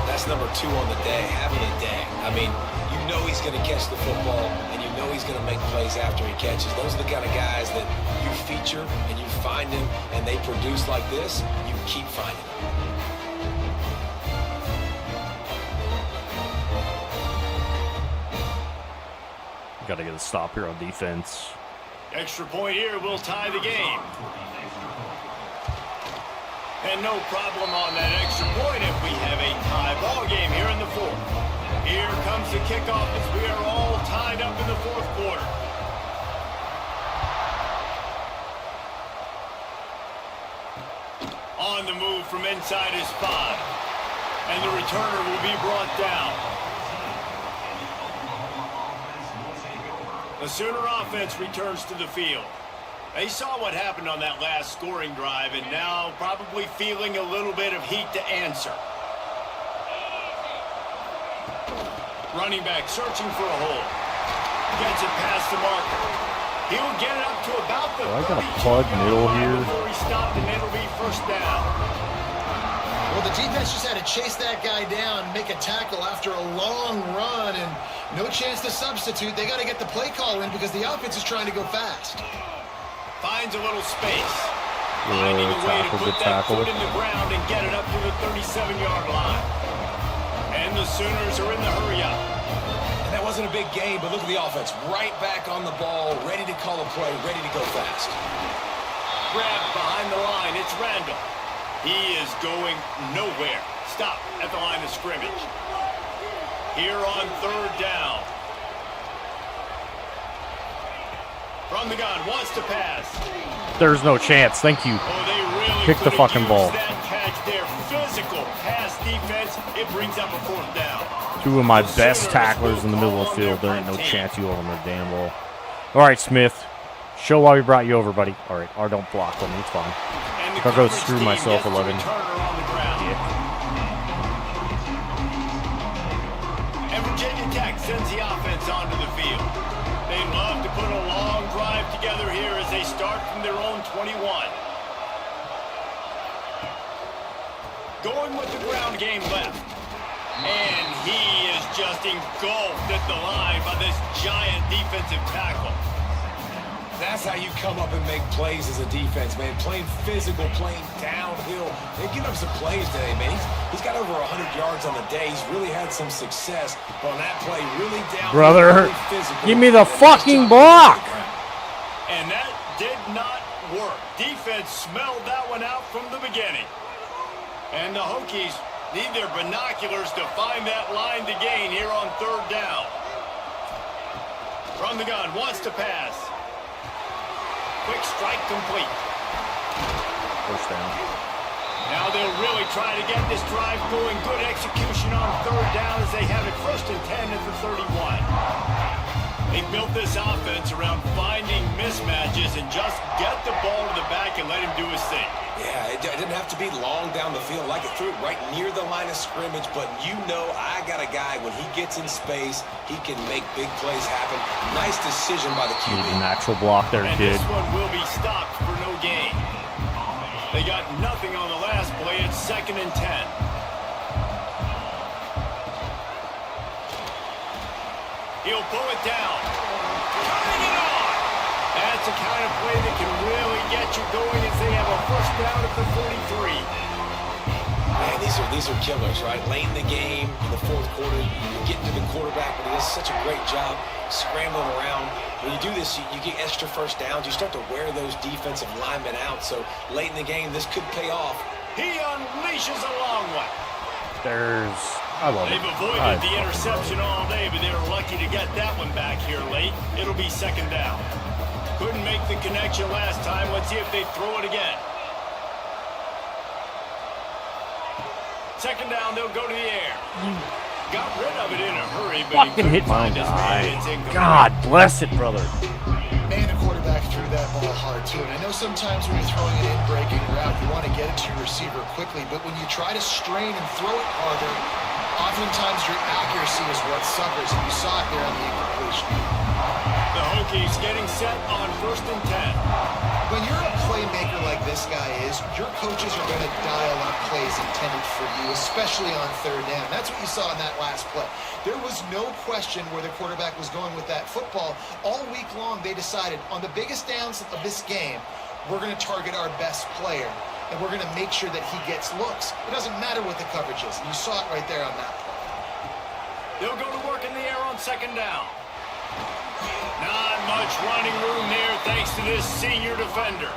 That's number 2 on the day, having a day. I mean, you know he's going to catch the football, and you know he's going to make plays after he catches. Those are the kind of guys that you feature, and you find them, and they produce like this, you keep finding them. Got to get a stop here on defense. Extra point here will tie the game. And no problem on that extra point if we have a tie ball game here in the fourth. Here comes the kickoff as we are all tied up in the fourth quarter. On the move from inside his 5. And the returner will be brought down. The Sooner offense returns to the field. They saw what happened on that last scoring drive and now probably feeling a little bit of heat to answer. Running back searching for a hole. Gets it past the marker. He'll get it up to about the 32 I got a plug middle here. before he stopped, and it'll be first down. Well, the defense just had to chase that guy down, make a tackle after a long run, and no chance to substitute. They got to get the play call in because the offense is trying to go fast. Finds a little space. Good Finding a way to tackle, put good that tackle. foot in the ground and get it up to the 37-yard line. And the Sooners are in the hurry-up. And that wasn't a big gain, but look at the offense. Right back on the ball, ready to call a play, ready to go fast. Grabbed behind the line. It's Randall. He is going nowhere. Stop at the line of scrimmage. Here on 3rd down. From the gun, wants to pass. There's no chance. Thank you. Oh, they really Kick the could've fucking used ball. That catch, their physical pass defense, it brings up a 4th down. Two of my best tacklers in the middle of the field. There ain't no chance you hold them a damn ball. All right, Smith. Show why we brought you over, buddy. All right, or don't block on me. It's fine. And the I'll go coverage screw team myself gets 11. the returner on the ground. And Virginia Tech sends the offense onto the field. They love to put a long drive together here as they start from their own 21. Going with the ground game left. And he is just engulfed at the line by this giant defensive tackle. That's how you come up and make plays as a defense, man. Playing physical, playing downhill. They've given up some plays today, man. He's got over 100 yards on the day. He's really had some success. But on that play, really downhill, Brother, really physical. give me the fucking block. And that did not work. Defense smelled that one out from the beginning. And the Hokies need their binoculars to find that line to gain here on 3rd down. From the gun, wants to pass. Quick strike complete. First down. Now they'll really try to get this drive going. Good execution on 3rd down as they have it 1st and 10 at the 31. They built this offense around finding mismatches and just get the ball to the back and let him do his thing. Yeah, it didn't have to be long down the field. Like it threw it right near the line of scrimmage, but you know I got a guy, when he gets in space, he can make big plays happen. Nice decision by the QB. Need an actual block there, And kid. this one will be stopped for no gain. They got nothing on the last play. It's 2nd and 10. He'll pull it down. Tying it on. That's the kind of play that can really get you going as they have a 1st down at the 43. Man, these are killers, right? Late in the game, in the 4th quarter, you get to the quarterback, but he does such a great job scrambling around. When you do this, you get extra 1st downs. You start to wear those defensive linemen out. So late in the game, this could pay off. He unleashes a long one. I love it. They've avoided the interception all day, but they were lucky to get that one back here late. It'll be 2nd down. Couldn't make the connection last time. Let's see if they throw it again. 2nd down, they'll go to the air. Got rid of it in a hurry, but Fucking hit my his guy. man. It's incomplete. God bless it, brother. Man, the quarterback threw that ball hard, too. And I know sometimes when you're throwing an in-breaking route, you want to get it to your receiver quickly. But when you try to strain and throw it harder, oftentimes your accuracy is what suffers. And you saw it there on the incompletion. The Hokies getting set on 1st and 10. When you're a playmaker like this guy is, your coaches are going to dial up plays intended for you, especially on 3rd down. That's what you saw in that last play. There was no question where the quarterback was going with that football. All week long, they decided on the biggest downs of this game, we're going to target our best player, and we're going to make sure that he gets looks. It doesn't matter what the coverage is. And you saw it right there on that play. They'll go to work in the air on 2nd down. Not much running room there thanks to this senior defender.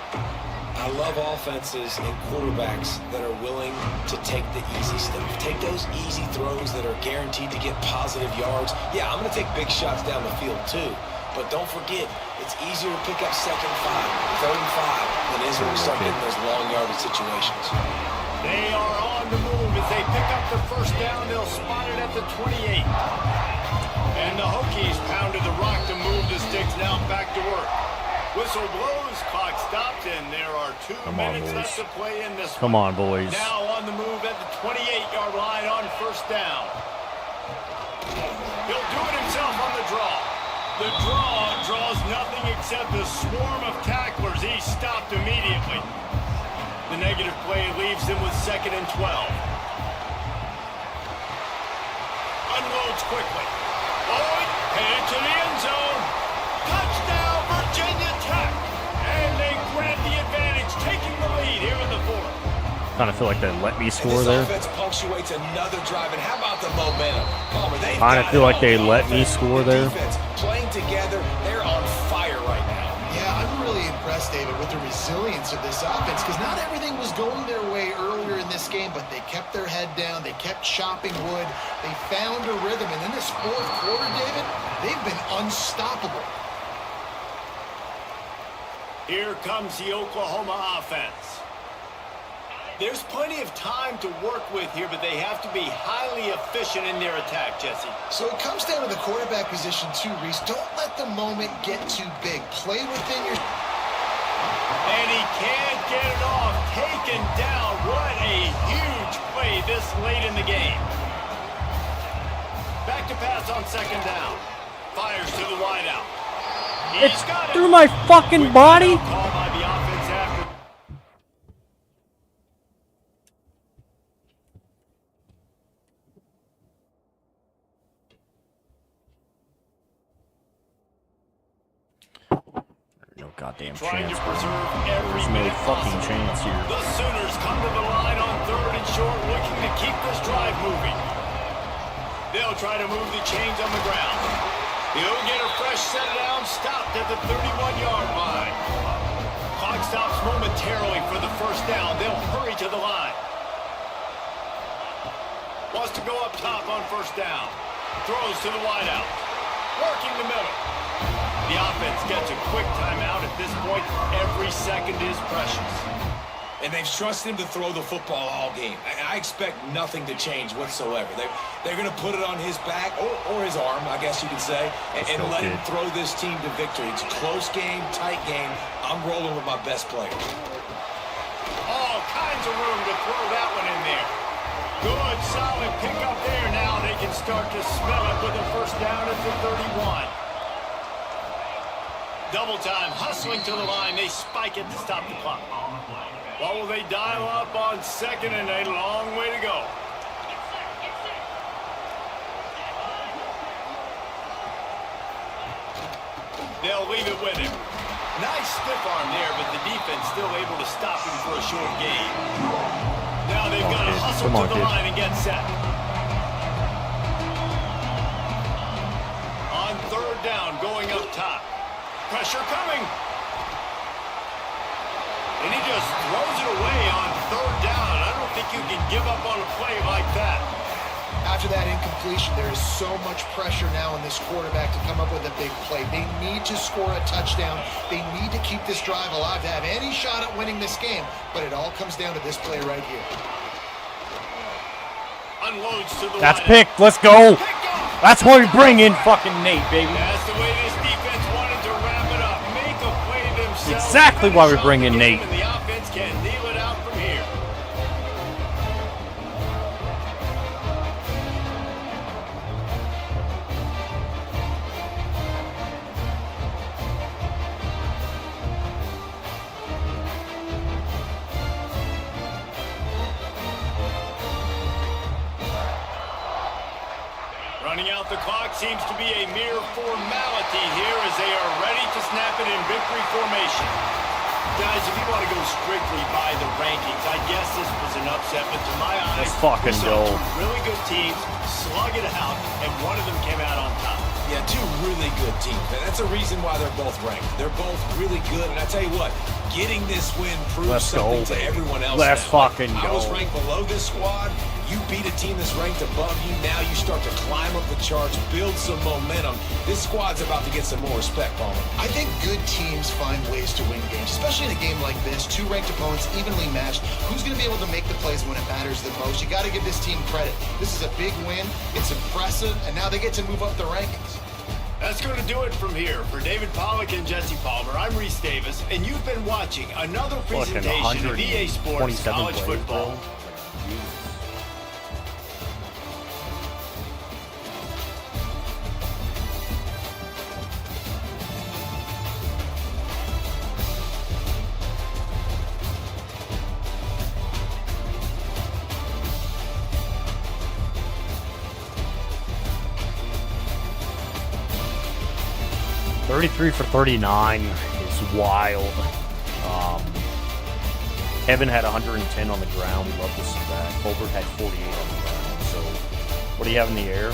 I love offenses and quarterbacks that are willing to take the easy stuff. Take those easy throws that are guaranteed to get positive yards. Yeah, I'm going to take big shots down the field too. But don't forget, it's easier to pick up 2nd and 5, 3rd and 5 than it is when we start getting those long yardage situations. They are on the move. As they pick up the 1st down, they'll spot it at the 28. And the Hokies pounded the rock to move the sticks. Now back to work. Whistle blows, clock stopped, and there are 2 minutes left to play in this Come on, boys. Now on the move at the 28-yard line on 1st down. He'll do it himself on the draw. The draw draws nothing except a swarm of tacklers. He's stopped immediately. The negative play leaves him with 2nd and 12. Unloads quickly. Boyd headed to the end zone. Touchdown, Virginia Tech. And they grab the advantage, taking the lead here in the 4th. Kind of feel like they let me score This there. offense punctuates another drive, and how about the momentum? Palmer, they've Kind of got feel it like they all. let me Offense score and there. defense playing together, they're on fire right now. Yeah, I'm really impressed, David, with the resilience of this offense, because not everything was going their way earlier in this game, but they kept their head down, they kept chopping wood, they found a rhythm, and in this 4th quarter, David, they've been unstoppable. Here comes the Oklahoma offense. There's plenty of time to work with here, but they have to be highly efficient in their attack, Jesse. So it comes down to the quarterback position too, Reese. Don't let the moment get too big. Play within your... And he can't get it off. Taken down. What a huge play this late in the game. Back to pass on second down. Fires to the wideout. It's through my fucking body. Call by the offense after. No goddamn Trying chance. to preserve every There's no minute fucking possible. chance here. The Sooners come to the line on 3rd and short, looking to keep this drive moving. They'll try to move the chains on the ground. He'll get a fresh set down, stopped at the 31-yard line. Clock stops momentarily for the first down. They'll hurry to the line. Wants to go up top on first down. Throws to the wideout. Working the middle. The offense gets a quick timeout. At this point, every second is precious. And they've trusted him to throw the football all game. I expect nothing to change whatsoever. They're going to put it on his back, or his arm, I guess you could say, and let him throw this team to victory. It's a close game, tight game. I'm rolling with my best player. All kinds of room to throw that one in there. Good, solid pickup there. Now they can start to smell it with a first down at the 31. Double time, hustling to the line. They spike it to stop the clock. What will they dial up on second and a long way to go? They'll leave it with him. Nice stiff arm there, but the defense still able to stop him for a short gain. Now they've got to hustle to the line and get set. On 3rd down, going up top. Pressure coming. And he just throws it away on 3rd down. I don't think you can give up on a play like that. After that incompletion, there is so much pressure now on this quarterback to come up with a big play. They need to score a touchdown. They need to keep this drive alive to have any shot at winning this game. But it all comes down to this play right here. Unloads to the That's wideout. picked. Let's go. That's why we bring in fucking Nate, baby. That's the way this defense wanted to wrap it up. Make a play themselves. Exactly why we bring in Nate. And the offense can kneel it out from here. Running out the clock seems to be a mere formality here as they are ready to snap it in victory formation. Guys, if you want to go strictly by the rankings, I guess this was an upset, but to my eyes, Let's fucking we saw go. two really good teams slug it out, and one of them came out on top. Yeah, two really good teams. And that's a reason why they're both ranked. They're both really good. And I tell you what, getting this win proves Let's something go, to baby. everyone else. Let's now. fucking I was go. ranked below this squad. You beat a team that's ranked above you. Now you start to climb up the charts, build some momentum. This squad's about to get some more respect, Palmer. I think good teams find ways to win games, especially in a game like this. Two ranked opponents, evenly matched. Who's going to be able to make the plays when it matters the most? You got to give this team credit. This is a big win. It's impressive, and now they get to move up the rankings. That's going to do it from here. For David Pollack and Jesse Palmer, I'm Reese Davis, and you've been watching another presentation of EA Sports 127 College plays, Football. bro. $33 for 39 is wild. Kevin had 110 on the ground. We love to see that. Colbert had 48 on the ground. So, what do you have in the air?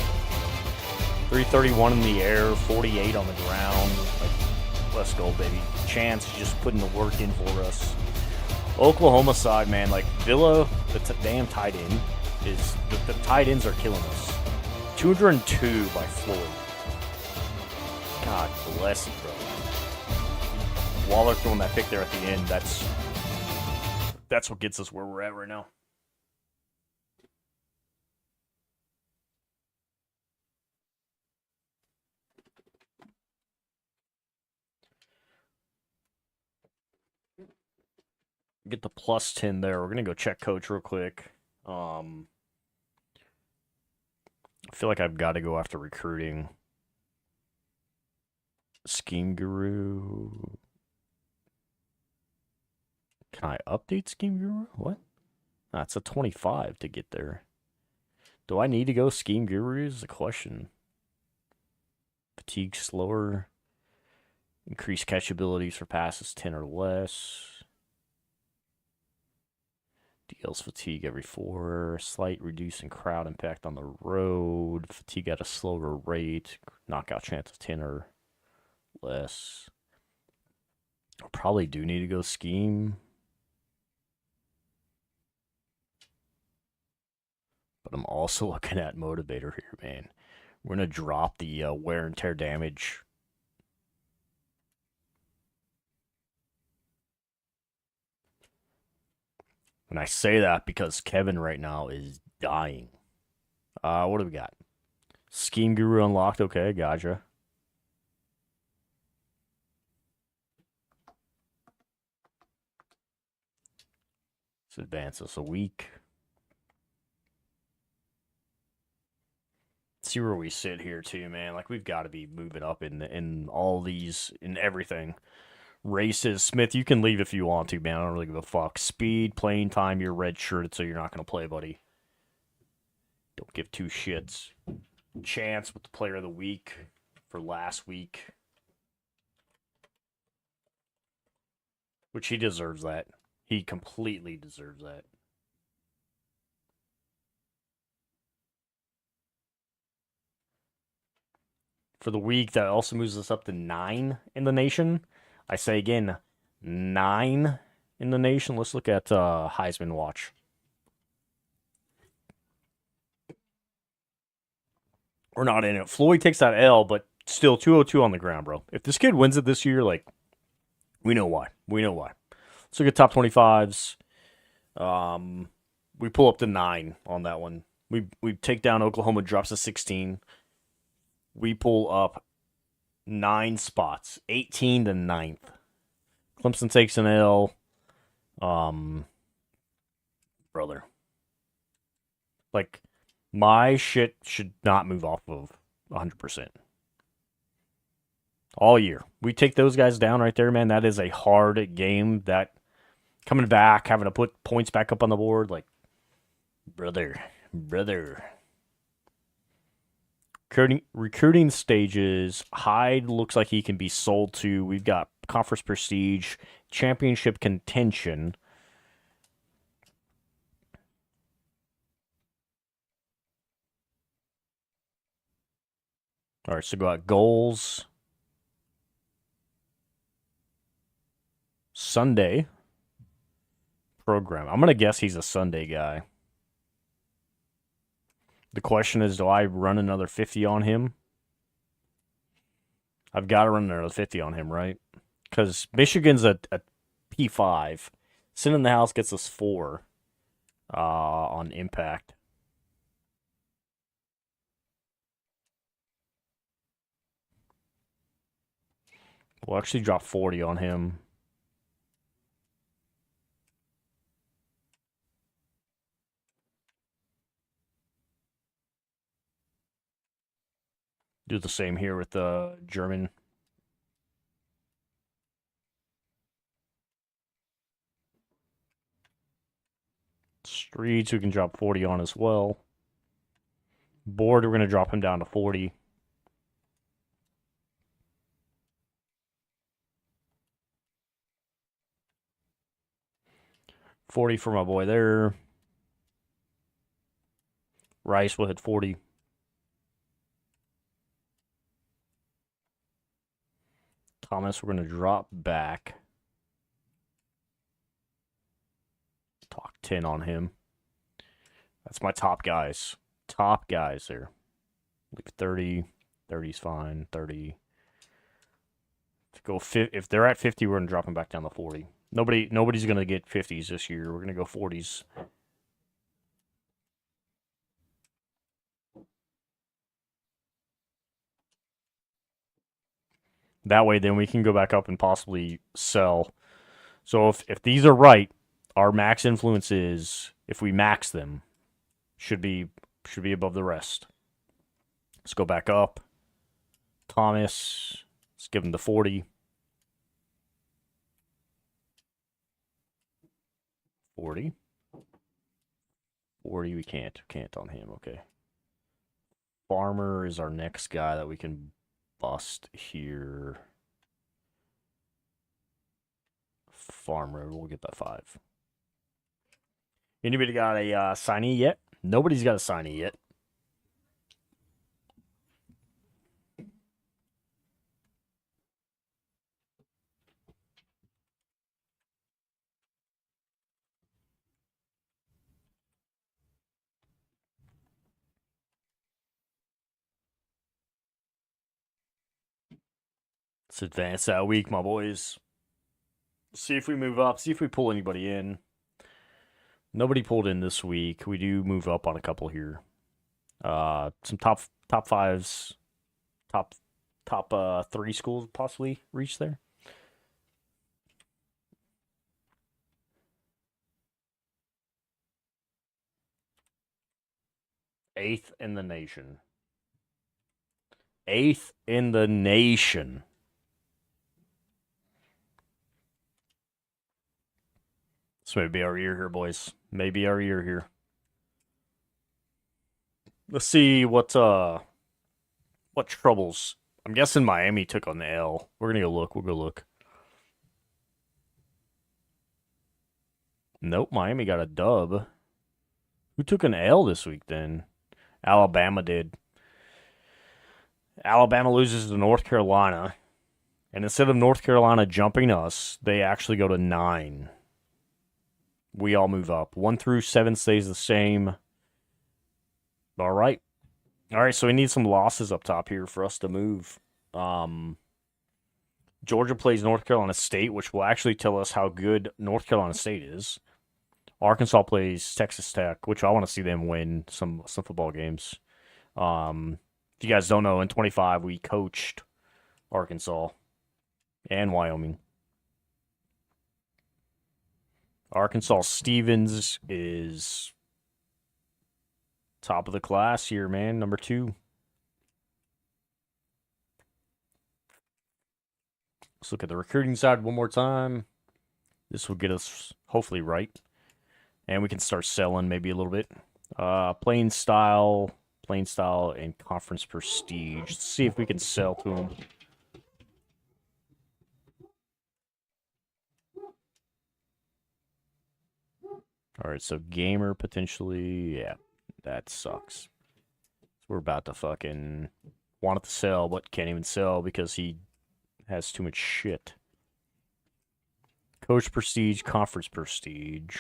331 in the air, 48 on the ground. Like, let's go, baby. Chance is just putting the work in for us. Oklahoma side, man, like Villa, the damn tight end is the tight ends are killing us. 202 by Floyd. God bless you, bro. Waller throwing that pick there at the end, that's what gets us where we're at right now. Get the plus 10 there. We're going to go check coach real quick. I feel like I've got to go after recruiting. Scheme Guru. Can I update Scheme Guru? What? That's a 25 to get there. Do I need to go Scheme Guru is the question. Fatigue slower. Increase catchabilities for passes 10 or less. Deals fatigue every 4. Slight reduce in crowd impact on the road. Fatigue at a slower rate. Knockout chance of 10 or less. I probably do need to go scheme. But I'm also looking at motivator here, man. We're going to drop the wear and tear damage. And I say that because Kevin right now is dying. What do we got? Scheme Guru unlocked. Okay, gotcha. Let's advance us a week. See where we sit here too, man. Like, we've got to be moving up in all these, in everything. Races. Smith, you can leave if you want to, man. I don't really give a fuck. Speed, playing time, you're redshirted, so you're not going to play, buddy. Don't give two shits. Chance with the player of the week for last week. Which he deserves that. He completely deserves that. For the week, that also moves us up to 9 in the nation. I say again, 9 in the nation. Let's look at Heisman Watch. We're not in it. Floyd takes that L, but still 202 on the ground, bro. If this kid wins it this year, like, we know why. We know why. Let's look at top 25s. We pull up to 9 on that one. We take down Oklahoma, drops to 16. We pull up 9 spots, 18 to 9th. Clemson takes an L. Brother. Like, my shit should not move off of 100%. All year. We take those guys down right there, man. That is a hard game. That coming back, having to put points back up on the board, like, brother. Recruiting stages. Hyde looks like he can be sold to. We've got conference prestige, championship contention. All right, so go out goals. Sunday program. I'm going to guess he's a Sunday guy. The question is, do I run another 50 on him? I've got to run another 50 on him, right? Because Michigan's a P5. Sin in the House gets us 4 on impact. We'll actually drop 40 on him. Do the same here with the German. Streets, we can drop 40 on as well. Board, we're going to drop him down to 40. $40 for my boy there. Rice will hit 40. Thomas, we're going to drop back. Talk 10 on him. That's my top guys. Top guys there. Leave 30. 30's fine. 30. to go if they're at 50, we're gonna drop them back down to 40. Nobody's gonna get 50s this year. We're gonna go 40s. That way, then we can go back up and possibly sell. So if these are right, our max influence is, if we max them, should be above the rest. Let's go back up. Thomas, let's give him the 40. 40. 40, we can't on him, okay. Farmer is our next guy that we can bust here. Farmer, we'll get that 5. Anybody got a signee yet? Nobody's got a signee yet. Let's advance that week, my boys. See if we move up. See if we pull anybody in. Nobody pulled in this week. We do move up on a couple here. Some top fives, top 3 schools possibly reach there. Eighth in the nation. 8th in the nation. This may be our year here, boys. Maybe our year here. Let's see what troubles. I'm guessing Miami took on the L. We're gonna go look. We'll go look. Nope, Miami got a dub. Who took an L this week then? Alabama did. Alabama loses to North Carolina. And instead of North Carolina jumping us, they actually go to 9. We all move up. 1 through 7 stays the same. All right. All right, so we need some losses up top here for us to move. Georgia plays North Carolina State, which will actually tell us how good North Carolina State is. Arkansas plays Texas Tech, which I want to see them win some football games. If you guys don't know, in 25 we coached Arkansas and Wyoming. Arkansas Stevens is top of the class here, man. Number 2. Let's look at the recruiting side one more time. This will get us hopefully right. And we can start selling maybe a little bit. Playing style, and conference prestige. Let's see if we can sell to them. All right, so gamer potentially, yeah, that sucks. We're about to fucking want it to sell, but can't even sell because he has too much shit. Coach prestige, conference prestige.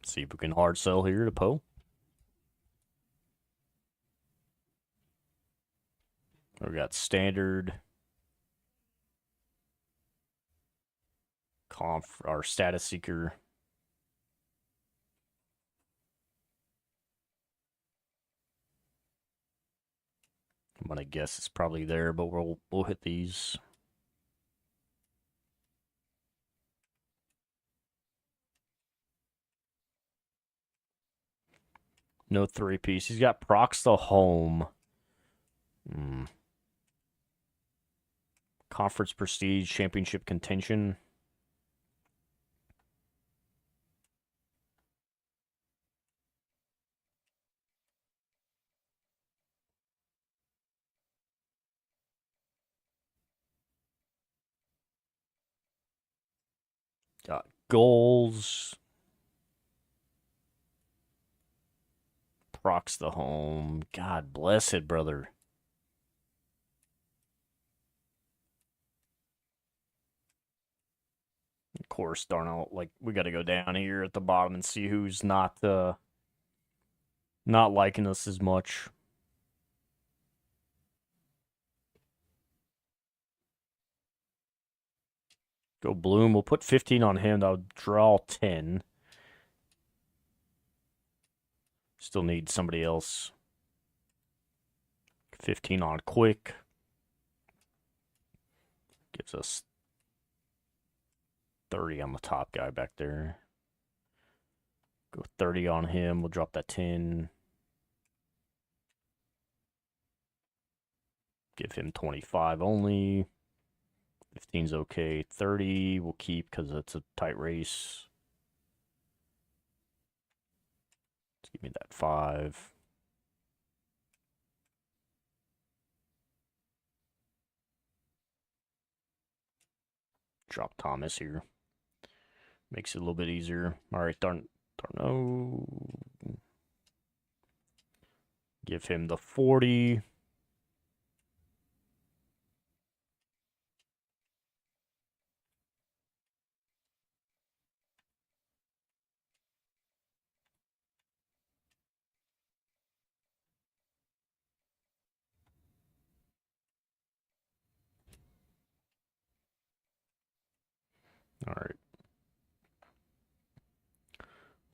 Let's see if we can hard sell here to Poe. We got standard. Our status seeker. I'm gonna guess it's probably there, but we'll hit these. No 3-piece. He's got procs to home. Conference prestige, championship contention. Got goals. Procs the home. God bless it, brother. Of course, Darnell, like, we got to go down here at the bottom and see who's not liking us as much. Go Bloom. We'll put 15 on him. That'll draw 10. Still need somebody else. 15 on Quick. Gives us 30 on the top guy back there. Go 30 on him. We'll drop that 10. Give him 25 only. 15's okay. 30 we'll keep because it's a tight race. Let's give me that 5. Drop Thomas here. Makes it a little bit easier. All right, Darno. Give him the 40. All right.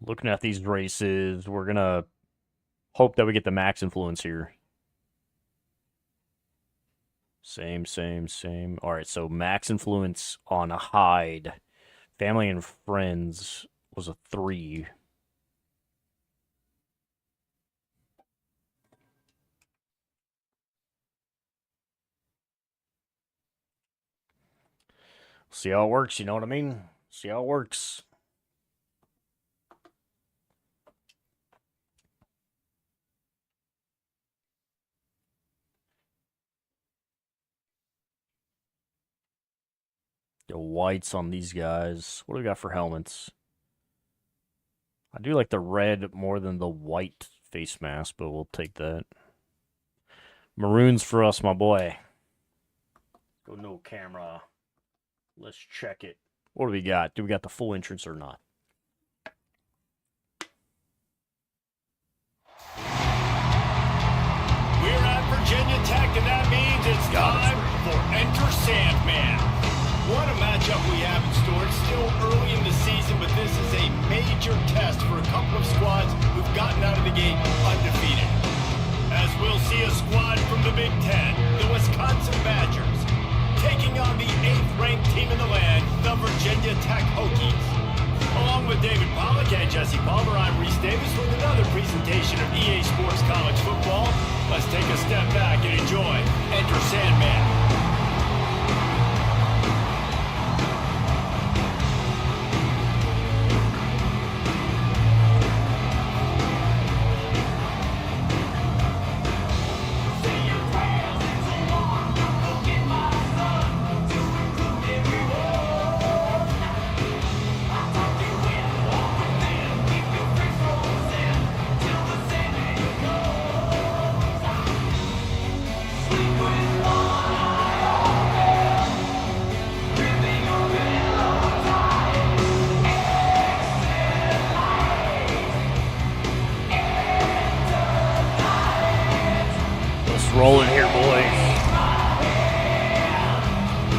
Looking at these races, we're going to hope that we get the max influence here. Same. All right, so max influence on a Hyde. Family and friends was a 3. See how it works, you know what I mean? See how it works. The whites on these guys. What do we got for helmets? I do like the red more than the white face mask, but we'll take that. Maroons for us, my boy. Go no camera. Let's check it. What do we got? Do we got the full entrance or not? We're at Virginia Tech, and that means it's time for Enter Sandman. What a matchup we have in store. It's still early in the season, but this is a major test for a couple of squads who've gotten out of the gate undefeated. As we'll see a squad from the Big Ten, the Wisconsin Badgers, taking on the 8th-ranked team in the land, the Virginia Tech Hokies. Along with David Pollack and Jesse Palmer, I'm Reese Davis with another presentation of EA Sports College Football. Let's take a step back and enjoy Enter Sandman. Rolling here, boys.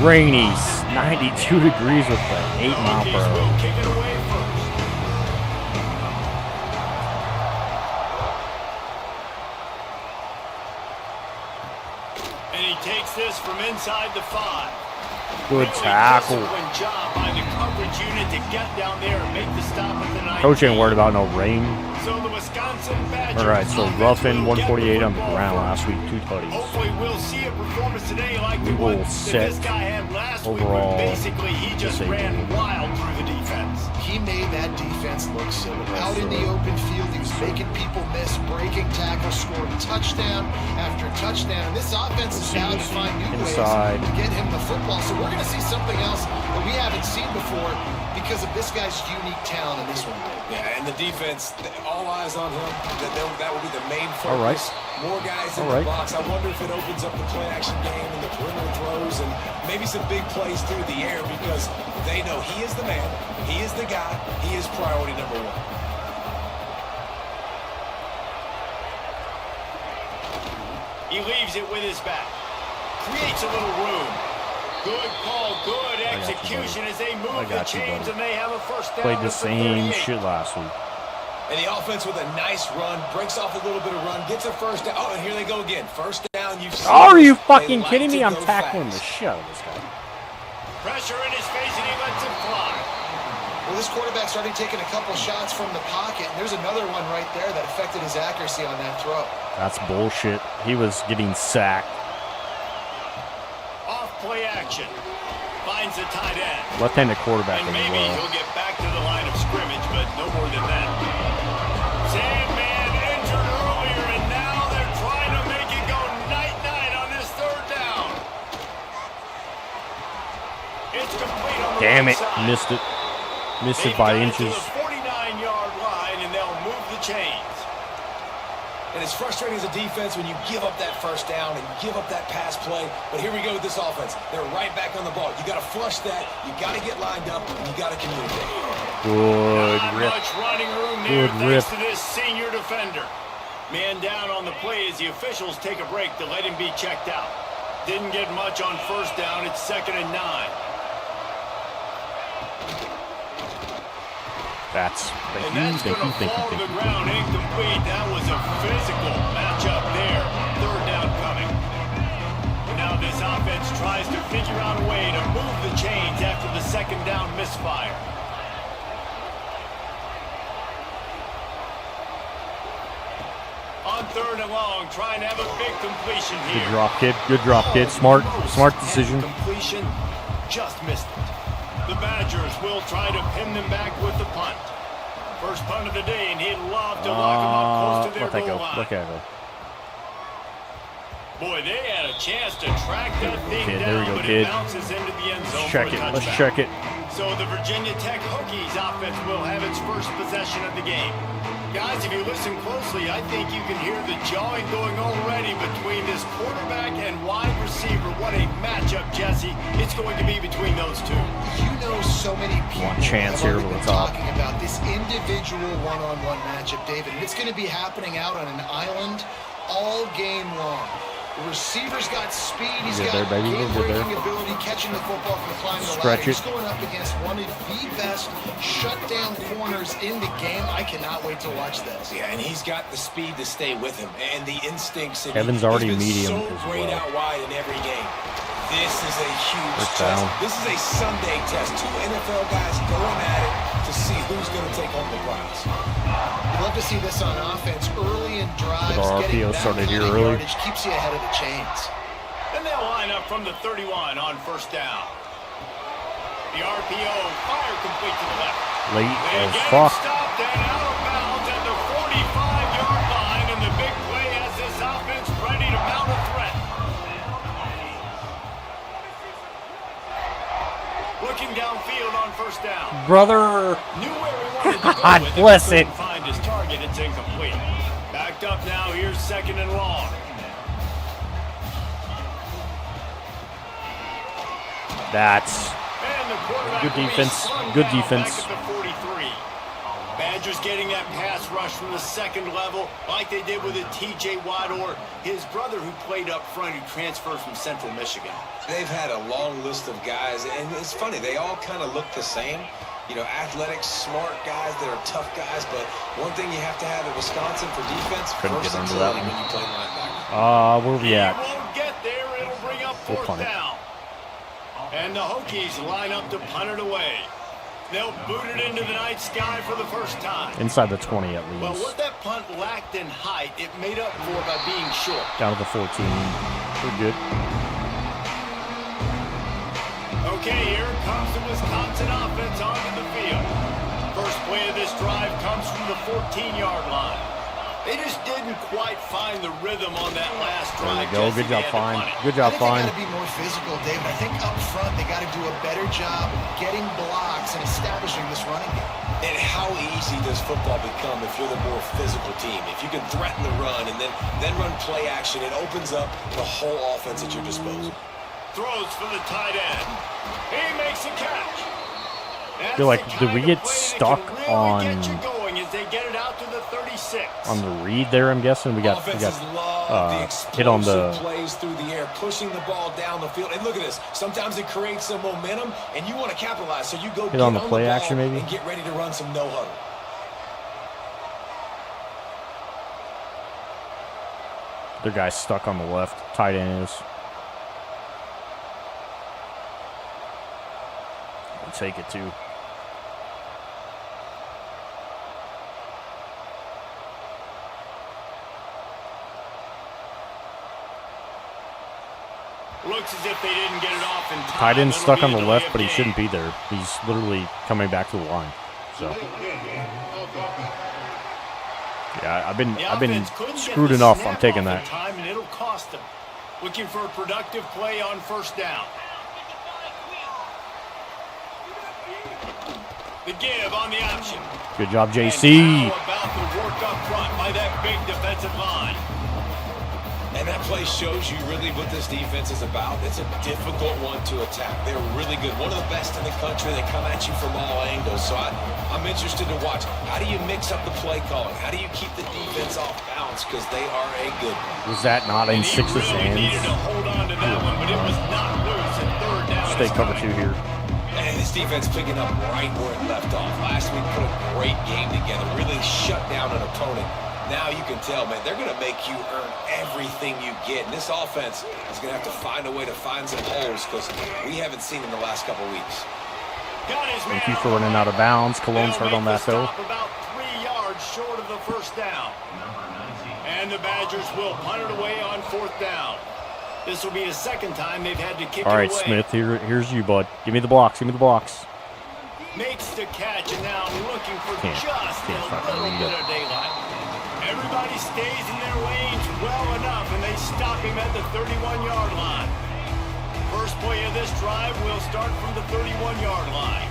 Rainy, 92 degrees with an 8-mile-per-hour. Kick it away first. And he takes this from inside the 5. Good Really tackle. disciplined job by the coverage unit to get down there and make the stop at the 19. Coach ain't worried about no rain. So the Wisconsin Badgers. All right, so offense Ruffin, will get 148 on the football ground first. last week, 2 tutties. Hopefully we'll see a performance today like We the one will that set this guy had last week. overall Where basically he just disabled. ran wild through the defense. He made that defense look silly. Out in the open field, he was making people miss, breaking tackles, scoring touchdown after touchdown. And this offense is now to find new Inside. ways to get him the football. So we're going to see something else that we haven't seen before because of this guy's unique talent in this one. Yeah, and the defense, all eyes on him. That will be the main focus. All right. More guys in All the right. box. I wonder if it opens up the play-action game and the perimeter throws and maybe some big plays through the air because they know he is the man, he is the guy, he is priority number 1. He leaves it with his back. Creates a little room. Good call, good execution as they move the chains and they have a first down. Played the same shit last week. And the offense with a nice run, breaks off a little bit of run, gets a first down. Oh, and here they go again. First down. Are you fucking kidding me? I'm tackling the shit out of this guy. Pressure in his face and he lets him fly. Well, this quarterback started taking a couple shots from the pocket, and there's another one right there that affected his accuracy on that throw. That's bullshit. He was getting sacked. Off play action. Finds the tight end. Left-handed quarterback. And maybe he'll get back to the line of scrimmage, but no more than that. Sandman injured earlier, and now they're trying to make it go night-night on this third down. It's complete on the Damn it. side. Missed it. Missed it by inches. To the 49-yard line, and they'll move the chains. And it's frustrating as a defense when you give up that first down and give up that pass play. But here we go with this offense. They're right back on the ball. You got to flush that. You got to get lined up, and you got to communicate. Good rip. Much running room there Good thanks rip. to this senior defender. Man down on the play as the officials take a break to let him be checked out. Didn't get much on first down. It's 2nd and 9. That's And that's going to fall to the ground incomplete. That was a physical matchup there. Third down coming. Now this offense tries to figure out a way to move the chains after the second down misfire. On 3rd and long, trying to have a big completion here. Good drop, kid. Good drop, kid. Smart decision. Completion, just missed it. The Badgers will try to pin them back with the punt. First punt of the day, and he'd love to lock them up close to their goal line. Look at it. Boy, they had a chance to track that thing Kid, down, there we go, but kid. it bounces into the end zone. Let's check for a it. Let's touchback. check it. So the Virginia Tech Hokies offense will have its first possession of the game. Guys, if you listen closely, I think you can hear the jawing going already between this quarterback and wide receiver. What a matchup, Jesse. It's going to be between those two. You know, so many people One chance have here already over the been top. talking about this individual one-on-one matchup, David. And it's going to be happening out on an island all game long. The receiver's got speed. He's got game-breaking ability, catching the football from climbing the ladder. He's going up against one of the best shutdown corners in the game. I cannot wait to watch this. Yeah, and he's got the speed to stay with him and the instincts. Kevin's already he's been medium so as great well. out wide in every game. This is a huge First test. down. This is a Sunday test. Two NFL guys going at it to see who's going to take home the prize. Love to see this on offense. Early in drives, Our getting RPO that started kind here of early. yardage keeps you ahead of the chains. And they'll line up from the 31 on first down. The RPO fire complete to the left. Late They as get him fuck. stopped and out of bounds at the 45-yard line, and the big play has this offense ready to mount a threat. Looking downfield on first down. Brother. Knew where he wanted to go God with bless it. it. Couldn't find his target. It's incomplete. Backed up now. Here's 2nd and long. That's And the quarterback good defense. slung Good down defense. back at the 43. Badgers getting that pass rush from the second level like they did with a T.J. Watt or his brother who played up front who transferred from Central Michigan. They've had a long list of guys, and it's funny, they all kind of look the same. You know, athletic, smart guys that are tough guys, but one thing you have to have at Wisconsin for defense, Couldn't get into that versatility one. when you play linebacker. Where we He at? won't get there. It'll bring up We'll fourth punt it. down. And the Hokies line up to punt it away. They'll boot it into the night sky for the first time. Inside the 20 at Well, least. what that punt lacked in height, it made up for by being short. Down to the 14. We're good. Okay, here comes the Wisconsin offense onto the field. First play of this drive comes from the 14-yard line. They just didn't quite find the rhythm on that last drive. There we go. Good job, Fine. Good job, Fine. I think they got to be more physical, David. I think up front they got to do a better job getting blocks and establishing this running game. And how easy does football become if you're the more physical team? If you can threaten the run and then run play action, it opens up the whole offense at your disposal. Throws for the tight end. He makes a catch. I feel like, did we get stuck on as they get it out to the 36. On the read there, I'm guessing we got Offenses love the hit on the plays through the air, pushing the ball down the field. And look at this. Sometimes it creates some momentum, and you want to capitalize. So you go hit on the play action, maybe, and get ready to run some no huddle. Their guy's stuck on the left. Tight end is. I'll take it too. Looks as if they didn't get it off in time. Tight end That'll stuck be on the a left, delay but he of shouldn't game. be there. He's literally coming back to the line. So yeah, I've been offense couldn't get screwed the enough. snap I'm taking off in that. time, and it'll cost them. Looking for a productive play on first down. The give on the option. Good job, And JC. how about the work up front by that big defensive line? And that play shows you really what this defense is about. It's a difficult one to attack. They're really good. One of the best in the country. They come at you from all angles. So I'm interested to watch. How do you mix up the play calling? How do you keep the defense off balance? Because they are a good one. Was that not in And he Six's really needed to hands? hold on to that one, but it was not loose at third down. Stay It's cover coming. 2 here. And this defense picking up right where it left off. Last week put a great game together. Really shut down an opponent. Now you can tell, man, they're going to make you earn everything you get. And this offense is going to have to find a way to find some holes because we haven't seen in the last couple weeks. Got his Thank man you for running out of bounds. Cologne's They'll hurt on make that, the though. stop about 3 yards short of the first down. And the Badgers will punt it away on fourth down. This will be the second time they've had to kick All right, it away. Smith, here's you, bud. Give me the blocks. Give me the blocks. Makes the catch and now looking for Can't just a fucking little read bit it. of daylight. Everybody stays in their lanes well enough, and they stop him at the 31-yard line. First play of this drive will start from the 31-yard line.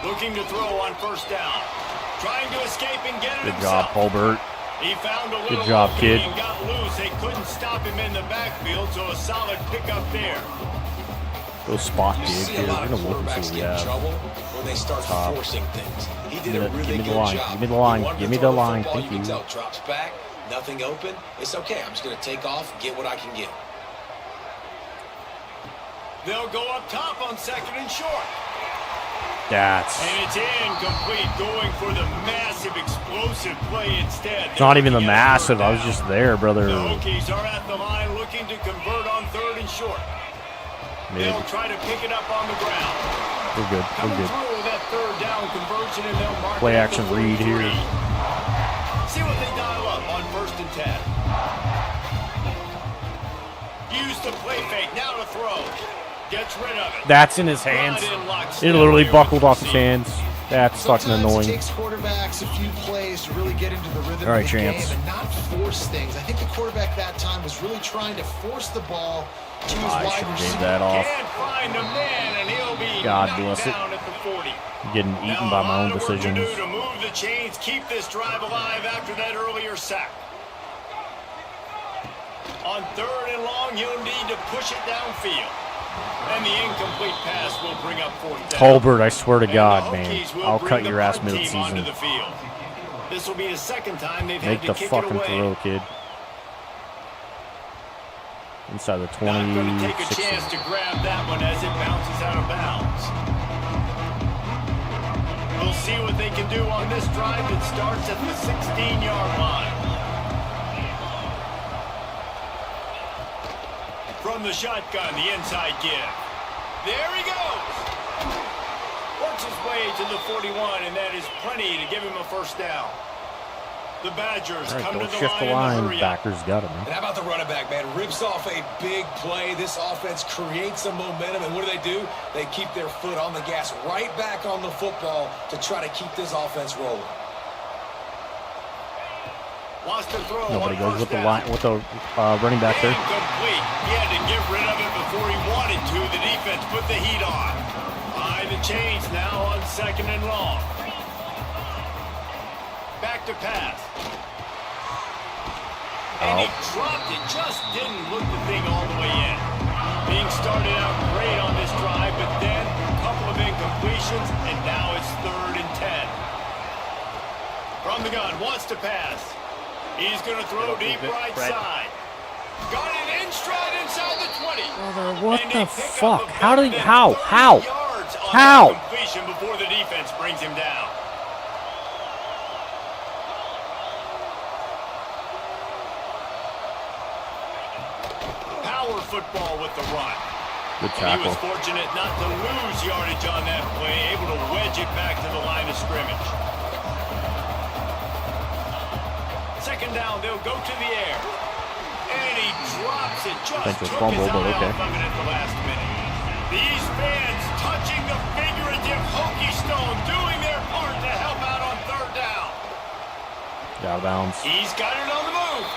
Looking to throw on first down. Trying to escape and get it Good job, himself. Colbert. He found a little Good job, opening kid. and got loose. They couldn't stop him in the backfield, so a solid pickup there. Go spot You dig see here. a lot We're of going to look and quarterbacks see get what we in have. trouble when they start forcing things. He did a really Give me the good line. job. Give me the line. He wanted Give to me throw the line. football. Thank You can you. tell, drops back, nothing open. It's okay. I'm just going to take off, get what I can get. They'll go up top on second and short. That's And it's incomplete, going for the massive explosive play instead. not even the They're looking at massive. third I was down. just there, brother. The Hokies are at the line looking to convert on third and short. Mid. They'll try to pick it up on the ground. We're good. Coming We're good. through with that third down conversion, and they'll mark Play it at the action read 43. here. See what they dial up on first and 10. Use the play fake, now to throw. Gets rid of it. That's in his hands. It literally buckled off his hands. That's fucking Sometimes annoying. It takes quarterbacks a few plays to really get into the rhythm All right, of the Chance. game and not force things. I think the quarterback that time was really trying to force the ball to his I wide should have gave receiver. that off. Can't find a man, and he'll be God knocked bless it. down at the 40. Getting eaten Now, by a my lot own of work to decisions. do to move the chains, keep this drive alive after that earlier sack. On third and long, he'll need to push it downfield. And the incomplete pass will bring up fourth down. Colbert, I swear to And God, the man. Hokies will I'll bring cut the your ass punt team onto mid-season. the field. This will be the second time they've Make had the to kick fucking it away. throw, kid. Inside the Not going to take a 26. chance to grab that one as it bounces out of bounds. We'll see what they can do on this drive that starts at the 16-yard line. From the shotgun, the inside give. There he goes. Works his way to the 41, and that is plenty to give him a first down. The Badgers All right, come don't to the shift the line in a line. hurry up. Backers got him. And how about the running back, man? Rips off a big play. This offense creates some momentum. And what do? They keep their foot on the gas, right back on the football to try to keep this offense rolling. Wants to throw Nobody on goes with first the down. line with the running back there. Incomplete. He had to get rid of it before he wanted to. The defense put the heat on. High the chains now on second and long. Back to pass. And he dropped it. Just didn't look the thing all the way in. Being started out great on this drive, but then a couple of incompletions, and now it's third and 10. from the gun, wants to pass. He's going to throw deep right side. Got it in stride inside the 20. Brother, what And the they pick up fuck? about How did 30 how? yards on How? that completion before the defense brings him down. Power football with the run. Good And he was tackle. fortunate not to lose yardage on that play, able to wedge it back to the line of scrimmage. Second down, they'll go to the air. And he drops it, just Think it was took fumble, his but eye okay. off of it at the last minute. These fans touching the figurative Hokie stone, doing their part to help out on third down. Out of bounds. He's got it on the move.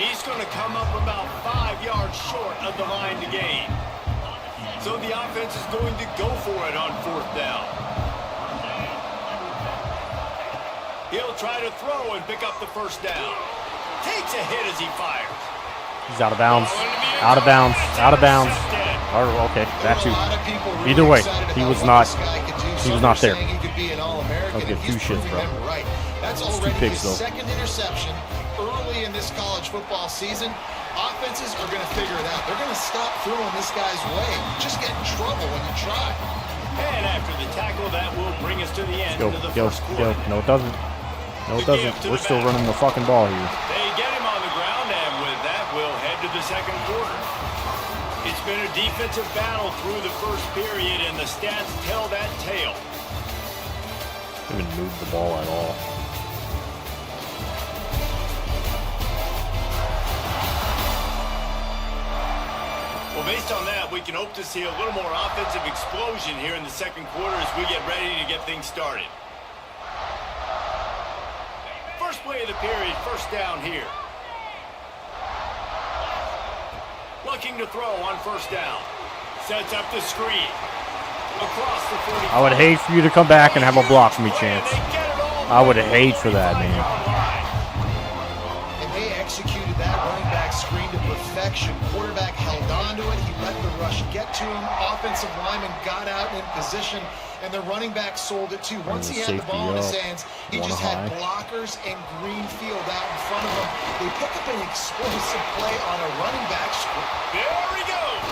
He's going to come up about 5 yards short of the line to gain. So the offense is going to go for it on fourth down. He'll try to throw and pick up the first down. Takes a hit as he fires. He's out of bounds. Out of bounds. Out of bounds. Oh, okay, got you. Either way, he was not there. I'll give two shits, bro. That's It's two already picks, his though. second interception early in this college football season. Offenses are going to figure it out. They're going to stop throwing this guy's way. You just get in trouble when you try. And after the tackle, that will bring us to the end Go, of the go, first go. quarter. No, it doesn't. No, it doesn't. We're still running the fucking ball here. They get him on the ground, and with that, we'll head to the second quarter. It's been a defensive battle through the first period, and the stats tell that tale. Didn't even move the ball at all. Well, based on that, we can hope to see a little more offensive explosion here in the second quarter as we get ready to get things started. First play of the period, first down here. Looking to throw on first down. Sets up the screen. Across the 45. I would hate for you to come back and have a block for me, Chance. I would hate for that, man. And they executed that running back screen to perfection. Quarterback held on to it. He let the rush get to him. Offensive lineman got out in position, and the running back sold it too. Once he had the ball in his hands, he just had blockers and green field out in front of him. They pick up an explosive play on a running back screen. There he goes.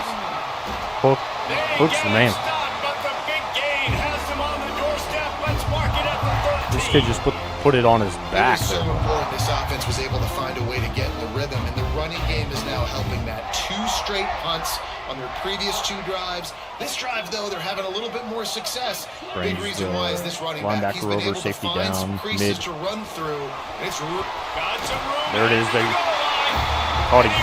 Hook's the man. But the big gain has him on the doorstep. Let's mark it at the 13. This kid just put it on his back. It was so important this offense was able to find a way to get in the rhythm, and the running game is now helping that. 2 straight punts on their previous 2 drives. This drive, though, they're having a little bit more success. Big reason why is this running back. He's been able to find some creases to run through. And it's got some room. There it is, baby. Caught him.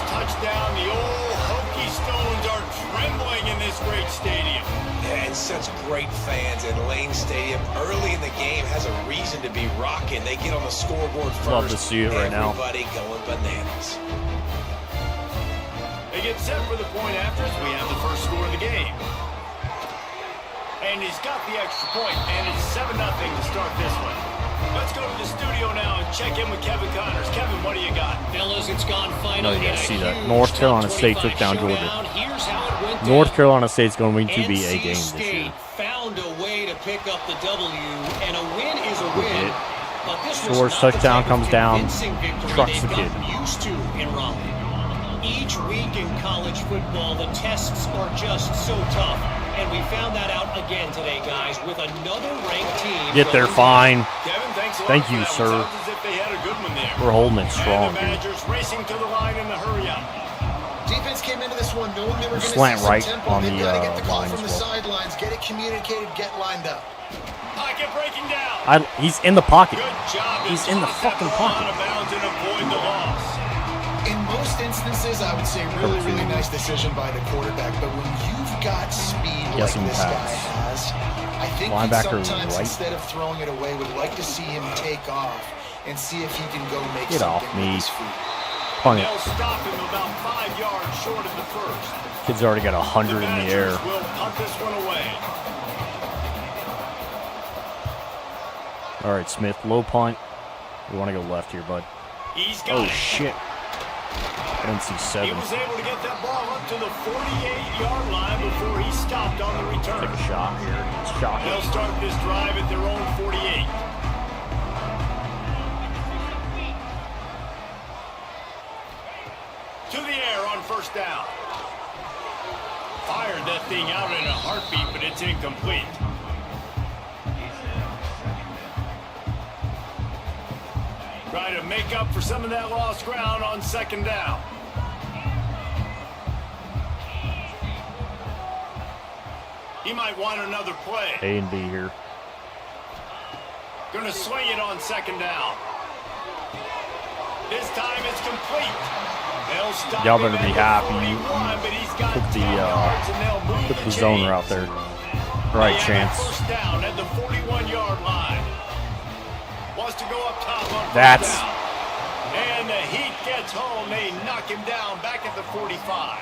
Touchdown, the old Hokie Stones are trembling in this great stadium. And such great fans, and Lane Stadium early in the game has a reason to be rocking. They get on the scoreboard first. Love to see it right now. Everybody going bananas. They get set for the point after as we have the first score of the game. And he's got the extra point, and it's 7-0 to start this one. Let's go to the studio now and check in with Kevin Connors. Kevin, what do you got? Fellas, it's gone final. No, you gotta see that. Huge North Carolina top State took 25 down showdown. Georgia. Here's how it went North down. Carolina State's going to be a NC game this State year. found a way to pick up the W, and a win is a win. But this was Scores, not the touchdown, type of comes down, convincing victory trucks they've the kid. gotten used to in Raleigh. Each week in college football, the tests are just so tough, and we found that out again today, guys, with another ranked team. Get there fine. Kevin, thanks a lot Thank for you, that. sir. Sounds as if they had a good one there. We're holding it And strong, the dude. Badgers racing to the line in the hurry up. Defense came into this one knowing they were going to Slant see some right tempo. on They've the, got to get the call line from as the well. sidelines, get it communicated, get lined up. Pocket breaking down. He's in the pocket. Good job. He's in the toss that fucking ball pocket. out of bounds and avoid the loss. In most instances, I would say really nice decision by the quarterback. But when you've got speed like Guessing this guy pass. has, I think Linebacker he sometimes, right. instead of throwing it away, would like to see him take off and see if he can go make Get off something me. with his feet. Punt it. They'll stop him about 5 yards short of the first. Kid's already got 100 in the air. Badgers will punt this one away. All right, Smith, low punt. We want to go left here, bud. He's got Oh, it. shit. didn't see He 7. was able to get that ball up to the 48-yard line before he stopped on the return. Take a shot here. Shot. They'll start this drive at their own 48. To the air on first down. Fired that thing out in a heartbeat, but it's incomplete. Try to make up for some of that lost ground on second down. He might want another play. A and B here. Gonna swing it on second down. This time it's complete. They'll stop Y'all him better be at the happy. 41, but he's got Put 10 yards, and they'll move the the zoner chains. out there. Right They have chance. a first down at the 41-yard line. Wants to go up top on first That's- down. And the Heat gets home. They knock him down back at the 45.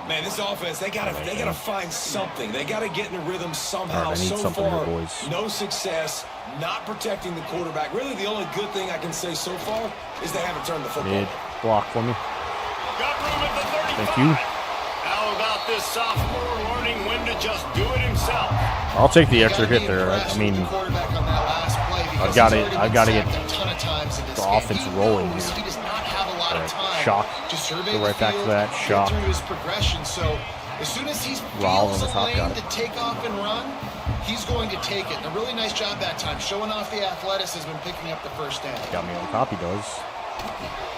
Man, this offense, they gotta find something. They gotta get in a rhythm somehow. All right, I need So something far, here, boys. no success, not protecting the quarterback. Really, the only good thing I can say so far is they haven't turned the football Mid. over. Block for me. Got room at the 35. Thank you. How about this sophomore learning when to just do it himself? I'll take the You extra gotta hit be there. impressed I mean, with the quarterback on that last play because I've got he's it- already I've been got to sacked get a ton of times in this the game. offense He rolling knows here. He does not have a lot of time Shock. to survey Go the right back to field, that. get Shock. through his progression. So as soon as he Raul feels on the a top, got lane it. to take off and run, he's going to take it. And a really nice job that time, showing off the athleticism and picking up the first down. got me on top. He does.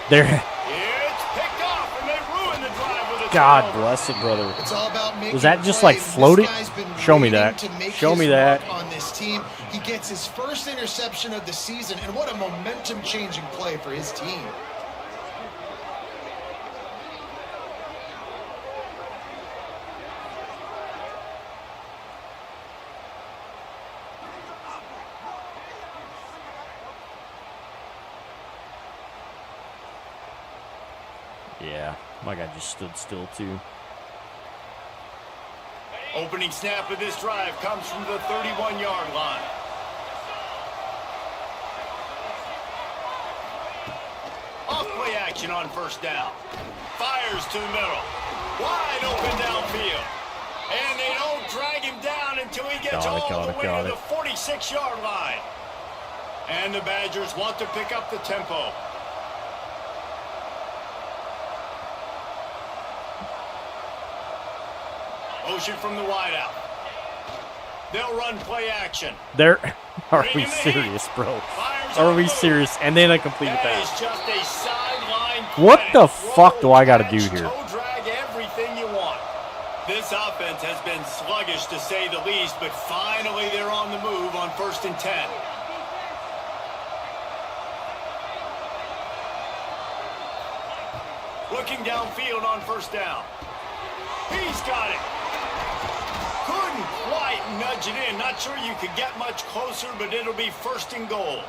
There. It's picked off, and they ruin the drive with a God turnover. bless it, brother. It's all about making Was that just plays. like floated? This guy's been Show me waiting that. to make Show his me that. mark on this team. He gets his first interception of the season, and what a momentum-changing play for his team. Yeah, my guy just stood still too. Opening snap of this drive comes from the 31-yard line. Off play action on first down. Fires to the middle. Wide open downfield. And they don't drag him down until he gets all the way to the 46-yard line. And the Badgers want to pick up the tempo. Motion from the wideout. They'll run play action. There. Are we serious, bro? Are we serious? And then I complete That that. is just a sideline What clinic. the fuck do I gotta Roll, do catch, here? toe drag, everything you want. This offense has been sluggish to say the least, but finally they're on the move on 1st and 10. Looking downfield on first down. He's got it. Couldn't quite nudge it in. Not sure you could get much closer, but it'll be 1st and goal.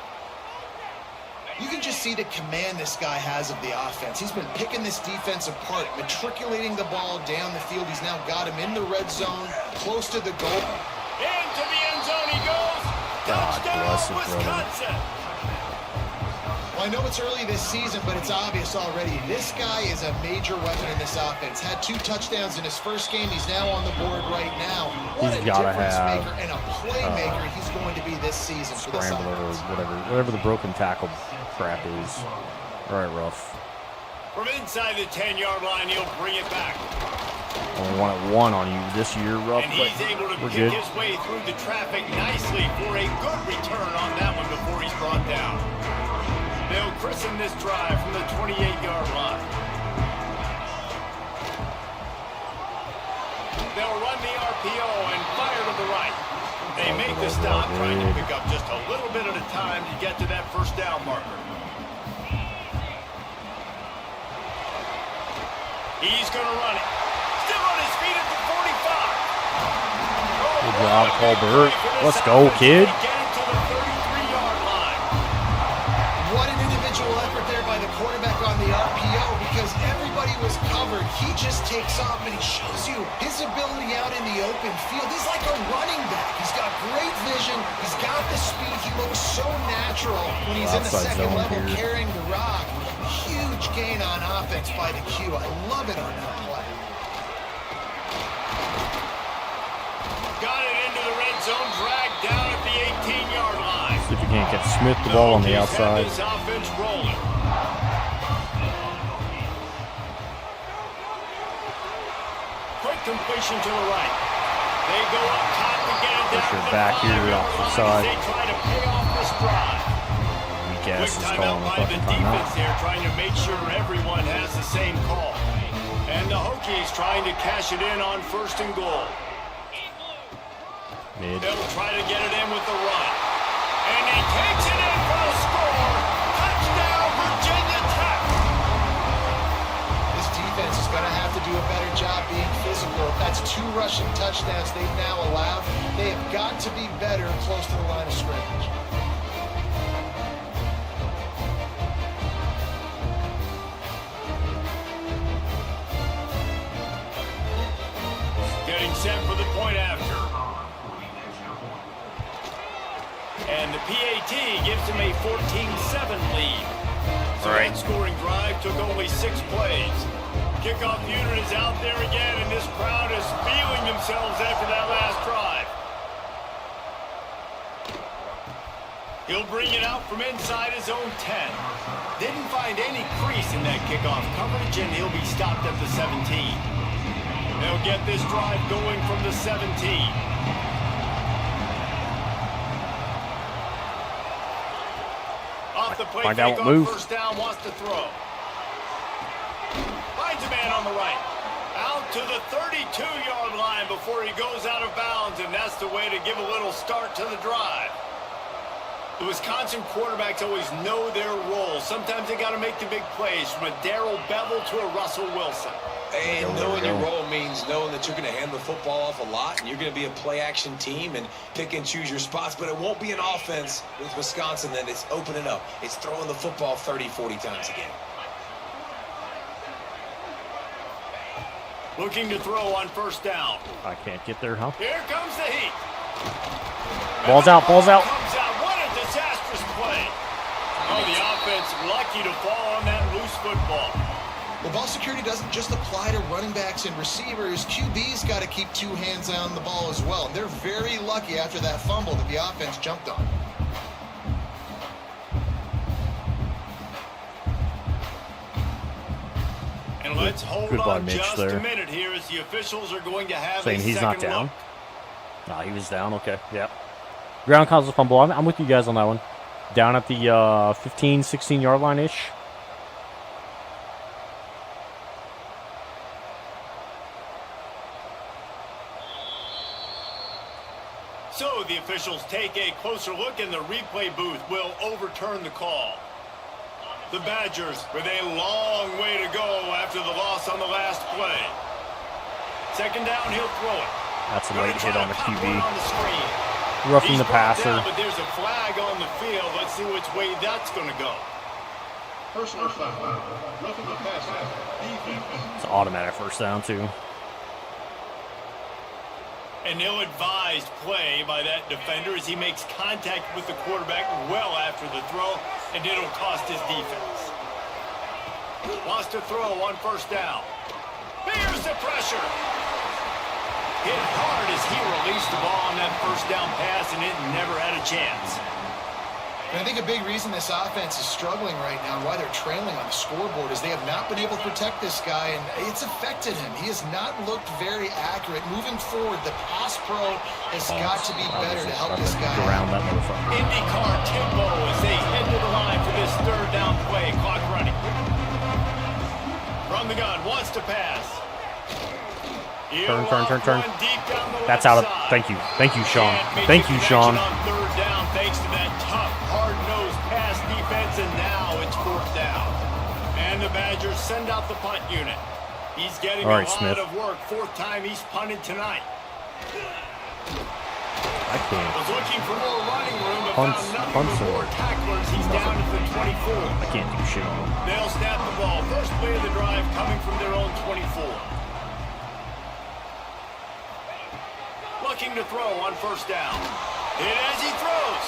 You can just see the command this guy has of the offense. He's been picking this defense apart, matriculating the ball down the field. He's now got him in the red zone, close to the goal. Into the end zone he goes. God Touchdown, bless it, brother. Wisconsin. Well, I know it's early this season, but it's obvious already. This guy is a major weapon in this offense. Had 2 touchdowns in his first game. He's now on the board right now. What He's a gotta difference have, maker and a playmaker he's going to be this season for this Scrambler or offense. whatever the broken tackle crap is. All right, rough. From inside the 10-yard line, he'll bring it back. Only one at 1 on you this year, rough. And But he's able to we're pick good. his way through the traffic nicely for a good return on that one before he's brought down. They'll christen this drive from the 28-yard line. They'll run the RPO and fire to the right. They make the stop, trying to pick up just a little bit at a time to get to that first down marker. He's going to run it. Still on his feet at the 45. Good job, Paul Burt. Let's go, kid. What an individual effort there by the quarterback on the RPO because everybody was covered. He just takes off and he shows you his ability out in the open field. He's like a running back. He's got great vision. He's got the speed. He looks so natural when he's in the Outside second zone level here. carrying the rock. Huge Huge gain on offense by the Q. I love it on that play. Got it into the red zone, dragged down at the 18-yard line. See if you can't get Smith the ball on the outside. This offense rolling. Quick completion to the right. They go up top to get it down. Pressure back here off the side. They try to pay off this drive. Weak ass is Quick calling timeout the by the fucking defense timeout. there, trying to make sure everyone has the same call. And the Hokies trying to cash it in on 1st and goal. Mid. They'll try to get it in with the run. And he takes it in for the score. Touchdown, Virginia Tech. This defense is going to have to do a better job being physical. If that's 2 rushing touchdowns they've now allowed, they have got to be better close to the line of scrimmage. Getting set for the point after. And the PAT gives him a 14-7 lead. So that scoring drive took only 6 plays. Kickoff unit is out there again, and this crowd is feeling themselves after that last drive. He'll bring it out from inside his own 10. Didn't find any crease in that kickoff coverage, and he'll be stopped at the 17. They'll get this drive going from the 17. Off the play, Find out fake what on move. 1st down, wants to throw. Finds a man on the right. Out to the 32-yard line before he goes out of bounds, and that's the way to give a little start to the drive. The Wisconsin quarterbacks always know their role. Sometimes they got to make the big plays, from a Darrell Bevel to a Russell Wilson. And knowing your role means knowing that you're going to hand the football off a lot, and you're going to be a play-action team and pick and choose your spots, but it won't be an offense with Wisconsin that it's opening up. It's throwing the football 30, 40 times a game. Looking to throw on 1st down. I can't get there, huh? Here comes the heat. Ball's out, ball's out. Comes out. What a disastrous play. Oh, the offense lucky to fall on that loose football. Well, ball security doesn't just apply to running backs and receivers. QB's got to keep 2 hands on the ball as well. And they're very lucky after that fumble that the offense jumped on. And let's hold Good by on Mitch just there. a minute here as the officials are going to have Saying a he's not second down. look. Nah, he was down. Okay, yeah. Ground caused a fumble. I'm with you guys on that one. Down at the 15, 16-yard line-ish. So the officials take a closer look, and the replay booth will overturn the call. The Badgers with a long way to go after the loss on the last play. 2nd down, he'll throw it. That's a Gonna late try hit to on the pop QB. one on the screen. Roughing He's the brought passer. down, but there's a flag on the field. Let's see which way that's going to go. Personal foul. Roughing the passer. Defense. It's an automatic 1st down, too. An ill-advised play by that defender as he makes contact with the quarterback well after the throw, and it'll cost his defense. Wants to throw on 1st down. Here's the pressure. Hit hard as he released the ball on that 1st down pass, and it never had a chance. And I think a big reason this offense is struggling right now, why they're trailing on the scoreboard, is they have not been able to protect this guy, and it's affected him. He has not looked very accurate. Moving forward, the pass pro has got to be better to help this guy Around out. that motherfucker. IndyCar tempo as they head to the line for this 3rd down play. Clock running. From the gun, wants to pass. Turn. That's That's out of. Thank you, Sean. Thank you, Sean. On 3rd down, thanks to that tough, hard-nosed pass defense, and now it's 4th down. And the Badgers send out the punt unit. He's getting All right, a lot Smith. of work. 4th time he's punted tonight. I can't. Was looking for more running room, but Punts- found nothing punts but are- more tacklers. He's down at the 24. I can't do shit. They'll snap the ball. First play of the drive coming from their own 24. Looking to throw on 1st down. Hit as he throws.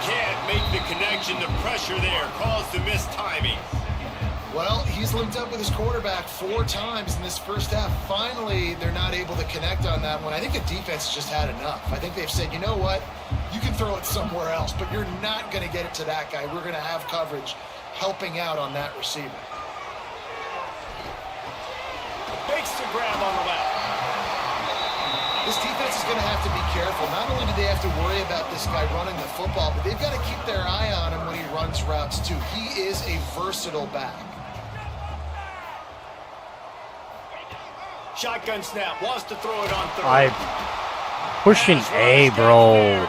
Can't make the connection. The pressure there caused the missed timing. Well, he's linked up with his quarterback 4 times in this first half. Finally, they're not able to connect on that one. I think the defense has just had enough. I think they've said, you know what? You can throw it somewhere else, but you're not going to get it to that guy. We're going to have coverage helping out on that receiver. Makes the grab on the left. This defense is going to have to be careful. Not only do they have to worry about this guy running the football, but they've got to keep their eye on him when he runs routes too. He is a versatile back. Shotgun snap, wants to throw it on third. Pushing A, bro.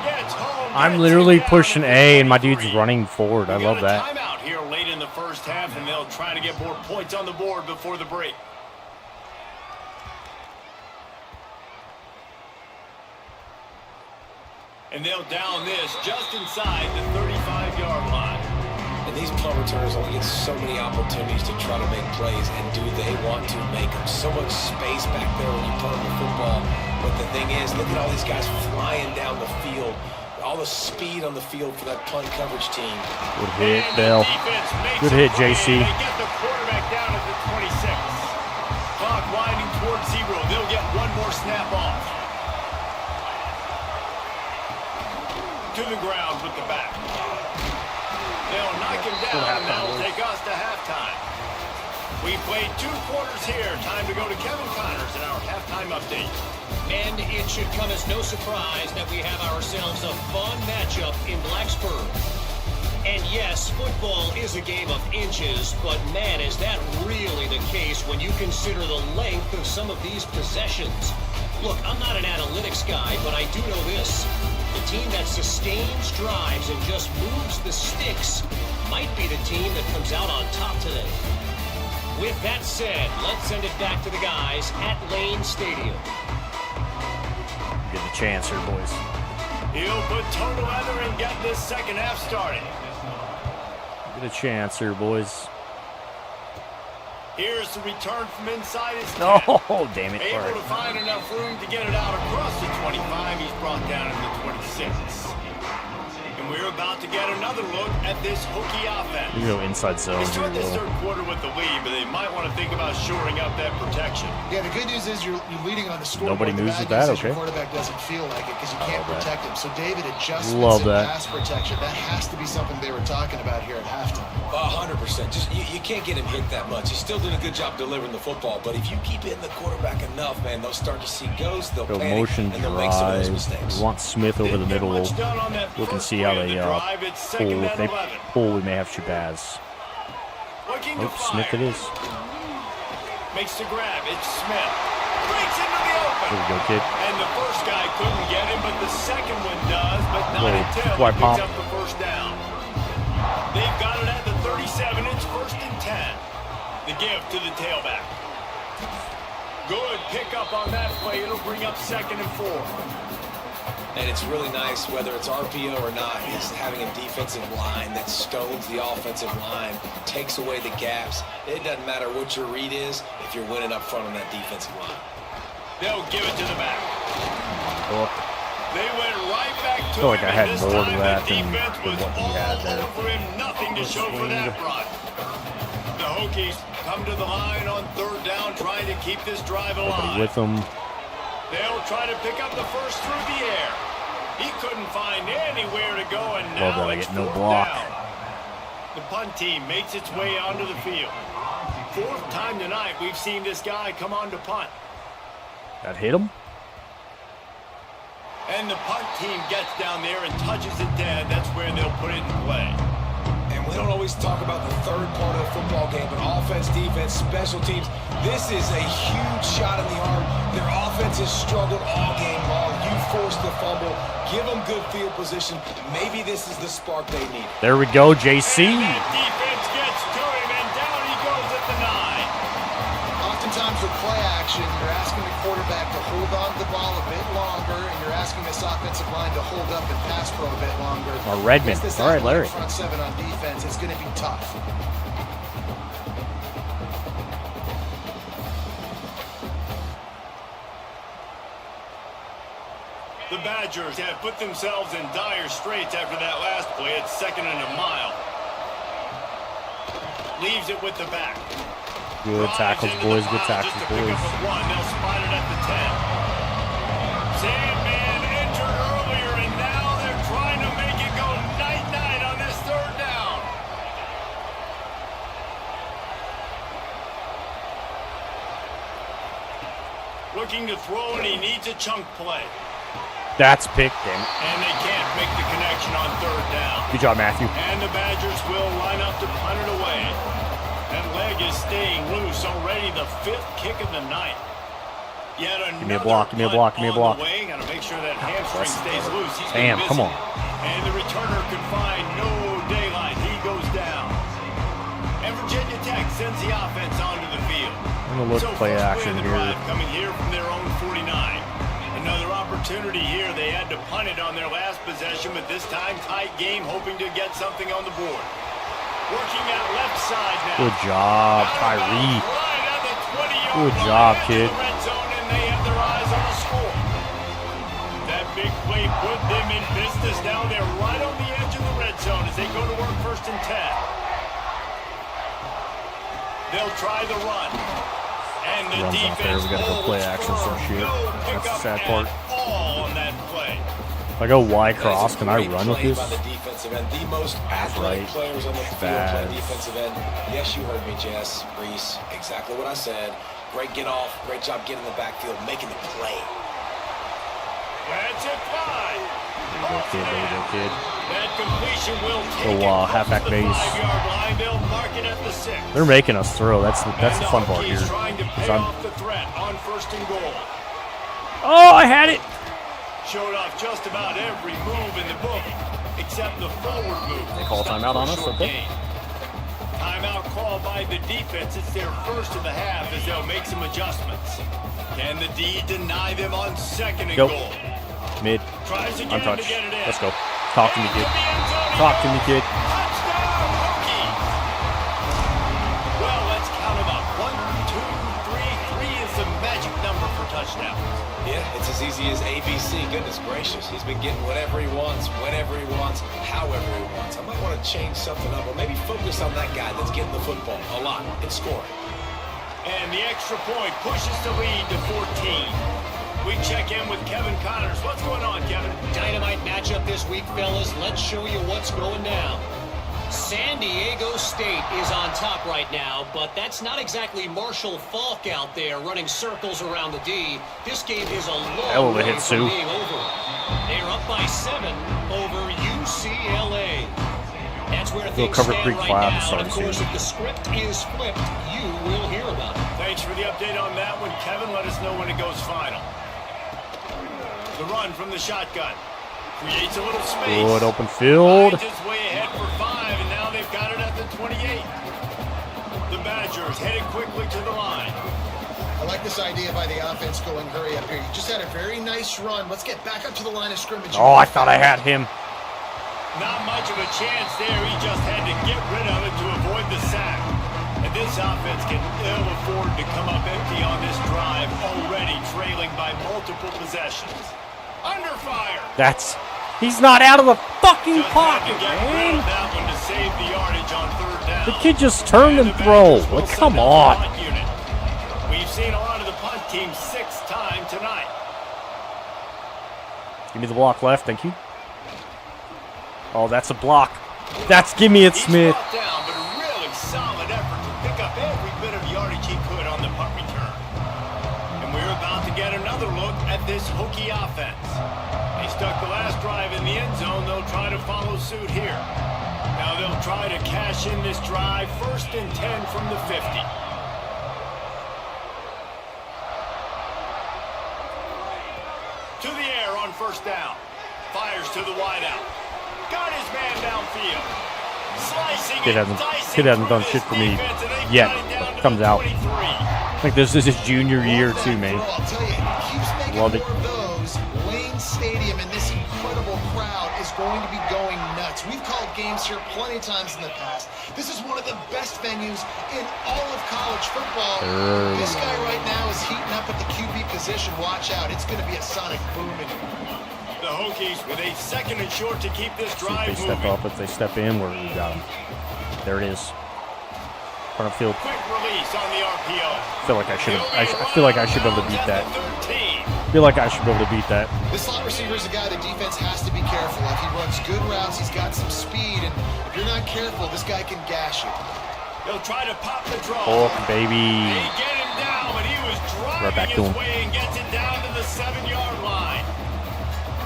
I'm literally pushing A, and my dude's running forward. I love that. Timeout here late in the first half, and they'll try to get more points on the board before the break. And they'll down this just inside the 35-yard line. And these punt returners only get so many opportunities to try to make plays, and do they want to make them? So much space back there when you punt the football. But the thing is, look at all these guys flying down the field. All the speed on the field for that punt coverage team. Good hit, Bell. Good hit, JC. They get the quarterback down at the 26. Clock winding towards 0. They'll get one more snap off. To the ground with the back. They'll knock him down, and that'll take us to halftime. We played 2 quarters here. Time to go to Kevin Connors in our halftime update. And it should come as no surprise that we have ourselves a fun matchup in Blacksburg. And yes, football is a game of inches, but man, is that really the case when you consider the length of some of these possessions. Look, I'm not an analytics guy, but I do know this. The team that sustains drives and just moves the sticks might be the team that comes out on top today. With that said, let's send it back to the guys at Lane Stadium. Get a chance here, boys. He'll put toe together and get this second half started. Get a chance here, boys. Here's the return from inside his 10. Oh, damn it. Able to find enough room to get it out across the 25. He's brought down in the 26. And we're about to get another look at this Hokie offense. You go inside zone. They start this third quarter with the lead, but they might want to think about shoring up that protection. Yeah, the good news is you're leading on the scoreboard. Nobody moves with that, okay. Your quarterback doesn't feel like it because you can't protect him. So David, adjustments in pass protection, that has to be something they were talking about here at halftime. 100%. Just you can't get him hit that much. He's still doing a good job delivering the football, but if you keep hitting the quarterback enough, man, they'll start to see ghosts. They'll go panic, motion and they'll make some of those drive. mistakes. We want Smith over the middle. Look and see how they pull. If they pull, we may have Shabazz. Oh, Smith it is. Makes the grab. It's Smith. Breaks into the open. There we go, kid. And the first guy couldn't get him, but the second one does. But not until he picks up the first down. They've got it at the 37. It's 1st and 10. The give to the tailback. Good pickup on that play. It'll bring up 2nd and 4. And it's really nice, whether it's RPO or not, is having a defensive line that stones the offensive line, takes away the gaps. It doesn't matter what your read is if you're winning up front on that defensive line. They'll give it to the back. Oh. They went right back to I feel like him, I had and this more to time that the than defense was what he had there. all over him. Nothing to show for that run. The Hokies come to the line on 3rd down, trying to keep this drive alive. With them. They'll try to pick up the first through the air. He couldn't find anywhere to go, and now it's 4th down. The punt team makes its way onto the field. 4th time tonight we've seen this guy come on to punt. That hit him? And the punt team gets down there and touches it dead. That's where they'll put it in play. And we don't always talk about the third part of the football game, but offense, defense, special teams, this is a huge shot in the arm. Their offense has struggled all game long. You force the fumble, give them good field position. Maybe this is the spark they need. There we go, JC. And that defense gets to him, and down he goes at the 9. Oftentimes with play action, you're asking the quarterback to hold on to the ball a bit longer, and you're asking this offensive line to hold up and pass pro a bit longer. Redmond. All right, Larry. Front 7 on defense, it's going to be tough. The Badgers have put themselves in dire straits after that last play. It's 2nd and a mile. leaves it with the back. Good tackles, boys. Good tackles, Just to boys. pick up a 1. They'll spot it at the 10. Sandman entered earlier, and now they're trying to make it go night-night on this 3rd down. Looking to throw, and he needs a chunk play. That's picked, damn it. And they can't make the connection on 3rd down. Good job, Matthew. And the Badgers will line up to punt it away. That leg is staying loose. Already the 5th kick of the night. Yet another Give me a block, give me a block, give me a block. Got to make sure that hamstring stays loose. He's Damn, been come busy. on. And the returner can find no daylight. He goes down. And Virginia Tech sends the offense onto the field. I'm gonna look play first action win of the here. drive coming here from their own 49. Another opportunity here. They had to punt it on their last possession, but this time tight game, hoping to get something on the board. Working out left side now. Good job, Tyree. Good job, kid. Red zone, and they have their eyes on the score. That big play put them in business. Now they're right on the edge of the red zone as they go to work 1st and 10. They'll try the run. And the Runs out there. We gotta go play action some shit. That's the sad part. All on that play. If I go Y cross, can I run with this? By the defensive end, the most athletic Right. players on the field play Bad. defensive end. Yes, you heard me, Jess, Reese. Exactly what I said. Great get off. Great job getting in the backfield, making the play. That's it, fine. Good kid, good kid. That completion will take Go, it close halfback to the base. 5-yard line. They'll mark it at the 6. They're making us throw. That's the And fun part Hokies here. trying to 'Cause pay I'm- off the threat on 1st and goal. Oh, I had it. Showed off just about every move in the book, except the forward move. They call a Stop timeout for on a us, short okay. gain. Timeout called by the defense. It's their 1st of the half as they'll make some adjustments. Can the D deny them on 2nd and Go. goal? Mid. Tries again to Untouched. get it in. Let's go. Talk to me, kid. To the end zone he Talk to me, goes. kid. Touchdown, Hokies. Well, let's count them up. 1, 2, 3. 3 is the magic number for touchdowns. Yeah, it's as easy as ABC. Goodness gracious. He's been getting whatever he wants, whenever he wants, however he wants. I might want to change something up or maybe focus on that guy that's getting the football a lot and scoring. And the extra point pushes the lead to 14. We check in with Kevin Connors. What's going on, Kevin? Dynamite matchup this week, fellas. Let's show you what's going down. San Diego State is on top right now, but that's not exactly Marshall Falk out there running circles around the D. This game is a Hell long of a way hit, from Sue. being over. They're up by 7 over UCLA. That's where things Cover stand Creek right Cloud now. starting And of course, soon. if the script is flipped, you will hear about it. Thanks for the update on that one, Kevin. Let us know when it goes final. The run from the shotgun. Creates a little space. Good open field. Finds its way ahead for 5, and now they've got it at the 28. The Badgers headed quickly to the line. I like this idea by the offense going hurry up here. You just had a very nice run. Let's get back up to the line of scrimmage. Oh, I thought I had him. Not much of a chance there. He just had to get rid of it to avoid the sack. And this offense can ill afford to come up empty on this drive, already trailing by multiple possessions. Under fire. He's not out of the fucking Just had pocket, to get rid of man. that one to save the yardage on 3rd down. The kid just turned and the throw. Badgers will Like, send come out the on. punt unit. We've seen a lot of the punt team 6th time tonight. Give me the block left, thank you. Oh, that's a block. Give me it, He's Smith. brought down, but a really solid effort to pick up every bit of yardage he could on the punt return. And we're about to get another look at this Hokie offense. They stuck the last drive in the end zone. They'll try to follow suit here. Now they'll try to cash in this drive. 1st and 10 from the 50. To the air on 1st down. Fires to the wideout. Got his man downfield. Slicing Kid and hasn't dicing done through shit this for me defense, and they've yet, got it down but to comes the out. 23. I think this is his junior year too, man. I'll tell you, he keeps making Love more it. of those. Lane Stadium and this incredible crowd is going to be going nuts. We've called games here plenty of times in the past. This is one of the best venues in all of college football. This guy right now is heating up at the QB position. Watch out. It's going to be a sonic boom in here. The Hokies with a 2nd and short to keep this See if drive they step moving. up. If they step in, we got him. There it is. front of field. Quick release on the RPO. I feel like I should. I feel like I should be able to beat that. I feel like I should be able to beat that. This slot receiver is a guy the defense has to be careful of. He runs good routes. He's got some speed, and if you're not careful, this guy can gash you. He'll try to pop the draw. Hulk, baby. They get him down, but he was Right back driving to his him. way and gets it down to the 7-yard line.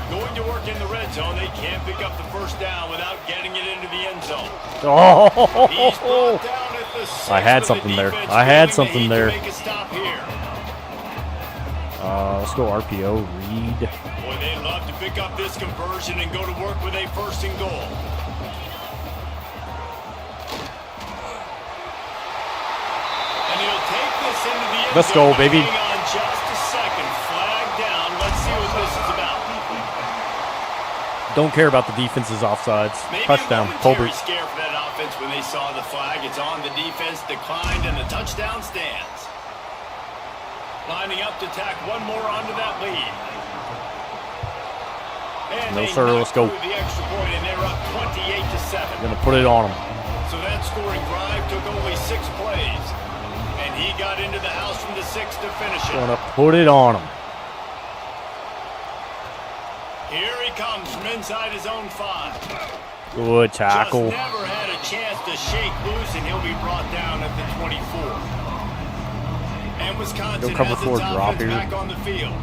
Going to work in the red zone. They can't pick up the first down without getting it into the end zone. He's Oh! brought down at the 6 I had of the something there. defense, I had feeling the something heat there. to make a stop here. Let's go RPO. Read. Boy, they'd love to pick up this conversion and go to work with a 1st and goal. And he'll take this into the end Let's zone, go, but baby. hang on just a second. Flag down. Let's see what this is about. Don't care about the defense's offsides. Maybe Touchdown. a Colbert. momentary scare for that offense when they saw the flag. It's on the defense, declined, and the touchdown stands. Lining up to tack one more onto that lead. And No, they sir, knock let's go. through the extra point, and they're up 28-7. Gonna put it on him. So that scoring drive took only 6 plays. And he got into the house from the 6 to finish it. Gonna put it on him. Here he comes from inside his own 5. Good tackle. Just never had a chance to shake loose, and he'll be brought down at the 24. And Wisconsin Go cover has four, its drop offense here. back on the field.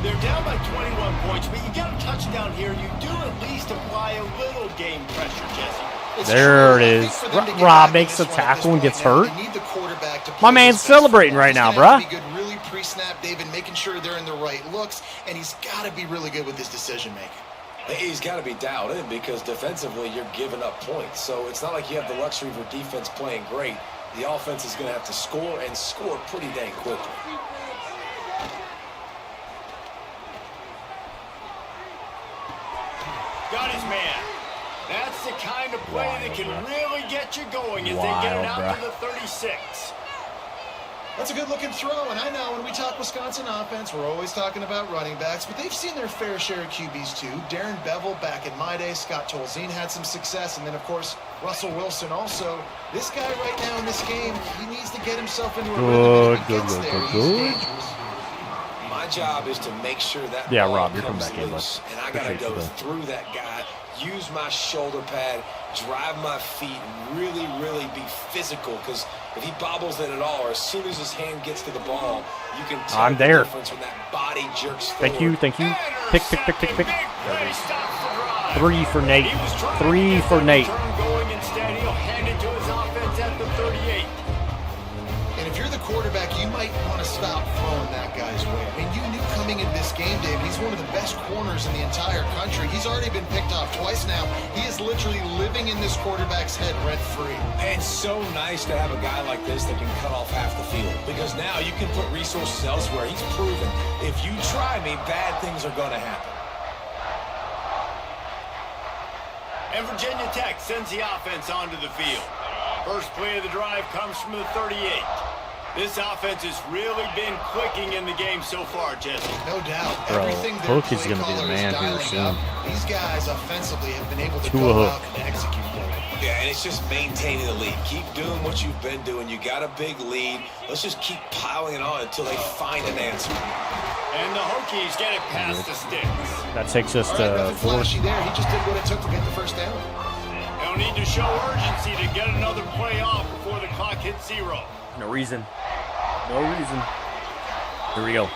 They're down by 21 points, but you get a touchdown here. You do at least apply a little game pressure, Jesse. It's There true. it I think is. for them to get Rob back in makes this a one at tackle this and gets point now, hurt. they need the quarterback to My play man's his best celebrating football. right He's now, gonna have to bruh. Be good, really pre-snap, David, making sure they're in the right looks, and he's got to be really good with his decision making. He's got to be dialed in because defensively you're giving up points. So it's not like you have the luxury of your defense playing great. The offense is going to have to score and score pretty dang quickly. Got his man. That's the kind of play that can really get you going as they get it out Wild, to the 36. That's a good-looking throw, and I know when we talk Wisconsin offense, we're always talking about running backs, but they've seen their fair share of QBs too. Darren Bevel back in my day, Scott Tolzien had some success, and then, of course, Russell Wilson also. This guy right now in this game, he needs to get himself into a rhythm, and if he gets there, he's dangerous. My job is to make sure that Yeah, ball Rob, you're comes coming back in, loose, bud. and I got to Appreciate go you, bud. through that guy, use my shoulder pad, drive my feet, really, really be physical, because if he bobbles it at all, or as soon as his hand gets to the ball, you can tell I'm the there. difference when that body jerks forward. Thank you, thank you. Pick, pick, pick, pick, pick. Big stops the drive. 3 for Nate. He was trying 3 to get for that Nate. return going. Instead, he'll hand it to his offense at the 38. And if you're the quarterback, you might want to stop throwing that guy's way. I mean, you knew coming into this game, David, he's one of the best corners in the entire country. He's already been picked off twice now. He is literally living in this quarterback's head rent-free. And it's so nice to have a guy like this that can cut off half the field, because now you can put resources elsewhere. He's proven if you try me, bad things are going to happen. And Virginia Tech sends the offense onto the field. First play of the drive comes from the 38. This offense has really been clicking in the game so far, Jesse. No doubt. Bro, Everything their Hook is play gonna be the caller is man here dialing soon. up. These guys offensively have been able to To a go hook. out and execute for it. Yeah, and it's just maintaining the lead. Keep doing what you've been doing. You got a big lead. Let's just keep piling it on until they find an answer. And the Hokies get it past the sticks. That takes us All right, to nothing 4. flashy there. He just did what it took to get the first down. They'll need to show urgency to get another play off before the clock hits 0. No reason. No reason. Here we go.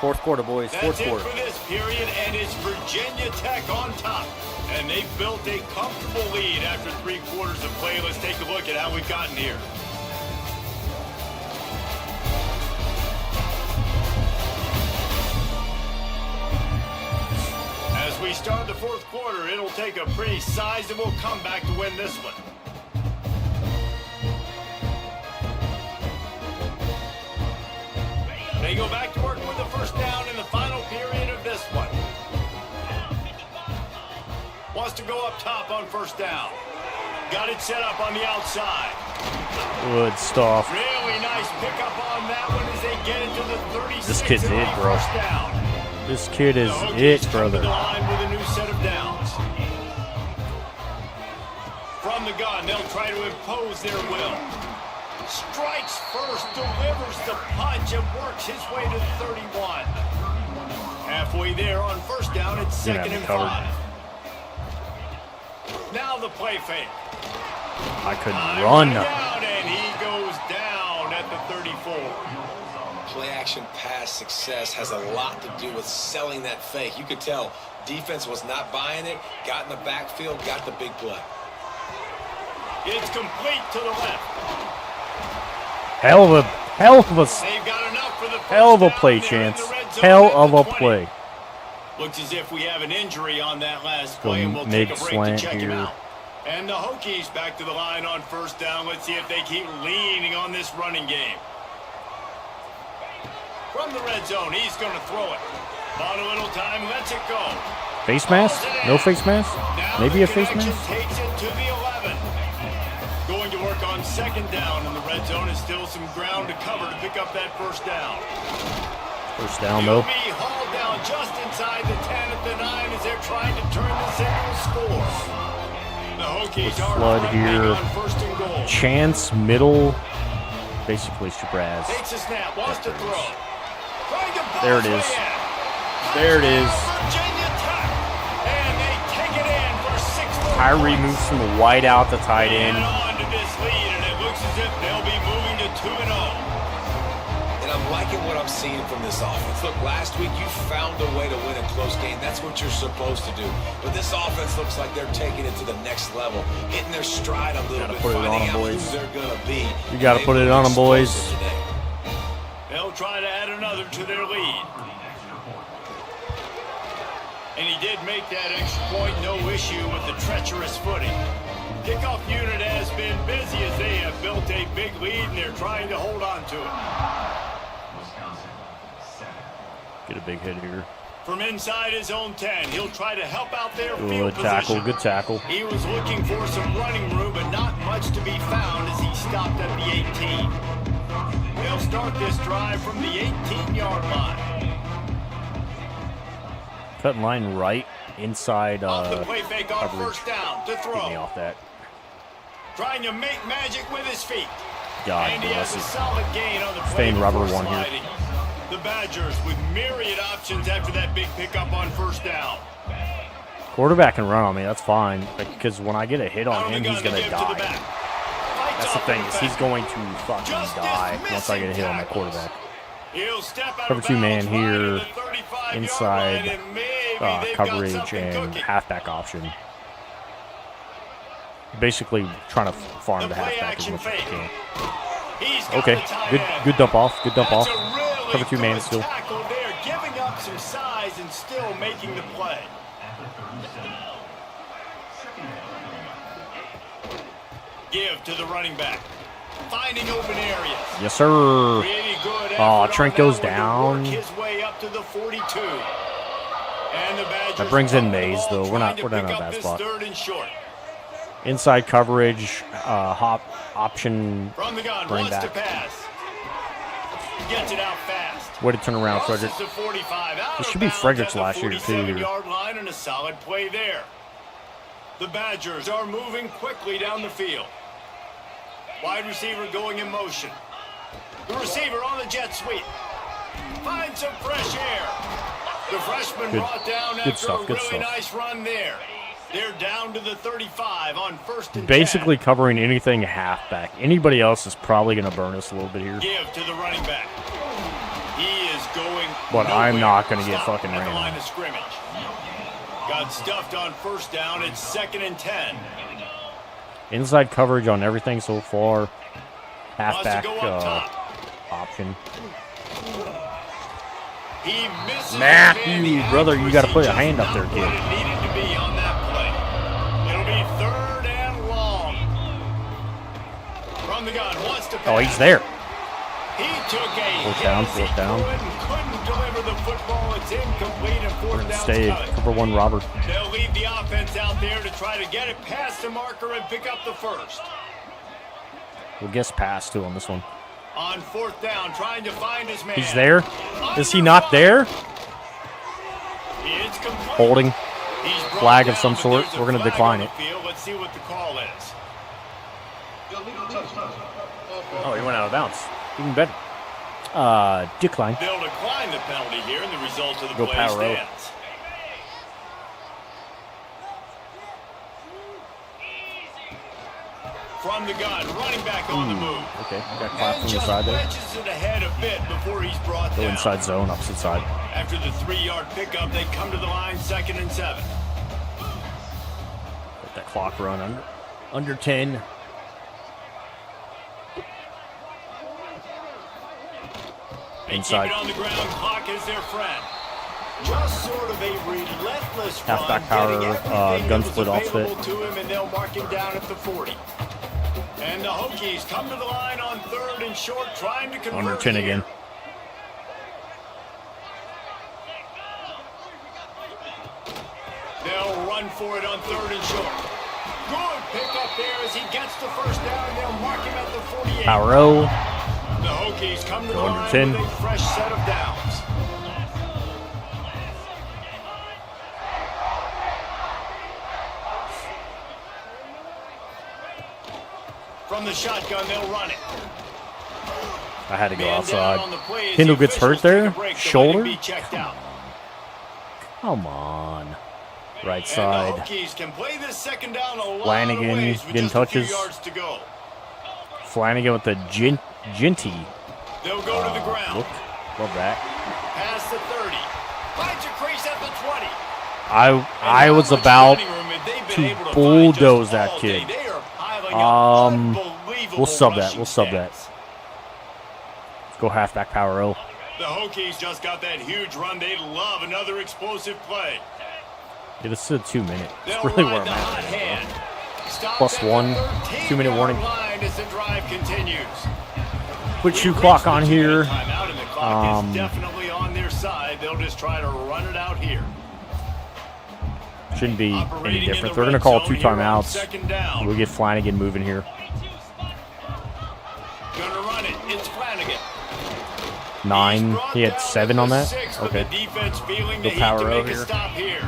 Fourth quarter, boys. That's Fourth it quarter. for this period, and it's Virginia Tech on top. And they've built a comfortable lead after 3 quarters of play. Let's take a look at how we've gotten here. As we start the fourth quarter, it'll take a pretty sizable comeback to win this one. They go back to work with the first down in the final period of this one. Wants to go up top on first down. Got it set up on the outside. Good stuff. Really nice pickup on that one as they get into the 36. This kid's and it, a bro. First down. This kid is The Hokies it, come to brother. the line with a new set of downs. From the gun, they'll try to impose their will. Strikes first, delivers the punch, and works his way to 31. Halfway there on first down, it's second and 5. Now the play fake. I couldn't run. Down, and he goes down at the 34. Play action pass success has a lot to do with selling that fake. You could tell defense was not buying it, got in the backfield, got the big play. It's complete to the left. Hell of a They've got enough for the hell of a first play, down. They're in Chance. the red zone Hell at of the a 20. play. Looks as if we have an injury on that last Go play, and we'll take a break to mid-slant check him here. out. And the Hokies back to the line on first down. Let's see if they keep leaning on this running game. From the red zone, he's going to throw it. Bought a little time, lets it go. Face mask? No face mask? Now Maybe the a face connection mask? takes it to the 11. Going to work on second down in the red zone. Is still some ground to cover to pick up that first down. First down, though. He'll be hauled down just inside the 10 at the 9 as they're trying to turn this into a score. The Hokies are Flood fronting here. on first and goal. Chance, middle. Basically, Shabazz. Takes a snap, wants to throw. Trying to There it bounce is. way in. There it is. Virginia Tech. And they take it in for 6 more Tyree points. moves from the wide out to tight Add end. on to this lead, and it looks as if they'll be moving to 2-0. And I'm liking what I'm seeing from this offense. Look, last week you found a way to win a close game. That's what you're supposed to do. But this offense looks like they're taking it to the next level, hitting their stride a little bit, put it on finding 'em, out who boys. they're going to be. You gotta put it on 'em, boys. They'll try to add another to their lead. And he did make that extra point, no issue with the treacherous footing. Kickoff unit has been busy as they have built a big lead, and they're trying to hold on to it. Get a big hit here. From inside his own 10, he'll try to help out their field Good tackle, position. good tackle. He was looking for some running room, but not much to be found as he stopped at the 18. They'll start this drive from the 18-yard line. Cutting line right inside Off the play fake on coverage. first down to Get me throw. off that. Trying to make magic with his feet. God And he has bless a it. solid gain on the play Staying rubber before one here. sliding. The Badgers with myriad options after that big pickup on first down. Quarterback can run on me, that's fine. Because when I get a hit Out on of him, the he's gun going to to give to the die. back. Fights That's the off thing, the is he's back. going to fucking Just die once I get a hit on my tackles. quarterback. He'll step out Cover of two man bounds right here, at the 35-yard inside line, and maybe they've got coverage something and cooking. halfback option. Basically trying to farm The the play halfback as action much as I fake. can. He's got Okay, the tight good end. good dump off, good dump That's off. a really Cover two man good still. tackle there, giving up some size and still making the play. Give to the running back. Finding open areas. Yes, sir. Really good effort Aw, on Trent that goes one to down. work his way up to the 42. And the Badgers That brings in run the Mays, ball, though. We're trying not to in pick a up bad this spot. third and short. Inside coverage, hop option. From the gun, Running wants to back. pass. Gets it out fast. Way to turn around, Frederick. Crosses the 45, out This of should be bounds Frederick's at the last year, too. 47-yard line, and a solid play there. The Badgers are moving quickly down the field. Wide receiver going in motion. The receiver on the jet sweep. Finds some fresh air. The freshman Good- brought down good after stuff, a good really stuff. nice run there. They're down to the 35 on first and 10. Basically covering anything halfback. Anybody else is probably going to burn us a little bit here. Give to the running back. He is going But I'm nowhere. not gonna get Stopped fucking at the ran line on. of scrimmage. Got stuffed on first down. It's second and 10. Inside coverage on everything so far. Wants to Halfback go up top. option. He misses Matthew, and the brother, you gotta put a accuracy hand up just there, not kid. what it needed to be on that play. It'll be third and long. From the gun, wants to pass. Oh, he's there. He took a Fourth down, hit as he fourth down. couldn't deliver the football. It's incomplete, and We're fourth going to down's stay coming. cover one Robert. They'll leave the offense out there to try to get it past the marker and pick up the first. We'll guess pass too on this one. On fourth down, trying to find his man. He's there. Is he not there? It's complete. Holding. He's brought Flag of down, some but sort. there's a We're gonna flag decline on it. the field. Let's see what the call is. Illegal touchdown. Oh, he went out of bounds. Even better. Decline. They'll decline the penalty here, and the result of the Go play power row. stands. From the gun, running back on the move. Okay, got clap And from the just side there. wedges it ahead a bit before he's brought Go down. inside zone, opposite side. After the 3-yard pickup, they come to the line, 2nd and 7. Let that clock run under 10. They Inside. keep it on the ground, clock is their friend. Just sort of a relentless Halfback run, power, getting everything gun that was split offset. available to him, and they'll mark him down at the 40. And the Hokies come to the line on 3rd and short, trying to convert Under 10 here. again. They'll run for it on 3rd and short. Good pick up there as he gets the first down. They'll mark him at the 48. Power O. The Hokies come to the Go under line 10. with a fresh set of downs. From the shotgun, they'll run it. I had to go Man down on outside. the play as Hindle the gets hurt officials take a there. break to let Shoulder. him be checked out. Come on. Right And the side. Hokies can play this 2nd down a lot Flanagan of ways with getting just a few touches. yards to go. Flanagan with the Ginty. They'll go to the ground. Look. Love that. Past the 30. Finds a crease at the 20. I was about to bulldoze that kid. We'll sub that. We'll sub that. Let's go halfback power O. The Hokies just got that huge run. They love another explosive play. Yeah, this is a 2 minute. They'll It's really ride where I'm the hot at. hand. Stopped Plus at the 1, 2 minute 13-yard warning. line as the drive continues. Put shoe We've clock reached the on 2 minute here. timeout, and the clock is definitely on their side. They'll just try to run it out here. Shouldn't be any Operating in different. the They're going to red call zone 2 here on timeouts. 2nd down. We'll get Flanagan moving here. Gonna run it. It's Flanagan. 9. He had 7 on that. 6, Okay. The defense feeling Go the heat power to O make a here. stop here.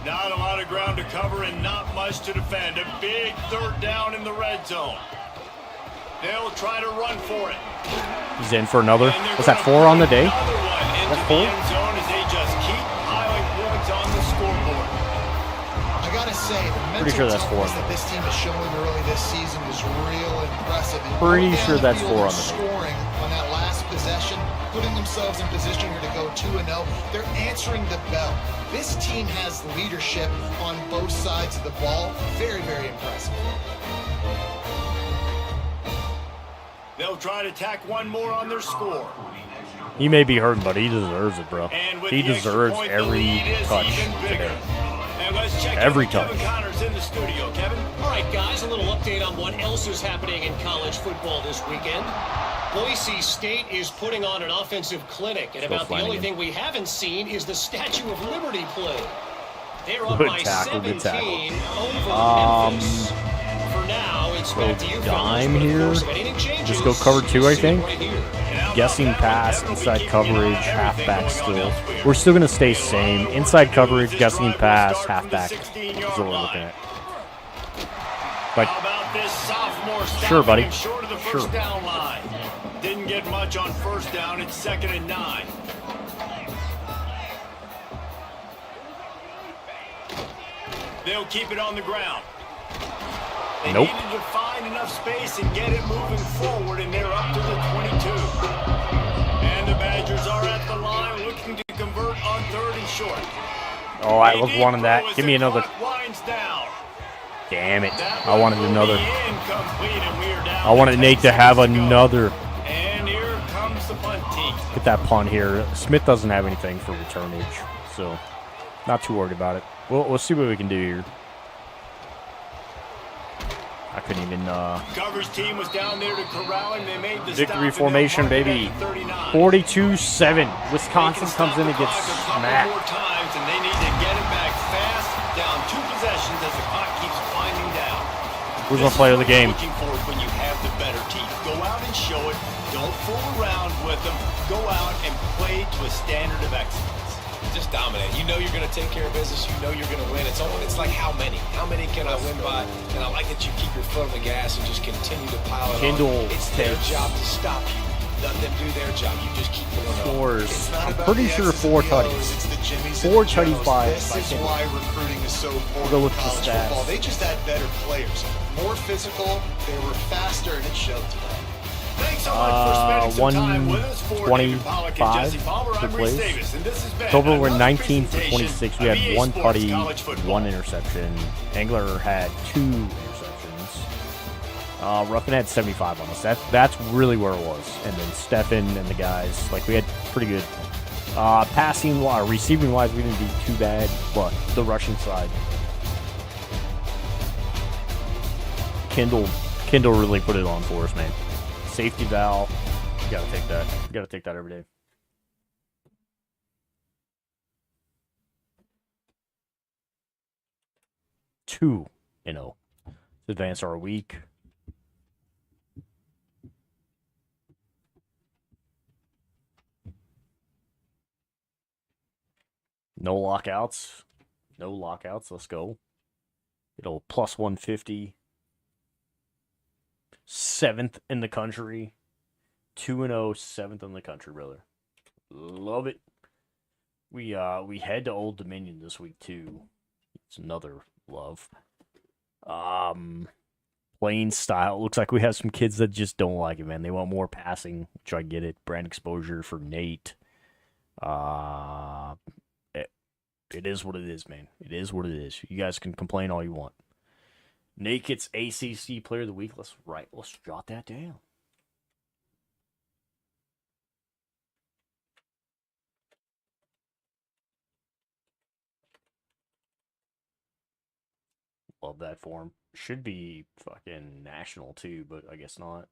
Not a lot of ground to cover and not much to defend. A big 3rd down in the red zone. They'll try to run for it. He's in for another. And they're Was that gonna 4 on the put day? another one into That the 4? end zone as they just keep piling points on the scoreboard. I gotta say, the mental Pretty sure that's 4. toughness that this team is showing early this season is real impressive. And Pretty going down sure the that's field 4 and on the day. scoring on that last possession, putting themselves in position here to go 2-0. They're answering the bell. This team has leadership on both sides of the ball. Very, very impressive. They'll try to tack one more on their score. He may be hurting, but he deserves it, bro. And with He the extra deserves point, the every lead is touch even bigger. today. And let's check Every in with Kevin touch. Connors in the studio. Kevin? All right, guys, a little update on what else is happening in college football this weekend. Boise State is putting on an offensive clinic, and Go about the only Flanagan. thing we haven't seen is the Statue of Liberty play. They're up Good by tackle, good 17 over Memphis. For now, it's back to you fellas, dime but of here. course, if anything changes, Just go cover 2, I see it think. right here. Guessing pass, inside coverage, halfback still. We're still going to stay same. Inside coverage, guessing pass, halfback is what we're looking at. But How about this sophomore Sure, buddy. stopping him short of the first Sure. down line? Didn't get much on 1st down. It's 2nd and 9. They'll keep it on the ground. They Nope. needed to find enough space and get it moving forward, and they're up to the 22. And the Badgers are at the line looking to convert on 3rd and short. oh, I was wanting that. As Give the me another. clock winds down. Damn it! That I wanted one will another. be incomplete, and we are down I wanted to Nate 10 to have seconds go. another. And here comes the punt team. Get that punt here. Smith doesn't have anything for returnage, so not too worried about it. We'll see what we can do here. I couldn't even. Coverage team was down there to corral him. They made the Victory stop, formation, and they'll baby. mark it at the 39. 42-7. They Wisconsin can comes stop in the and gets clock a couple smacked. more times, and they need to get it back fast. Down 2 possessions as the clock keeps winding down. Who's my player of the game? Looking for it when you have the better team. Go out and show it. Don't fool around with them. Go out and play to a standard of excellence. just dominate. You know you're going to take care of business. You know you're going to win. It's like how many? How many can I win by? And I like that you keep your foot on the gas and just continue to pile it Kindle on. It's their takes job to stop you. Let them do their job. You just keep going on. Scores. I'm pretty sure 4 tutties. 4 tutties by This is Kindle. why recruiting is so important Go in look at the college stats. football. They just had better players, more physical. They were faster, and it showed today. Thanks so much for spending some time with us. For David Pollack and 125 Jesse Palmer, I'm for Reese plays. Davis, and this has been Total were another 19 for presentation 26. We of had EA 1 Sports putty, College Football. 1 interception. Angler had 2 interceptions. Ruffin had 75 on us. That's really where it was. And then Stefan and the guys, like we had pretty good passing, receiving wise. We didn't do too bad, but the rushing side, Kindle really put it on for us, man. Safety valve, you gotta take that. You gotta take that every day. Two, to advance our week. No lockouts. No lockouts. Let's go. Plus 150. 7th in the country. 2-0, 7th in the country, brother. Love it. We head to Old Dominion this week too. It's another love. Playing style. Looks like we have some kids that just don't like it, man. They want more passing, which I get it. Brand exposure for Nate. It is what it is, man. It is what it is. You guys can complain all you want. Nate gets ACC Player of the Week. Let's jot that down. Love that for him. Should be fucking national too, but I guess not.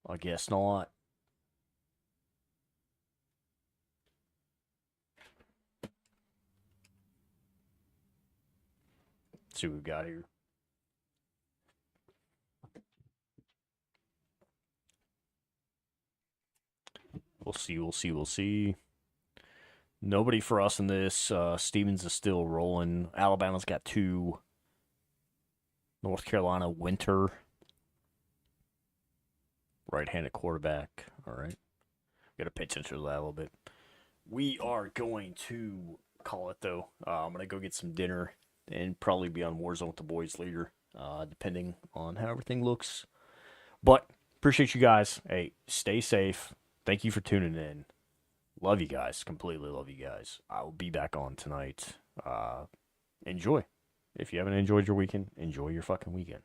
I guess not. Let's see what we've got here. We'll see. Nobody for us in this. Stevens is still rolling. Alabama's got 2. North Carolina, Winter. Right-handed quarterback. All right. Got to pay attention to that a little bit. We are going to call it, though. I'm going to go get some dinner and probably be on Warzone with the boys later, depending on how everything looks. But appreciate you guys. Hey, stay safe. Thank you for tuning in. Love you guys. Completely love you guys. I will be back on tonight. Enjoy. If you haven't enjoyed your weekend, enjoy your fucking weekend.